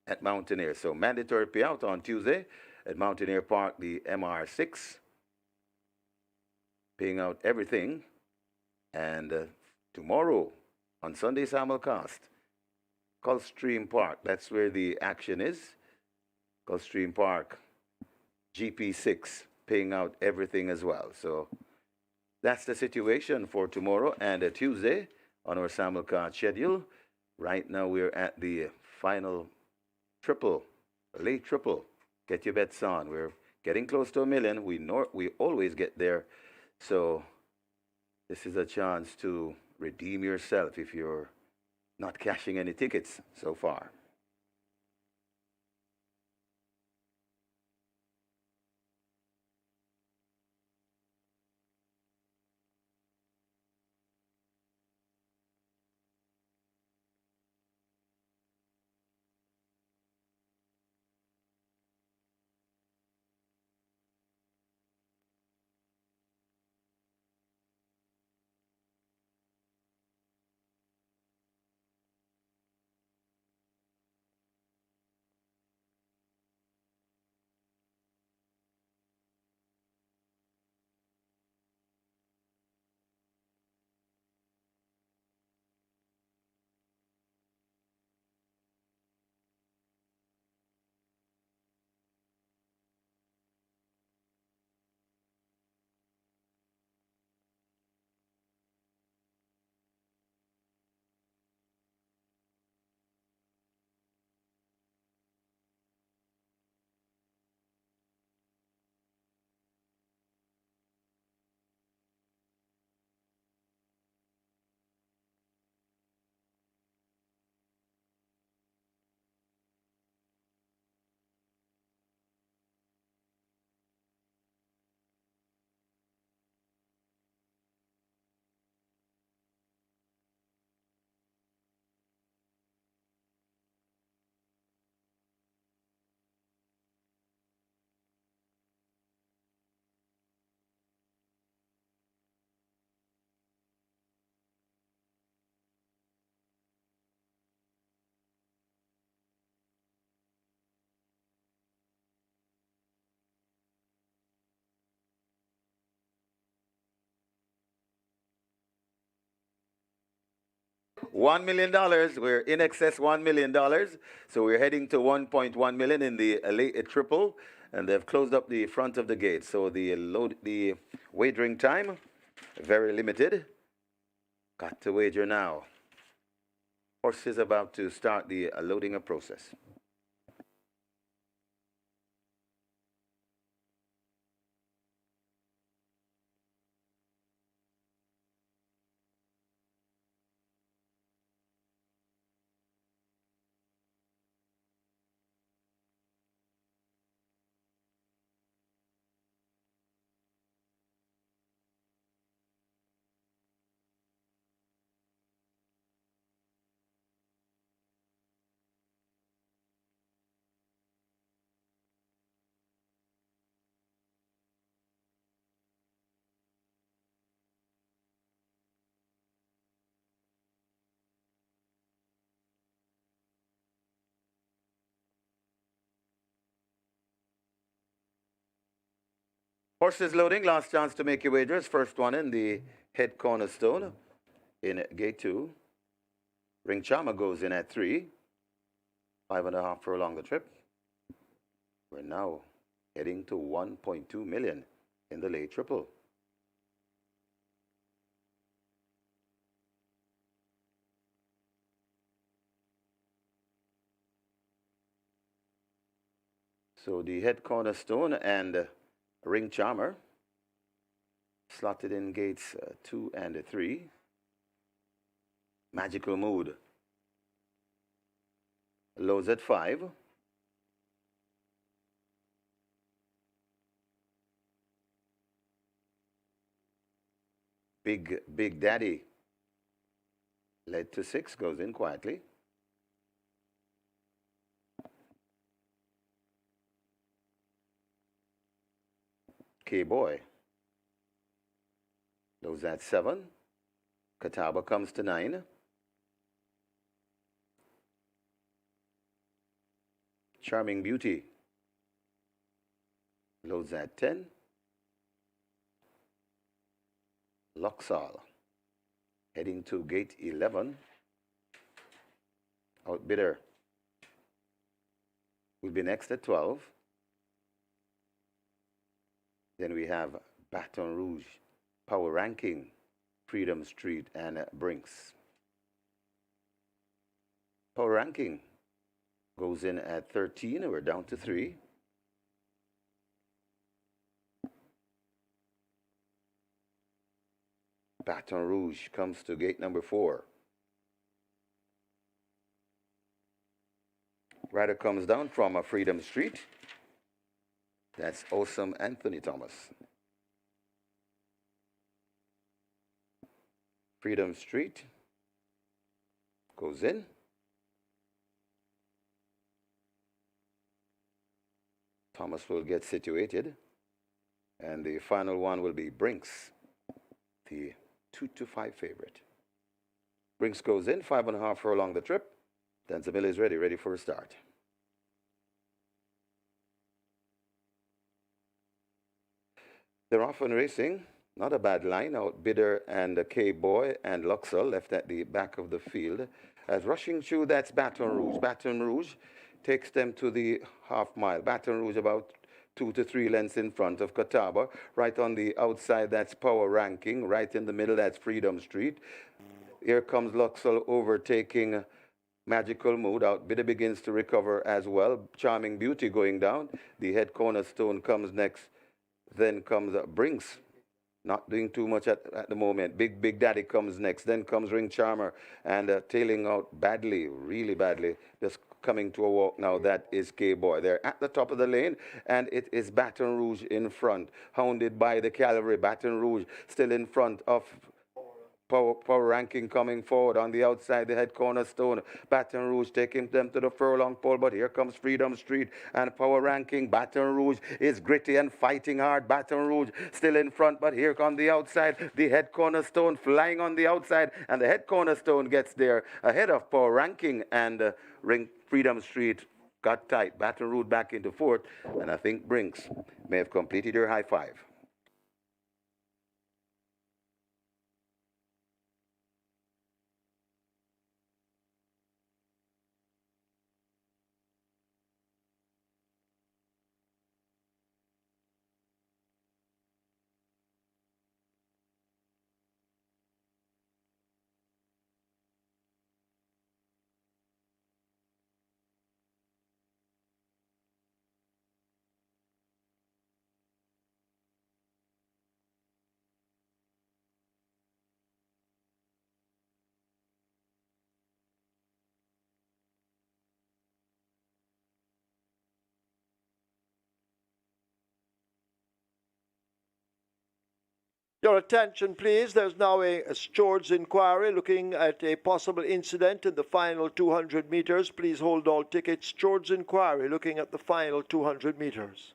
at Mountaineer. So mandatory payout on Tuesday at Mountaineer Park, the MR6. Paying out everything. And tomorrow on Sunday simulcast, Gulfstream Park, that's where the action is. Gulfstream Park, GP6, paying out everything as well. So that's the situation for tomorrow and Tuesday on our simulcast schedule. Right now we're at the final triple, late triple. Get your bets on. We're getting close to $1 million. We always get there. So this is a chance to redeem yourself if you're not cashing any tickets so far. $1 million. We're in excess $1 million. So we're heading to 1.1 million in the late triple. And they've closed up the front of the gate. So the wagering time, very limited. Got to wager now. Horse is about to start the loading process. Horses loading, last chance to make your wagers. First one in the head cornerstone in gate 2. Ring Charmer goes in at 3. 5.5 for a longer trip. We're now heading to 1.2 million in the late triple. So the head cornerstone and Ring Charmer slotted in gates 2 and 3. Magical Mood lows at 5. Big Daddy led to 6, goes in quietly. K-Boy lows at 7. Catawba comes to 9. Charming Beauty loads at 10. Luxall heading to gate 11. Outbidder will be next at 12. Then we have Baton Rouge, Power Ranking, Freedom Street, and Brinks. Power Ranking goes in at 13. We're down to 3. Baton Rouge comes to gate number 4. Rider comes down from a Freedom Street. That's Awesome Anthony Thomas. Freedom Street goes in. Thomas will get situated. And the final one will be Brinks, the 2-5 favorite. Brinks goes in, 5.5 for along the trip. Danzamil is ready for a start. They're off and racing. Not a bad line. Outbidder and K-Boy and Luxall left at the back of the field. As rushing through, that's Baton Rouge. Baton Rouge takes them to the half mile. Baton Rouge about 2 to 3 lengths in front of Catawba. Right on the outside, that's Power Ranking. Right in the middle, that's Freedom Street. Here comes Luxall overtaking Magical Mood. Outbidder begins to recover as well. Charming Beauty going down. The head cornerstone comes next. Then comes Brinks. Not doing too much at the moment. Big Daddy comes next. Then comes Ring Charmer and tailing out badly, really badly. Just coming to a walk now. That is K-Boy. They're at the top of the lane, and it is Baton Rouge in front, hounded by the Cavalry. Baton Rouge still in front of Power Ranking coming forward on the outside, the head cornerstone. Baton Rouge taking them to the furlong pole, but here comes Freedom Street and Power Ranking. Baton Rouge is gritty and fighting hard. Baton Rouge still in front, but here on the outside, the head cornerstone flying on the outside, and the head cornerstone gets there ahead of Power Ranking, and Freedom Street got tight. Baton Rouge back into 4th, and I think Brinks may have completed her high 5. Your attention, please. There's now a steward's inquiry looking at a possible incident in the final 200 meters. Please hold all tickets. Steward's inquiry looking at the final 200 meters.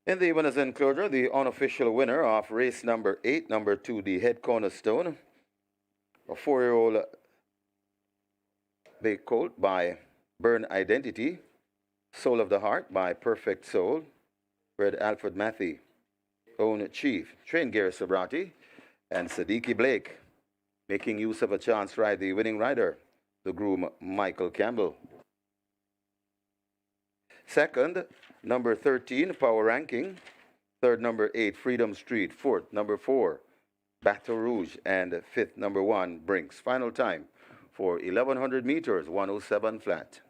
In the winners enclosure, the unofficial winner of race number 8, number 2, the head cornerstone, a 4-year-old bay colt by Burn Identity, Soul of the Heart by Perfect Soul, bred Alfred Matthew, own Chief, trained Gary Sobrati, and Sadiki Blake, making use of a chance ride, the winning rider, the groom Michael Campbell. Second, number 13, Power Ranking. Third, number 8, Freedom Street. Fourth, number 4, Baton Rouge. And fifth, number 1, Brinks. Final time for 1,100 meters, 107 flat.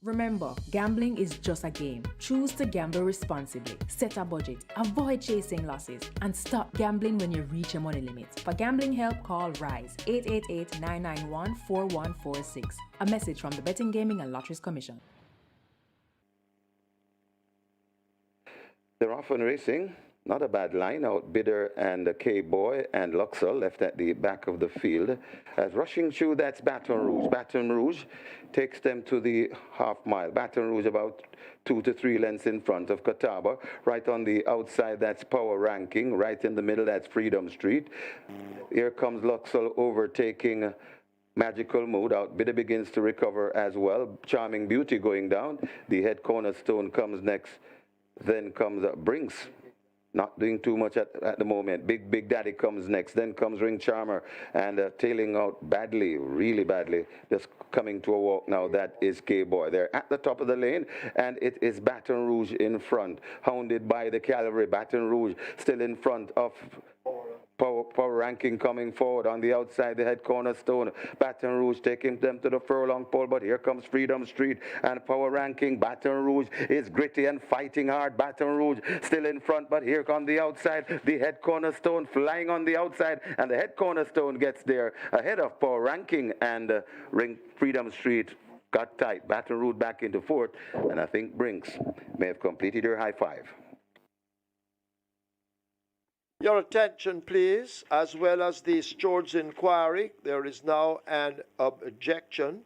Remember, gambling is just a game. Choose to gamble responsibly. Set a budget, avoid chasing losses, and stop gambling when you reach your money limits. For gambling help, call RISE 888-991-4146. A message from the Betting, Gaming and Lotteries Commission. They're off on racing. Not a bad line out. Bidder and K-Boy and Luxor left at the back of the field. As rushing through, that's Baton Rouge. Baton Rouge takes them to the half mile. Baton Rouge about 2 to 3 lengths in front of Catawba. Right on the outside, that's Power Ranking. Right in the middle, that's Freedom Street. Here comes Luxor overtaking Magical Mood. Out Bidder begins to recover as well. Charming Beauty going down. The head cornerstone comes next. Then comes Brinks. Not doing too much at the moment. Big Daddy comes next. Then comes Ring Charmer and tailing out badly, really badly. Just coming to a walk now. That is K-Boy. They're at the top of the lane, and it is Baton Rouge in front, hounded by the Cavalry. Baton Rouge still in front of Power ranking coming forward on the outside, the head cornerstone. Baton Rouge taking them to the furlong pole, but here comes Freedom Street and Power ranking. Baton Rouge is gritty and fighting hard. Baton Rouge still in front, but here on the outside, the head cornerstone flying on the outside, and the head cornerstone gets there ahead of Power ranking, and Ring Freedom Street got tight. Baton Rouge back into fourth, and I think Brinks may have completed her high five. Your attention, please, as well as the steward's inquiry. There is now an objection.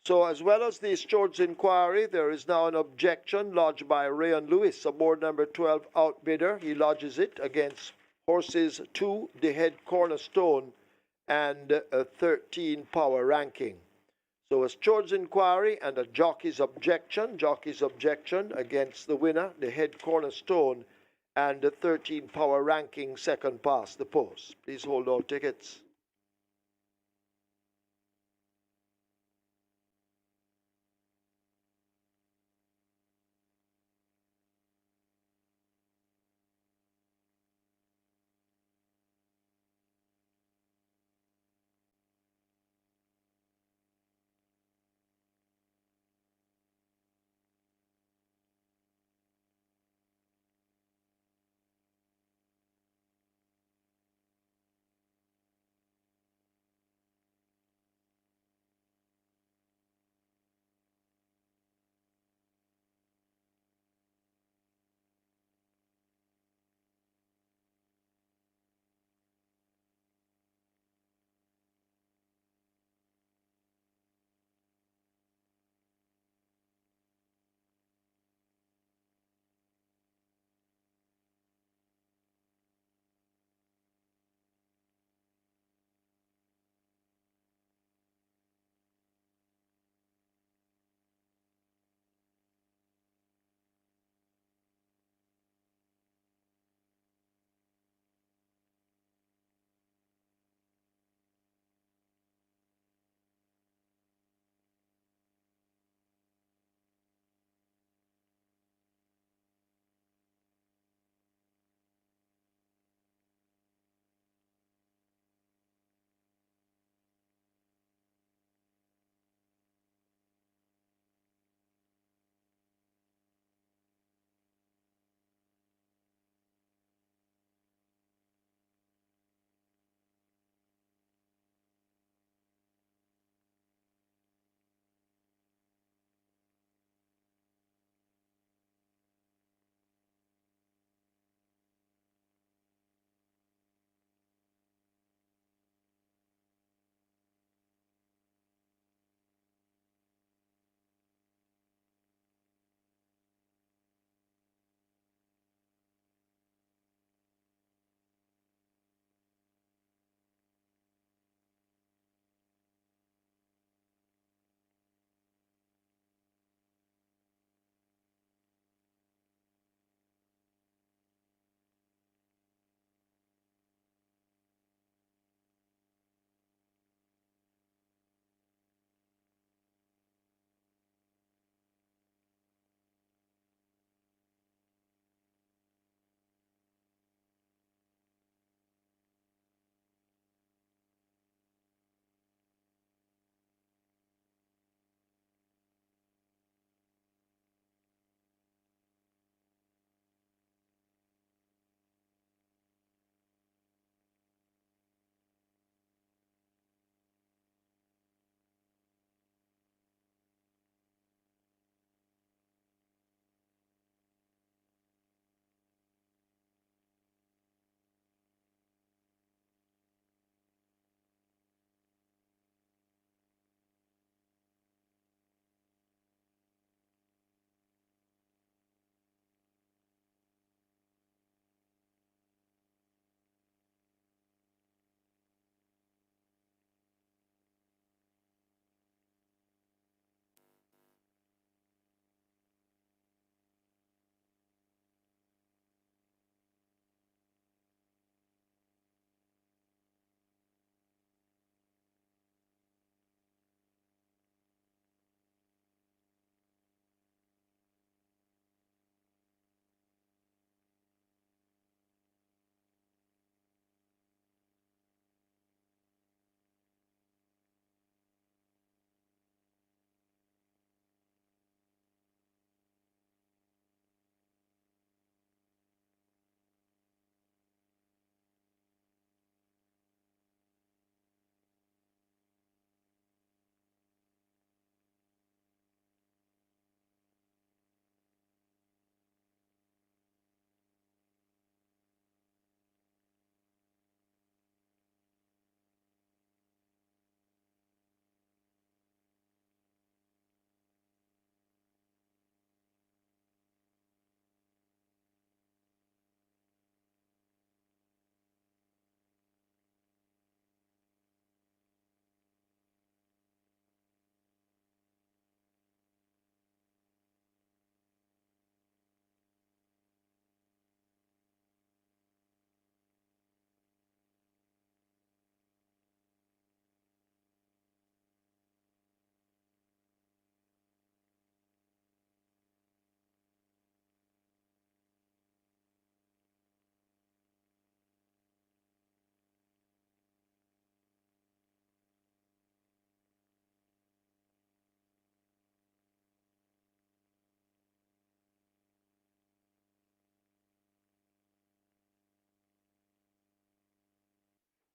So as well as the steward's inquiry, there is now an objection lodged by Rayon Lewis, aboard number 12 outbidder. He lodges it against horses 2, the head cornerstone, and 13 Power ranking. So a steward's inquiry and a jockey's objection against the winner, the head cornerstone, and the 13 Power ranking second past the post. Please hold all tickets.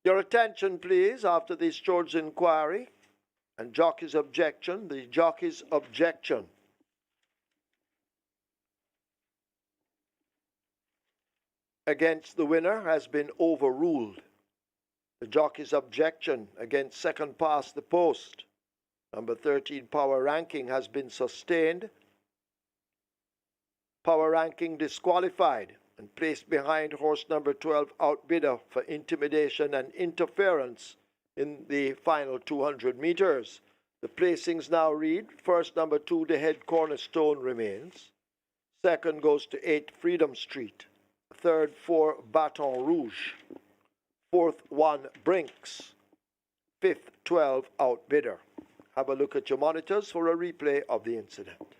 Your attention, please, after the steward's inquiry and jockey's objection. The jockey's objection against the winner has been overruled. The jockey's objection against second past the post, number 13 Power Ranking, has been sustained. Power Ranking disqualified and placed behind horse number 12 Outbidder for intimidation and interference in the final 200 meters. The placings now read: first, number 2, The Head Cornerstone remains. Second goes to 8 Freedom Street. Third, 4 Baton Rouge. Fourth, 1 Brinks. Fifth, 12 Outbidder. Have a look at your monitors for a replay of the incident.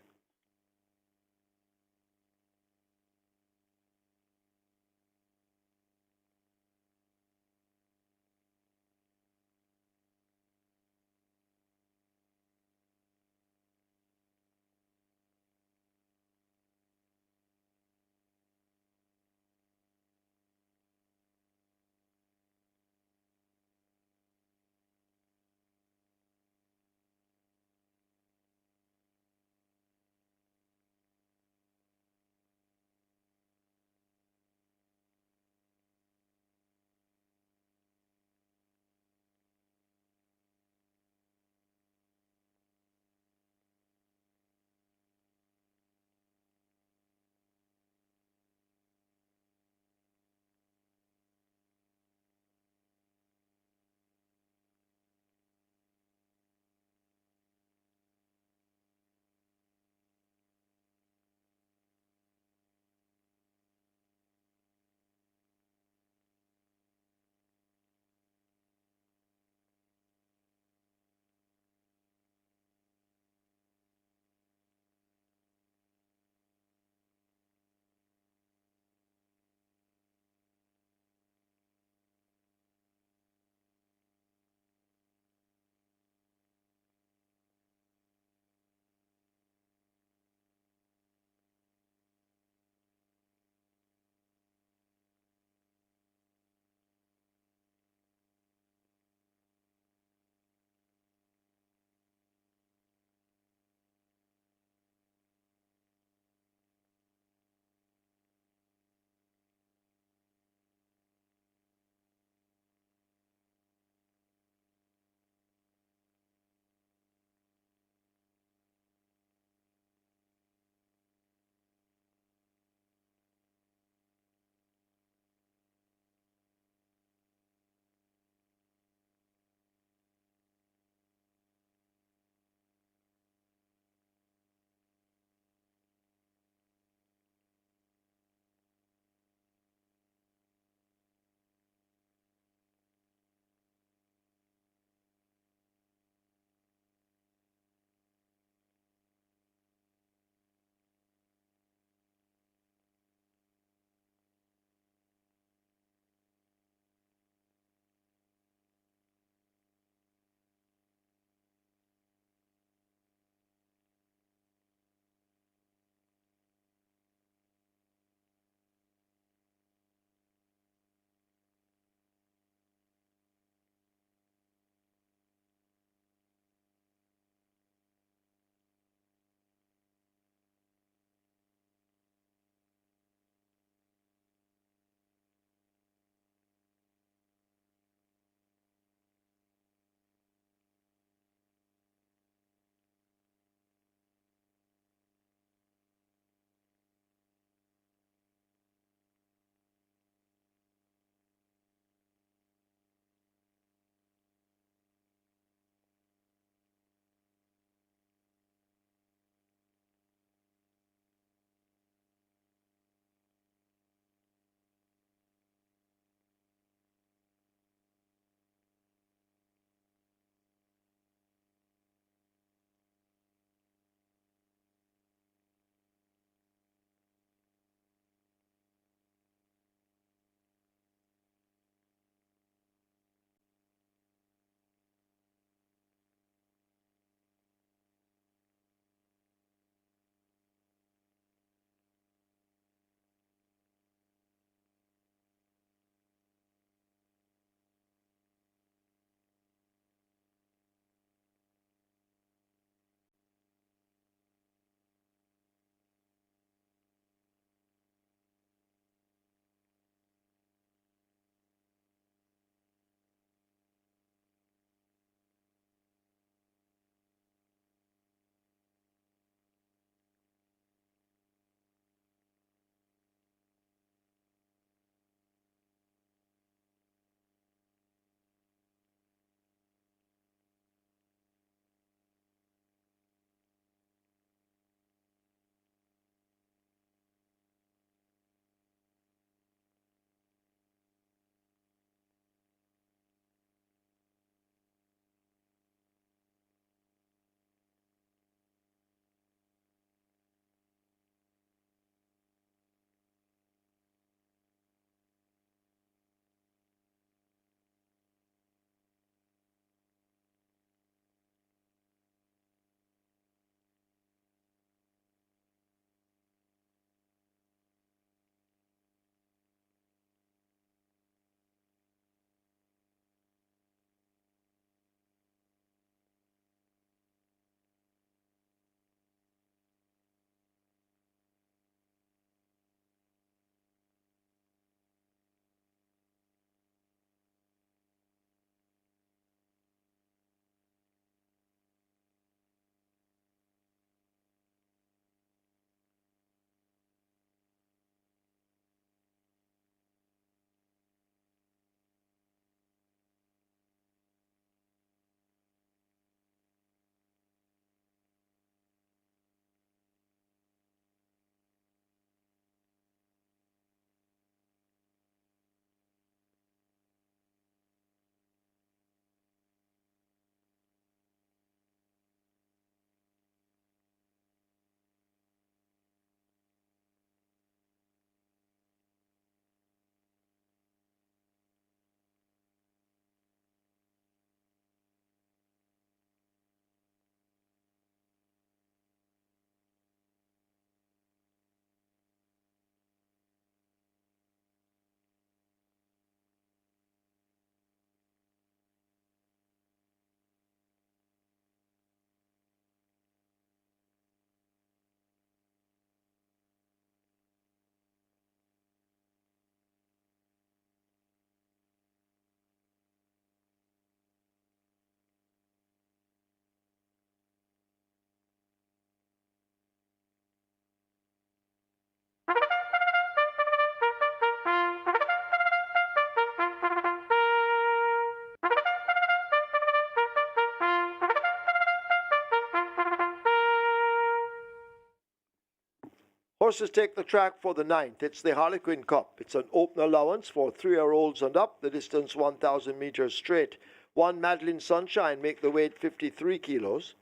Horses take the track for the 9th. It's the Harlequin Cup. It's an open allowance for 3-year-olds and up. The distance 1,000 meters straight. 1 Madeline Sunshine make the weight 53 kilos.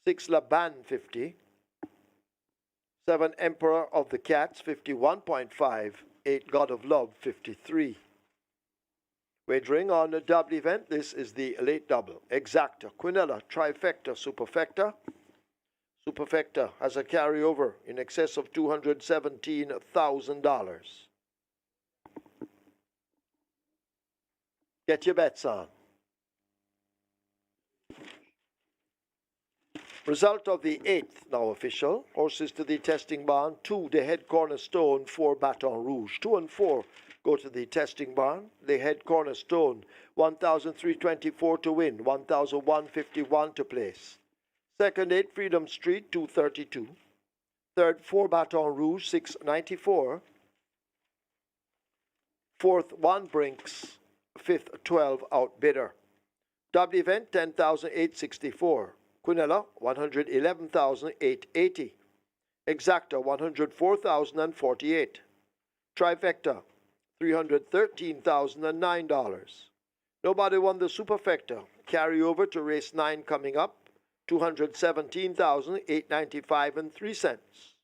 6 Laban 50. 7 Emperor of the Cats 51.5. 8 God of Love 53. Wagering on the double event. This is the late double. Exacta, Quinella, Trifecta, Superfecta. Superfecta has a carryover in excess of $217,000. Get your bets on. Result of the 8th now official. Horses to the testing barn. 2, the head cornerstone. 4, Baton Rouge. 2 and 4 go to the testing barn. The head cornerstone. 1,324 to win. 1,151 to place. Second, 8 Freedom Street, 232. Third, 4 Baton Rouge, 694. Fourth, 1 Brinks. Fifth, 12 Outbidder. Double event, 10,864. Quinella, 111,880. Exacta, 104,048. Trifecta, $313,009. Nobody won the Superfecta. Carry over to race 9 coming up. $217,895 and 3 cents.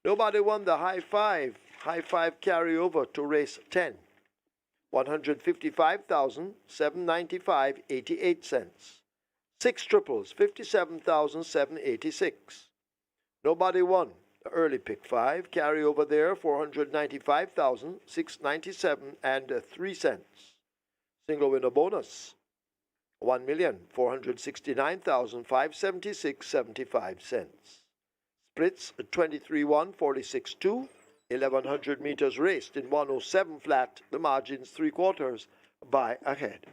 Nobody won the high five. High five carryover to race 10. $155,795 88 cents. 6 triples, $57,786. Nobody won the early pick 5 carryover there, $495,697 and 3 cents. Single winner bonus. 1,469,576.75 cents. Splits 23-1, 46-2, 1,100 meters raced in 107 flat. The margins 3/4 by a head.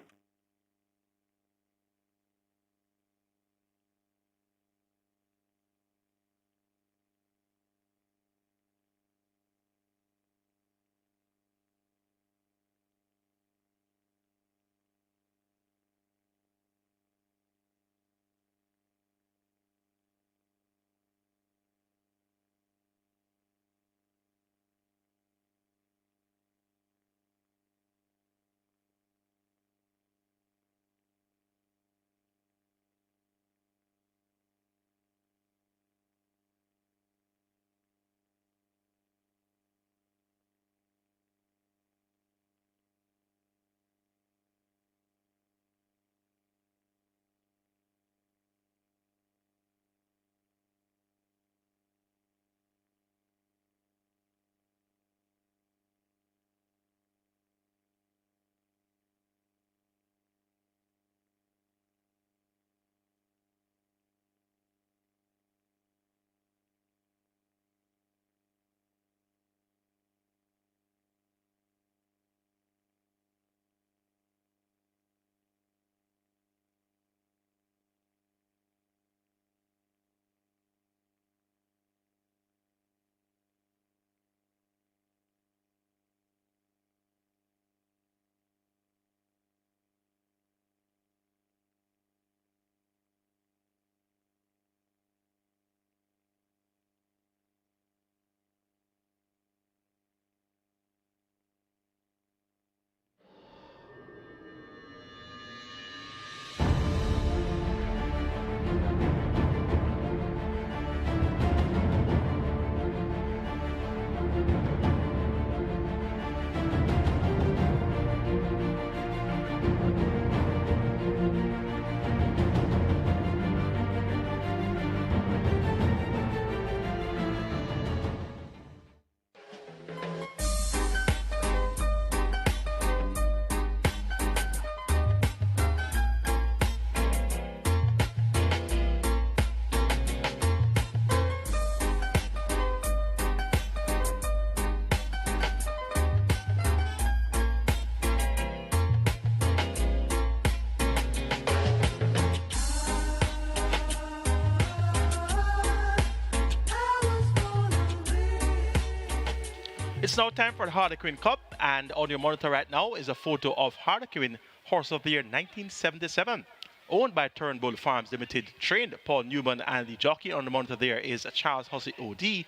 It's now time for the Harlequin Cup, and on your monitor right now is a photo of Harlequin, Horse of the Year 1977. Owned by Turnbull Farms Limited, trained Paul Newman, and the jockey on the monitor there is Charles Hussey OD.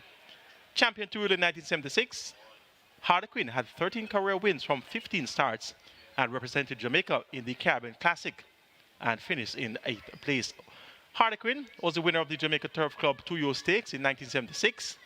Champion 2 in 1976, Harlequin had 13 career wins from 15 starts and represented Jamaica in the Caribbean Classic and finished in 8th place. Harlequin was the winner of the Jamaica Turf Club 2-year stakes in 1976.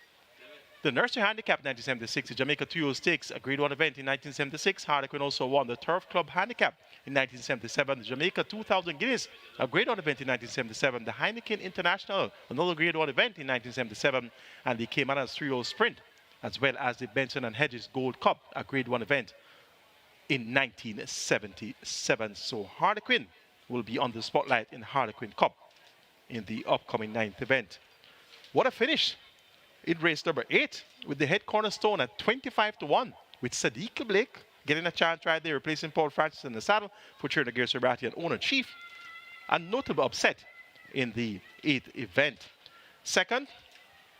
The Nursery Handicap 1976, the Jamaica 2-year stakes, a Grade 1 event in 1976. Harlequin also won the Turf Club Handicap in 1977. The Jamaica 2000 Guineas, a Grade 1 event in 1977. The Heineken International, another Grade 1 event in 1977. And the Caymanas 3-year sprint, as well as the Benson and Hedges Gold Cup, a Grade 1 event in 1977. So Harlequin will be on the spotlight in Harlequin Cup in the upcoming 9th event. What a finish in race number 8 with the head cornerstone at 25-1 with Sadiq Blake getting a chance right there, replacing Paul Francis in the saddle for Trainer Gary Sabrati and owner chief. A notable upset in the 8th event. Second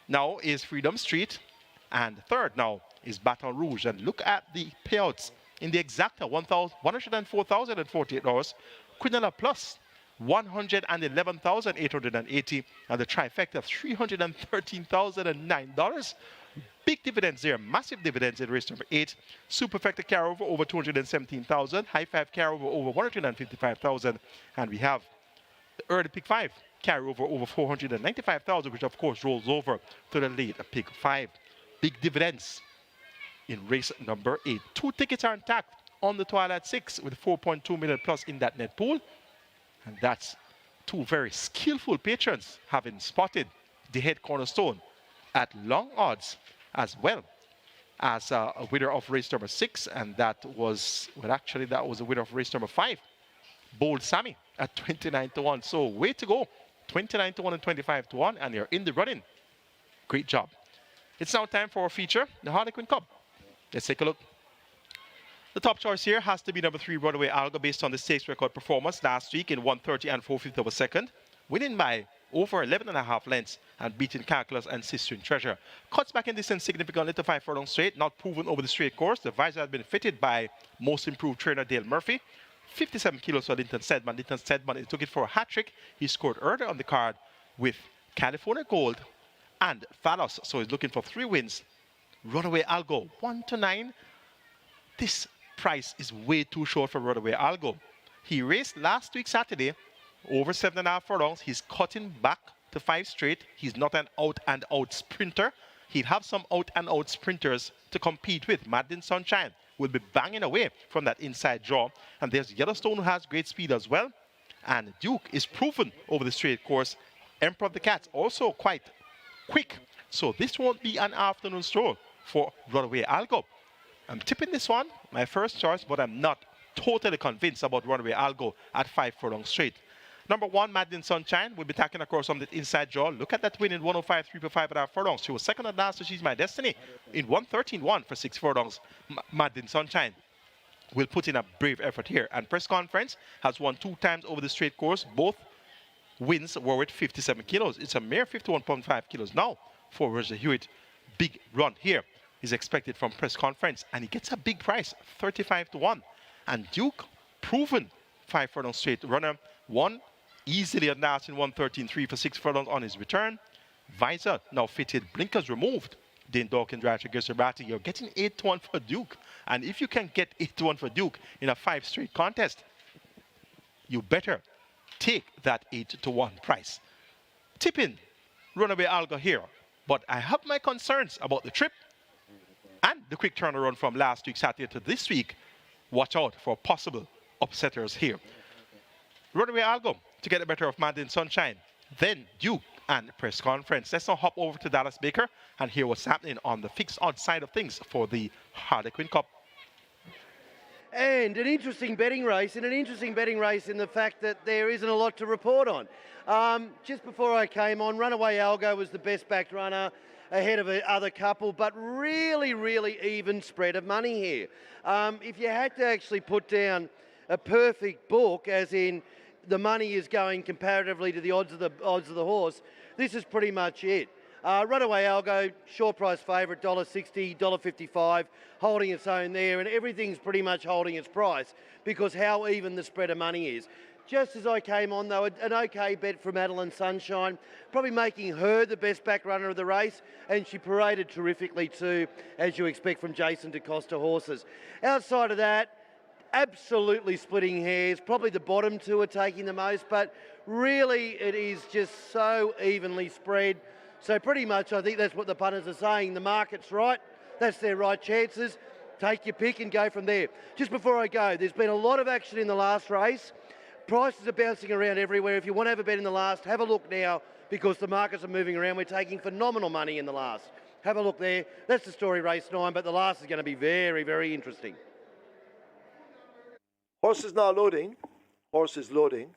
now is Freedom Street, and third now is Baton Rouge. And look at the payouts in the exacta: $104,048, Quinella Plus $111,880, and the trifecta of $313,009. Big dividends there, massive dividends in race number 8. Superfecta carryover over 217,000, high five carryover over 155,000, and we have the early pick 5 carryover over 495,000, which of course rolls over to the late pick 5. Big dividends in race number 8. 2 tickets are intact on the Twilight 6 with 4.2 million plus in that net pool. And that's 2 very skillful patrons having spotted the head cornerstone at long odds, as well as a winner of race number 6. And that was, well, actually, that was a winner of race number 5, Bold Sammy, at 29-1. So way to go. 29-1 and 25-1, and you're in the running. Great job. It's now time for our feature, the Harlequin Cup. Let's take a look. The top choice here has to be number 3, Runaway Algo, based on the stakes record performance last week in 1:30 and 4/5 of a second, winning by over 11.5 lengths and beating Calculus and Sistering Treasure. Cuts back in distance significantly to 5 furlong straight, not proven over the straight course. The visor has been fitted by most improved trainer Dale Murphy. 57 kilos for Linton Stedman. Linton Stedman, he took it for a hat-trick. He scored earlier on the card with California Gold and Phalos, so he's looking for 3 wins. Runaway Algo, 1-9. This price is way too short for Runaway Algo. He raced last week Saturday over 7.5 furlongs. He's cutting back to 5 straight. He's not an out-and-out sprinter. He'll have some out-and-out sprinters to compete with. Madeline Sunshine will be banging away from that inside draw. And there's Yellowstone, who has great speed as well. And Duke is proven over the straight course. Emperor of the Cats also quite quick. So this won't be an afternoon stroll for Runaway Algo. I'm tipping this one, my first choice, but I'm not totally convinced about Runaway Algo at 5 furlong straight. Number 1, Madeline Sunshine, will be tacking across on the inside draw. Look at that win in 105, 3.5 furlongs. She was second at last, so She's My Destiny in 113-1 for 6 furlongs. Madeline Sunshine will put in a brave effort here. And Press Conference has won 2 times over the straight course. Both wins were with 57 kilos. It's a mere 51.5 kilos now for Roger Hewitt. Big run here is expected from Press Conference, and he gets a big price, 35-1. And Duke, proven 5 furlong straight runner, won easily at last in 113.3 for 6 furlongs on his return. Visor now fitted, blinkers removed. Dane Dawkins, Roger Gersobati, you're getting 8-1 for Duke. And if you can get 8-1 for Duke in a 5 straight contest, you better take that 8-1 price. Tipping Runaway Algo here, but I have my concerns about the trip and the quick turnaround from last week Saturday to this week. Watch out for possible upsetters here. Runaway Algo to get the better of Madeline Sunshine, then Duke and Press Conference. Let's now hop over to Dallas Baker and hear what's happening on the fixed odds side of things for the Harlequin Cup. And an interesting betting race, in the fact that there isn't a lot to report on. Just before I came on, Runaway Algo was the best backed runner ahead of the other couple, but really, really even spread of money here. If you had to actually put down a perfect book, as in the money is going comparatively to the odds of the horse, this is pretty much it. Runaway Algo, short price favourite, $1.60, $1.55, holding its own there, and everything's pretty much holding its price because how even the spread of money is. Just as I came on, though, an okay bet from Madeline Sunshine, probably making her the best back runner of the race, and she paraded terrifically too, as you expect from Jason DaCosta horses. Outside of that, absolutely splitting hairs. Probably the bottom two are taking the most, but really it is just so evenly spread. So pretty much I think that's what the punters are saying. The market's right. That's their right chances. Take your pick and go from there. Just before I go, there's been a lot of action in the last race. Prices are bouncing around everywhere. If you want to have a bet in the last, have a look now because the markets are moving around. We're taking phenomenal money in the last. Have a look there. That's the story race 9, but the last is going to be very, very interesting. Horse is now loading. Horse is loading.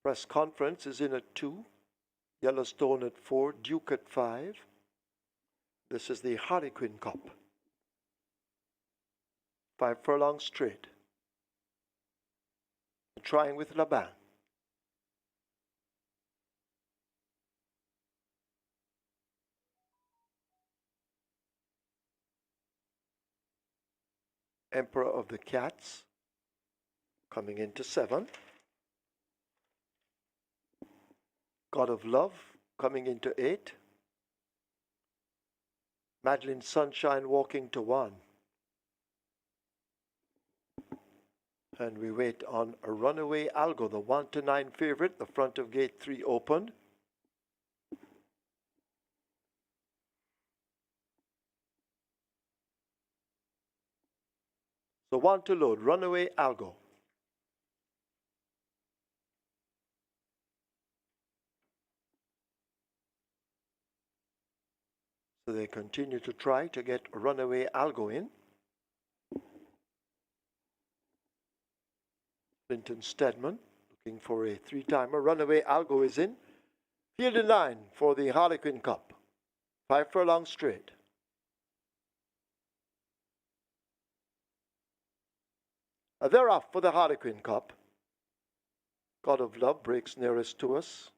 Press conference is in at 2. Yellowstone at 4. Duke at 5. This is the Harlequin Cup. 5 furlongs straight. Trying with Laban. Emperor of the Cats coming into 7. God of Love coming into 8. Madeline Sunshine walking to 1. And we wait on a Runaway Algo, the 1-9 favorite, the front of gate 3 open. So 1 to load, Runaway Algo. So they continue to try to get Runaway Algo in. Clinton Stedman looking for a 3-timer. Runaway Algo is in. Field in 9 for the Harlequin Cup. 5 furlongs straight. They're off for the Harlequin Cup. God of Love breaks nearest to us.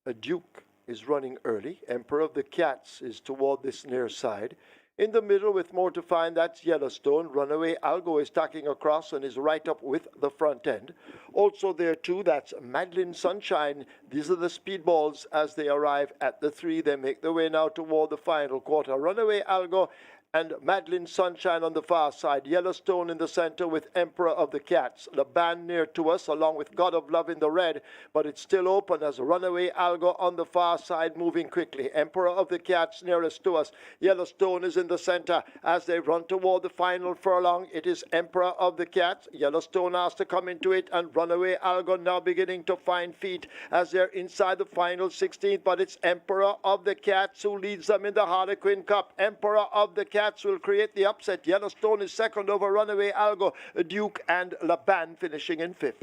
A Duke is running early. Emperor of the Cats is toward this near side. In the middle with more to find, that's Yellowstone. Runaway Algo is tacking across and is right up with the front end. Also there too, that's Madeline Sunshine. These are the speedballs as they arrive at the 3. They make their way now toward the final quarter. Runaway Algo and Madeline Sunshine on the far side. Yellowstone in the center with Emperor of the Cats. The band near to us along with God of Love in the red, but it's still open as Runaway Algo on the far side moving quickly. Emperor of the Cats nearest to us. Yellowstone is in the center as they run toward the final furlong. It is Emperor of the Cats. Yellowstone has to come into it, and Runaway Algo now beginning to find feet as they're inside the final 16th, but it's Emperor of the Cats who leads them in the Harlequin Cup. Emperor of the Cats will create the upset. Yellowstone is second over Runaway Algo, Duke and Laban finishing in 5th.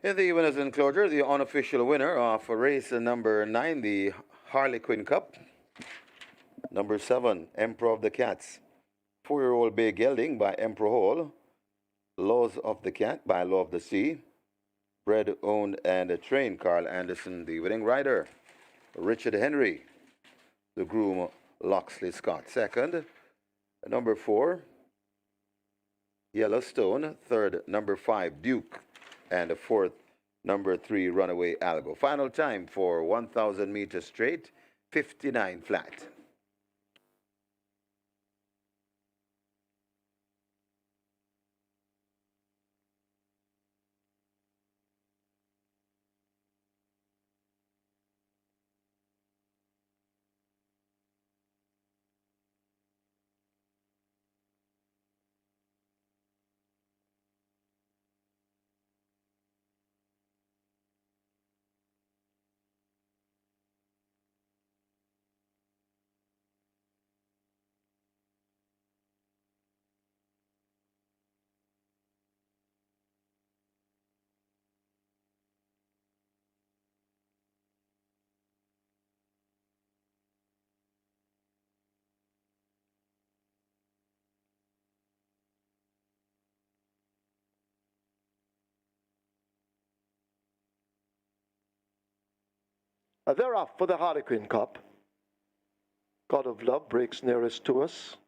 In the winners enclosure, the unofficial winner of race number 9, the Harlequin Cup. Number 7, Emperor of the Cats. 4-year-old bay gelding by Emperor Hall. Laws of the Cat by Law of the Sea. Bred, owned, and trained. Carl Anderson, the winning rider. Richard Henry, the groom, Loxley Scott. Second, number 4, Yellowstone. Third, number 5, Duke. And fourth, number 3, Runaway Algo. Final time for 1,000 meters straight, 59 flat. They're off for the Harlequin Cup. God of Love breaks nearest to us.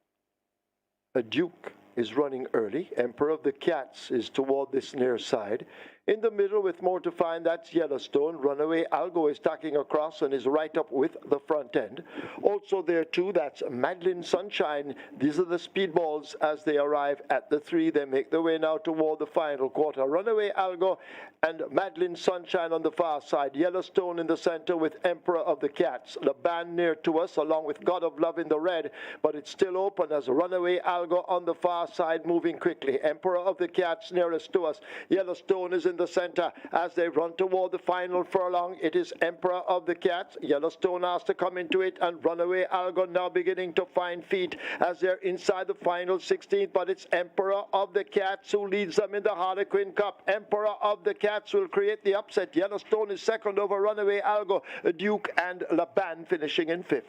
A Duke is running early. Emperor of the Cats is toward this near side. In the middle with more to find, that's Yellowstone. Runaway Algo is tacking across and is right up with the front end. Also there too, that's Madeline Sunshine. These are the speedballs as they arrive at the 3. They make their way now toward the final quarter. Runaway Algo and Madeline Sunshine on the far side. Yellowstone in the center with Emperor of the Cats. The band near to us along with God of Love in the red, but it's still open as Runaway Algo on the far side moving quickly. Emperor of the Cats nearest to us. Yellowstone is in the center as they run toward the final furlong. It is Emperor of the Cats. Yellowstone has to come into it, and Runaway Algo now beginning to find feet as they're inside the final 16th, but it's Emperor of the Cats who leads them in the Harlequin Cup. Emperor of the Cats will create the upset. Yellowstone is second over Runaway Algo, Duke and Laban finishing in 5th.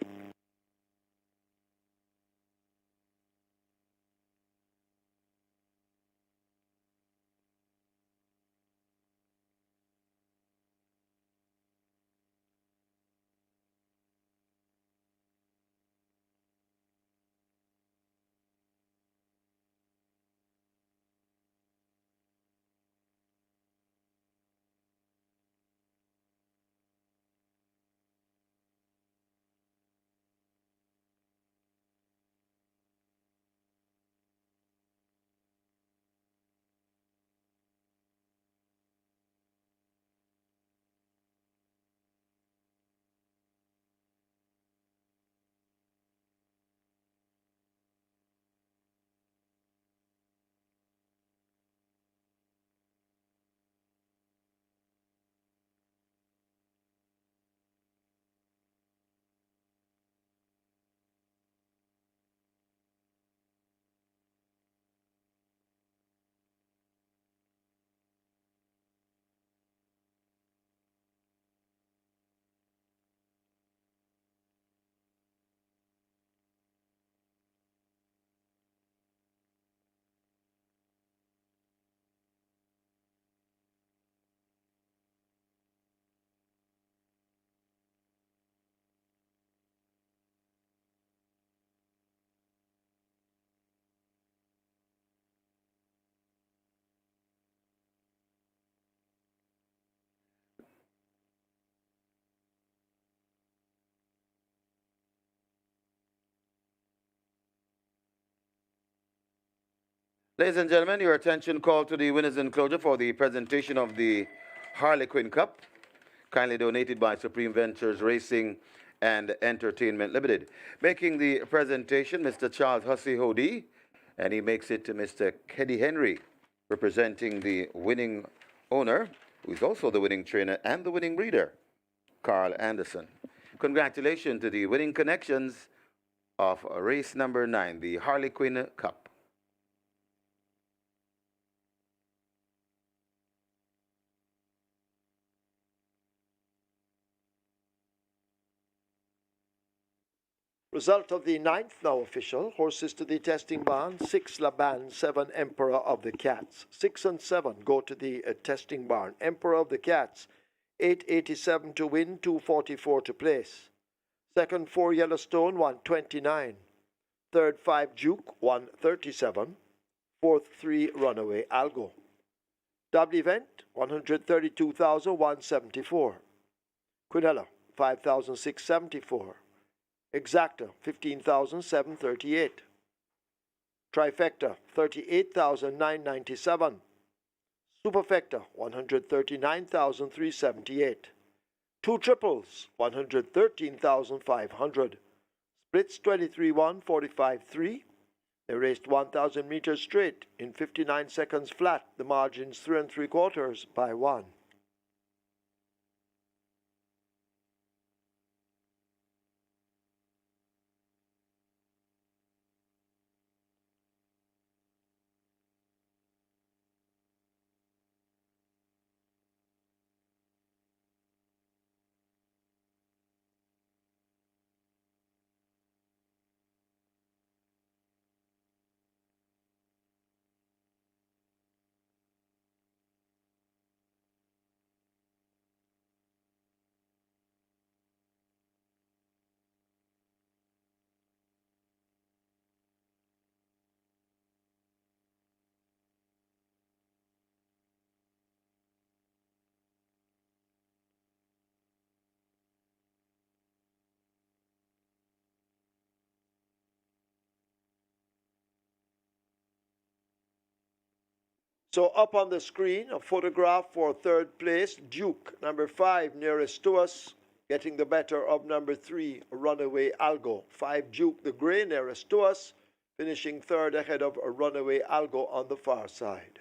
Ladies and gentlemen, your attention called to the winners enclosure for the presentation of the Harlequin Cup, kindly donated by Supreme Ventures Racing and Entertainment Limited. Making the presentation, Mr. Charles Hussey Hody, and he makes it to Mr. Keddy Henry, representing the winning owner, who is also the winning trainer and the winning breeder, Carl Anderson. Congratulations to the winning connections of race number 9, the Harlequin Cup. Result of the ninth now official. Horses to the testing barn. 6 Laban, 7 Emperor of the Cats. 6 and 7 go to the testing barn. Emperor of the Cats, 887 to win, 244 to place. Second, 4 Yellowstone, 129. Third, 5 Duke, 137. Fourth, 3 Runaway Algo. Double event, 132,174. Quinella, 5,674. Exacta, 15,738. Trifecta, 38,997. Superfecta, 139,378. Two triples, 113,500. Splits, 23-1, 45-3. They raced 1,000 meters straight in 59 seconds flat. The margins 3 3/4 by 1. So up on the screen, a photograph for third place, Duke, number 5, nearest to us, getting the better of number 3, Runaway Algo. 5 Duke, the grey, nearest to us, finishing third ahead of a Runaway Algo on the far side.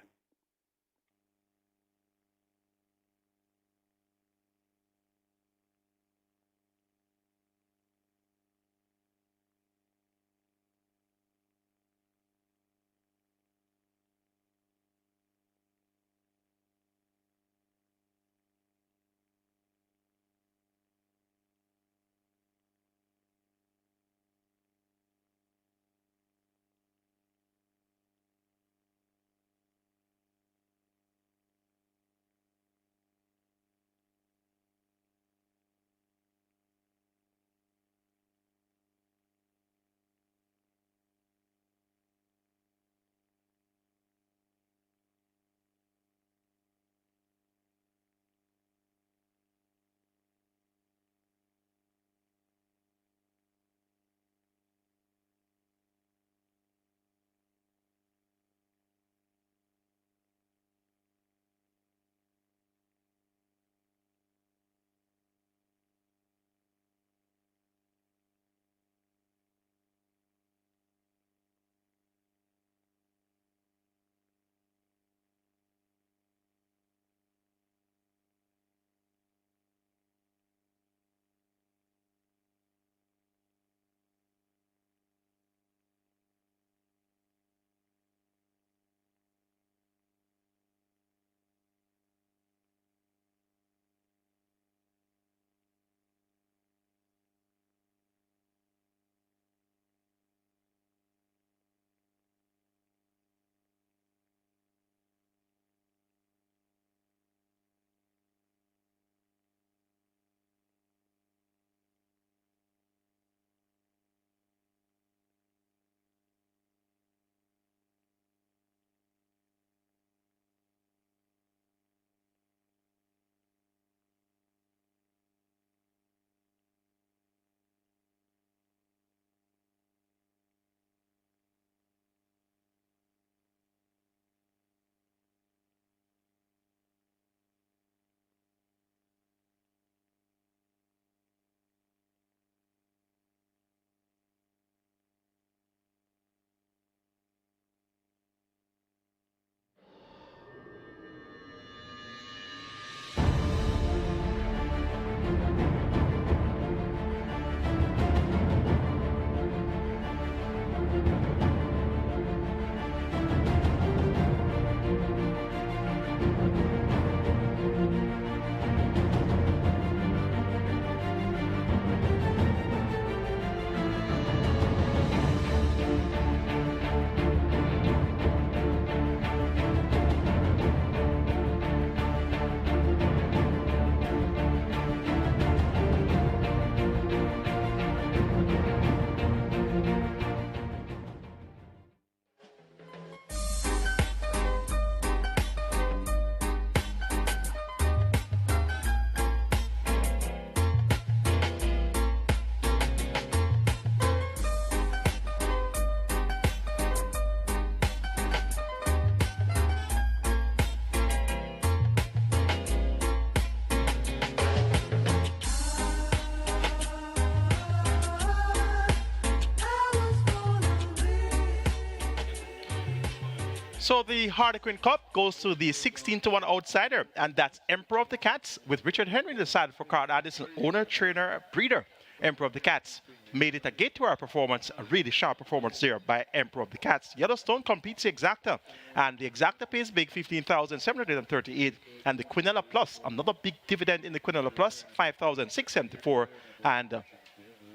So the Harlequin Cup goes to the 16-1 outsider, and that's Emperor of the Cats with Richard Henry decided for card Addison, owner, trainer, breeder. Emperor of the Cats made it a gate-to-our performance, a really sharp performance there by Emperor of the Cats. Yellowstone competes the Exacta, and the Exacta pays big 15,738, and the Quinella Plus, another big dividend in the Quinella Plus, 5,674, and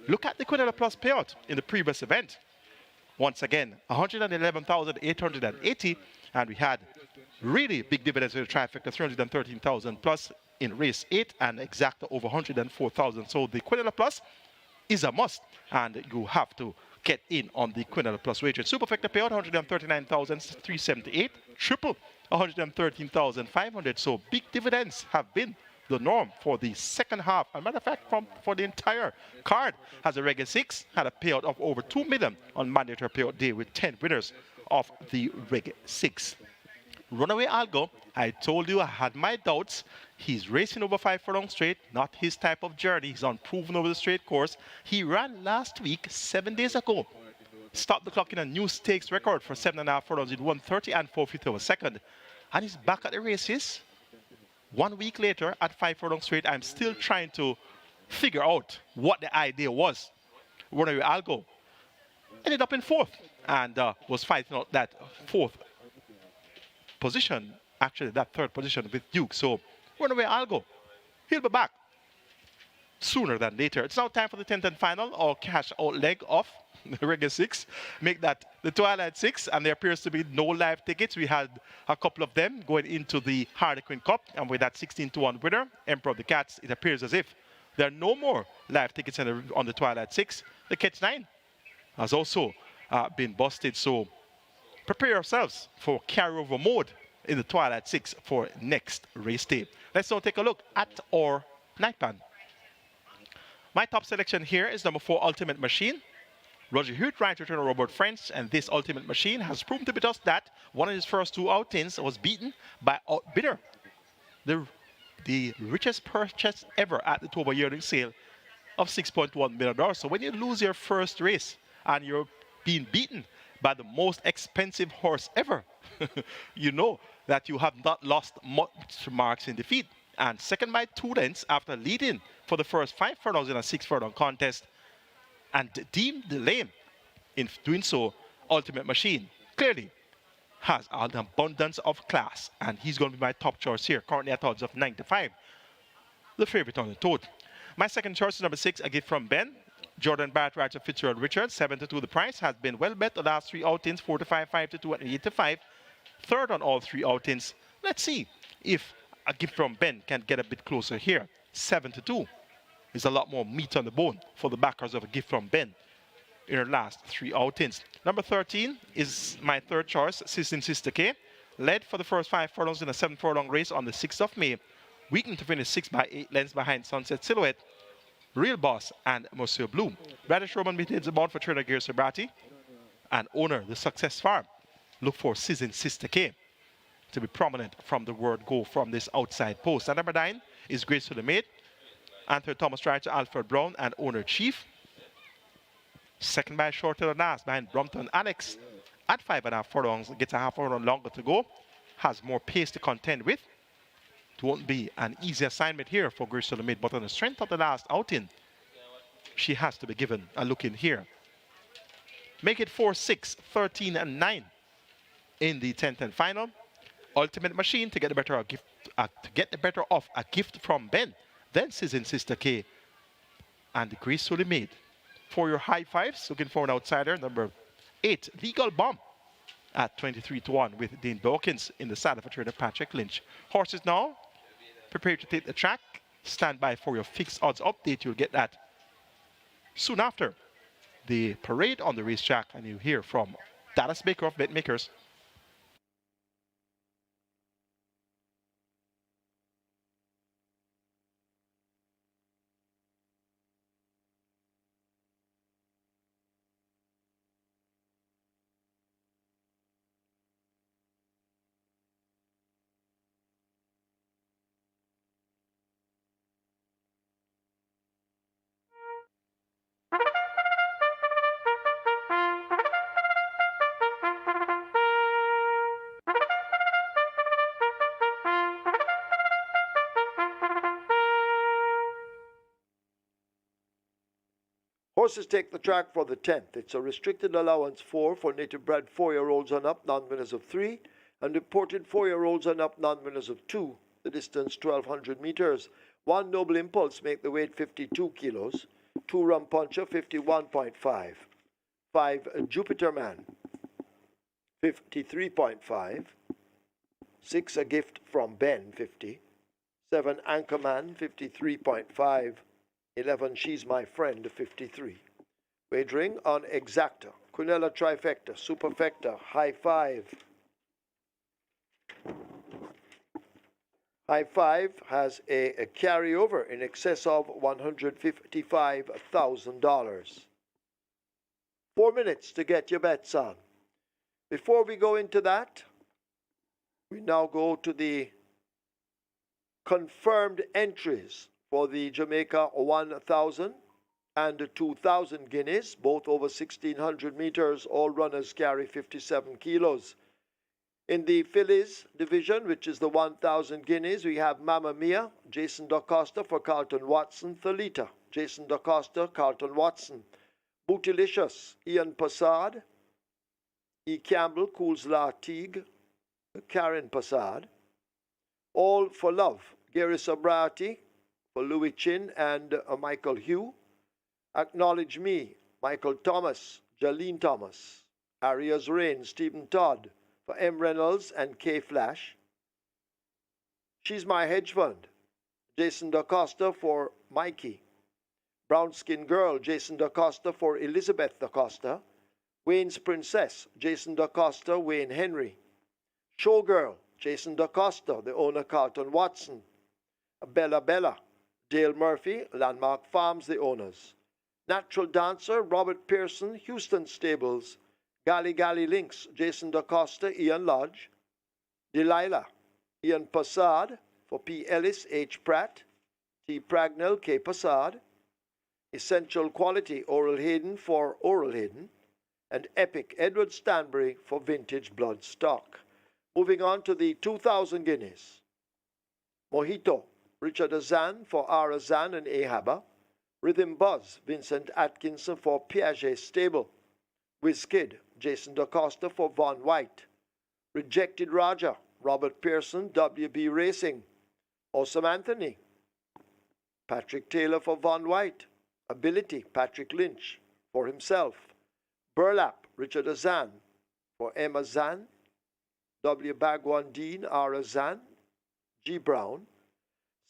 look at the Quinella Plus payout in the previous event. Once again, 111,880, and we had really big dividends in the trifecta, 313,000 plus in race 8 and Exacta over 104,000. So the Quinella Plus is a must, and you have to get in on the Quinella Plus wager. Superfecta payout 139,378, triple 113,500. So big dividends have been the norm for the second half. As a matter of fact, for the entire card, has a regular 6, had a payout of over 2 million on mandatory payout day with 10 winners of the regular 6. Runaway Algo, I told you I had my doubts. He's racing over 5 furlong straight, not his type of journey. He's unproven over the straight course. He ran last week, 7 days ago. Stopped the clock in a new stakes record for 7.5 furlongs in 1:30 and 4/5 of a second. And he's back at the races. 1 week later at 5 furlong straight, I'm still trying to figure out what the idea was. Runaway Algo ended up in 4th and was fighting out that 4th position, actually that 3rd position with Duke. So Runaway Algo, he'll be back sooner than later. It's now time for the 10th and final, or cash out leg of the regular 6. Make that the Twilight 6, and there appears to be no live tickets. We had a couple of them going into the Harlequin Cup, and with that 16-1 winner, Emperor of the Cats, it appears as if there are no more live tickets on the Twilight 6. The Catch 9 has also been busted, so prepare yourselves for carryover mode in the Twilight 6 for next race day. Let's now take a look at our night plan. My top selection here is number 4, Ultimate Machine. Roger Hoot, right return of Robert French, and this Ultimate Machine has proven to be just that. One of his first 2 outings was beaten by Outbidder, the richest purchase ever at the October yearling sale of $6.1 million. So when you lose your first race and you're being beaten by the most expensive horse ever, you know that you have not lost much marks in defeat. And second by 2 lengths after leading for the first 5 furlongs in a 6 furlong contest, and deemed lame in doing so, Ultimate Machine clearly has an abundance of class, and he's going to be my top choice here, currently at odds of 9-5, the favorite on the tote. My second choice is number 6, A Gift from Ben. Jordan Barrett rides of Fitzgerald Richards, 7-2. The price has been well bet the last 3 outings, 4-5, 5-2, and 8-5. Third on all 3 outings. Let's see if A Gift from Ben can get a bit closer here. 7-2 is a lot more meat on the bone for the backers of A Gift from Ben in her last 3 outings. Number 13 is my third choice, Sizzling Sister K. Led for the first 5 furlongs in a 7 furlong race on the 6th of May. Weakened to finish 6 by 8 lengths behind Sunset Silhouette, Real Boss, and Monsieur Bloom. Radish Roman maintains the bound for trainer Gear Sabrati, and owner, the Success Farm. Look for Sizzling Sister K to be prominent from the word go from this outside post. And number 9 is Grace to the Maid. Anthony Thomas rides to Alfred Brown and owner Chief. Second by a short to the last behind Brompton Alex at 5.5 furlongs. Gets a half furlong longer to go. Has more pace to contend with. It won't be an easy assignment here for Grace to the Maid, but on the strength of the last outing, she has to be given a look in here. Make it 4, 6, 13, and 9 in the 10th and final. Ultimate Machine to get the better of A Gift from Ben. Then Sizzling Sister K and Gracefully Made. For your high fives, looking for an outsider, number 8, Legal Bomb at 23-1 with Dean Dawkins in the saddle for trainer Patrick Lynch. Horses now prepare to take the track. Stand by for your fixed odds update. You'll get that soon after the parade on the racetrack, and you hear from Dallas Baker of BetMakers. Horses take the track for the 10th. It's a restricted allowance 4 for native bred 4-year-olds and up, non-winners of 3, and reported 4-year-olds and up, non-winners of 2. The distance 1,200 meters. 1 Noble Impulse make the weight 52 kilos. 2 Rum Puncher 51.5. 5 Jupiter Man 53.5. 6 A Gift from Ben 50. 7 Anchorman 53.5. 11 She's My Friend 53. Wagering on Exacta, Quinella Trifecta, Superfecta, High Five. High Five has a carryover in excess of $155,000. 4 minutes to get your bets on. Before we go into that, we now go to the confirmed entries for the Jamaica 1,000 and 2,000 guineas, both over 1,600 meters. All runners carry 57 kilos. In the fillies division, which is the 1,000 guineas, we have Mamma Mia, Jason DaCosta for Carlton Watson. Thalita, Jason DaCosta, Carlton Watson. Bootylicious, Ian Passard. E. Campbell, Cools La Teague, Karen Passard. All for Love, Gary Sobriety for Louis Chin and Michael Hugh. Acknowledge Me, Michael Thomas, Jalene Thomas. Arias Rain, Stephen Todd for M. Reynolds and K. Flash. She's My Hedge Fund, Jason DaCosta for Mikey. Brown Skin Girl, Jason DaCosta for Elizabeth DaCosta. Wayne's Princess, Jason DaCosta, Wayne Henry. Showgirl, Jason DaCosta, the owner Carlton Watson. Bella Bella, Dale Murphy, Landmark Farms, the owners. Natural Dancer, Robert Pearson, Houston Stables. Gally Gally Links, Jason DaCosta, Ian Lodge. Delilah, Ian Passard for P. Ellis, H. Pratt. T. Pragnell, K. Passard. Essential Quality, Oral Hayden for Oral Hayden. And Epic, Edward Stanbury for Vintage Blood Stock. Moving on to the 2,000 guineas. Mojito, Richard Azan for R. Azan and Ahaba. Rhythm Buzz, Vincent Atkinson for Piaget Stable. Wizkid, Jason DaCosta for Von White. Rejected Raja, Robert Pearson, WB Racing. Awesome Anthony, Patrick Taylor for Von White. Ability, Patrick Lynch for himself. Burlap, Richard Azan for M. Azan. W. Bagwan Dean, R. Azan. G. Brown.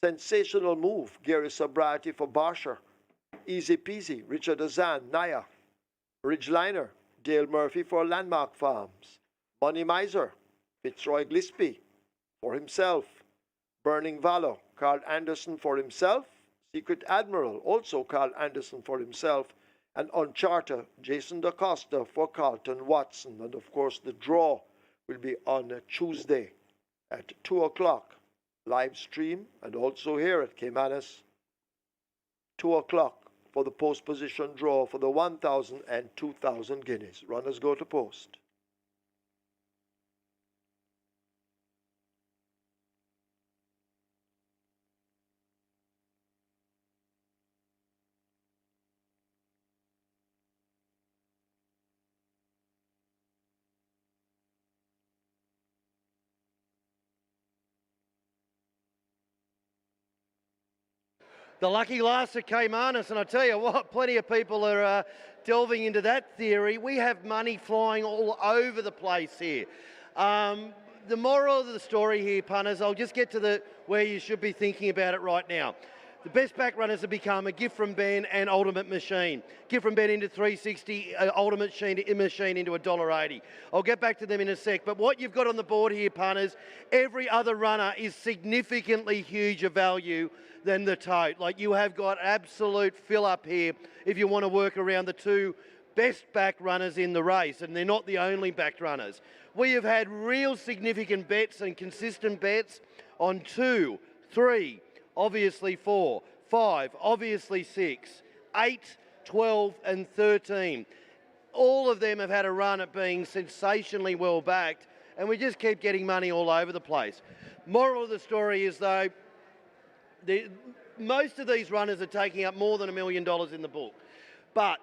Sensational Move, Gary Sobriety for Barsher. Easy Peasy, Richard Azan, Naya. Ridgeliner, Dale Murphy for Landmark Farms. Money Miser, Fitzroy Gillespie for himself. Burning Valor, Carl Anderson for himself. Secret Admiral, also Carl Anderson for himself. And on charter, Jason DaCosta for Carlton Watson. And of course, the draw will be on Tuesday at 2 o'clock. Live stream and also here at Caymanas. 2 o'clock for the post position draw for the 1,000 and 2,000 guineas. Runners go to post. The lucky last at Caymanas, and I tell you what, plenty of people are delving into that theory. We have money flying all over the place here. The moral of the story here, punters, I'll just get to where you should be thinking about it right now. The best back runners have become a Gift from Ben and Ultimate Machine. Gift from Ben into 360, Ultimate Machine into $1.80. I'll get back to them in a sec. But what you've got on the board here, punters, every other runner is significantly huger value than the tote. Like, you have got absolute fill up here if you want to work around the two best back runners in the race, and they're not the only back runners. We have had real significant bets and consistent bets on 2, 3, obviously 4, 5, obviously 6, 8, 12 and 13. All of them have had a run at being sensationally well backed, and we just keep getting money all over the place. Moral of the story is, though, most of these runners are taking up more than $1 million in the book. But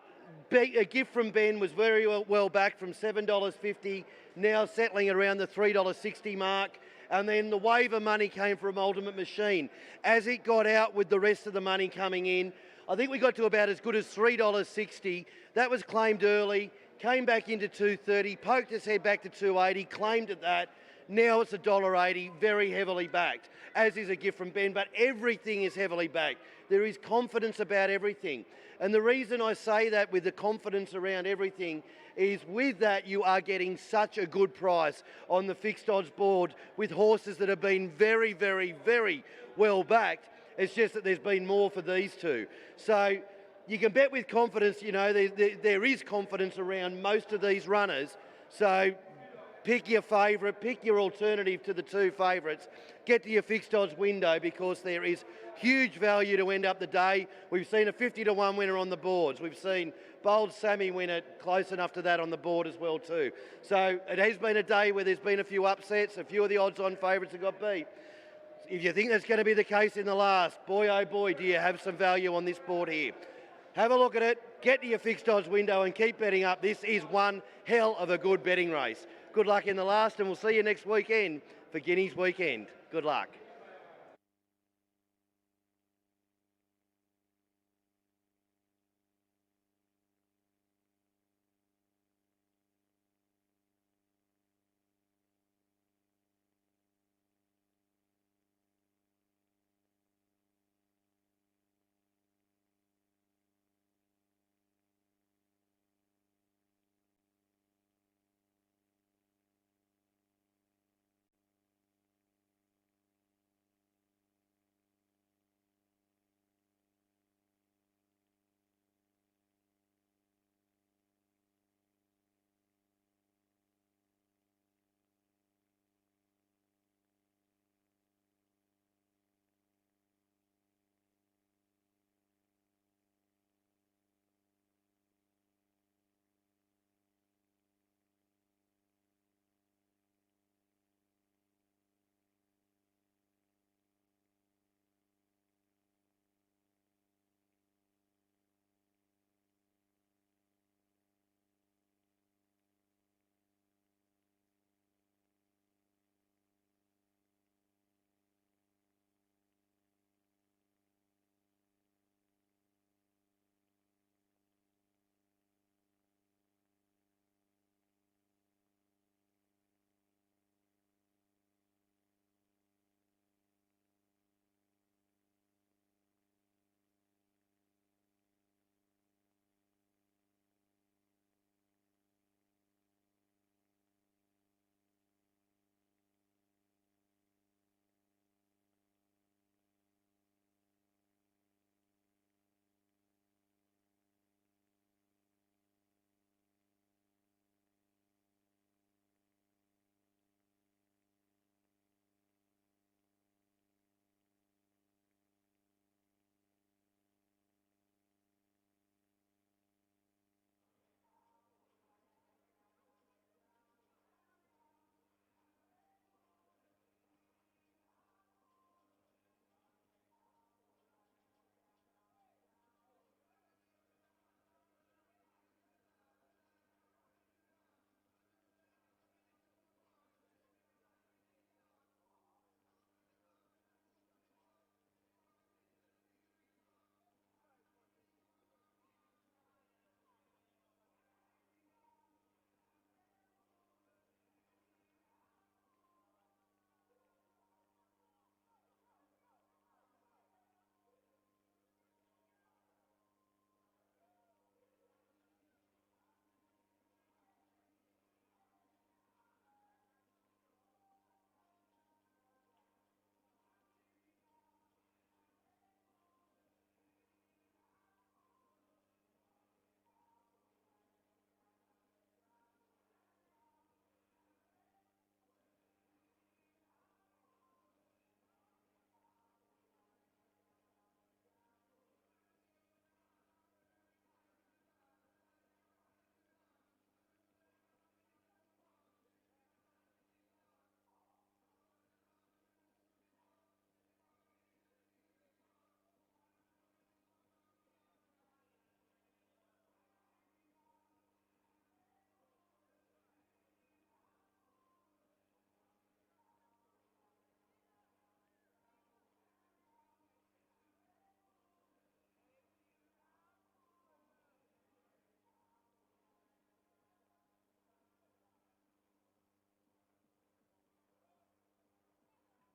a gift from Ben was very well back from $7.50, now settling around the $3.60 mark. And then the waiver money came from Ultimate Machine. As it got out with the rest of the money coming in, I think we got to about as good as $3.60. That was claimed early, came back into $2.30, poked its head back to $2.80, claimed at that. Now it's $1.80, very heavily backed, as is a gift from Ben, but everything is heavily backed. There is confidence about everything. And the reason I say that with the confidence around everything is with that you are getting such a good price on the fixed odds board with horses that have been very, very, very well backed. It's just that there's been more for these two. So you can bet with confidence, you know, there is confidence around most of these runners. So pick your favourite, pick your alternative to the two favourites, get to your fixed odds window because there is huge value to end up the day. We've seen a 50-1 winner on the boards. We've seen Bold Sammy win it close enough to that on the board as well too. So it has been a day where there's been a few upsets, a few of the odds-on favourites have got beat. If you think that's going to be the case in the last, boy oh boy, do you have some value on this board here. Have a look at it, get to your fixed odds window and keep betting up. This is one hell of a good betting race. Good luck in the last and we'll see you next weekend for Guineas Weekend. Good luck.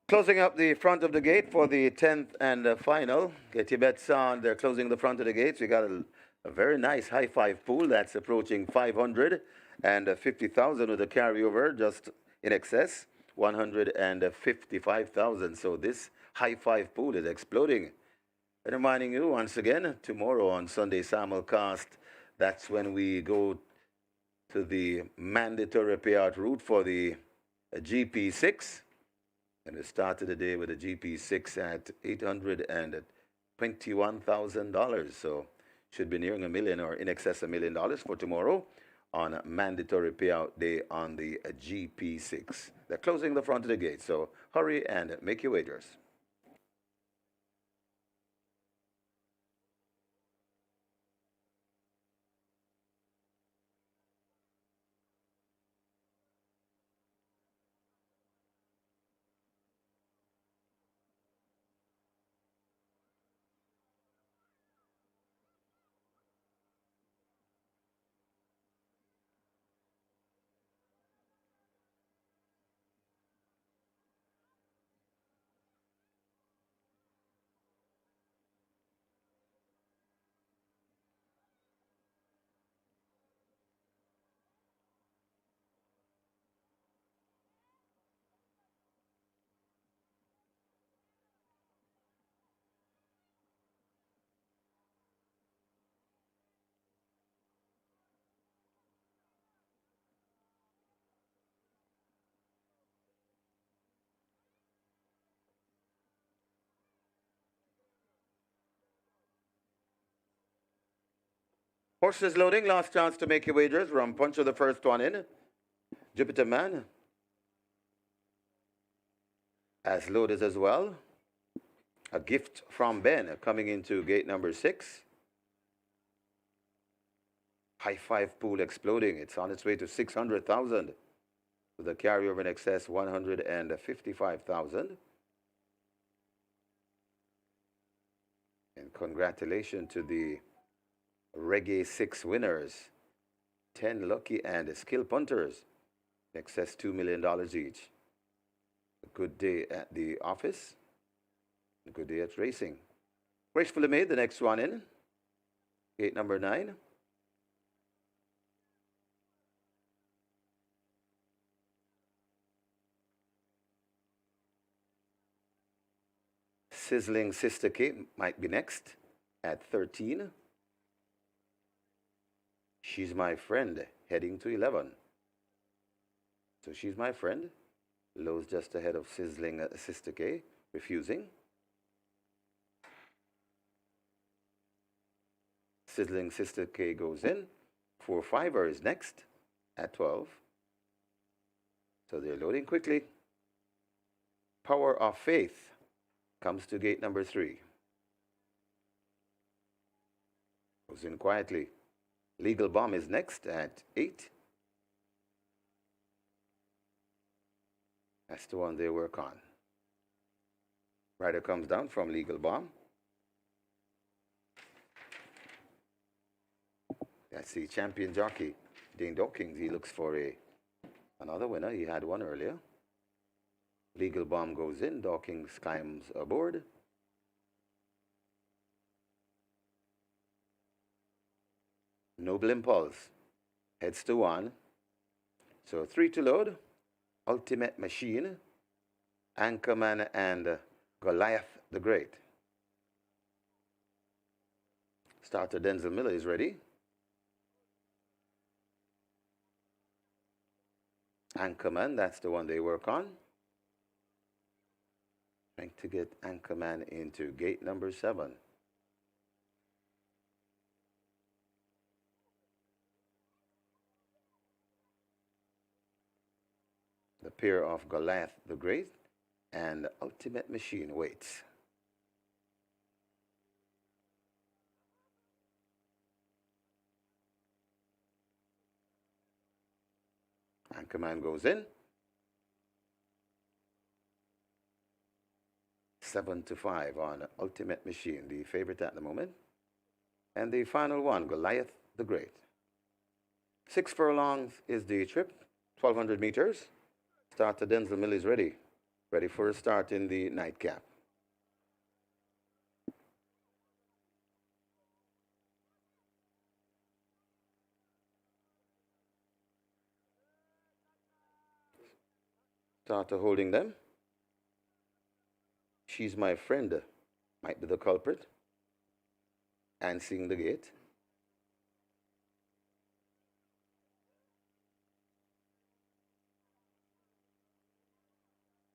Closing up the front of the gate for the 10th and final. Get your bets on. They're closing the front of the gates. We got a very nice high five pool that's approaching 550,000 with a carryover just in excess 155,000. So this high five pool is exploding. And reminding you once again, tomorrow on Sunday simulcast, that's when we go to the mandatory payout route for the GP6. And we started the day with a GP6 at $821,000. So should be nearing $1 million or in excess of $1 million for tomorrow on a mandatory payout day on the GP6. They're closing the front of the gate, so hurry and make your wagers. Horses loading, last chance to make your wagers. Rum puncher, the first one in. Jupiter Man as loaded as well. A gift from Ben coming into gate number 6. High five pool exploding. It's on its way to 600,000 with a carryover in excess 155,000. And congratulations to the Reggae 6 winners, 10 lucky and skill punters, in excess $2 million each. A good day at the office, a good day at racing. Gracefully made, the next one in, gate number 9. Sizzling Sister K might be next at 13. She's my friend, heading to 11. So she's my friend. Low's just ahead of Sizzling Sister K, refusing. Sizzling Sister K goes in. 4-5er is next at 12. So they're loading quickly. Power of Faith comes to gate number 3. Goes in quietly. Legal Bomb is next at 8. That's the one they work on. Rider comes down from Legal Bomb. That's the champion jockey, Dane Dawkins. He looks for another winner. He had one earlier. Legal Bomb goes in. Dawkins climbs aboard. Noble Impulse heads to 1. So 3 to load. Ultimate Machine, Anchorman, and Goliath the Great. Starter Denzel Miller is ready. Anchorman, that's the one they work on. Trying to get Anchorman into gate number 7. The pair of Goliath the Great and Ultimate Machine waits. Anchorman goes in. 7-5 on Ultimate Machine, the favorite at the moment. And the final one, Goliath the Great. 6 furlongs is the trip, 1,200 meters. Starter Denzel Mill is ready. ready for a start in the nightcap. Starter holding them. She's my friend. Might be the culprit. And seeing the gate.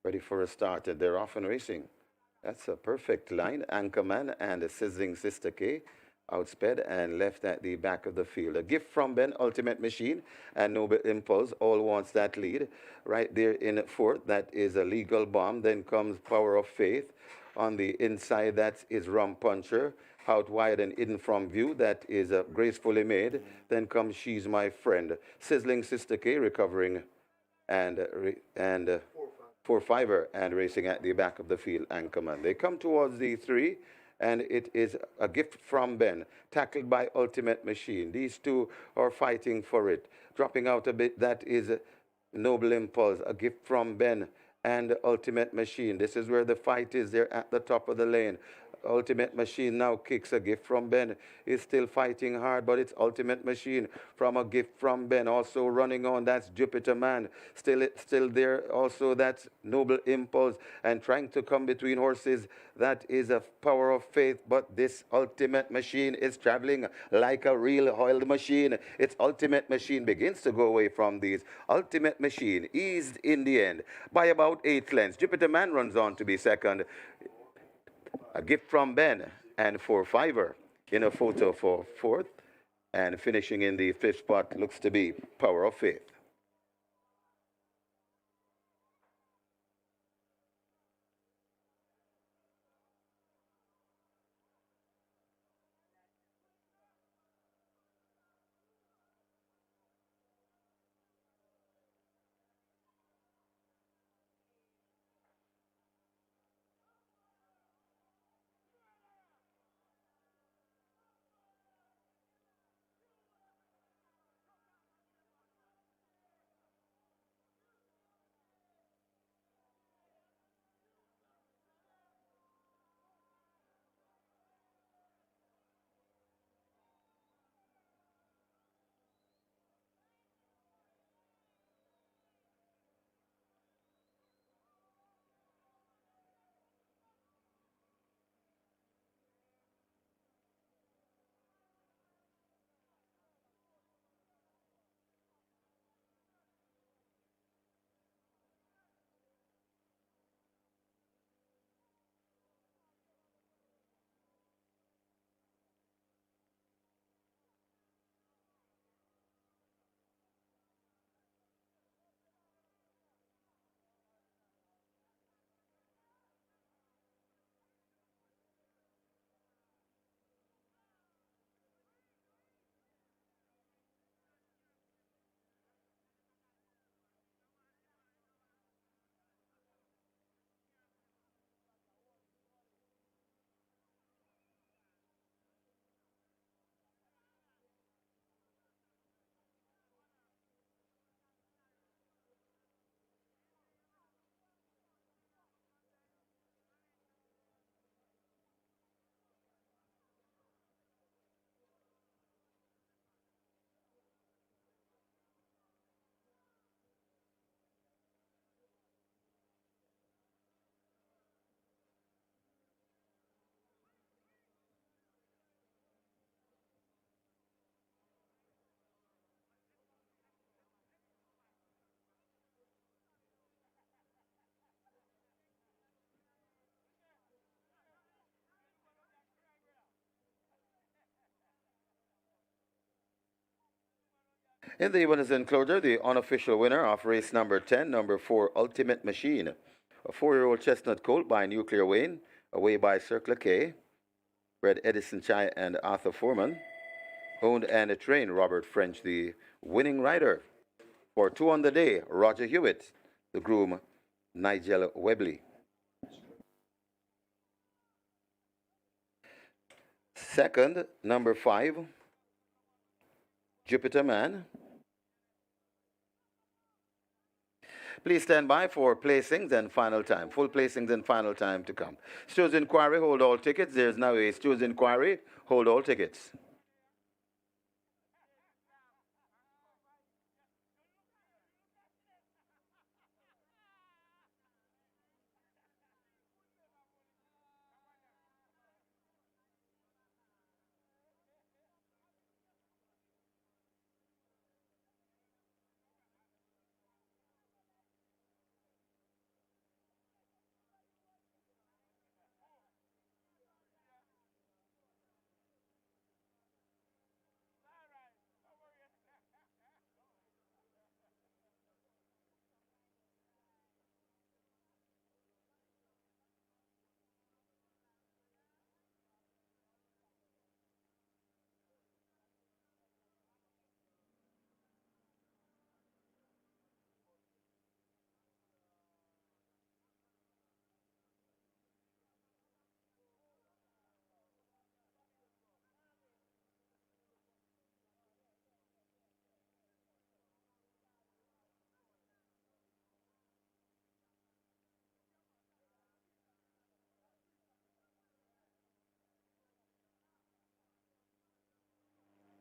Ready for a start. They're off and racing. That's a perfect line. Anchorman and a Sizzling Sister K outsped and left at the back of the field. A gift from Ben, Ultimate Machine, and Noble Impulse all wants that lead. Right there in fourth, that is a Legal Bomb. Then comes Power of Faith. On the inside, that is Rum Puncher. Out wide and hidden from view, that is Gracefully Made. Then comes She's My Friend. Sizzling Sister K recovering and 4-5er and racing at the back of the field, Anchorman. They come towards the 3, and it is a gift from Ben, tackled by Ultimate Machine. These two are fighting for it. Dropping out a bit, that is Noble Impulse, a gift from Ben and Ultimate Machine. This is where the fight is. They're at the top of the lane. Ultimate Machine now kicks a gift from Ben. Is still fighting hard, but it's Ultimate Machine from a gift from Ben. Also running on, that's Jupiter Man. Still there. Also, that's Noble Impulse. And trying to come between horses, that is a Power of Faith. But this Ultimate Machine is traveling like a real oiled machine. Its Ultimate Machine begins to go away from these. Ultimate Machine eased in the end by about 8 lengths. Jupiter Man runs on to be second. A gift from Ben and 4-5er in a photo for fourth. And finishing in the 5th spot looks to be Power of Faith. In the winners enclosure, the unofficial winner of race number 10, number 4, Ultimate Machine. A 4-year-old chestnut colt by Nuclear Wayne, away by Circle K. Bred Edison Chai and Arthur Foreman. Owned and trained Robert French, the winning rider. For 2 on the day, Roger Hewitt. The groom, Nigel Webley. Second, number 5, Jupiter Man. Please stand by for placings and final time. Full placings and final time to come. Stewards inquiry, hold all tickets. There's now a stewards inquiry, hold all tickets.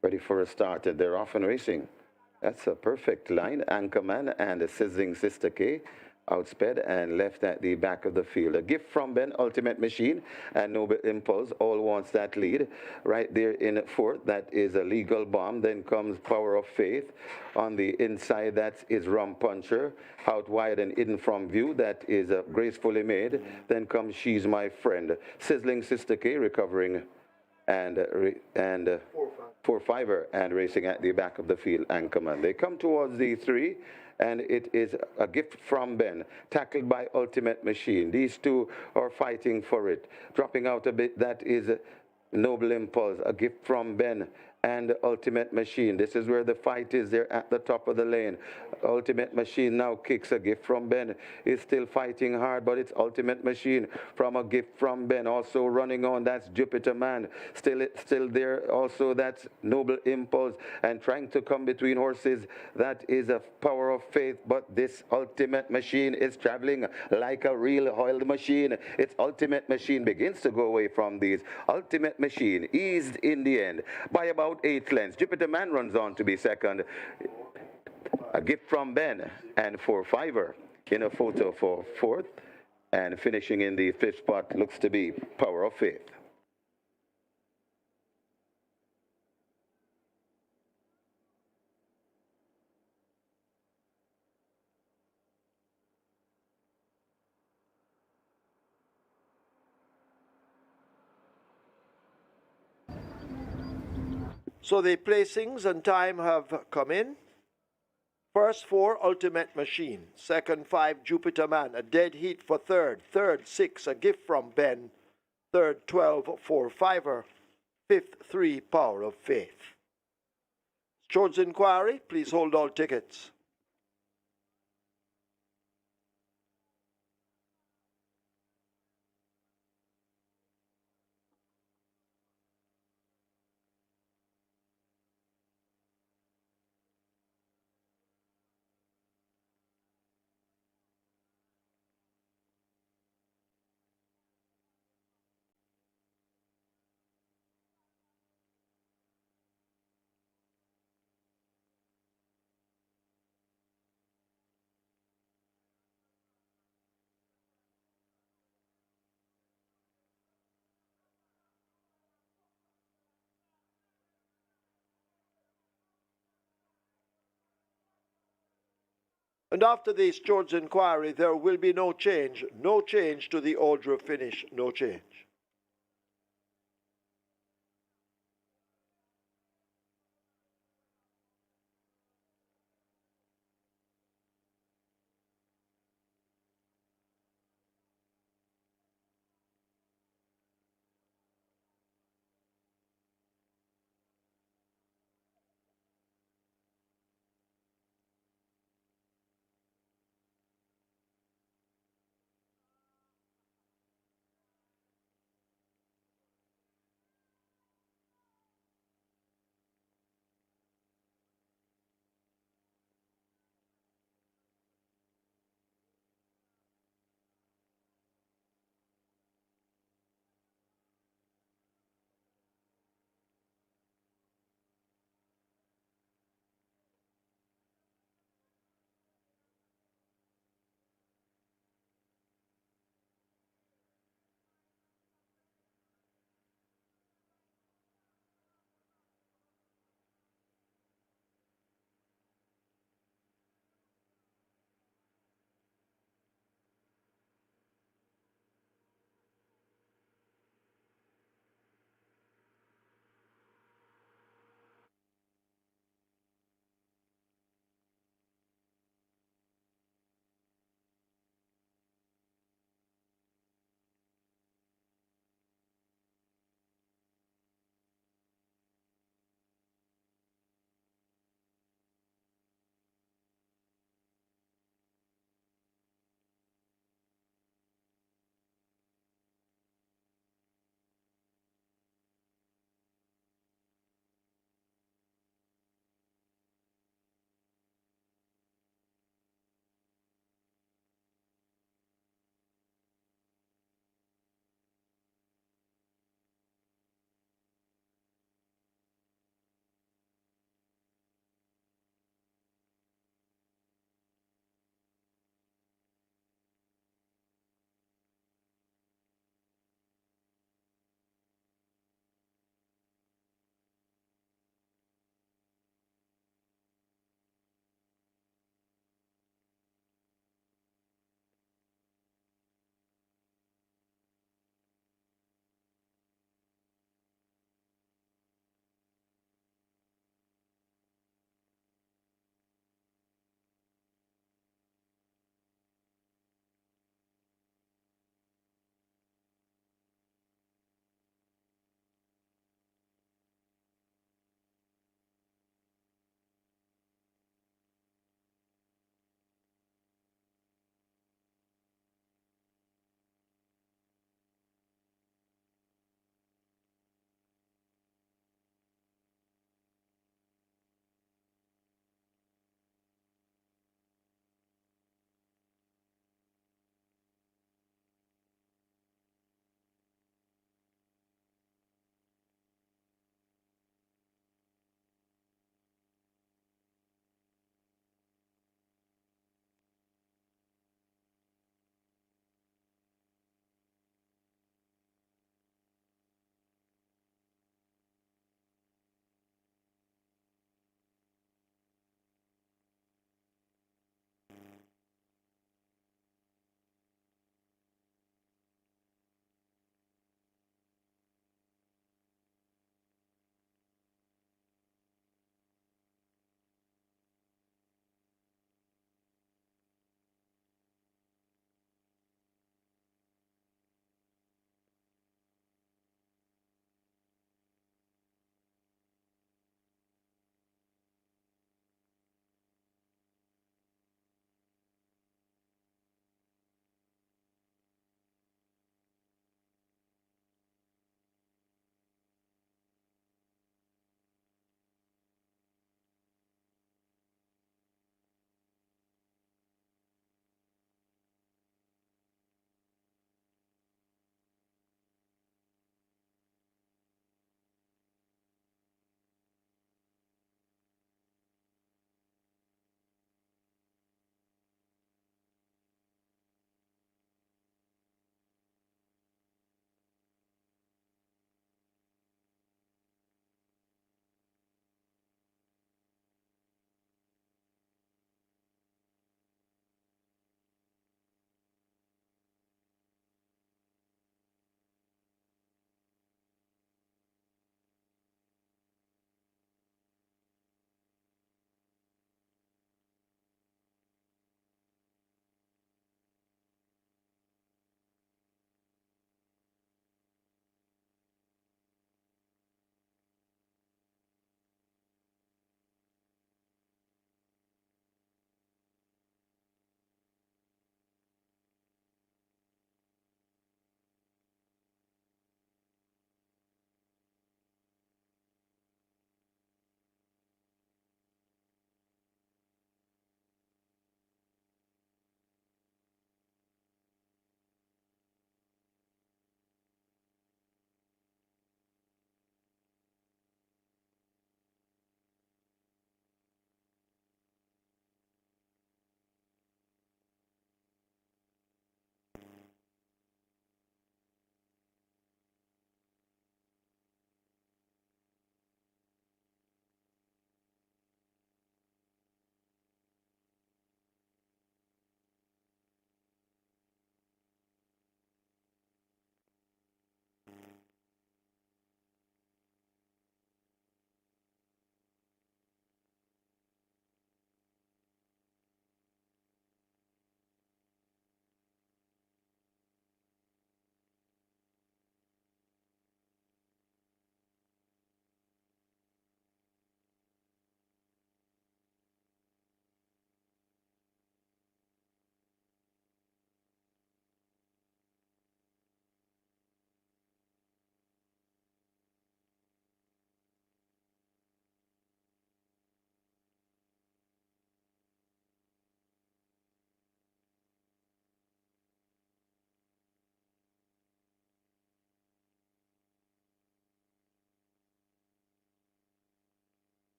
Ready for a start. They're off and racing. That's a perfect line. Anchorman and a Sizzling Sister K outsped and left at the back of the field. A gift from Ben, Ultimate Machine, and Noble Impulse all wants that lead. Right there in fourth, that is a Legal Bomb. Then comes Power of Faith. On the inside, that is Rum Puncher. Out wide and hidden from view, that is Gracefully Made. Then comes She's My Friend. Sizzling Sister K recovering and 4-5er and racing at the back of the field, Anchorman. They come towards the 3, and it is a gift from Ben, tackled by Ultimate Machine. These two are fighting for it. Dropping out a bit, that is Noble Impulse, a gift from Ben and Ultimate Machine. This is where the fight is. They're at the top of the lane. Ultimate Machine now kicks. A gift from Ben is still fighting hard, but it's Ultimate Machine from a gift from Ben. Also running on, that's Jupiter Man. Still there. Also, that's Noble Impulse. And trying to come between horses, that is a Power of Faith. But this Ultimate Machine is traveling like a real oiled machine. Its Ultimate Machine begins to go away from these. Ultimate Machine eased in the end by about 8 lengths. Jupiter Man runs on to be second. A gift from Ben and 4-5er in a photo for fourth. And finishing in the 5th spot looks to be Power of Faith. So the placings and time have come in. First 4, Ultimate Machine. Second 5, Jupiter Man. A dead heat for third. Third 6, a gift from Ben. Third 12, 4-5er. Fifth 3, Power of Faith. Stewards inquiry, please hold all tickets. And after the stewards inquiry, there will be no change to the order of finish, no change.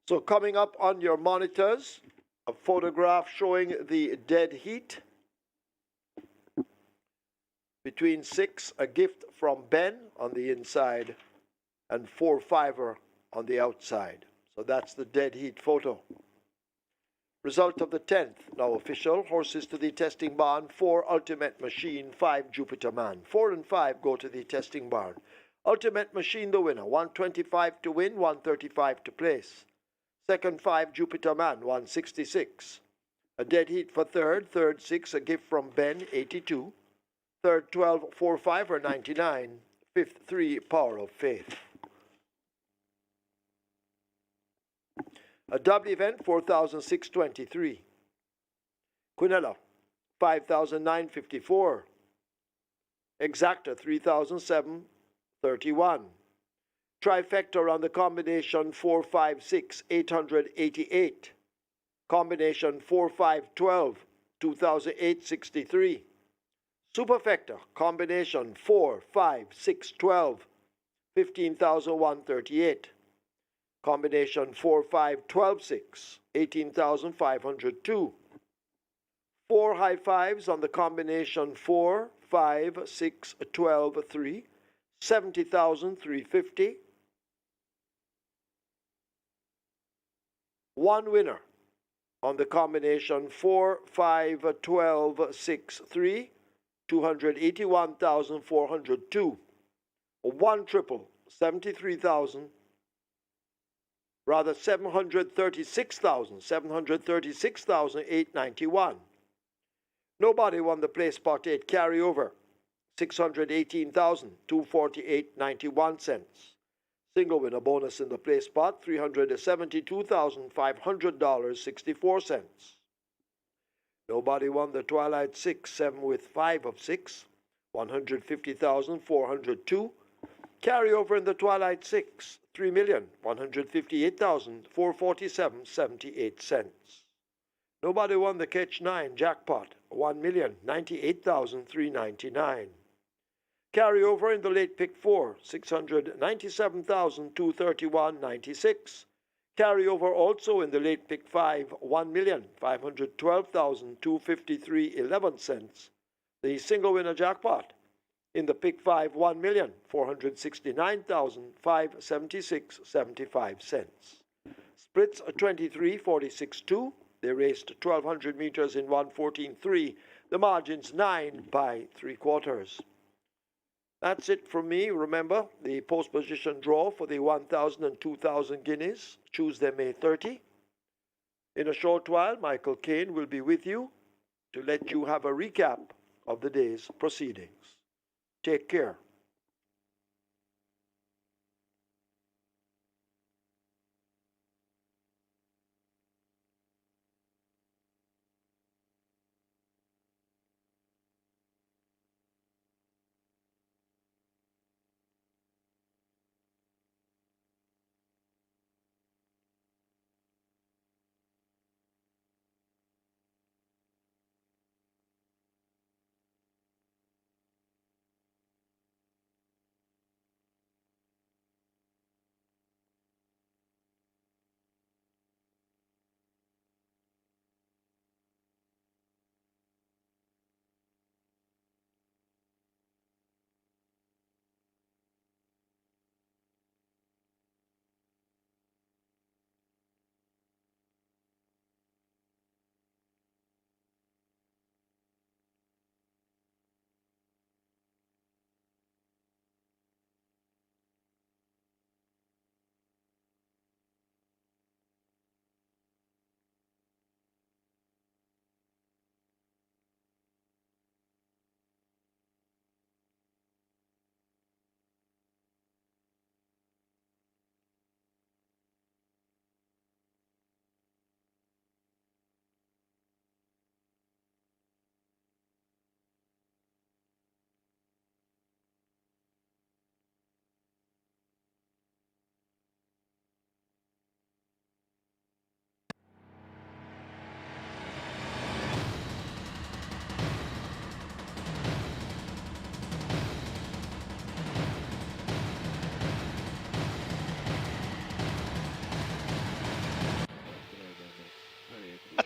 So coming up on your monitors, a photograph showing the dead heat. Between 6, a gift from Ben on the inside, and 4-5er on the outside. So that's the dead heat photo. Result of the 10th, now official. Horses to the testing barn. 4 Ultimate Machine, 5 Jupiter Man. 4 and 5 go to the testing barn. Ultimate Machine the winner. 125 to win, 135 to place. Second 5 Jupiter Man, 166. A dead heat for third. Third 6, a gift from Ben, 82. Third 12, 4-5er, 99. Fifth 3, Power of Faith. A double event, 4,623. Quinella, 5,954. Exacta, 3,731. Trifecta on the combination 4-5-6, 888. Combination 4-5-12, 2,863. Superfecta, combination 4-5-6-12, 15,138. Combination 4-5-12-6, 18,502. 4 high fives on the combination 4-5-6-12-3, 70,350. 1 winner on the combination 4-5-12-6-3, 281,402. 1 triple, 736,891. Nobody won the play spot 8 carryover, 618,248.91 cents. Single winner bonus in the play spot, $372,500.64. Nobody won the Twilight 6, 7 with 5 of 6, 150,402. Carryover in the Twilight 6, 3,158,447.78 cents. Nobody won the Catch 9 jackpot, 1,098,399. Carryover in the late pick 4, 697,231.96. Carryover also in the late pick 5, 1,512,253.11 cents. The single winner jackpot in the pick 5, 1,469,576.75 cents. Splits 23-46-2. They raced 1,200 meters in 1:14.3. The margins 9 by 3/4. That's it from me. Remember, the post position draw for the 1,000 and 2,000 guineas, Tuesday, May 30. In a short while, Michael Kane will be with you to let you have a recap of the day's proceedings. Take care.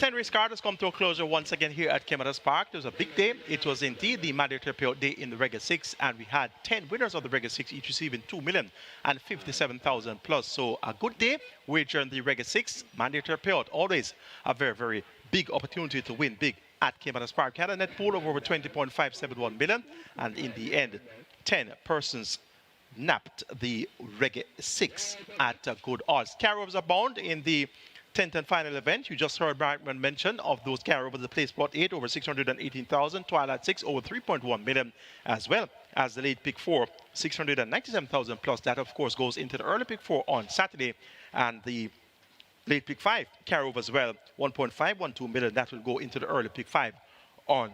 10 race card has come to a closure once again here at Caymanas Park. It was a big day. It was indeed the mandatory payout day in the regular 6, and we had 10 winners of the regular 6, each receiving $2 million and 57,000 plus. So a good day wager in the regular 6 mandatory payout. Always a very, very big opportunity to win big at Caymanas Park. We had a net pool of over 20.571 million, and in the end, 10 persons napped the regular 6 at good odds. Carryovers abound in the 10th and final event. You just heard Brian mention of those carryovers. The place plot 8 over 618,000, Twilight 6 over 3.1 million, as well as the late pick 4, 697,000 plus. That of course goes into the early pick 4 on Saturday, and the late pick 5 carryover as well, 1.512 million. That will go into the early pick 5 on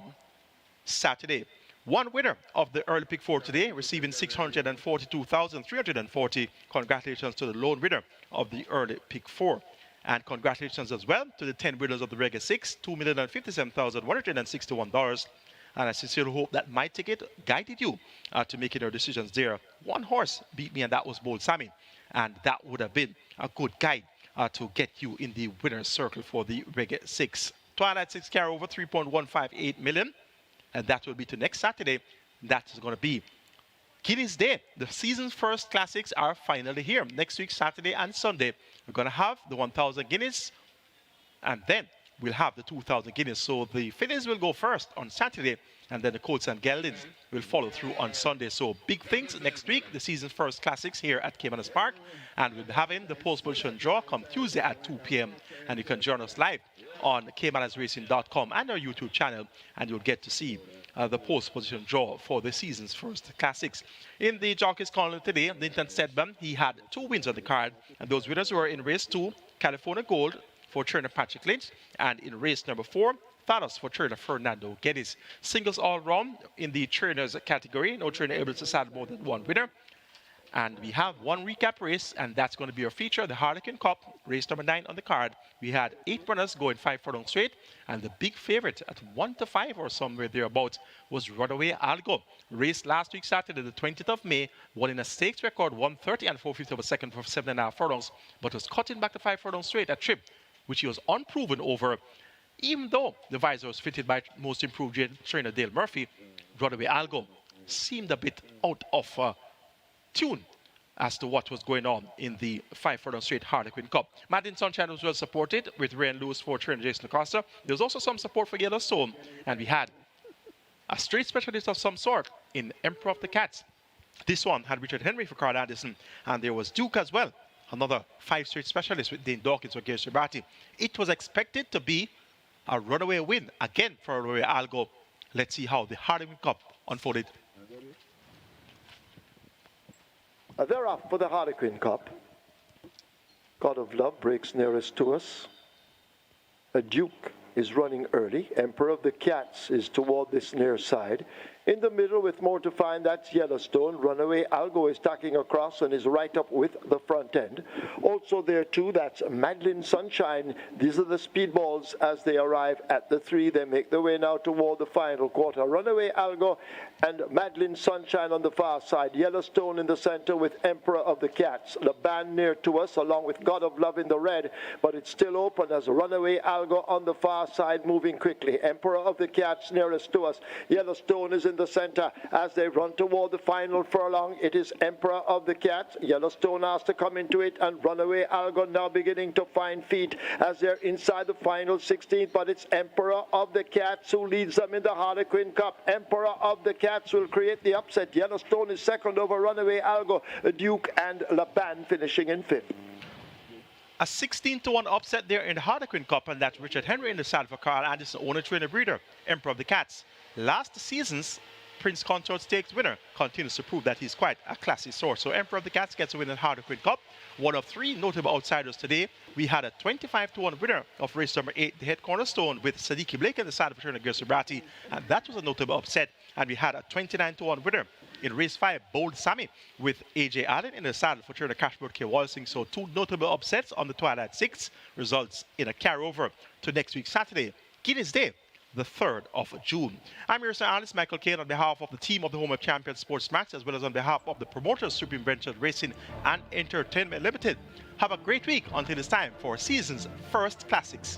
Saturday. One winner of the early pick 4 today, receiving 642,340. Congratulations to the lone winner of the early pick 4. And congratulations as well to the 10 winners of the regular 6, $2,057,161. And I sincerely hope that my ticket guided you to making your decisions there. One horse beat me, and that was Bold Sammy. And that would have been a good guide to get you in the winner's circle for the regular 6. Twilight 6 carryover, 3.158 million. And that will be to next Saturday. That is going to be Guineas Day. The season's first classics are finally here. Next week, Saturday and Sunday, we're going to have the 1,000 guineas, and then we'll have the 2,000 guineas. So the fillies will go first on Saturday, and then the colts and geldings will follow through on Sunday. So big things next week, the season's first classics here at Caymanas Park, and we'll be having the post-position draw come Tuesday at 2 p.m. And you can join us live on caymanasracing.com and our YouTube channel, and you'll get to see the post-position draw for the season's first classics. In the Jockeys Corner today, Linton Stedman, he had 2 wins on the card, and those winners were in race 2, California Gold for trainer Patrick Lynch, and in race number 4, Thanos for trainer Fernando Geddes. Singles all round in the trainers category, no trainer able to saddle more than 1 winner. And we have one recap race, and that's going to be our feature, the Harlequin Cup, race number 9 on the card. We had 8 runners going 5 furlong straight, and the big favorite at 1 to 5 or somewhere thereabouts was Runaway Algo. Raced last week Saturday, the 20th of May, won in a stakes record 130 and 4/5 of a second for 7.5 furlongs, but was cutting back to 5 furlong straight at trip, which he was unproven over. Even though the visor was fitted by most improved trainer Dale Murphy, Runaway Algo seemed a bit out of tune as to what was going on in the 5 furlong straight Harlequin Cup. Madden Sunshine was well supported with Ray and Lewis for trainer Jason Acosta. There was also some support for Yellowstone, and we had a straight specialist of some sort in Emperor of the Cats. This one had Richard Henry for Carl Anderson, and there was Duke as well, another 5 straight specialist with Dane Dawkins for Gary Shabati. It was expected to be a runaway win again for Runaway Algo. Let's see how the Harlequin Cup unfolded. They're off for the Harlequin Cup. God of Love breaks nearest to us. A Duke is running early. Emperor of the Cats is toward this near side. In the middle with more to find, that's Yellowstone. Runaway Algo is tacking across and is right up with the front end. Also there too, that's Madeline Sunshine. These are the speedballs as they arrive at the 3. They make their way now toward the final quarter. Runaway Algo and Madeline Sunshine on the far side. Yellowstone in the center with Emperor of the Cats. The band near to us along with God of Love in the red, but it's still open as Runaway Algo on the far side moving quickly. Emperor of the Cats nearest to us. Yellowstone is in the center as they run toward the final furlong. It is Emperor of the Cats. Yellowstone has to come into it, and Runaway Algo now beginning to find feet as they're inside the final 16th, but it's Emperor of the Cats who leads them in the Harlequin Cup. Emperor of the Cats will create the upset. Yellowstone is second over Runaway Algo, Duke and Laban finishing in 5th. A 16-1 upset there in the Harlequin Cup, and that's Richard Henry in the saddle for Carl Anderson, owner trainer breeder, Emperor of the Cats. Last season's Prince Consort Stakes winner continues to prove that he's quite a classy source. So Emperor of the Cats gets a win in Harlequin Cup. One of 3 notable outsiders today. We had a 25-1 winner of race number 8, the head cornerstone, with Sadiki Blake in the saddle for trainer Gary Shabati, and that was a notable upset. And we had a 29-1 winner in race 5, Bold Sammy, with AJ Allen in the saddle for trainer Cashboard K. Walsing. So 2 notable upsets on the Twilight 6 results in a carryover to next week Saturday, Guineas Day, the 3rd of June. I'm your analyst, Michael Kane, on behalf of the team of the Home of Champions Sports Max, as well as on behalf of the promoters Supreme Ventures Racing and Entertainment Limited. Have a great week until it's time for season's first classics.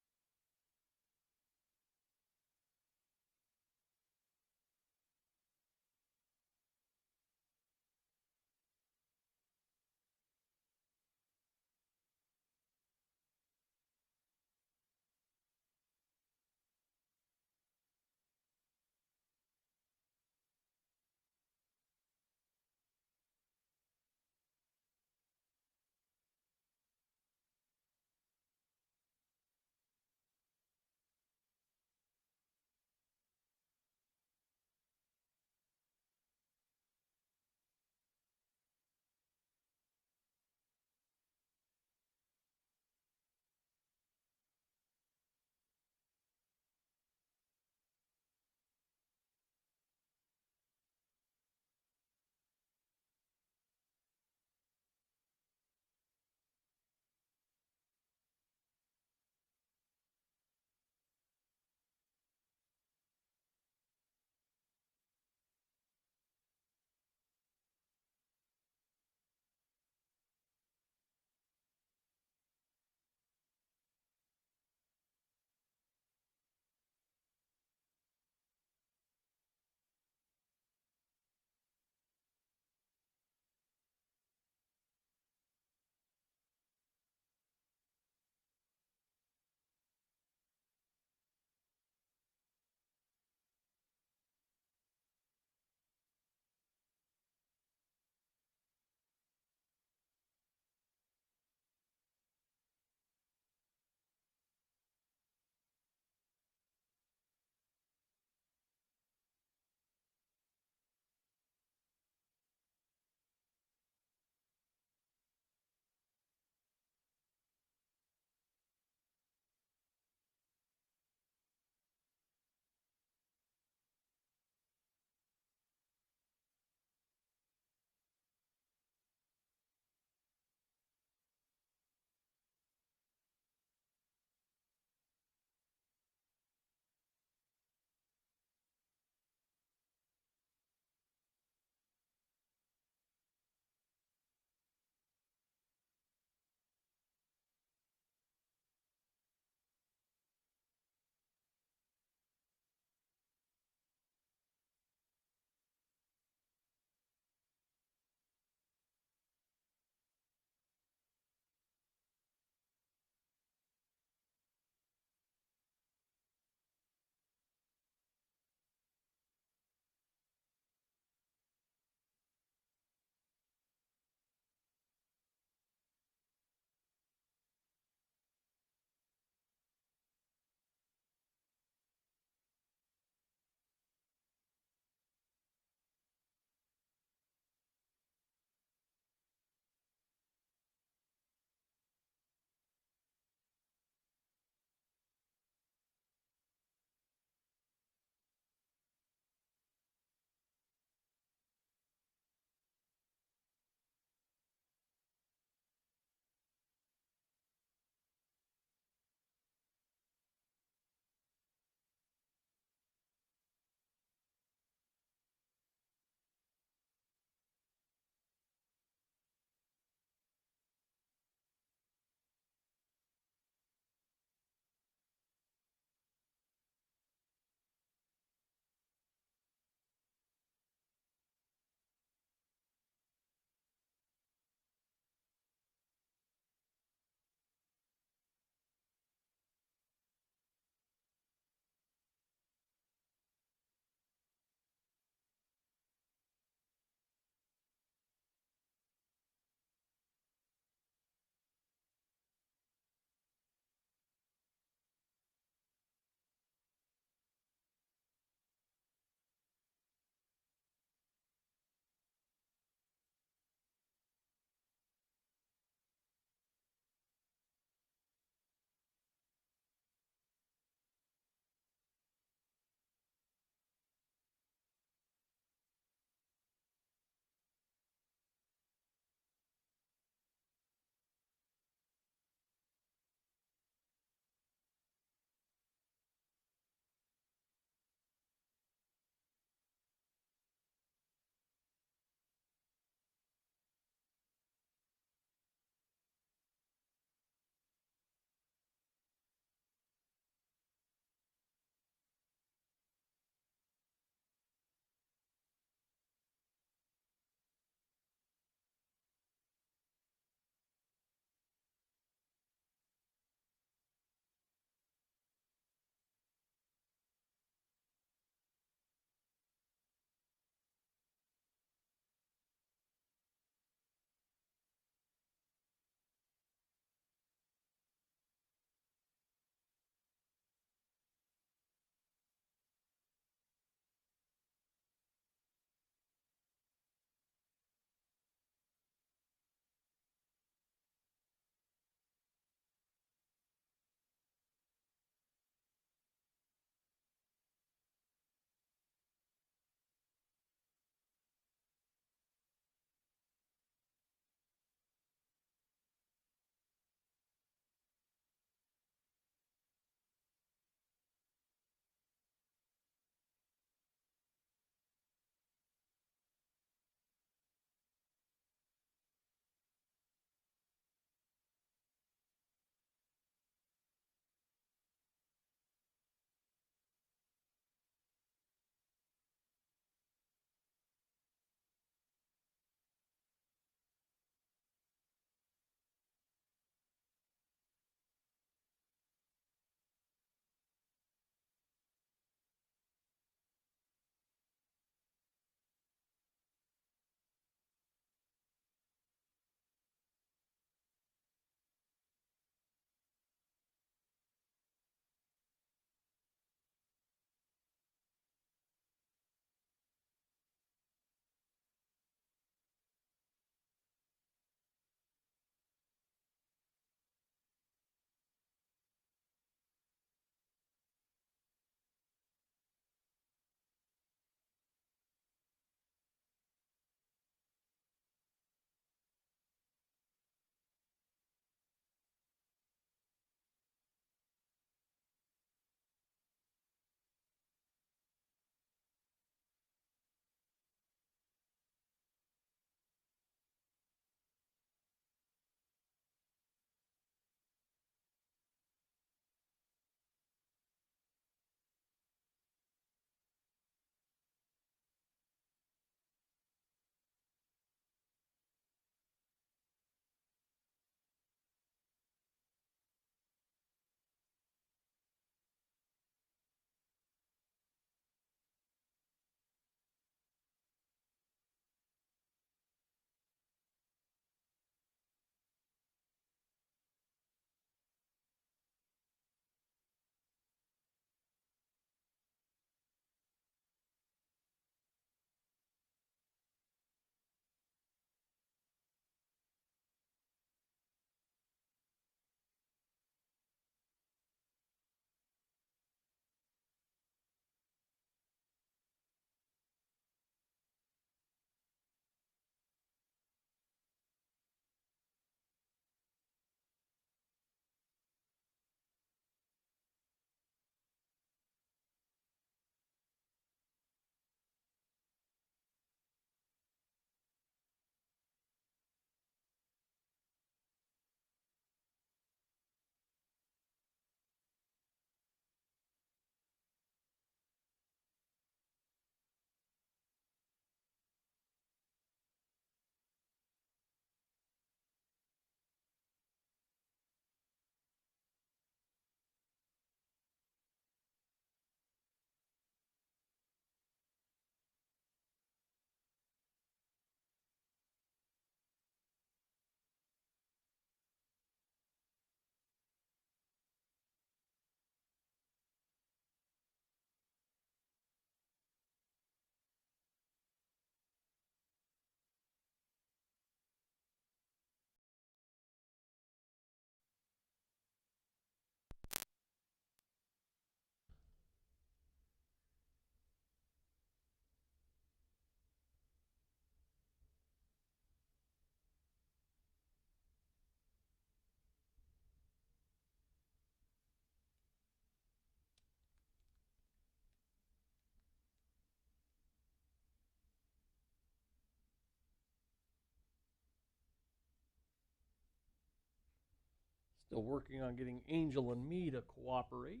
Still working on getting Angel and me to cooperate.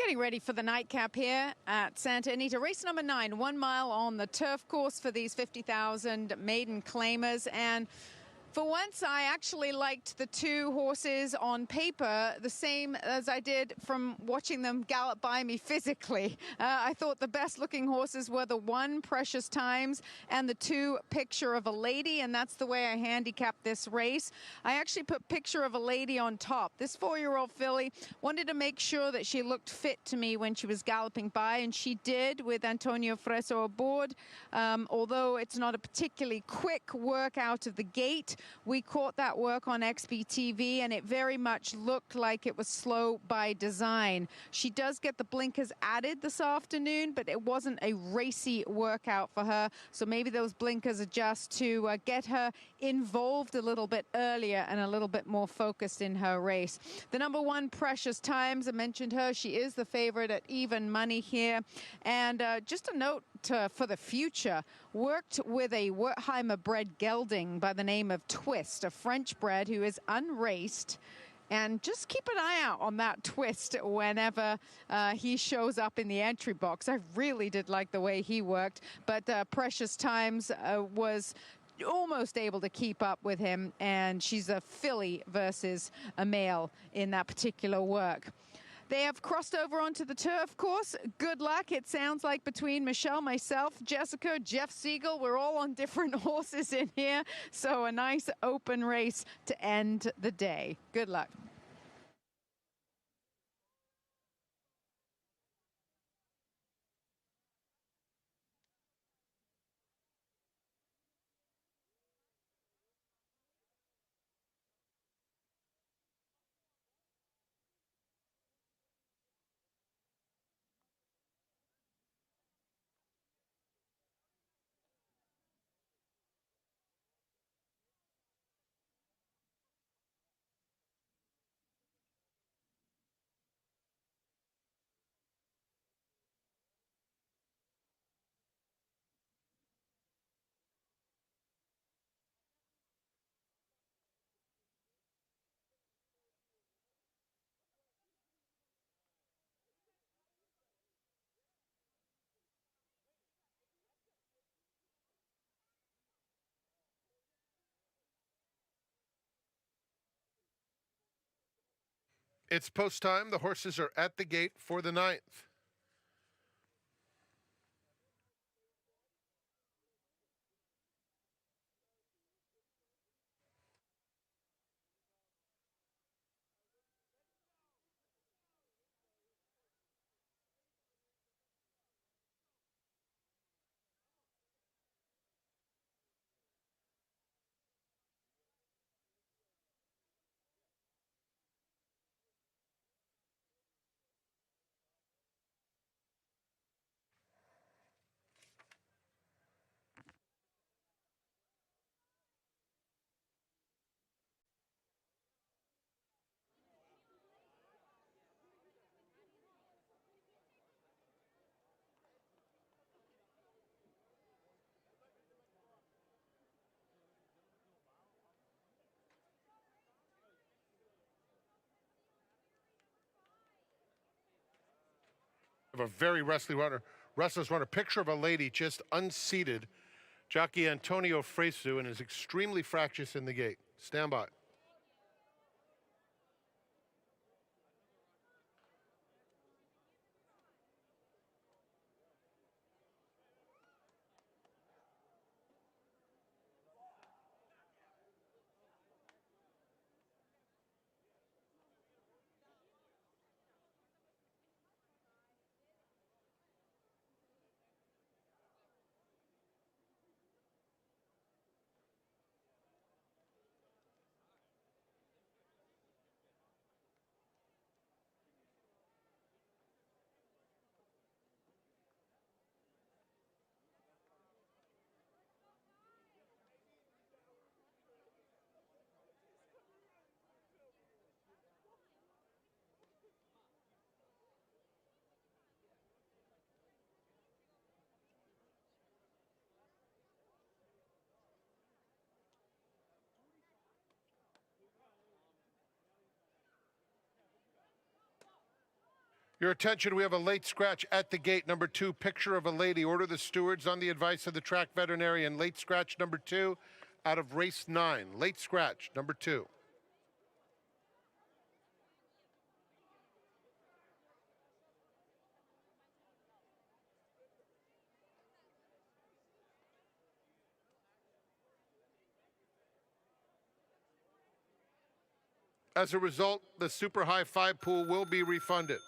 Getting ready for the nightcap here at Santa Anita. Race number 9, 1 mile on the turf course for these 50,000 maiden claimers. And for once, I actually liked the two horses on paper the same as I did from watching them gallop by me physically. I thought the best looking horses were the 1 Precious Times and the 2 Picture of a Lady, and that's the way I handicapped this race. I actually put Picture of a Lady on top. This 4-year-old filly wanted to make sure that she looked fit to me when she was galloping by, and she did with Antonio Freso aboard. Although it's not a particularly quick work out of the gate, we caught that work on XBTV, and it very much looked like it was slow by design. She does get the blinkers added this afternoon, but it wasn't a racy workout for her, so maybe those blinkers adjust to get her involved a little bit earlier and a little bit more focused in her race. The number 1 Precious Times, I mentioned her. She is the favorite at even money here. And just a note for the future, worked with a Wertheimer-bred gelding by the name of Twist, a French bred who is unraced. And just keep an eye out on that Twist whenever he shows up in the entry box. I really did like the way he worked, but Precious Times was almost able to keep up with him, and she's a filly versus a male in that particular work. They have crossed over onto the turf course. Good luck. It sounds like between Michelle, myself, Jessica, Jeff Siegel, we're all on different horses in here. So a nice open race to end the day. Good luck. It's post time. The horses are at the gate for the 9th. Of a very restless runner. Picture of a Lady just unseated. Jockey Antonio Fresu and is extremely fractious in the gate. Stand by. Your attention, we have a late scratch at the gate. Number 2, Picture of a Lady. Order the stewards on the advice of the track veterinarian. Late scratch number 2 out of race 9. Late scratch number 2. As a result, the Super High 5 pool will be refunded.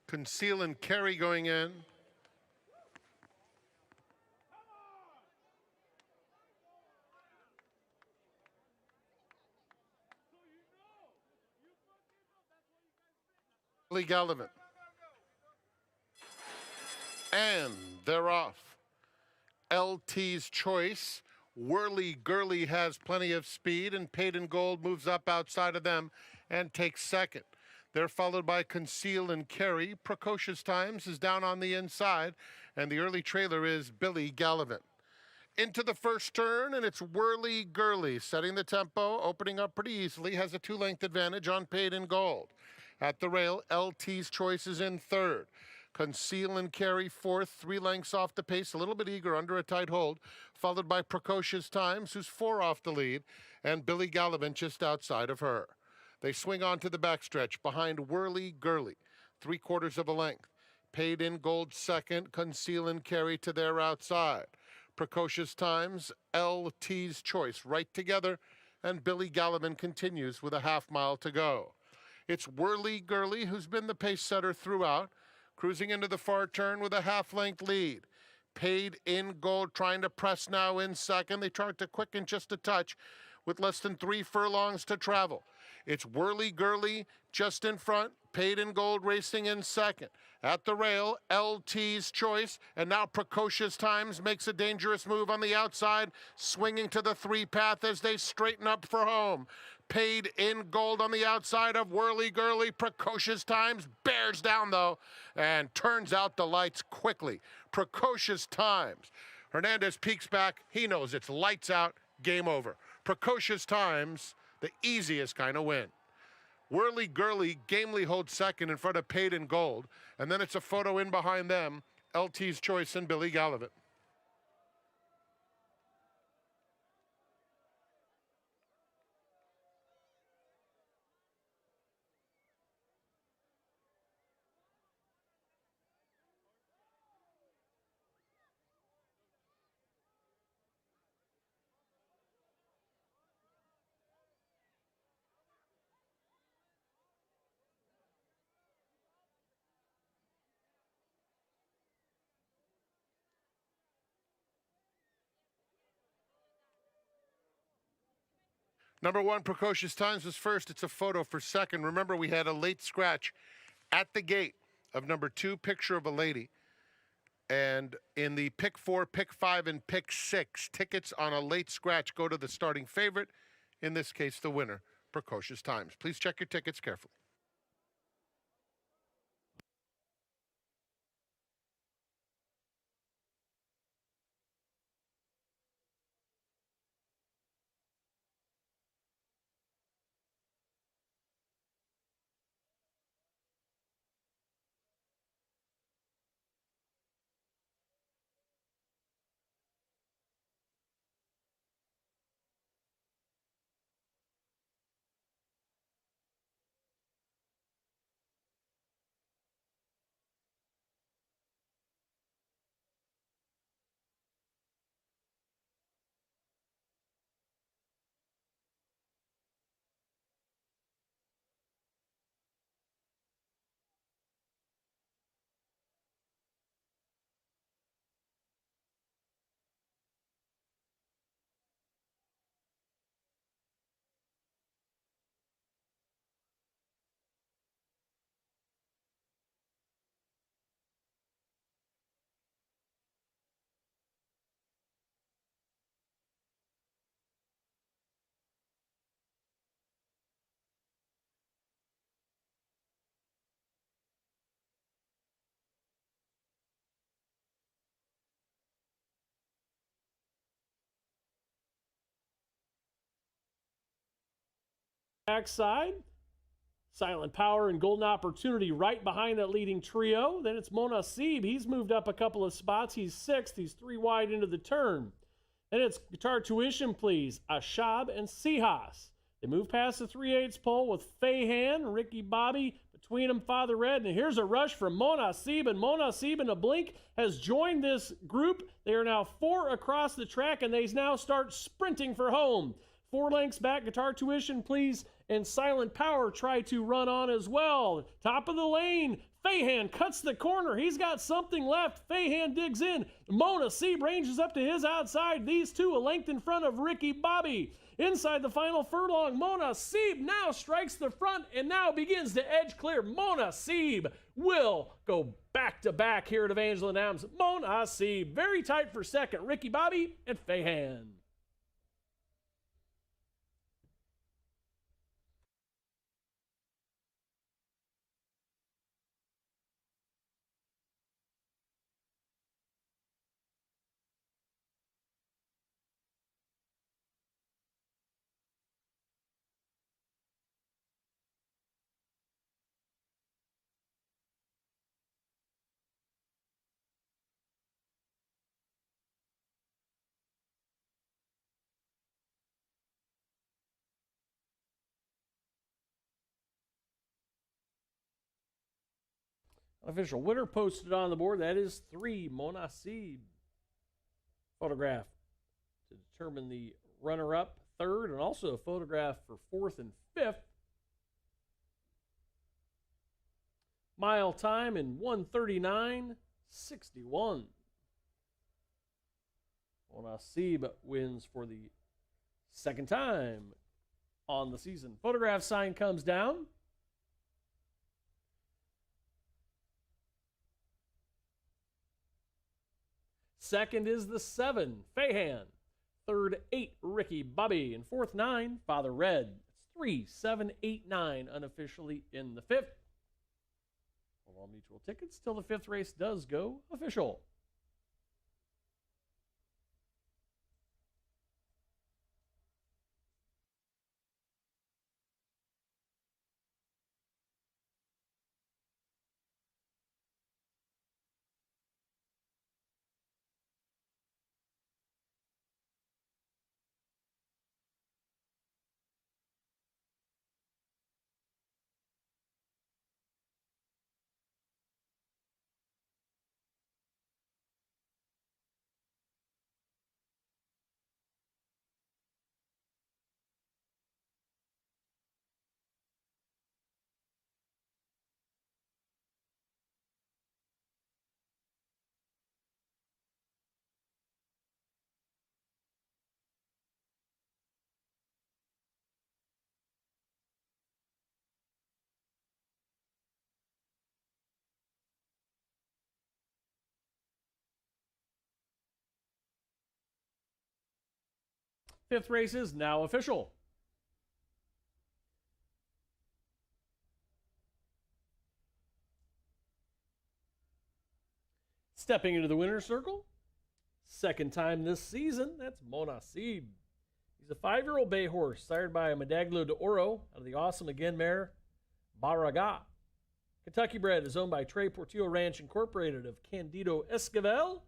Conceal and Carry going in. Billy Gallivant. And they're off. LT's Choice. Whirly Gurly has plenty of speed, and Paid in Gold moves up outside of them and takes second. They're followed by Conceal and Carry. Precocious Times is down on the inside, and the early trailer is Billy Gallivant. Into the first turn, and it's Whirly Gurly setting the tempo, opening up pretty easily, has a 2-length advantage on Paid in Gold. At the rail, LT's Choice is in third. Conceal and Carry fourth, 3 lengths off the pace, a little bit eager under a tight hold, followed by Precocious Times, who's 4 off the lead, and Billy Gallivant just outside of her. They swing on to the backstretch behind Whirly Gurly, 3/4 of a length. Paid in Gold second, Conceal and Carry to their outside. Precocious Times, LT's Choice right together, and Billy Gallivant continues with a half-mile to go. It's Whirly Gurly who's been the pace setter throughout, cruising into the far turn with a half-length lead. Paid in Gold trying to press now in second. They tried to quicken just a touch with less than 3 furlongs to travel. It's Whirly Gurly just in front, Paid in Gold racing in second. At the rail, LT's Choice, and now Precocious Times makes a dangerous move on the outside, swinging to the 3 path as they straighten up for home. Paid in Gold on the outside of Whirly Gurly. Precocious Times bears down, though, and turns out the lights quickly. Precocious Times. Hernandez peeks back. He knows it's lights out, game over. Precocious Times, the easiest kind of win. Whirly Gurly gamely holds second in front of Paid in Gold, and then it's a photo in behind them, LT's Choice and Billy Gallivan. Number 1, Precocious Times was first. It's a photo for second. Remember, we had a late scratch at the gate of number 2, Picture of a Lady. And in the pick 4, pick 5, and pick 6, tickets on a late scratch go to the starting favorite, in this case, the winner, Precocious Times. Please check your tickets carefully. Backside, Silent Power and Golden Opportunity right behind that leading trio. Then it's Mona Seeb. He's moved up a couple of spots. He's 6th. He's 3 wide into the turn. Then it's Guitar Tuition, Please, Ashab, and Seahas. They move past the 3/8 pole with Fahan, Ricky Bobby, between them Father Red. And here's a rush from Mona Seeb. And Mona Seeb in a blink has joined this group. They are now 4 across the track, and they now start sprinting for home. 4 lengths back, Guitar Tuition, Please, and Silent Power try to run on as well. Top of the lane, Fahan cuts the corner. He's got something left. Fahan digs in. Mona Seeb ranges up to his outside. These two a length in front of Ricky Bobby. Inside the final furlong, Mona Seeb now strikes the front and now begins to edge clear. Mona Seeb will go back to back here at Evangeline Adams. Mona Seeb very tight for second. Ricky Bobby and Fahan. Official winner posted on the board. That is 3, Mona Seeb. Photograph to determine the runner-up, 3rd, and also a photograph for 4th and 5th. Mile time in 1:39:61. Mona Seeb wins for the 2nd time on the season. Photograph sign comes down. Second is the 7, Fahan. 3rd, 8, Ricky Bobby. And 4th, 9, Father Red. It's 3, 7, 8, 9 unofficially in the 5th. All mutual tickets till the 5th race does go official. Fifth race is now official. Stepping into the winner's circle, second time this season, that's Monasib. He's a 5-year-old bay horse sired by a Medaglo de Oro out of the awesome again mare Baraga. Kentucky bred is owned by Trey Portillo Ranch Incorporated of Candido Esquivel.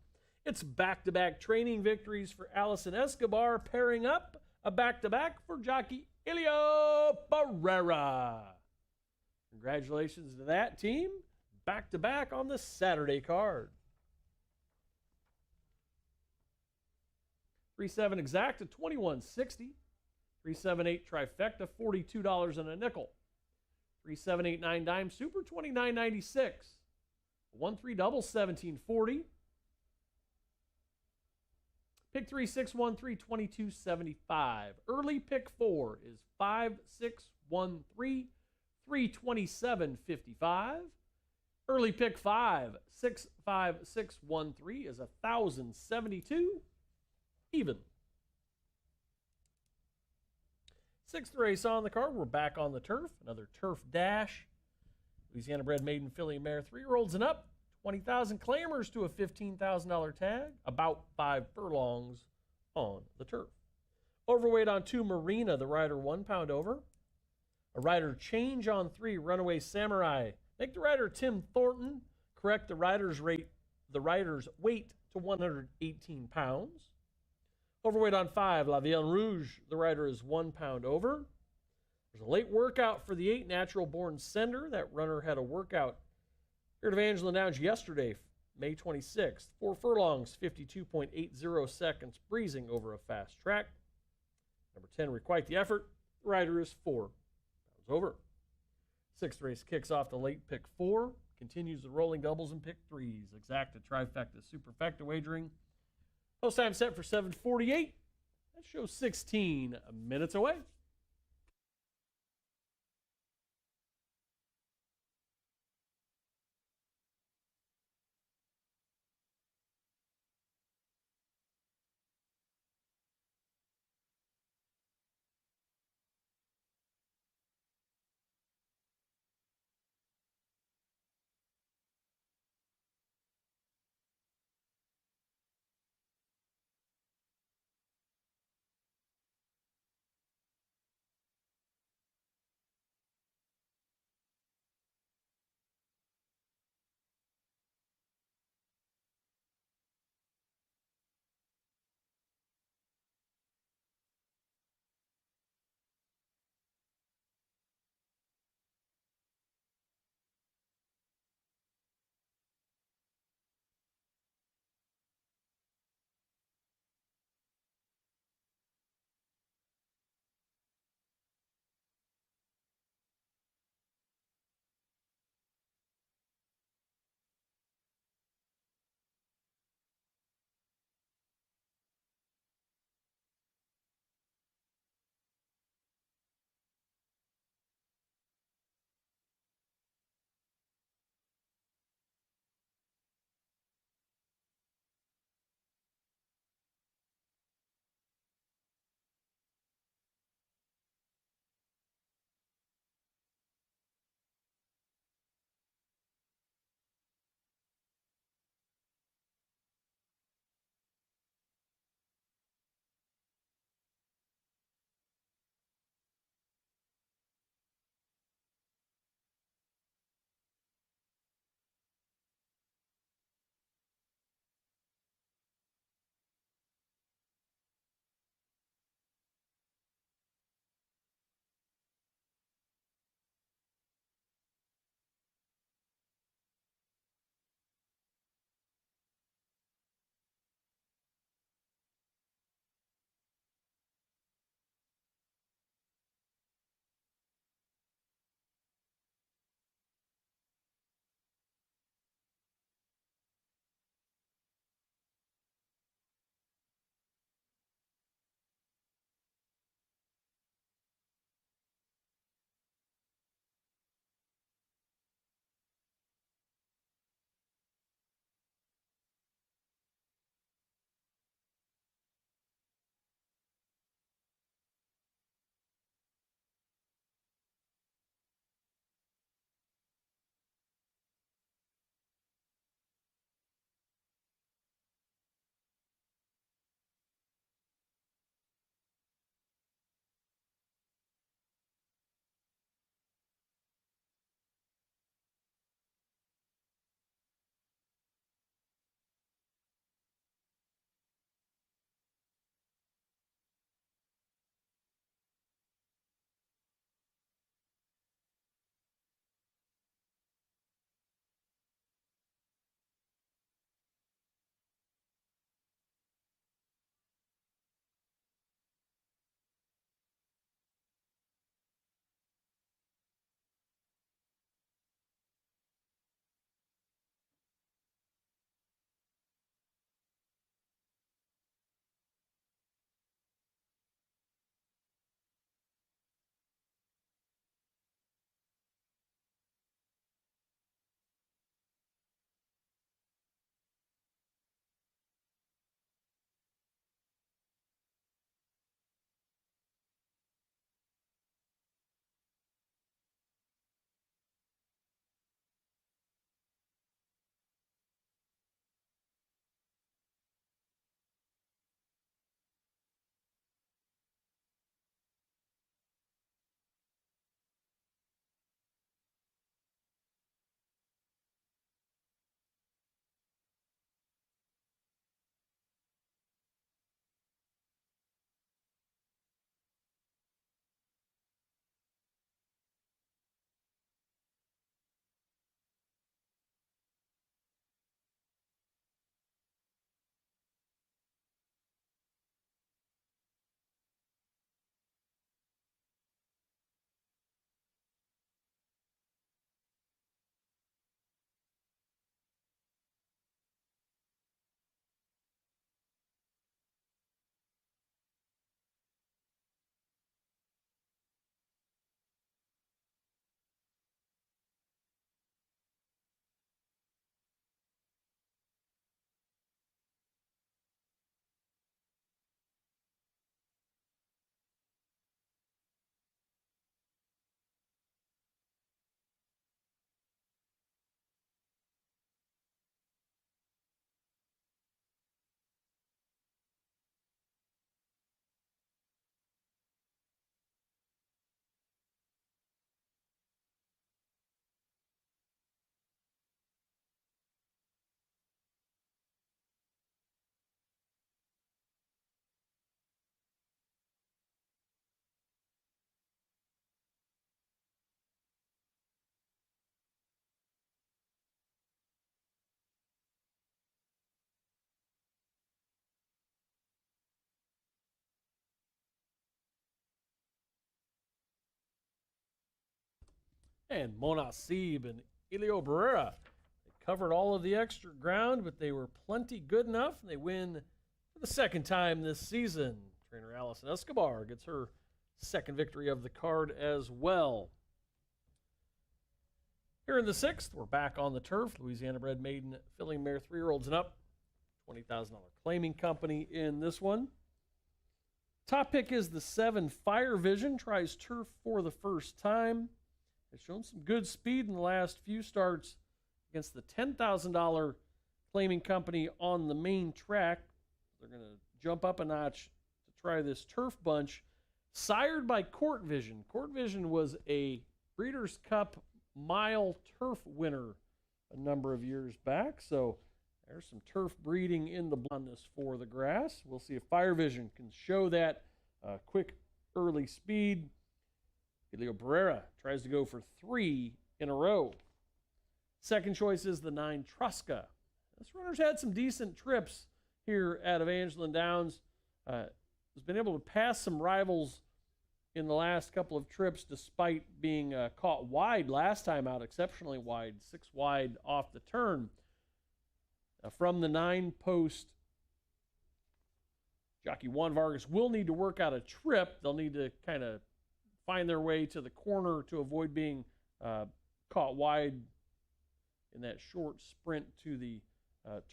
It's back-to-back training victories for Allison Escobar, pairing up a back-to-back for jockey Elio Barrera. Congratulations to that team. Back-to-back on the Saturday card. 3-7 exacta, $21.60. 3-7-8 trifecta, $42 and a nickel. 3-7-8-9 dime super, $29.96. 1-3 double, $17.40. Pick 3, 6, 1, 3, $22.75. Early pick 4 is 5, 6, 1, 3, $327.55. Early pick 5, 6, 5, 6, 1, 3 is $1,072. Even. Sixth race on the card. We're back on the turf. Another turf dash. Louisiana bred maiden filly mare, 3-year-olds and up. 20,000 claimers to a $15,000 tag. About 5 furlongs on the turf. Overweight on 2, Marina, the rider 1 pound over. A rider change on 3, Runaway Samurai. Make the rider Tim Thornton correct the rider's weight to 118 pounds. Overweight on 5, La Vienne Rouge. The rider is 1 pound over. There's a late workout for the 8, Natural Born Sender. That runner had a workout here at Evangeline Downs yesterday, May 26th. 4 furlongs, 52.80 seconds, breezing over a fast track. Number 10, Requite the Effort. The rider is 4 pounds over. Sixth race kicks off the late pick 4. Continues the rolling doubles and pick 3s. Exacta, trifecta, superfecta wagering. Post time set for 7:48. That shows 16 minutes away. And Monasib and Elio Barrera, they covered all of the extra ground, but they were plenty good enough, and they win for the second time this season. Trainer Allison Escobar gets her second victory of the card as well. Here in the sixth, we're back on the turf. Louisiana-bred maiden filling mare 3-year-olds and up. $20,000 claiming company in this one. Top pick is the 7 Fire Vision. Tries turf for the first time. Has shown some good speed in the last few starts against the $10,000 claiming company on the main track. They're going to jump up a notch to try this turf bunch. Sired by Court Vision. Court Vision was a Breeders' Cup mile turf winner a number of years back. So there's some turf breeding in the on this for the grass. We'll see if Fire Vision can show that quick early speed. Elio Barrera tries to go for 3 in a row. Second choice is the 9 Trusca. This runner's had some decent trips here at Evangeline Downs. Has been able to pass some rivals in the last couple of trips despite being caught wide last time out, exceptionally wide, 6 wide off the turn. From the 9-post, jockey Juan Vargas will need to work out a trip. They'll need to kind of find their way to the corner to avoid being caught wide in that short sprint to the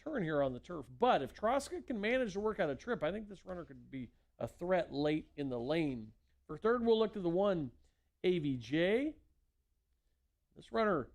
turn here on the turf. But if Trosca can manage to work out a trip, I think this runner could be a threat late in the lane. For third, we'll look to the 1 AVJ. This runner,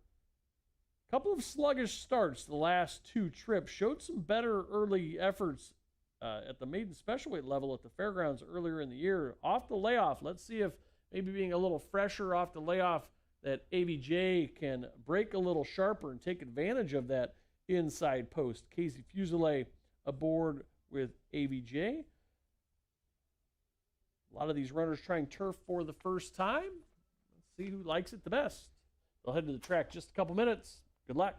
a couple of sluggish starts the last 2 trips, showed some better early efforts at the maiden specialweight level at the fairgrounds earlier in the year. Off the layoff, let's see if maybe being a little fresher off the layoff that AVJ can break a little sharper and take advantage of that inside post. Casey Fuselier aboard with AVJ. A lot of these runners trying turf for the first time. Let's see who likes it the best. They'll head to the track just a couple minutes. Good luck.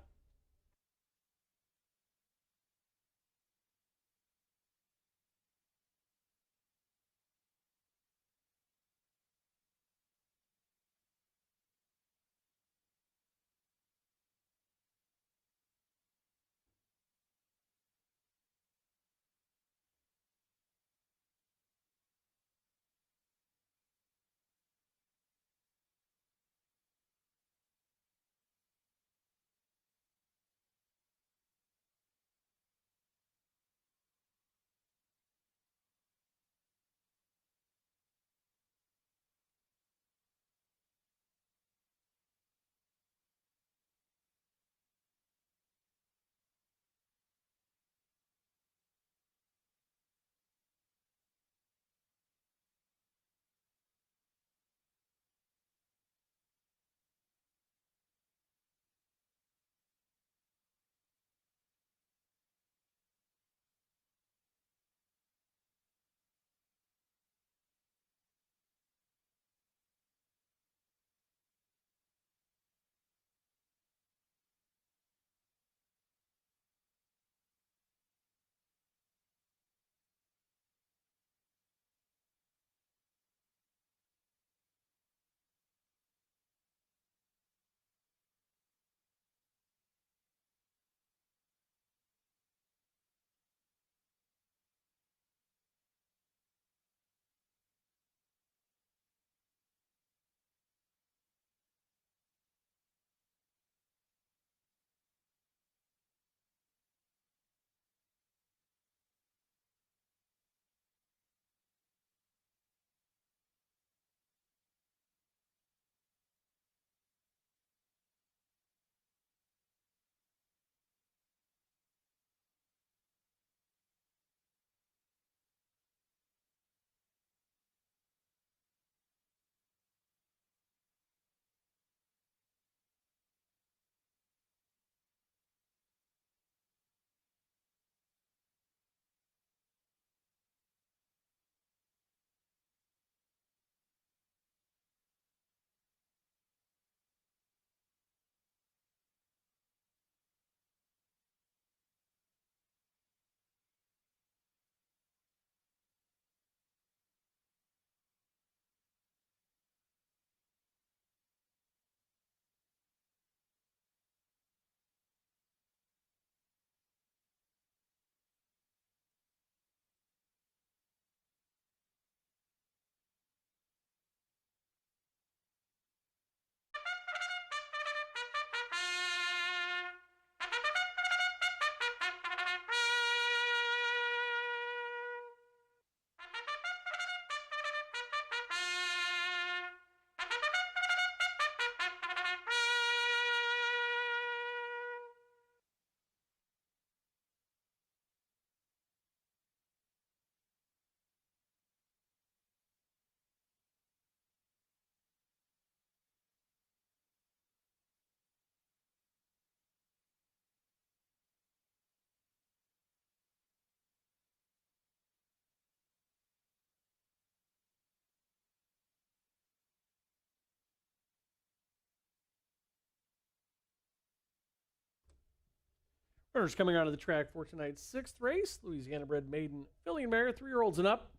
Runners coming out of the track for tonight's 6th race. Louisiana bred maiden filly mare, 3-year-olds and up.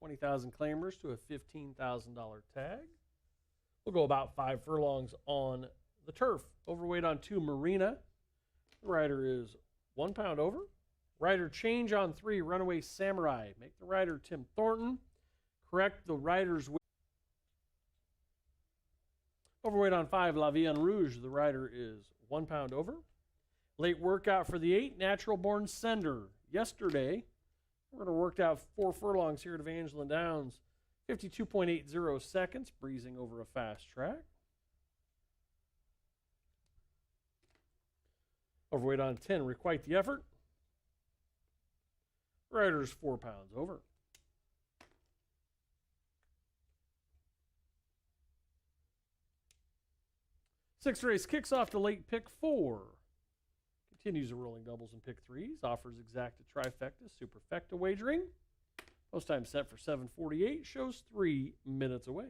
20,000 claimers to a $15,000 tag. We'll go about 5 furlongs on the turf. Overweight on 2, Marina. The rider is 1 pound over. Rider change on 3, Runaway Samurai. Make the rider Tim Thornton. Correct the rider's weight. Overweight on 5, La Vie en Rouge. The rider is 1 pound over. Late workout for the 8, Natural Born Sender. Yesterday, we're going to work out 4 furlongs here at Evangeline Downs. 52.80 seconds, breezing over a fast track. Overweight on 10, Requite the Effort. Rider's 4 pounds over. Sixth race kicks off to late pick 4. Continues the rolling doubles and pick 3s. Offers exacta trifecta, superfecta wagering. Post time set for 7:48. Shows 3 minutes away.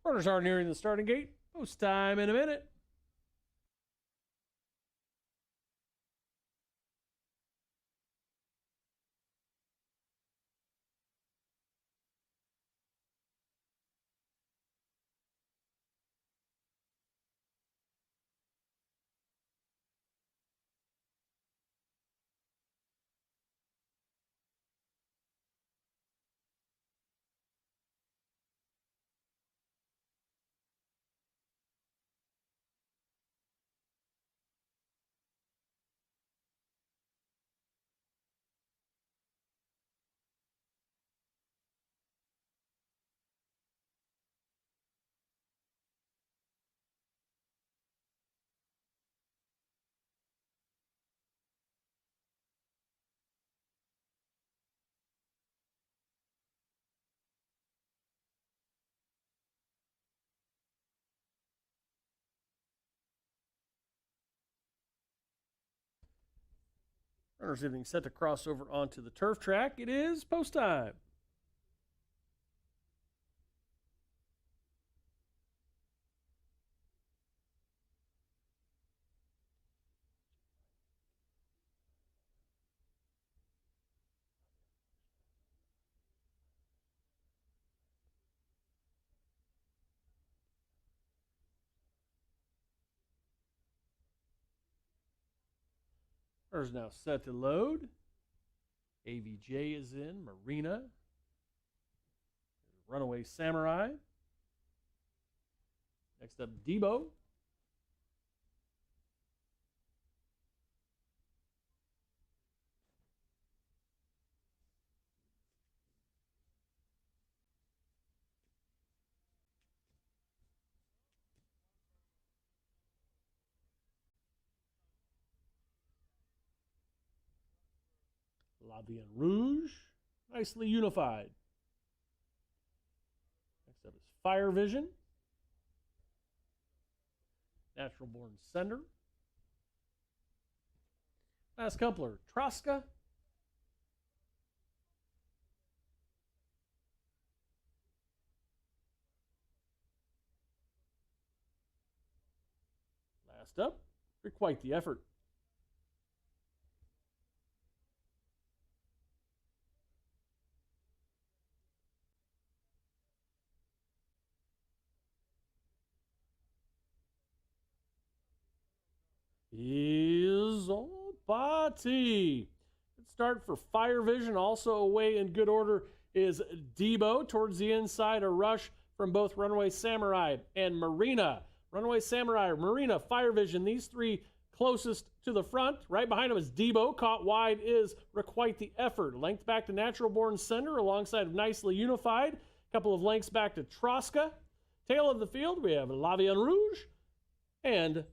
Runners are nearing the starting gate. Post time in a minute. Runners getting set to cross over onto the turf track. It is post time. Runners now set to load. AVJ is in. Marina. Runaway Samurai. Next up, Debo. La Vie en Rouge. Nicely unified. Next up is Fire Vision. Natural Born Sender. Last coupler, Troska. Last up, for quite the effort. Is all party. Good start for Fire Vision. Also away in good order is Debo. Towards the inside, a rush from both Runaway Samurai and Marina. Runaway Samurai, Marina, Fire Vision, these three closest to the front. Right behind him is Debo. Caught wide is Requite the Effort. Length back to Natural Born Center alongside of Nicely Unified. A couple of lengths back to Troska. Tail of the field, we have La Vie en Rouge and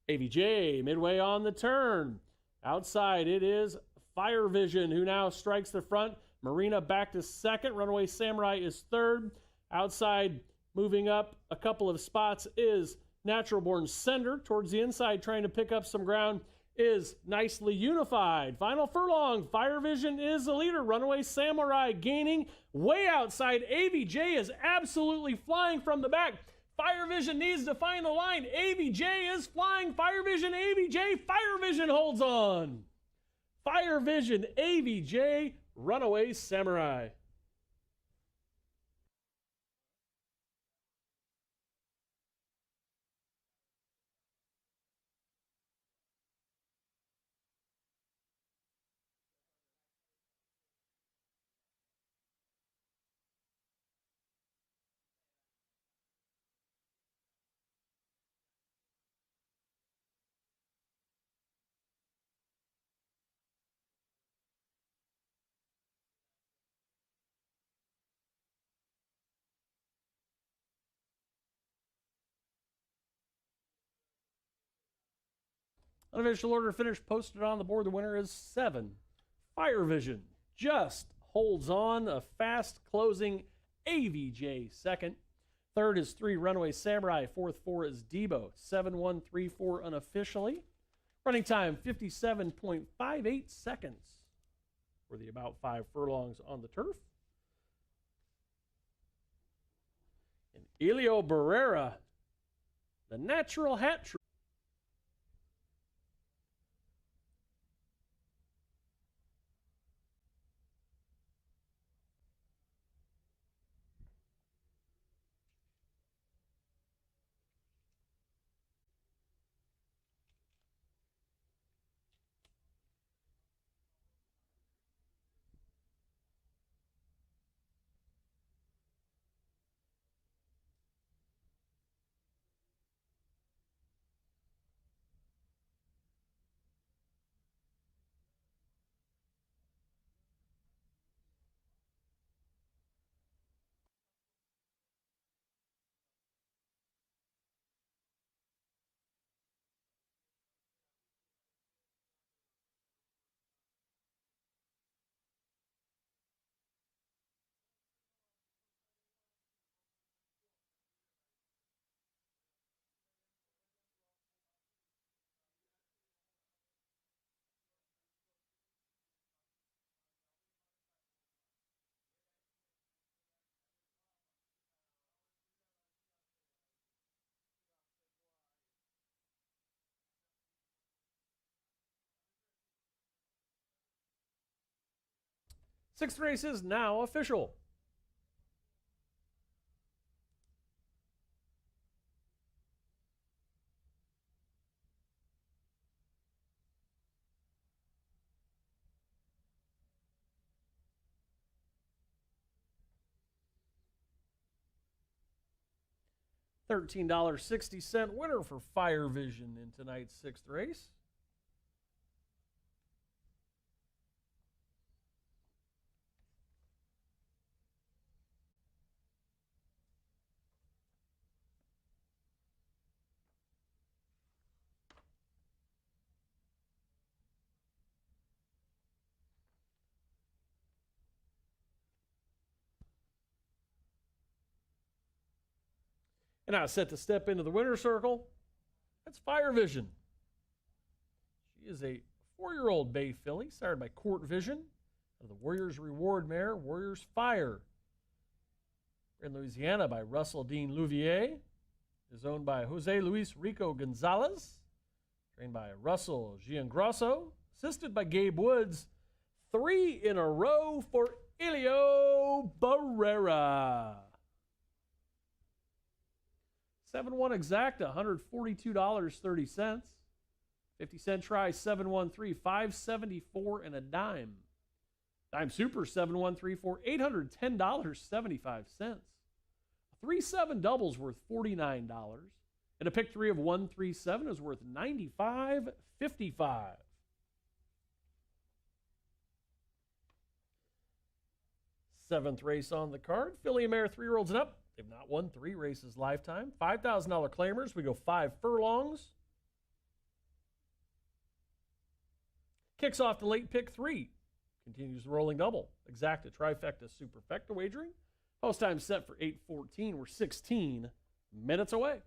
AVJ midway on the turn. Outside, it is Fire Vision, who now strikes the front. Marina back to second. Runaway Samurai is third. Outside, moving up a couple of spots, is Natural Born Sender. Towards the inside, trying to pick up some ground, is Nicely Unified. Final furlong, Fire Vision is the leader. Runaway Samurai gaining. Way outside, AVJ is absolutely flying from the back. Fire Vision needs to find the line. AVJ is flying. Fire Vision, AVJ. Fire Vision holds on. Fire Vision, AVJ, Runaway Samurai. Unofficial order finished posted on the board. The winner is 7. Fire Vision just holds on. A fast closing AVJ second. Third is 3 Runaway Samurai. Fourth 4 is Debo. 7-1-3-4 unofficially. Running time 57.58 seconds for the about 5 furlongs on the turf. And Elio Barrera, the natural hat trick. Sixth race is now official. $13.60 winner for Fire Vision in tonight's sixth race. And now set to step into the winner's circle. That's Fire Vision. She is a 4-year-old bay filly, sired by Court Vision of the Warriors Reward mare, Warriors Fire. In Louisiana by Russell Dean Louvier. Is owned by Jose Luis Rico Gonzalez. Trained by Russell Giangrosso. Assisted by Gabe Woods. 3 in a row for Elio Barrera. 7-1 exact, $142.30. 50-cent try, 713, $574 and a dime. Dime Super, 713 $810.75. 3-7 doubles worth $49. And a pick 3 of 137 is worth $95.55. Seventh race on the card. Filly and mare, 3-year-olds and up. They've not won 3 races lifetime. $5,000 claimers. We go 5 furlongs. Kicks off the late pick 3. Continues the rolling double. Exacta, trifecta, superfecta wagering. Post time set for 8:14. We're 16 minutes away.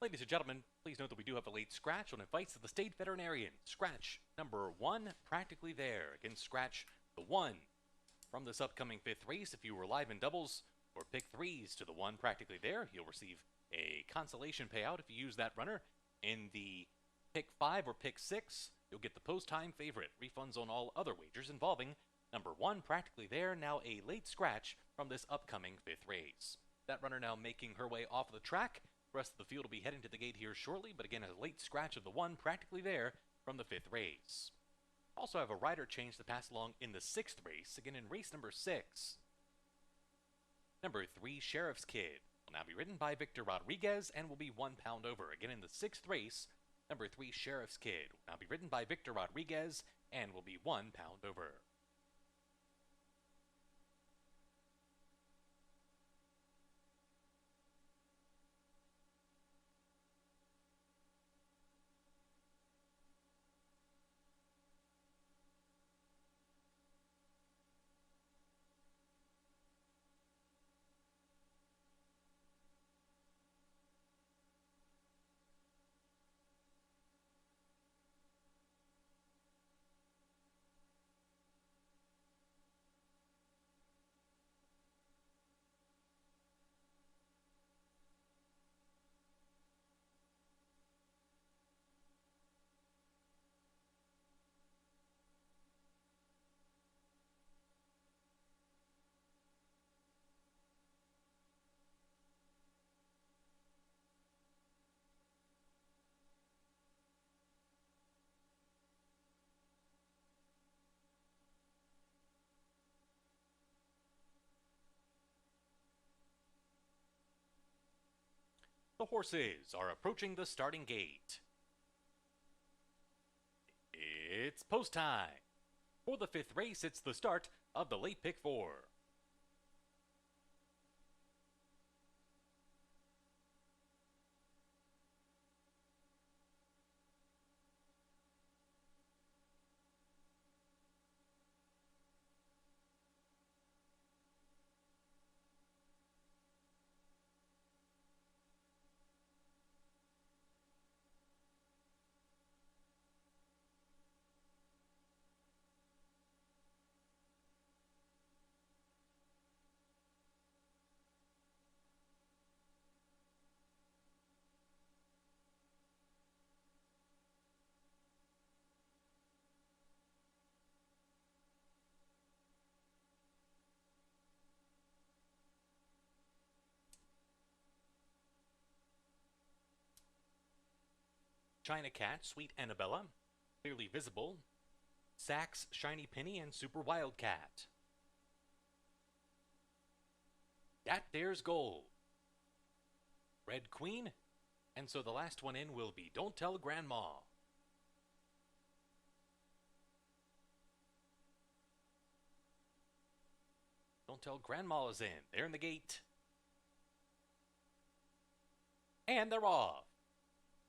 Ladies and gentlemen, please note that we do have a late scratch on advice of the state veterinarian. Scratch number 1, practically there. Again, scratch the 1 from this upcoming 5th race. If you were live in doubles or pick 3s to the 1 practically there, you'll receive a consolation payout. If you use that runner in the pick 5 or pick 6, you'll get the post-time favorite. Refunds on all other wagers involving number 1 practically there. Now a late scratch from this upcoming 5th race. That runner now making her way off the track. The rest of the field will be heading to the gate here shortly, but again, a late scratch of the 1 practically there from the 5th race. Also have a rider change to pass along in the 6th race, again in race number 6. Number 3, Sheriff's Kid, will now be ridden by Victor Rodriguez and will be 1 pound over. Again in the 6th race, number 3, Sheriff's Kid, will now be ridden by Victor Rodriguez and will be 1 pound over. The horses are approaching the starting gate. It's post time. For the 5th race, it's the start of the late pick 4. China Cat, Sweet Annabella, clearly visible. Sax, Shiny Penny, and Super Wildcat. That there's Gold. Red Queen, and so the last one in will be Don't Tell Grandma. Don't Tell Grandma is in. They're in the gate. And they're off.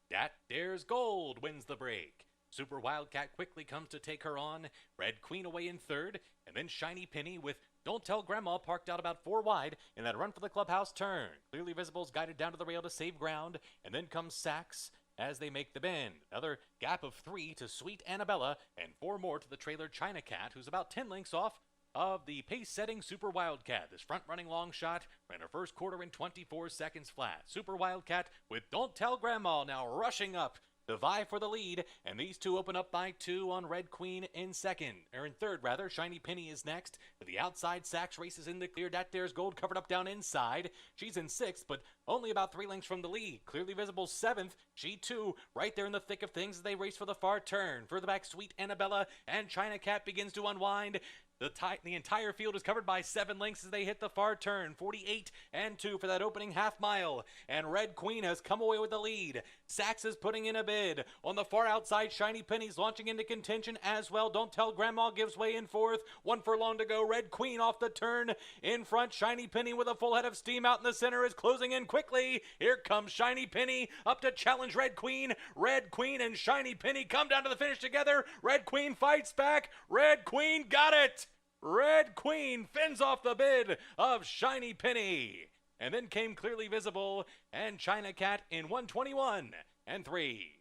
That there's Gold wins the break. Super Wildcat quickly comes to take her on. Red Queen away in 3rd, and then Shiny Penny with Don't Tell Grandma parked out about 4 wide in that run for the clubhouse turn. Clearly Visible's guided down to the rail to save ground, and then comes Sax as they make the bend. Another gap of 3 to Sweet Annabella, and 4 more to the trailer China Cat, who's about 10 lengths off of the pace-setting Super Wildcat. This front-running long shot ran her first quarter in 24 seconds flat. Super Wildcat with Don't Tell Grandma now rushing up to vie for the lead, and these two open up by 2 on Red Queen in 3rd rather. Shiny Penny is next. To the outside, Sax races in the clear. Dat Dare's Gold covered up down inside. She's in 6th, but only about 3 lengths from the lead. Clearly Visible 7th. She too, right there in the thick of things as they race for the far turn. Further back, Sweet Annabella and China Cat begins to unwind. The entire field is covered by 7 lengths as they hit the far turn. 48 and 2 for that opening half mile. And Red Queen has come away with the lead. Sax is putting in a bid. On the far outside, Shiny Penny's launching into contention as well. Don't Tell Grandma gives way in 4th. 1 furlong to go. Red Queen off the turn. In front, Shiny Penny with a full head of steam out in the center is closing in quickly. Here comes Shiny Penny up to challenge Red Queen. Red Queen and Shiny Penny come down to the finish together. Red Queen fights back. Red Queen got it. Red Queen fends off the bid of Shiny Penny. and then came Clearly Visible and China Cat in 121 and 3.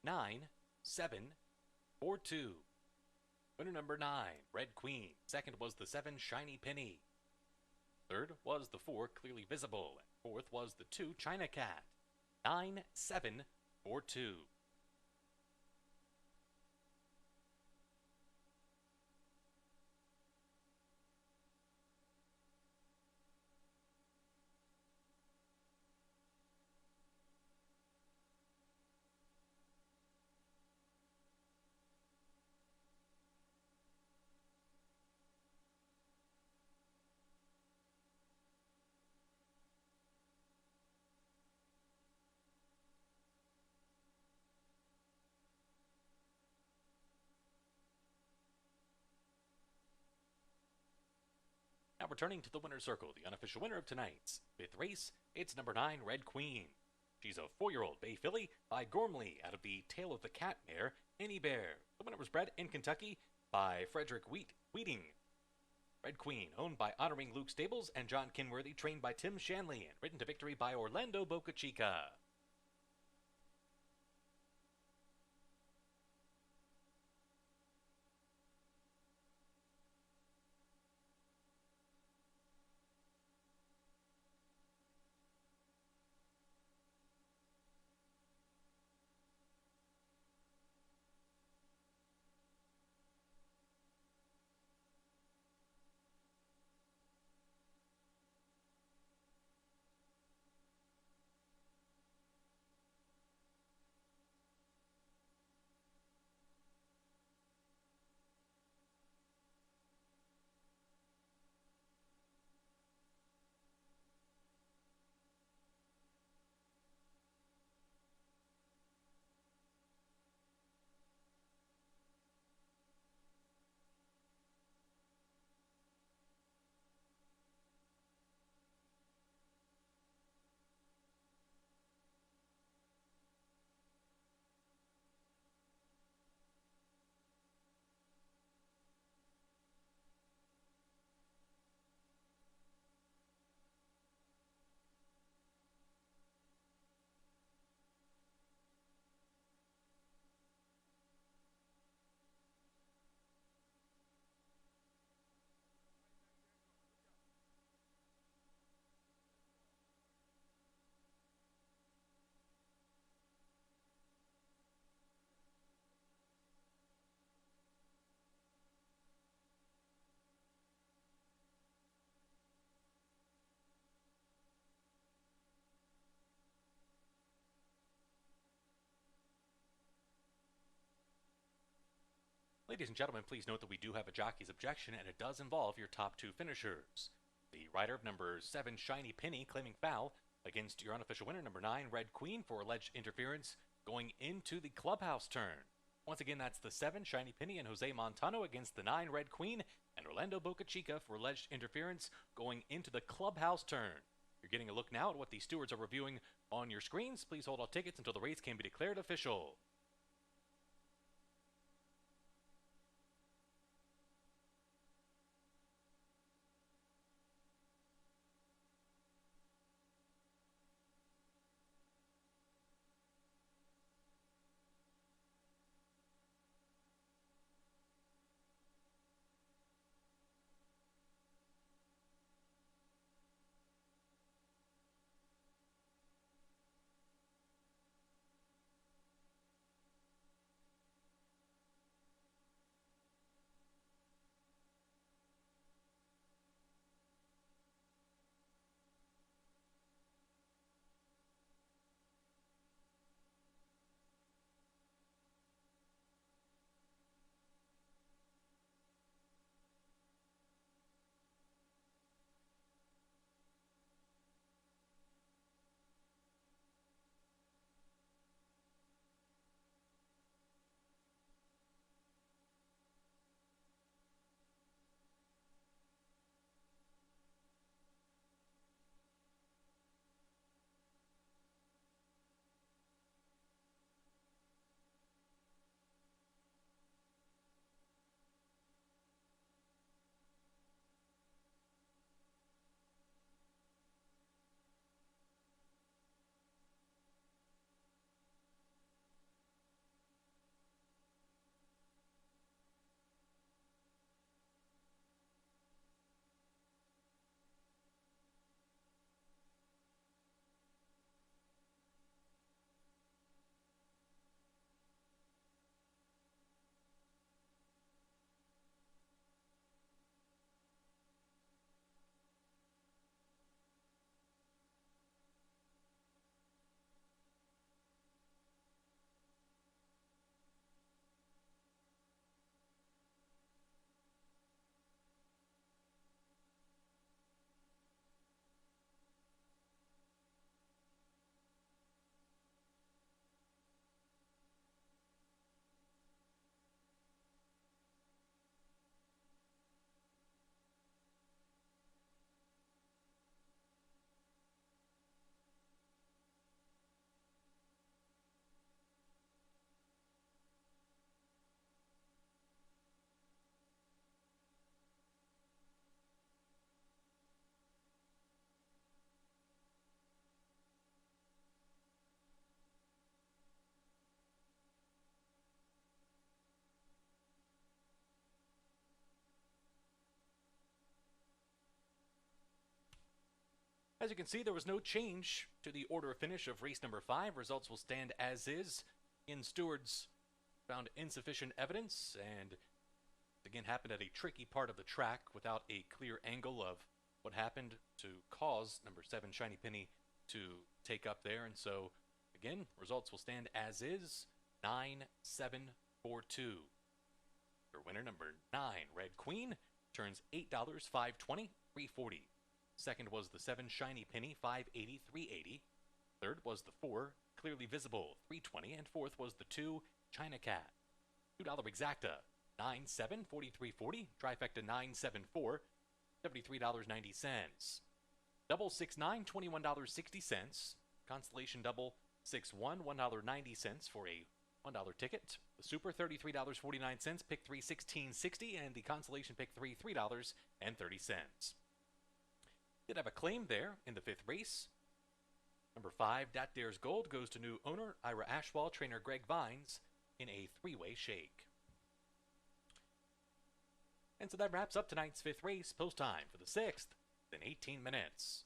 Nine, 7, 4, 2. Winner number 9, Red Queen. Second was the 7, Shiny Penny. Third was the 4, Clearly Visible. And fourth was the 2, China Cat. 9, 7, 4, 2. Now returning to the winner's circle, the unofficial winner of tonight's 5th race, it's number 9, Red Queen. She's a 4-year-old bay filly by Gormley out of the Tail of the Cat mare, Any Bear. The winner was bred in Kentucky by Frederick Wheating. Red Queen, owned by Honoring Luke Stables and John Kinworthy, trained by Tim Shanley, and ridden to victory by Orlando Boca Chica. Ladies and gentlemen, please note that we do have a jockey's objection, and it does involve your top 2 finishers. The rider of number 7, Shiny Penny, claiming foul against your unofficial winner, number 9, Red Queen, for alleged interference going into the clubhouse turn. Once again, that's the 7, Shiny Penny, and Jose Montano against the 9, Red Queen, and Orlando Boca Chica for alleged interference going into the clubhouse turn. You're getting a look now at what the stewards are reviewing on your screens. Please hold all tickets until the race can be declared official. As you can see, there was no change to the order of finish of race number 5. Results will stand as is. In stewards found insufficient evidence, and again happened at a tricky part of the track without a clear angle of what happened to cause number 7 Shiny Penny to take up there. And so again, results will stand as is. 9-7-4-2. Your winner, number 9 Red Queen, turns $8, $5.20, $3.40. Second was the 7 Shiny Penny, $5.80, $3.80. Third was the 4 Clearly Visible, $3.20. And fourth was the 2 China Cat. $2 exacta, 9-7, $43.40. Trifecta 9-7-4, $73.90. Double 6-9, $21.60. Constellation Double 6-1, $1.90 for a $1 ticket. The Super, $33.49. Pick 3, $16.60. And the Constellation Pick 3, $3.30. Did have a claim there in the 5th race. Number 5, Dat Dares Gold, goes to new owner Ira Ashwell, trainer Greg Vines, in a 3-way shake. And so that wraps up tonight's 5th race. Post time for the 6th in 18 minutes.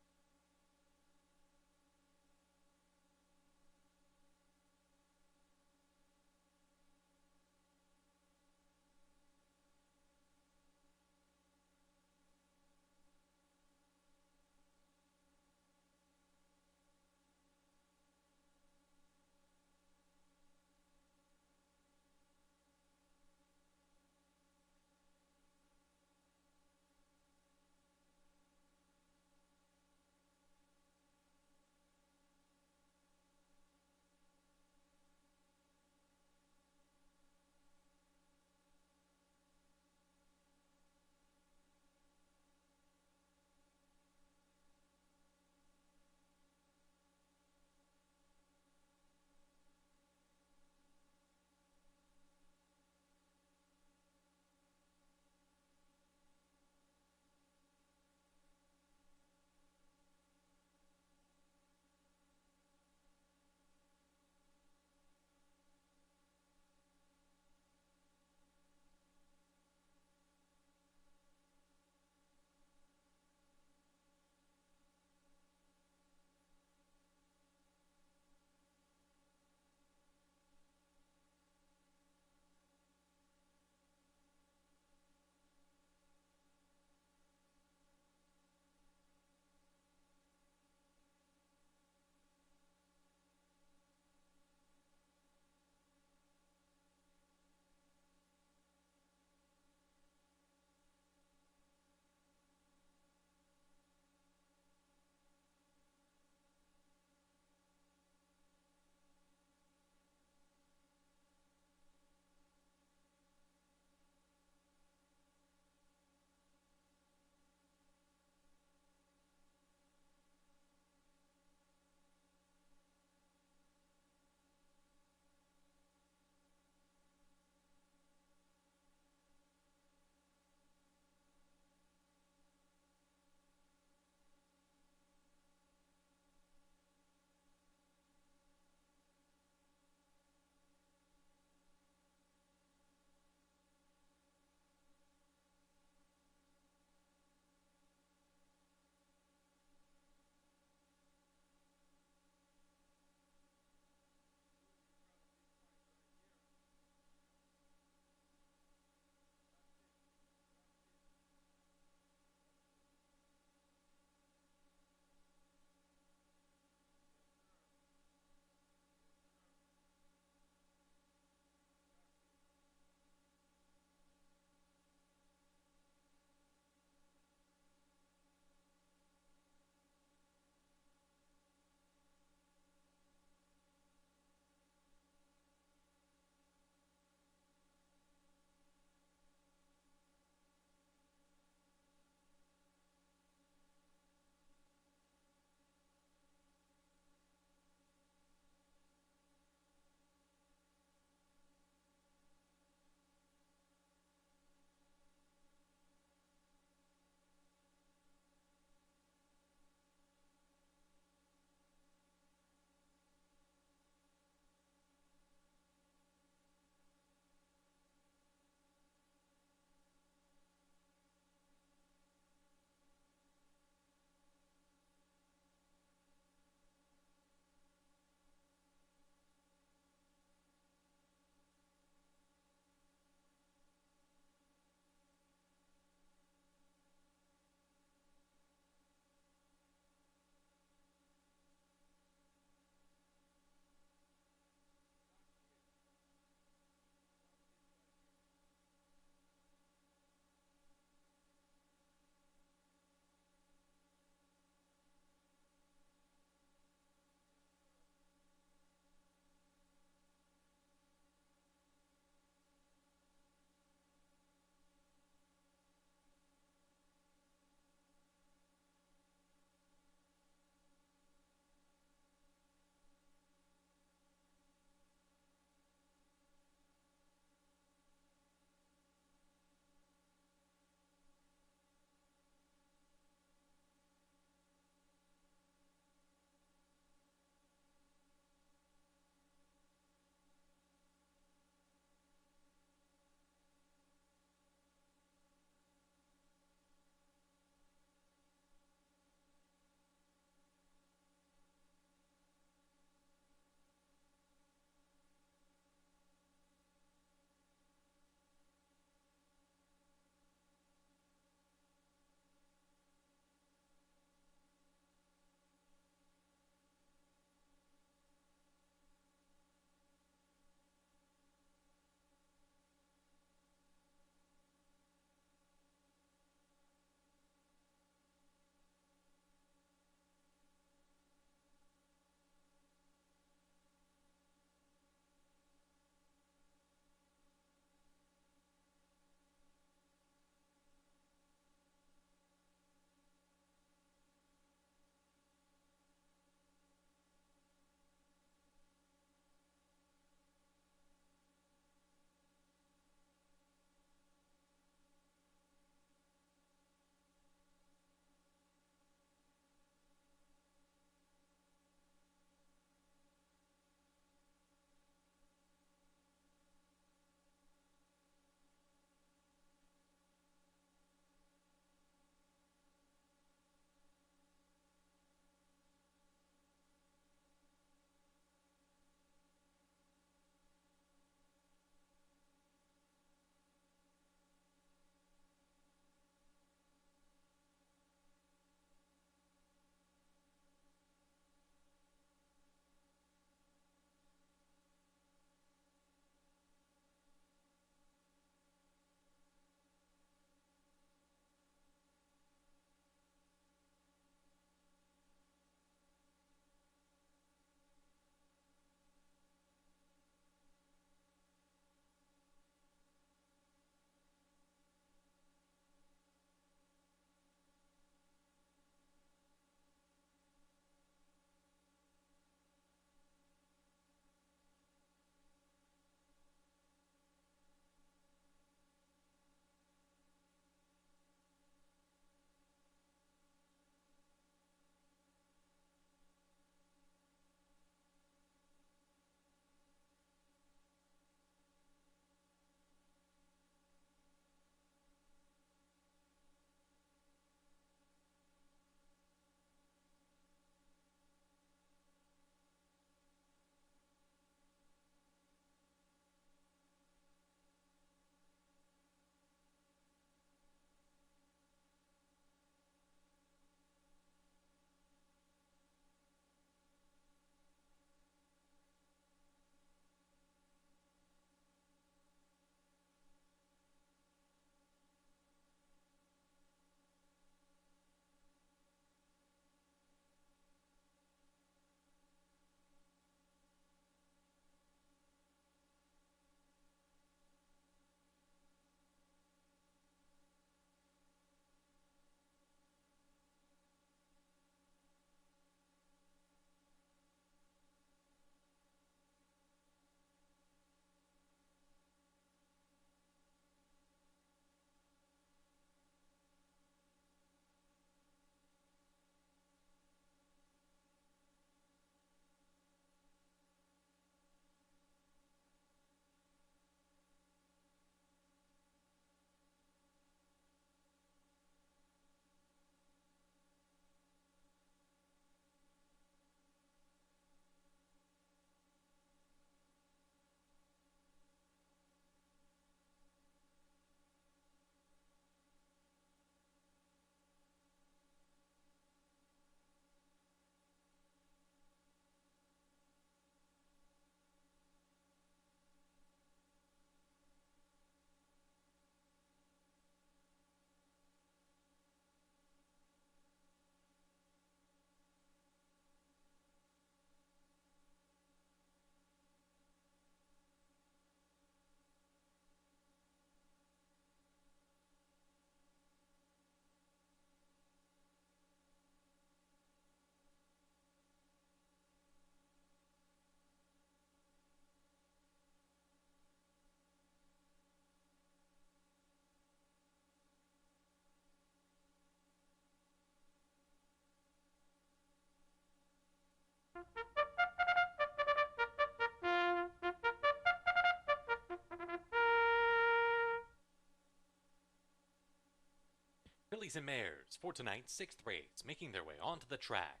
Fillies and mares for tonight's 6th race, making their way onto the track.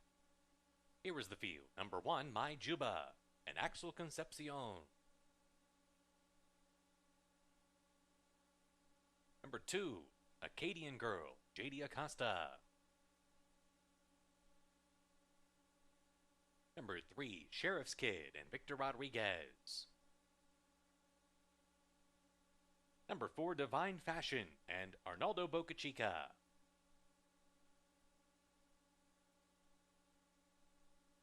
Here is the field. Number 1, My Juba, and Axel Concepcion. Number 2, Acadian Girl, JD Acosta. Number 3, Sheriff's Kid and Victor Rodriguez. Number 4, Divine Fashion and Arnaldo Bocachica.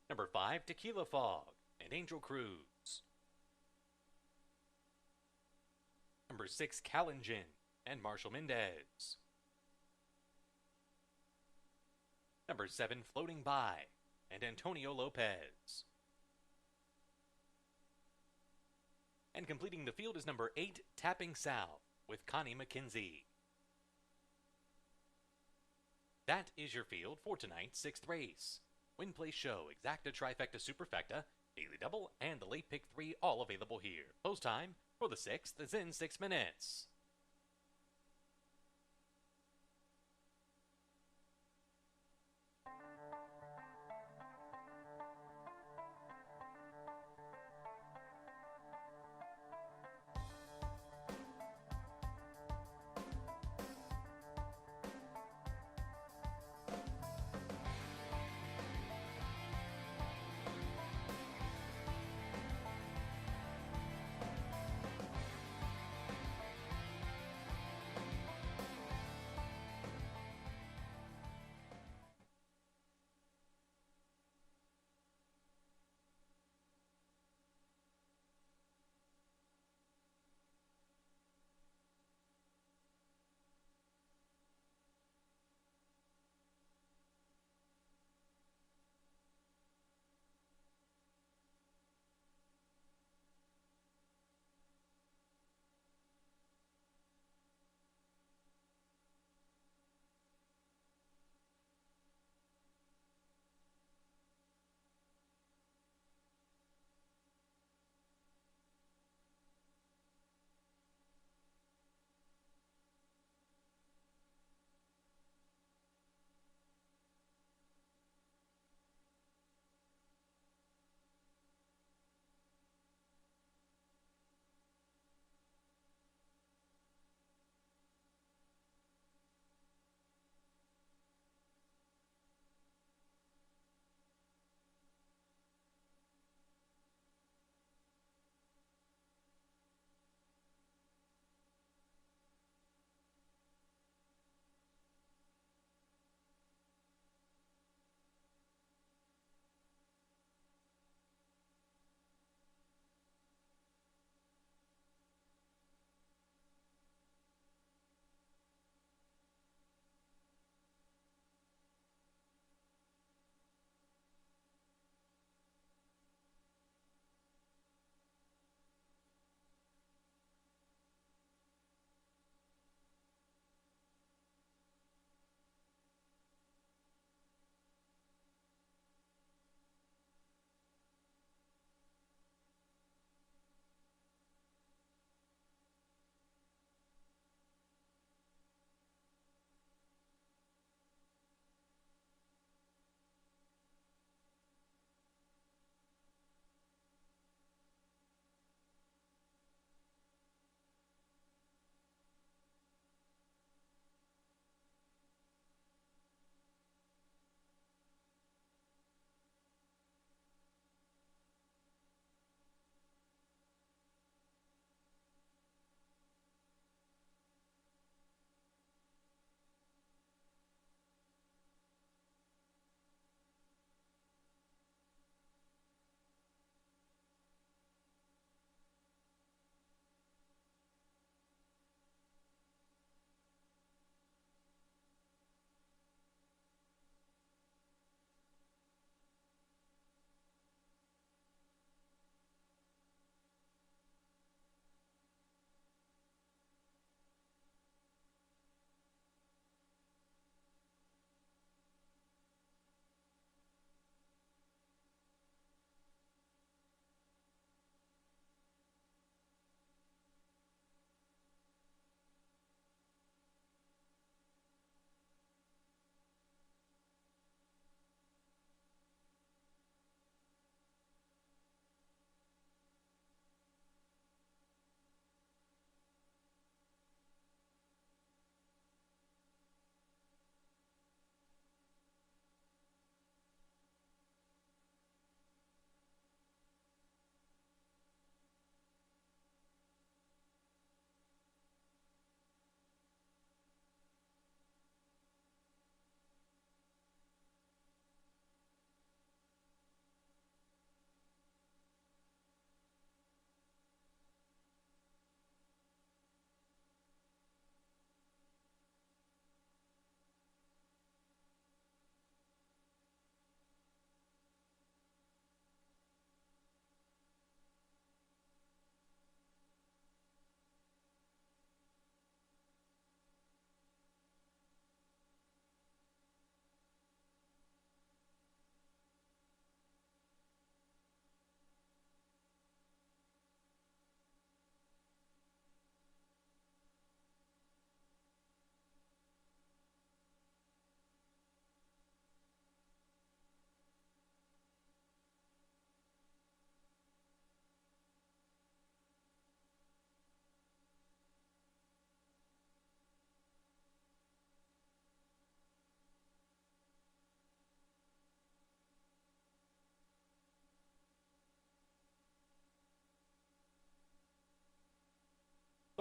Number 5, Tequila Fog and Angel Cruz. Number 6, Callingen and Marshall Mendez. Number 7, Floating By and Antonio Lopez. And completing the field is number 8, Tapping South with Connie McKenzie. That is your field for tonight's 6th race. Win, Play, Show, Exacta, Trifecta, Superfecta, Daily Double, and the Late Pick 3 all available here. Close time for the 6th is in 6 minutes.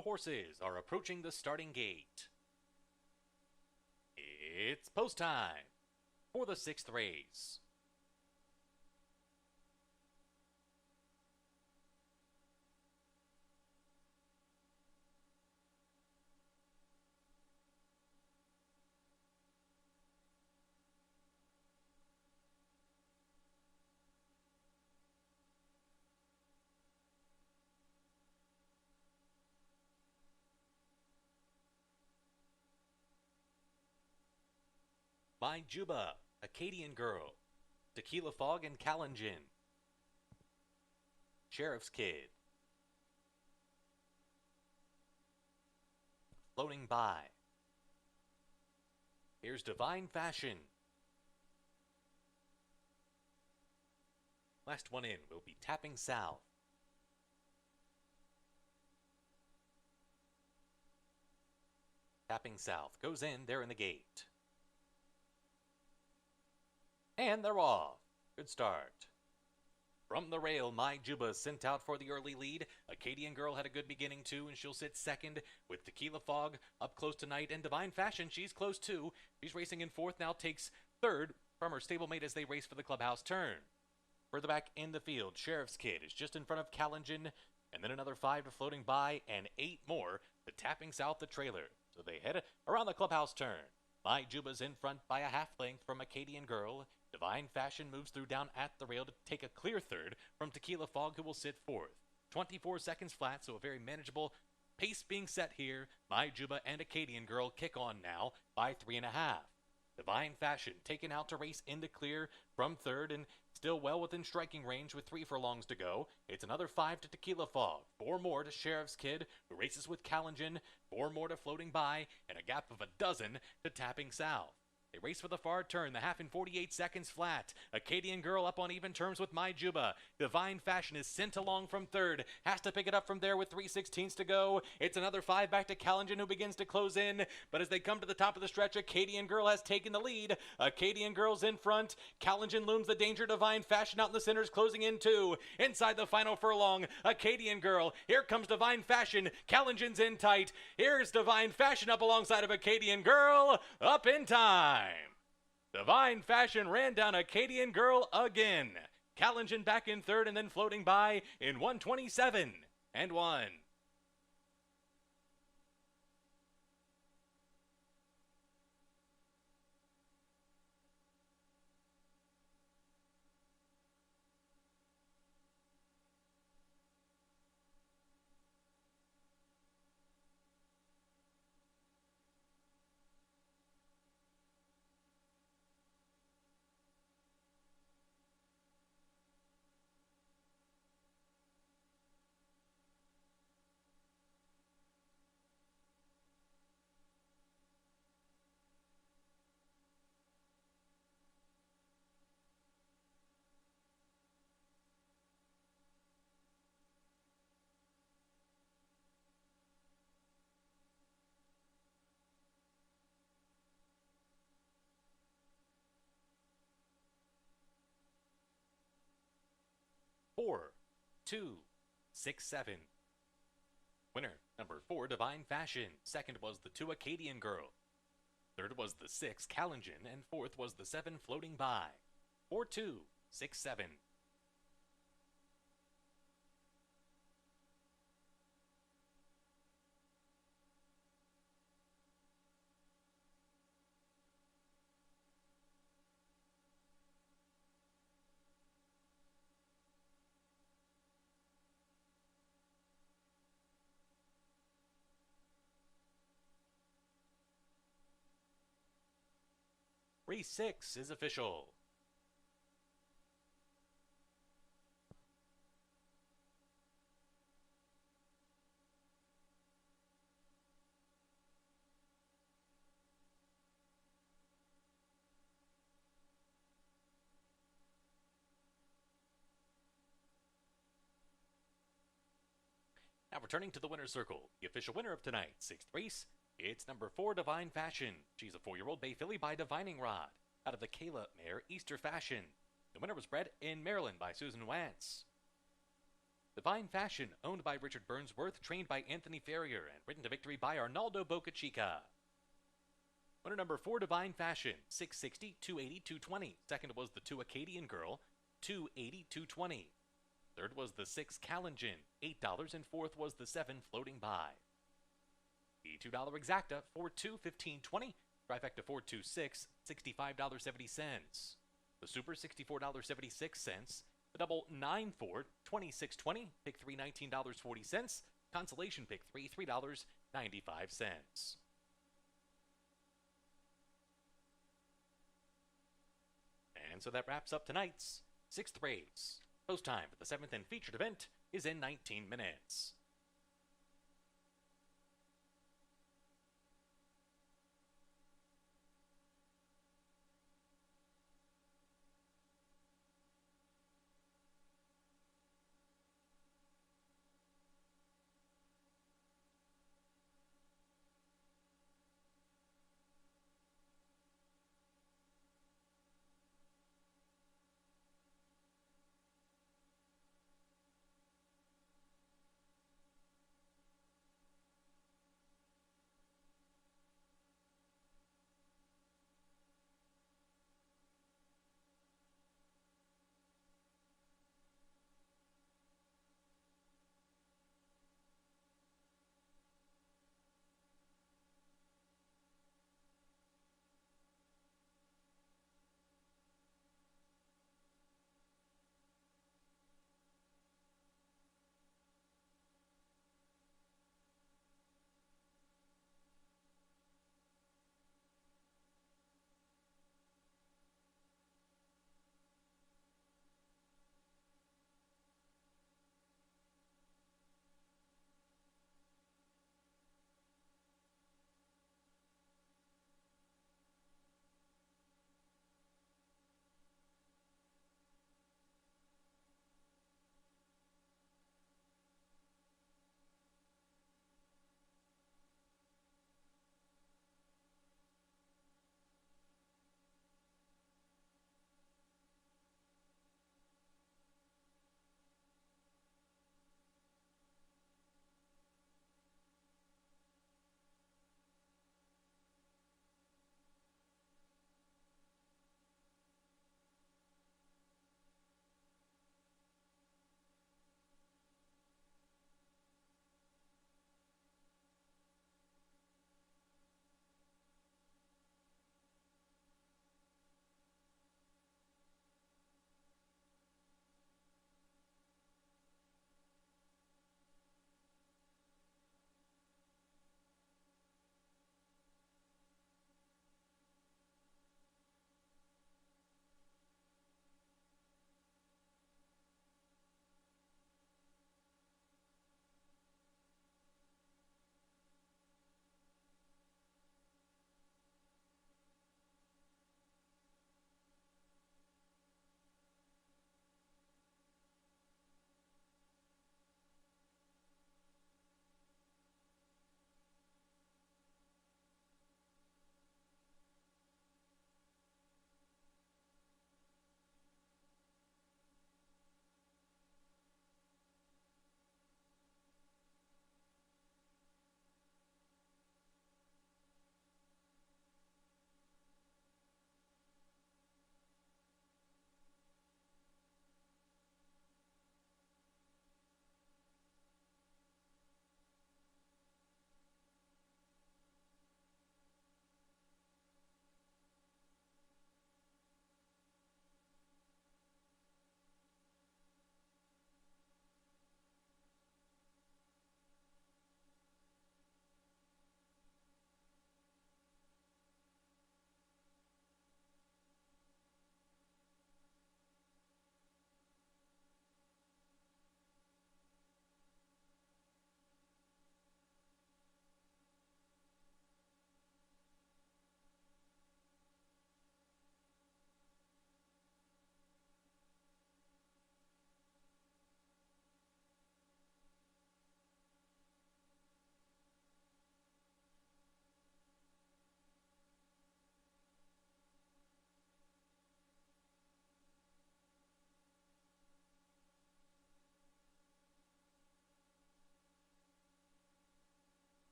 The horses are approaching the starting gate. It's post time for the 6th race. My Juba, Acadian Girl, Tequila Fog and Calingin, Sheriff's Kid, Floating By. Here's Divine Fashion. Last one in will be Tapping South. Tapping South goes in there in the gate. And they're off. Good start. From the rail, My Juba sent out for the early lead. Acadian Girl had a good beginning too, and she'll sit second with Tequila Fog up close tonight. And Divine Fashion, she's close too. She's racing in fourth, now takes third from her stablemate as they race for the clubhouse turn. Further back in the field, Sheriff's Kid is just in front of Calingin, and then another 5 to Floating By, and 8 more to Tapping South the trailer. So they head around the clubhouse turn. My Juba's in front by a half length from Acadian Girl. Divine Fashion moves through down at the rail to take a clear third from Tequila Fog, who will sit fourth. 24 seconds flat, so a very manageable pace being set here. My Juba and Acadian Girl kick on now by 3.5. Divine Fashion taken out to race in the clear from third and still well within striking range with 3 furlongs to go. It's another 5 to Tequila Fog, 4 more to Sheriff's Kid, who races with Calingin, 4 more to Floating By, and a gap of a dozen to Tapping South. They race for the far turn, the half in 48 seconds flat. Acadian Girl up on even terms with My Juba. Divine Fashion is sent along from third. Has to pick it up from there with 3/16 to go. It's another 5 back to Calingin, who begins to close in. But as they come to the top of the stretch, Acadian Girl has taken the lead. Acadian Girl's in front. Calingin looms the danger. Divine Fashion out in the center is closing in too. Inside the final furlong, Acadian Girl. Here comes Divine Fashion. Calingin's in tight. Here's Divine Fashion up alongside of Acadian Girl. Up in time. Divine Fashion ran down Acadian Girl again. Calingin back in third and then Floating By in 1:27 and 1. Four, 2, 6, 7. Winner number 4, Divine Fashion. Second was the 2, Acadian Girl. Third was the 6, Calingin, and fourth was the 7, Floating By. 4, 2, 6, 7. Race 6 is official. Now returning to the winner's circle, the official winner of tonight's 6th race, it's number 4, Divine Fashion. She's a 4-year-old bay filly by Divining Rod, out of the Kayla mare Easter Fashion. The winner was bred in Maryland by Susan Wantz. Divine Fashion, owned by Richard Burnsworth, trained by Anthony Ferrier, and ridden to victory by Arnaldo Boca Chica. Winner number 4, Divine Fashion, 660, 280, 220. Second was the 2 Acadian Girl, 280, 220. Third was the 6 Calingen, $8, and fourth was the 7 Floating By. The $2 Exacta, 4-2, 15.20. Trifecta 426, $65.70. The Super, $64.76. The double 9-4, $26.20. Pick 3, $19.40. Consolation pick 3, $3.95. And so that wraps up tonight's 6th race. Post time for the 7th and featured event is in 19 minutes.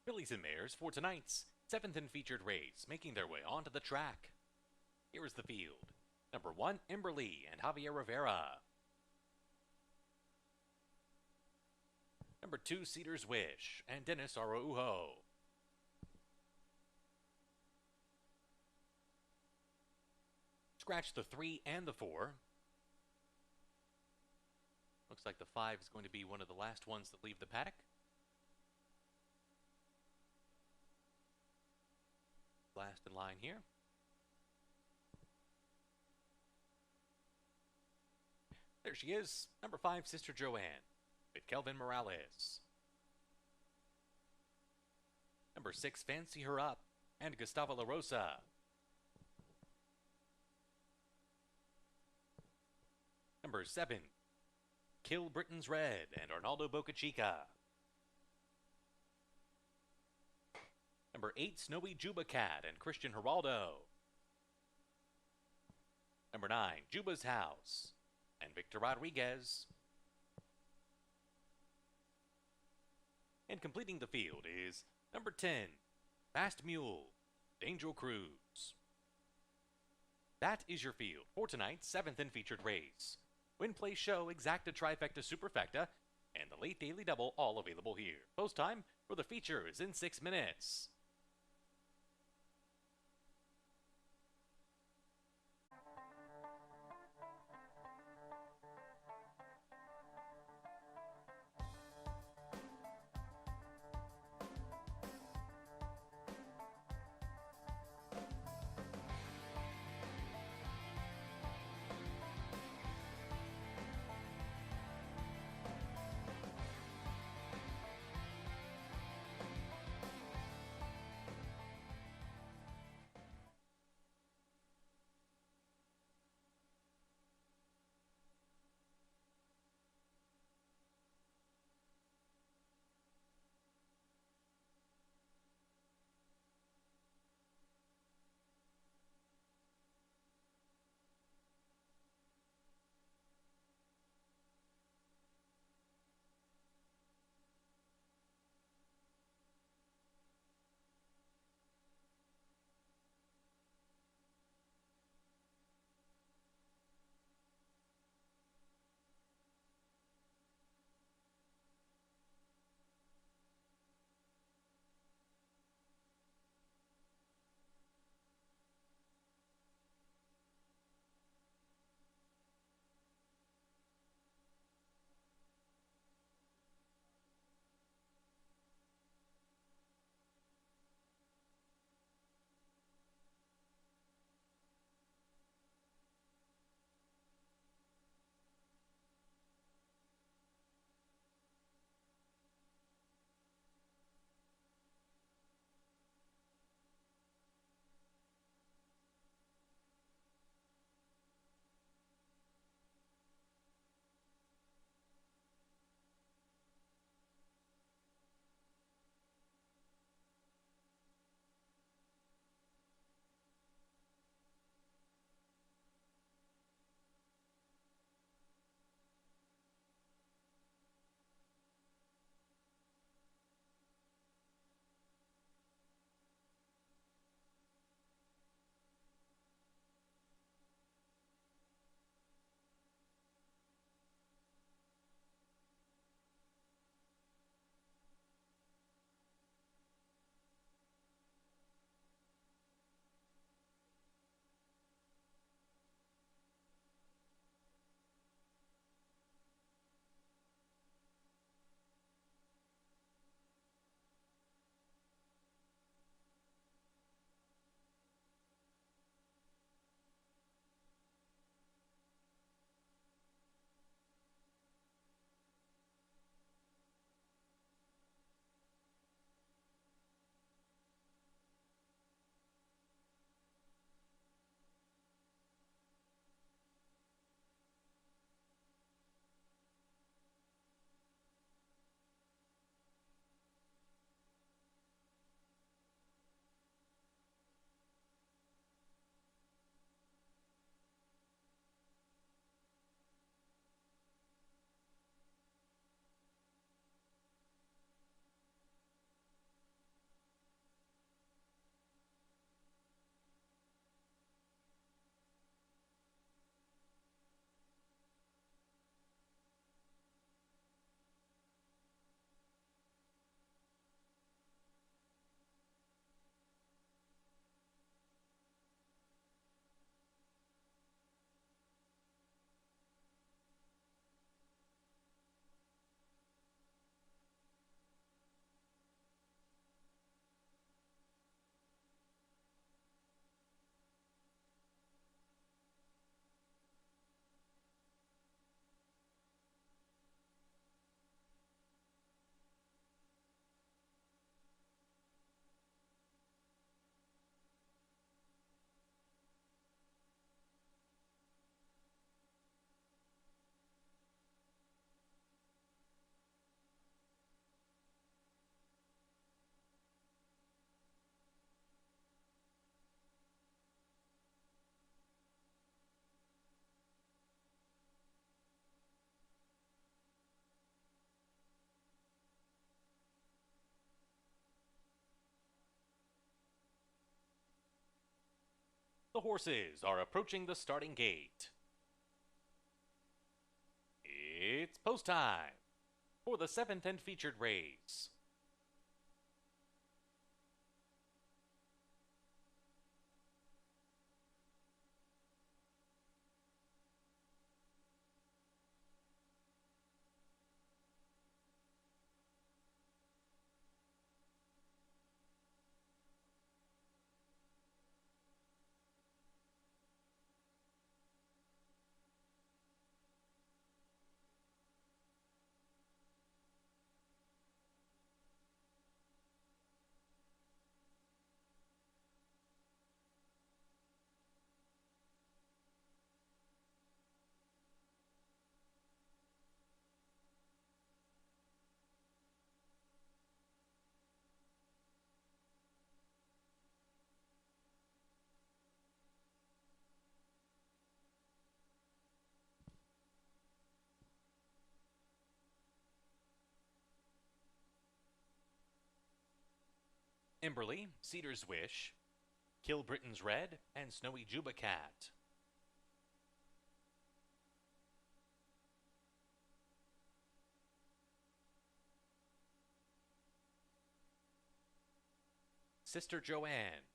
Fillies and mares for tonight's 7th and featured race, making their way onto the track. Here is the field. Number 1, Emberly and Javier Rivera. Number 2, Cedar's Wish and Dennis Araujo. Scratch the 3 and the 4. Looks like the 5 is going to be one of the last ones that leave the paddock. Last in line here. There she is, number 5, Sister Joanne, with Kelvin Morales. Number 6, Fancy Her Up, and Gustavo La Rosa. Number 7, Kill Britain's Red, and Arnaldo Bocachica. Number 8, Snowy Juba Cat and Christian Geraldo. Number 9, Juba's House and Victor Rodriguez. And completing the field is number 10, Fast Mule, Angel Cruz. That is your field for tonight's 7th and featured race. Win, Play, Show, Exacta, Trifecta, Superfecta, and the Late Daily Double all available here. Post time for the feature is in 6 minutes. The horses are approaching the starting gate. It's post time for the 7th and featured race. Emberly, Cedar's Wish, Kill Britain's Red, and Snowy Juba Cat. Sister Joanne,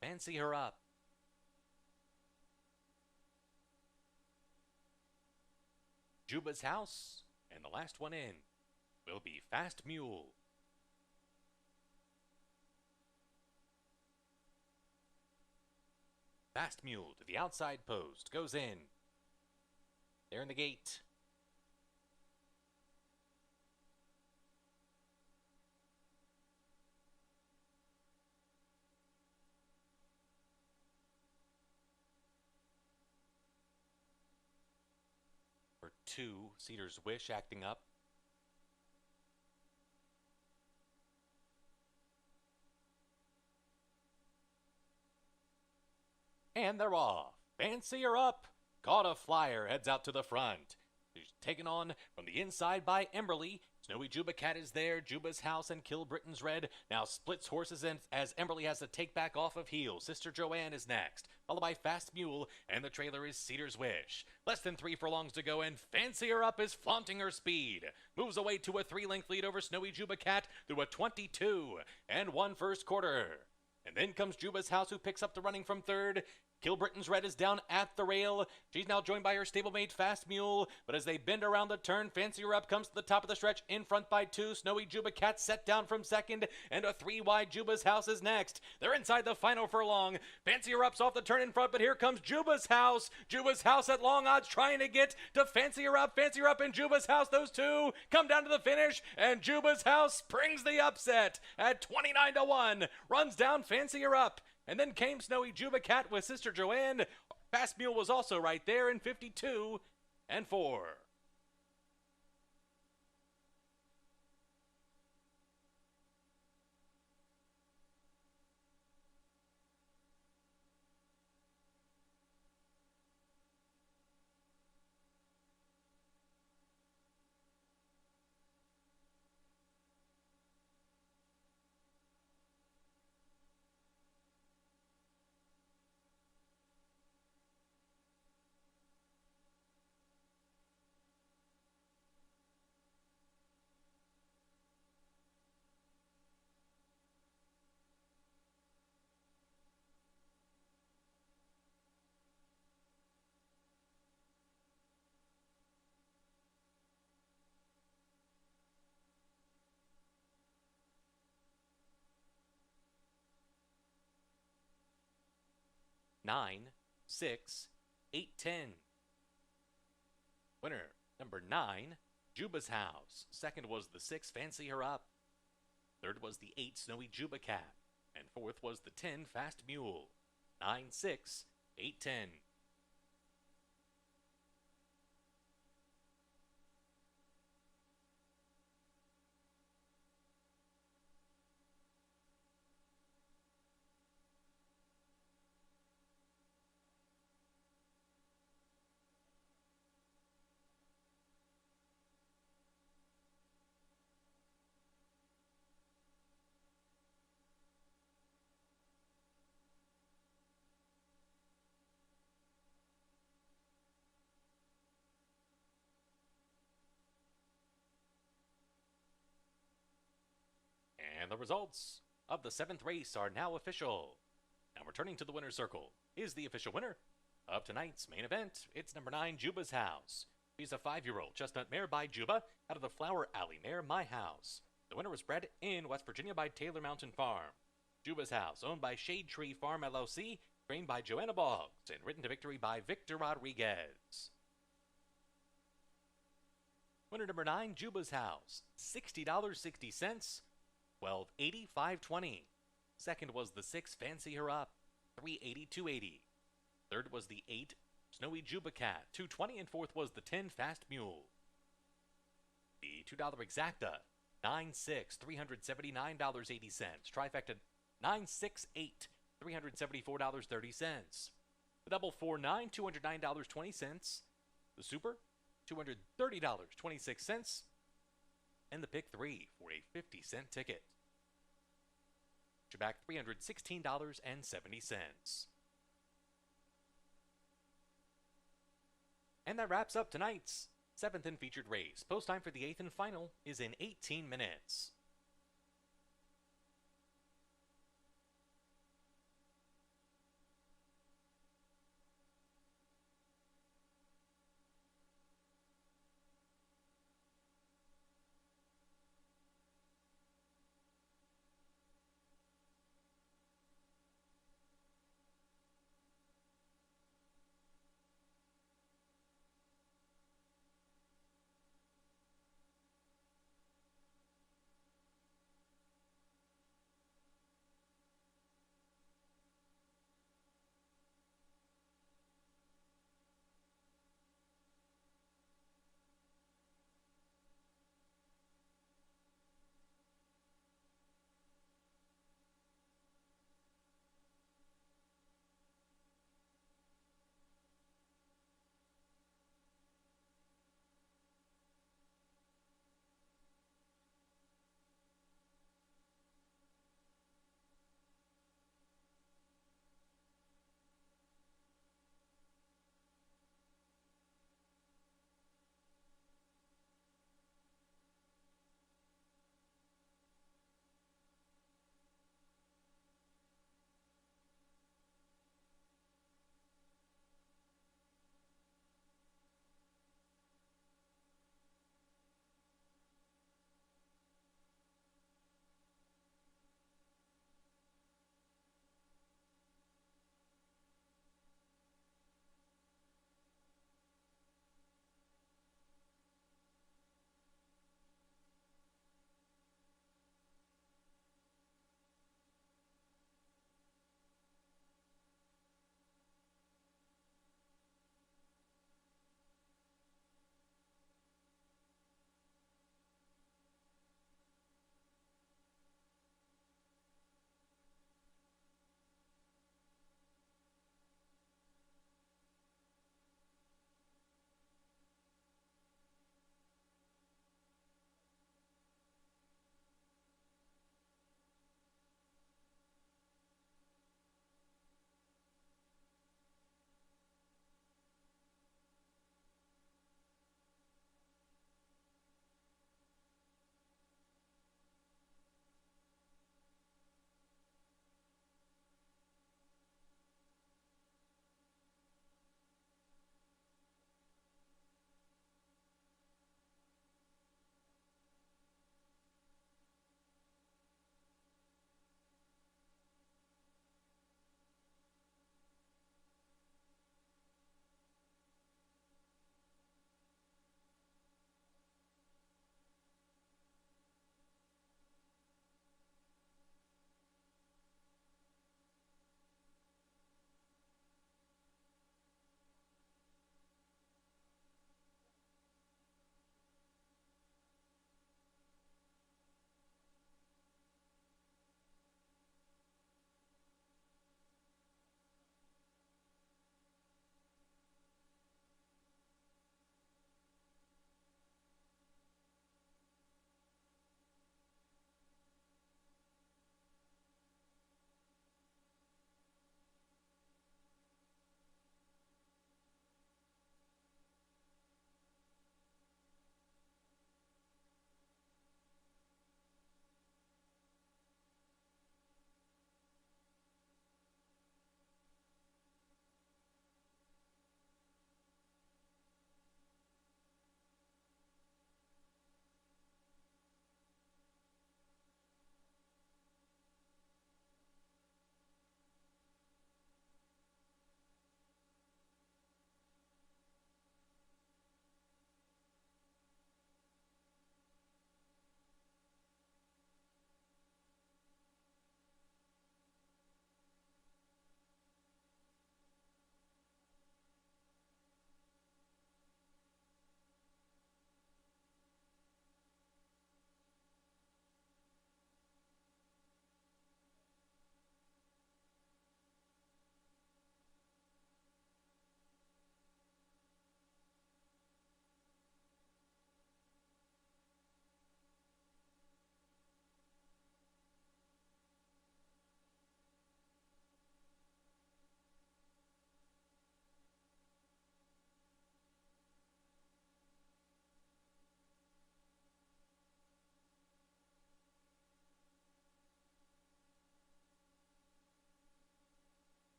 Fancy Her Up, Juba's House, and the last one in will be Fast Mule. Fast Mule to the outside post, goes in. There in the gate. For 2, Cedar's Wish acting up. And they're off. Fancy Her Up. Caught a flyer, heads out to the front. She's taken on from the inside by Emberly. Snowy Juba Cat is there. Juba's House and Kill Britain's Red now splits horses in as Emberly has to take back off of heel. Sister Joanne is next, followed by Fast Mule, and the trailer is Cedar's Wish. Less than 3 furlongs to go, and Fancy Her Up is flaunting her speed. Moves away to a 3-length lead over Snowy Juba Cat through a 22-1 first quarter. And then comes Juba's House, who picks up the running from third. Kill Britain's Red is down at the rail. She's now joined by her stablemate Fast Mule, but as they bend around the turn, Fancy Her Up comes to the top of the stretch in front by 2. Snowy Juba Cat set down from second, and a 3-wide Juba's House is next. They're inside the final furlong. Fancy Her Up's off the turn in front, but here comes Juba's House. Juba's House at long odds trying to get to Fancy Her Up. Fancy Her Up and Juba's House, those two come down to the finish, and Juba's House springs the upset at 29-1. Runs down Fancy Her Up. And then came Snowy Juba Cat with Sister Joanne. Fast Mule was also right there in 52-4. 9, 6, 8, 10. Winner number 9, Juba's House. Second was the 6, Fancy Her Up. Third was the 8, Snowy Juba Cat. And fourth was the 10, Fast Mule. 9, 6, 8, 10. And the results of the 7th race are now official. And returning to the winner's circle is the official winner of tonight's main event. It's number 9, Juba's House. She's a 5-year-old chestnut mare by Juba out of the Flower Alley mare My House. The winner was bred in West Virginia by Taylor Mountain Farm. Juba's House, owned by Shade Tree Farm LLC, trained by Joanna Boggs, and ridden to victory by Victor Rodriguez. Winner number 9, Juba's House, $60.60, $12.80, $5.20. Second was the 6, Fancy Her Up, $3.80, $2.80. Third was the 8, Snowy Juba Cat, $2.20, and fourth was the 10, Fast Mule. The $2 Exacta, 9-6, $379.80. Trifecta, 9-6-8, $374.30. The double 4-9, $209.20. The super, $230.26. And the pick 3 for a 50-cent ticket. You're back $316.70. And that wraps up tonight's 7th and featured race. Post time for the 8th and final is in 18 minutes.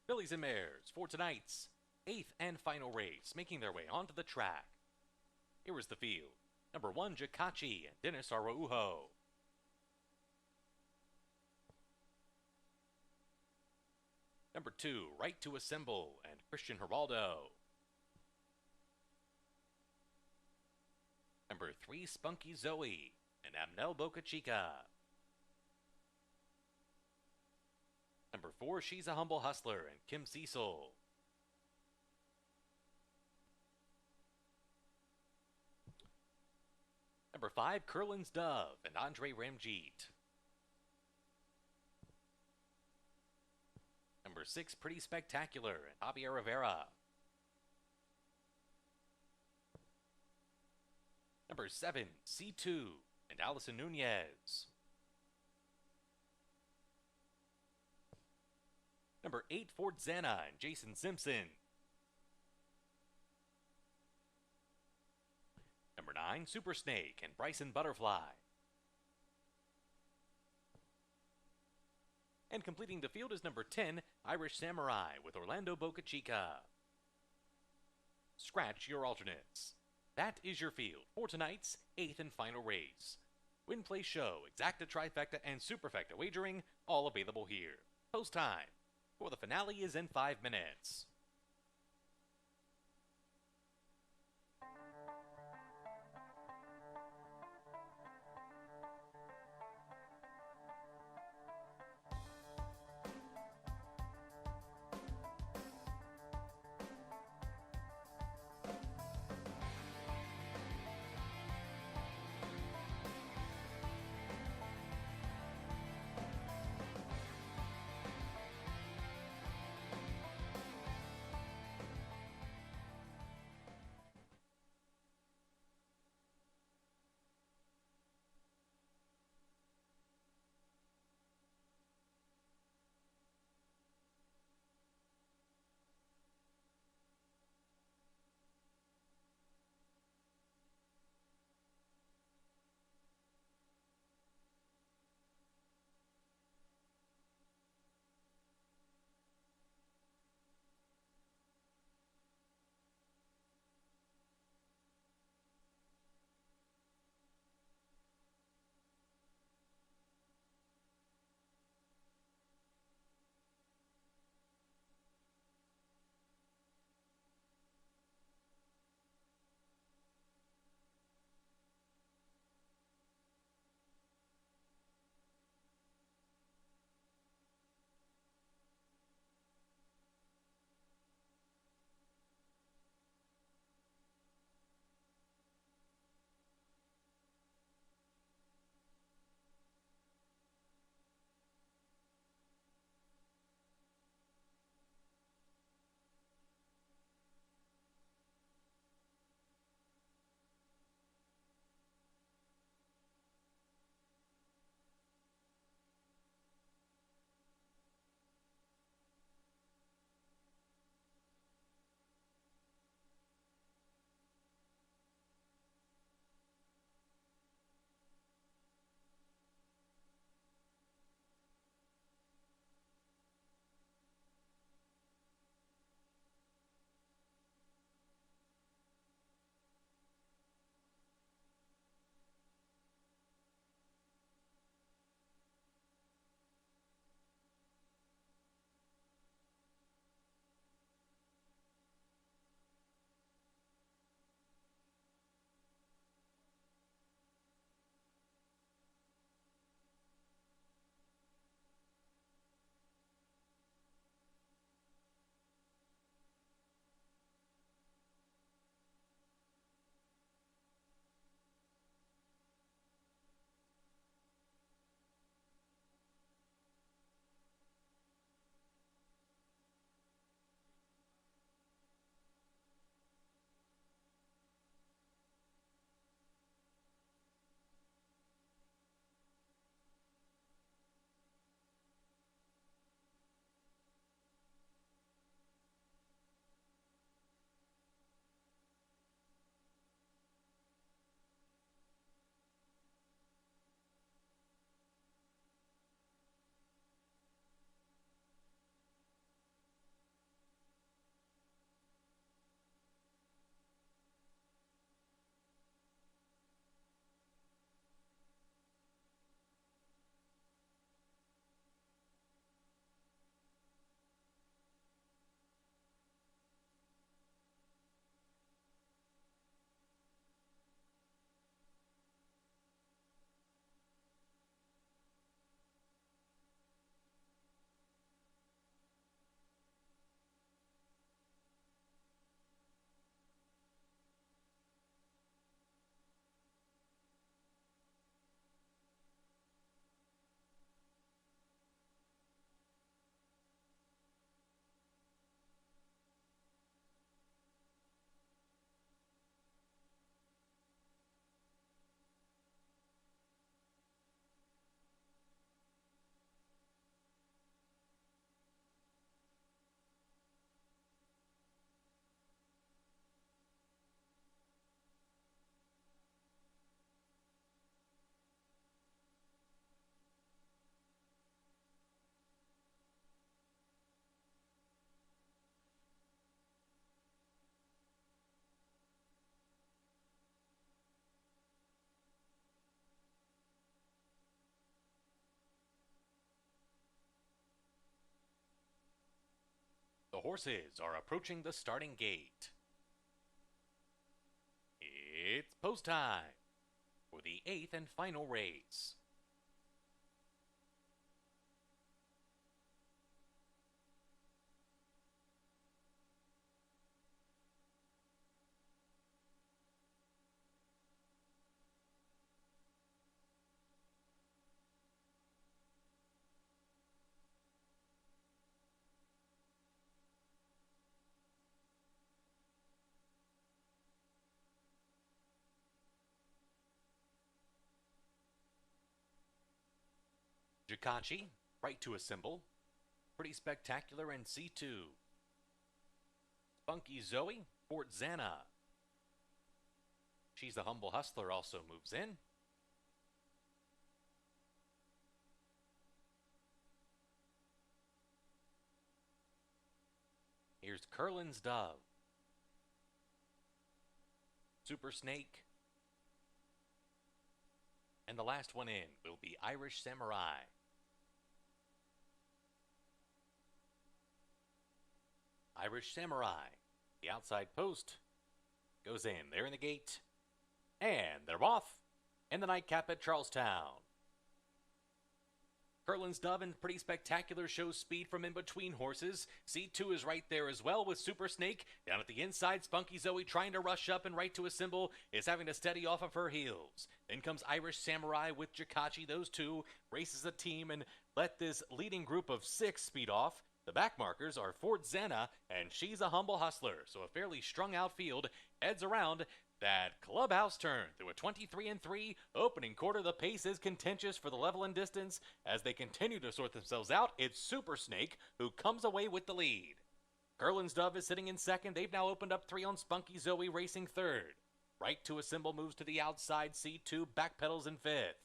Fillies and Mares for tonight's 8th and final race, making their way onto the track. Here is the field. Number 1, Jakachi and Dennis Araujo. Number 2, Right to Assemble and Christian Geraldo. Number 3, Spunky Zoe and Amnel Boca Chica. Number 4, She's a Humble Hustler and Kim Cecil. Number 5, Curlin's Dove and Andre Ramjeet. Number 6, Pretty Spectacular and Javier Rivera. Number 7, C2 and Allison Nunez. Number 8, Fort Zana and Jason Simpson. Number 9, Super Snake and Bryson Butterfly. And completing the field is number 10, Irish Samurai with Orlando Boca Chica. Scratch your alternates. That is your field for tonight's 8th and final race. Win, play, show, exacta, trifecta, and superfecta wagering, all available here. Post time for the finale is in 5 minutes. horses are approaching the starting gate. It's post time for the 8th and final race. Jakachi, right to a symbol. Pretty Spectacular in C2. Spunky Zoe, Fort Xana. She's the Humble Hustler also moves in. Here's Curlin's Dove. Super Snake. And the last one in will be Irish Samurai. Irish Samurai, the outside post, goes in. They're in the gate, and they're off in the nightcap at Charlestown. Curlin's Dove and Pretty Spectacular shows speed from in between horses. C2 is right there as well with Super Snake. Down at the inside, Spunky Zoe trying to rush up and right to a symbol is having to steady off of her heels. Then comes Irish Samurai with Jakachi. Those two race as a team and let this leading group of 6 speed off. The back markers are Fort Xana, and She's a Humble Hustler. So a fairly strung out field heads around that clubhouse turn through a 23-3 opening quarter. The pace is contentious for the level and distance as they continue to sort themselves out. It's Super Snake who comes away with the lead. Curlin's Dove is sitting in second. They've now opened up 3 on Spunky Zoe, racing third. Right to a symbol moves to the outside. C2 backpedals in fifth.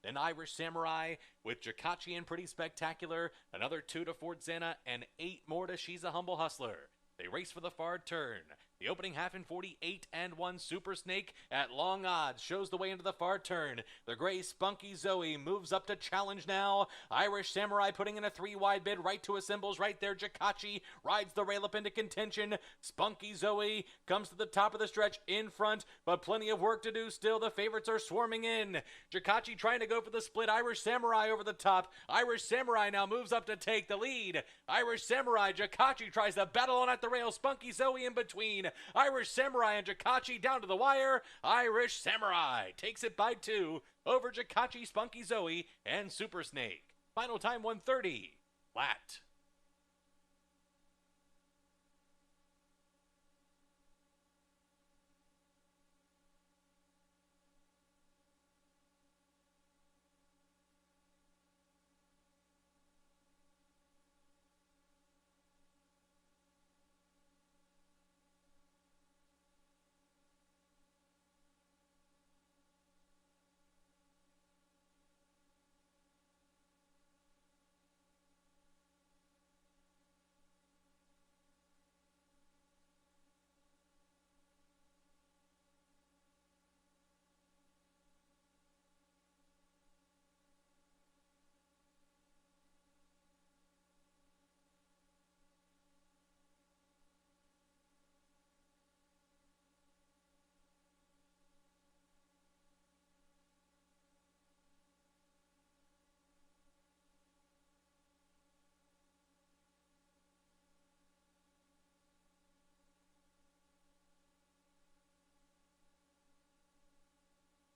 Then Irish Samurai with Jakachi and Pretty Spectacular. Another 2 to Fort Xana and 8 more to She's a Humble Hustler. They race for the far turn. The opening half in 48-1. Super Snake at long odds shows the way into the far turn. The gray Spunky Zoe moves up to challenge now. Irish Samurai putting in a 3-wide bid right to a symbols right there. Jakachi rides the rail up into contention. Spunky Zoe comes to the top of the stretch in front, but plenty of work to do still. The favorites are swarming in. Jakachi trying to go for the split. Irish Samurai over the top. Irish Samurai now moves up to take the lead. Irish Samurai, Jakachi tries to battle on at the rail. Spunky Zoe in between. Irish Samurai and Jakachi down to the wire. Irish Samurai takes it by 2 over Jakachi, Spunky Zoe, and Super Snake. Final time 1:30. Flat.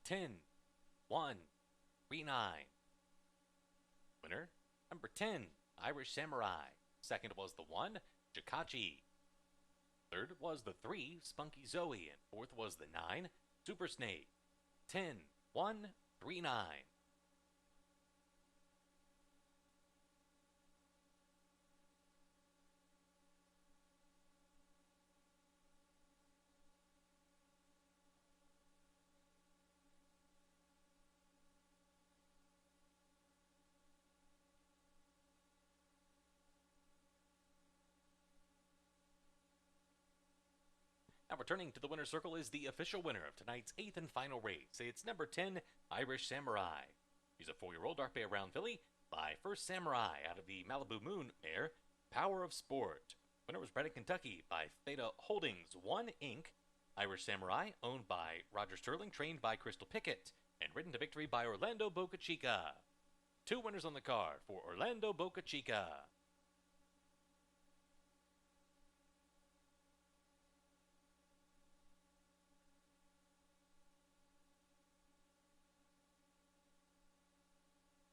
Ten, 1, 3, 9. Winner, number 10, Irish Samurai. Second was the 1, Jakachi. Third was the 3, Spunky Zoe. And fourth was the 9, Super Snake. 10, 1, 3, 9. Now returning to the winner's circle is the official winner of tonight's 8th and final race. It's number 10, Irish Samurai. She's a 4-year-old dark bay around filly by First Samurai out of the Malibu Moon mare, Power of Sport. Winner was bred in Kentucky by Theta Holdings, 1 Inc. Irish Samurai, owned by Roger Sterling, trained by Crystal Pickett, and ridden to victory by Orlando Boca Chica. 2 winners on the card for Orlando Boca Chica.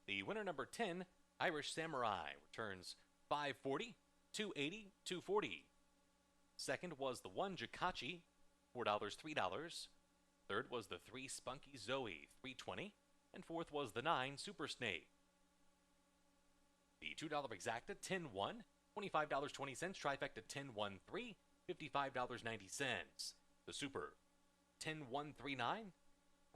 The winner number 10, Irish Samurai, returns 540, 280, 240. Second was the 1 Jikachi, $4, $3. Third was the 3 Spunky Zoe, $3.20. And fourth was the 9 Super Snake. The $2 Exacta, 10-1, $25.20. Trifecta, 10-1-3, $55.90. The Super, 10-1-3-9,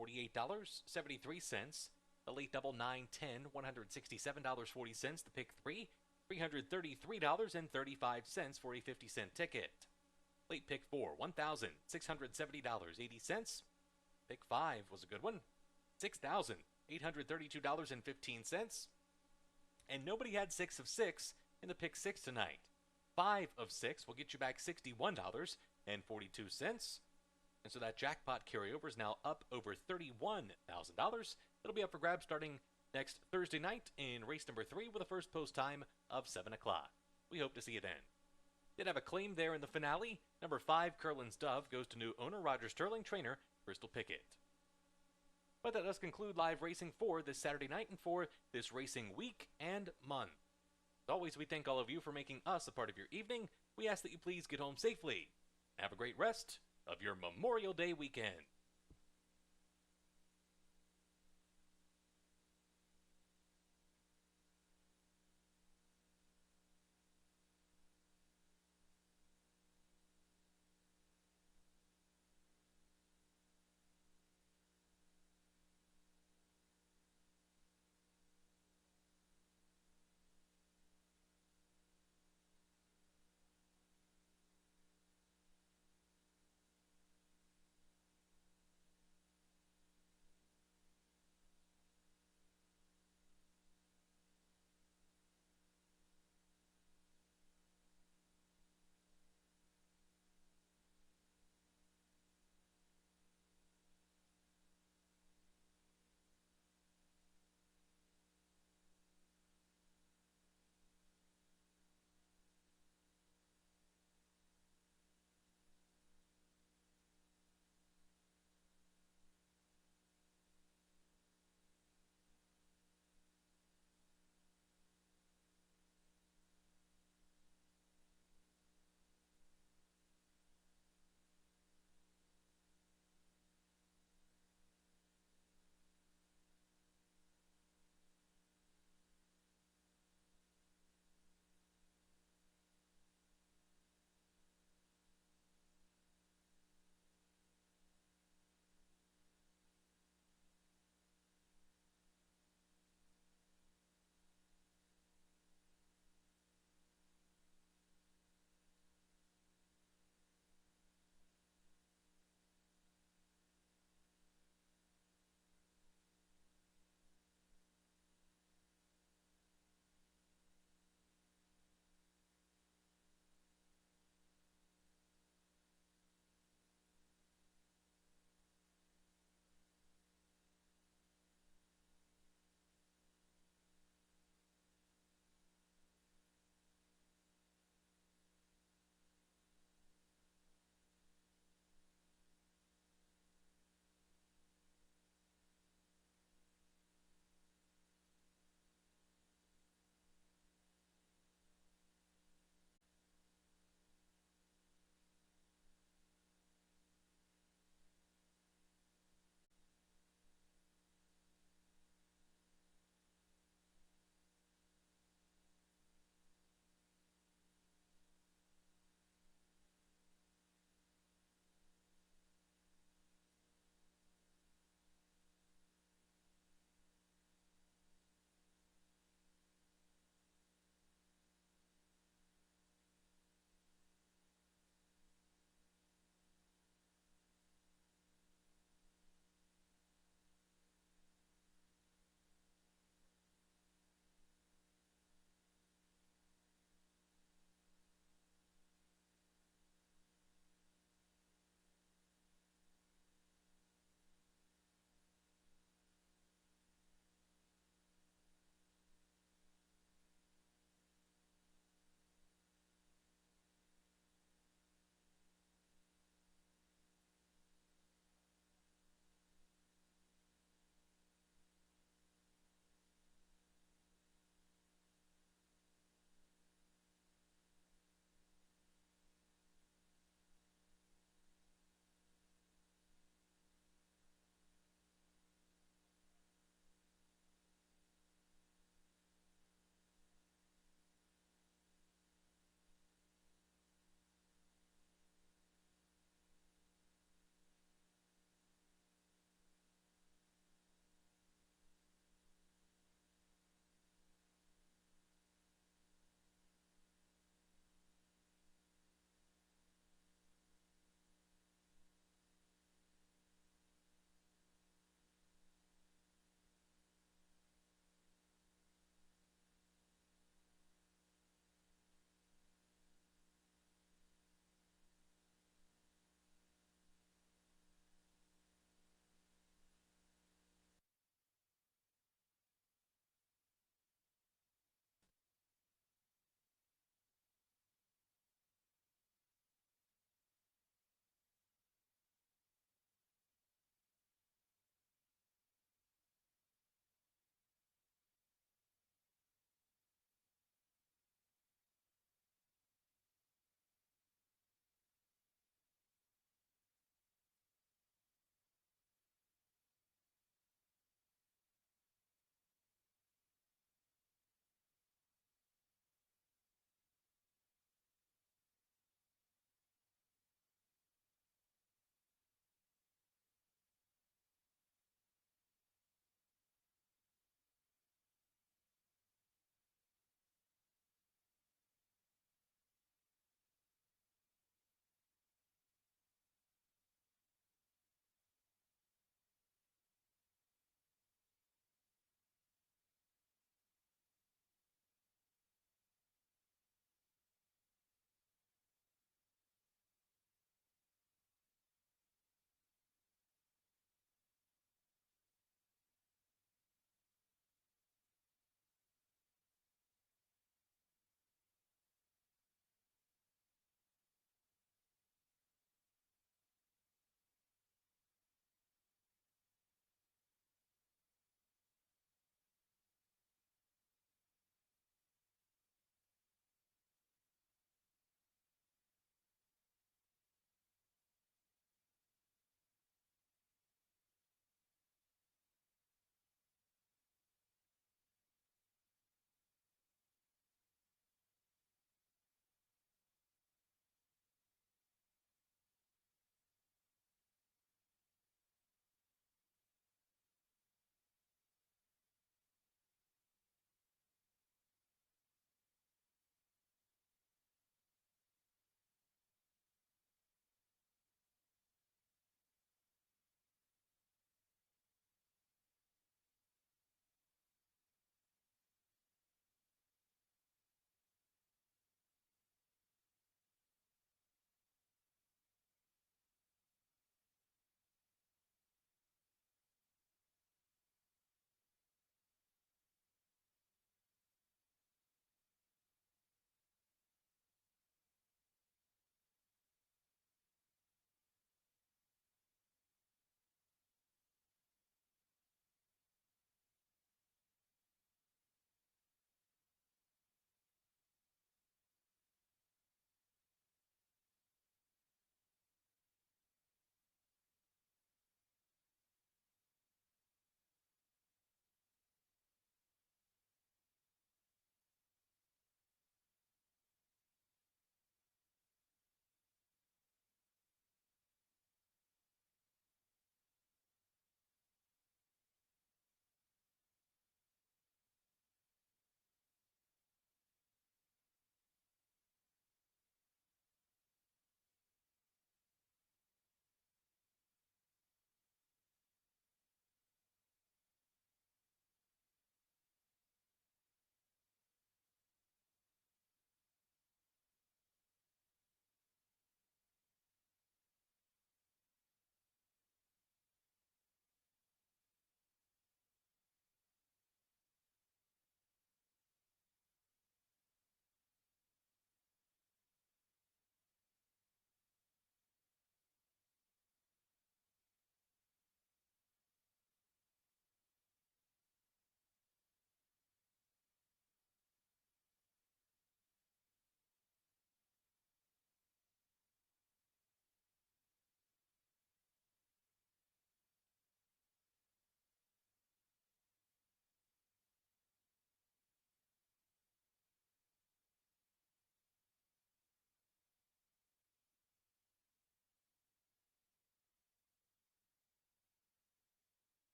$48.73. The late double 9-10, $167.40. The pick 3, $333.35 for a 50-cent ticket. Late pick 4, $1,670.80. Pick 5 was a good one, $6,832.15. And nobody had 6 of 6 in the pick 6 tonight. 5 of 6 will get you back $61.42. And so that jackpot carryover is now up over $31,000. It'll be up for grabs starting next Thursday night in race number 3 with a first post time of 7 o'clock. We hope to see you then. Did have a claim there in the finale. Number 5, Curlin's Dove, goes to new owner Roger Sterling, trainer Crystal Pickett. But that does conclude live racing for this Saturday night and for this racing week and month. As always, we thank all of you for making us a part of your evening. We ask that you please get home safely and have a great rest of your Memorial Day weekend.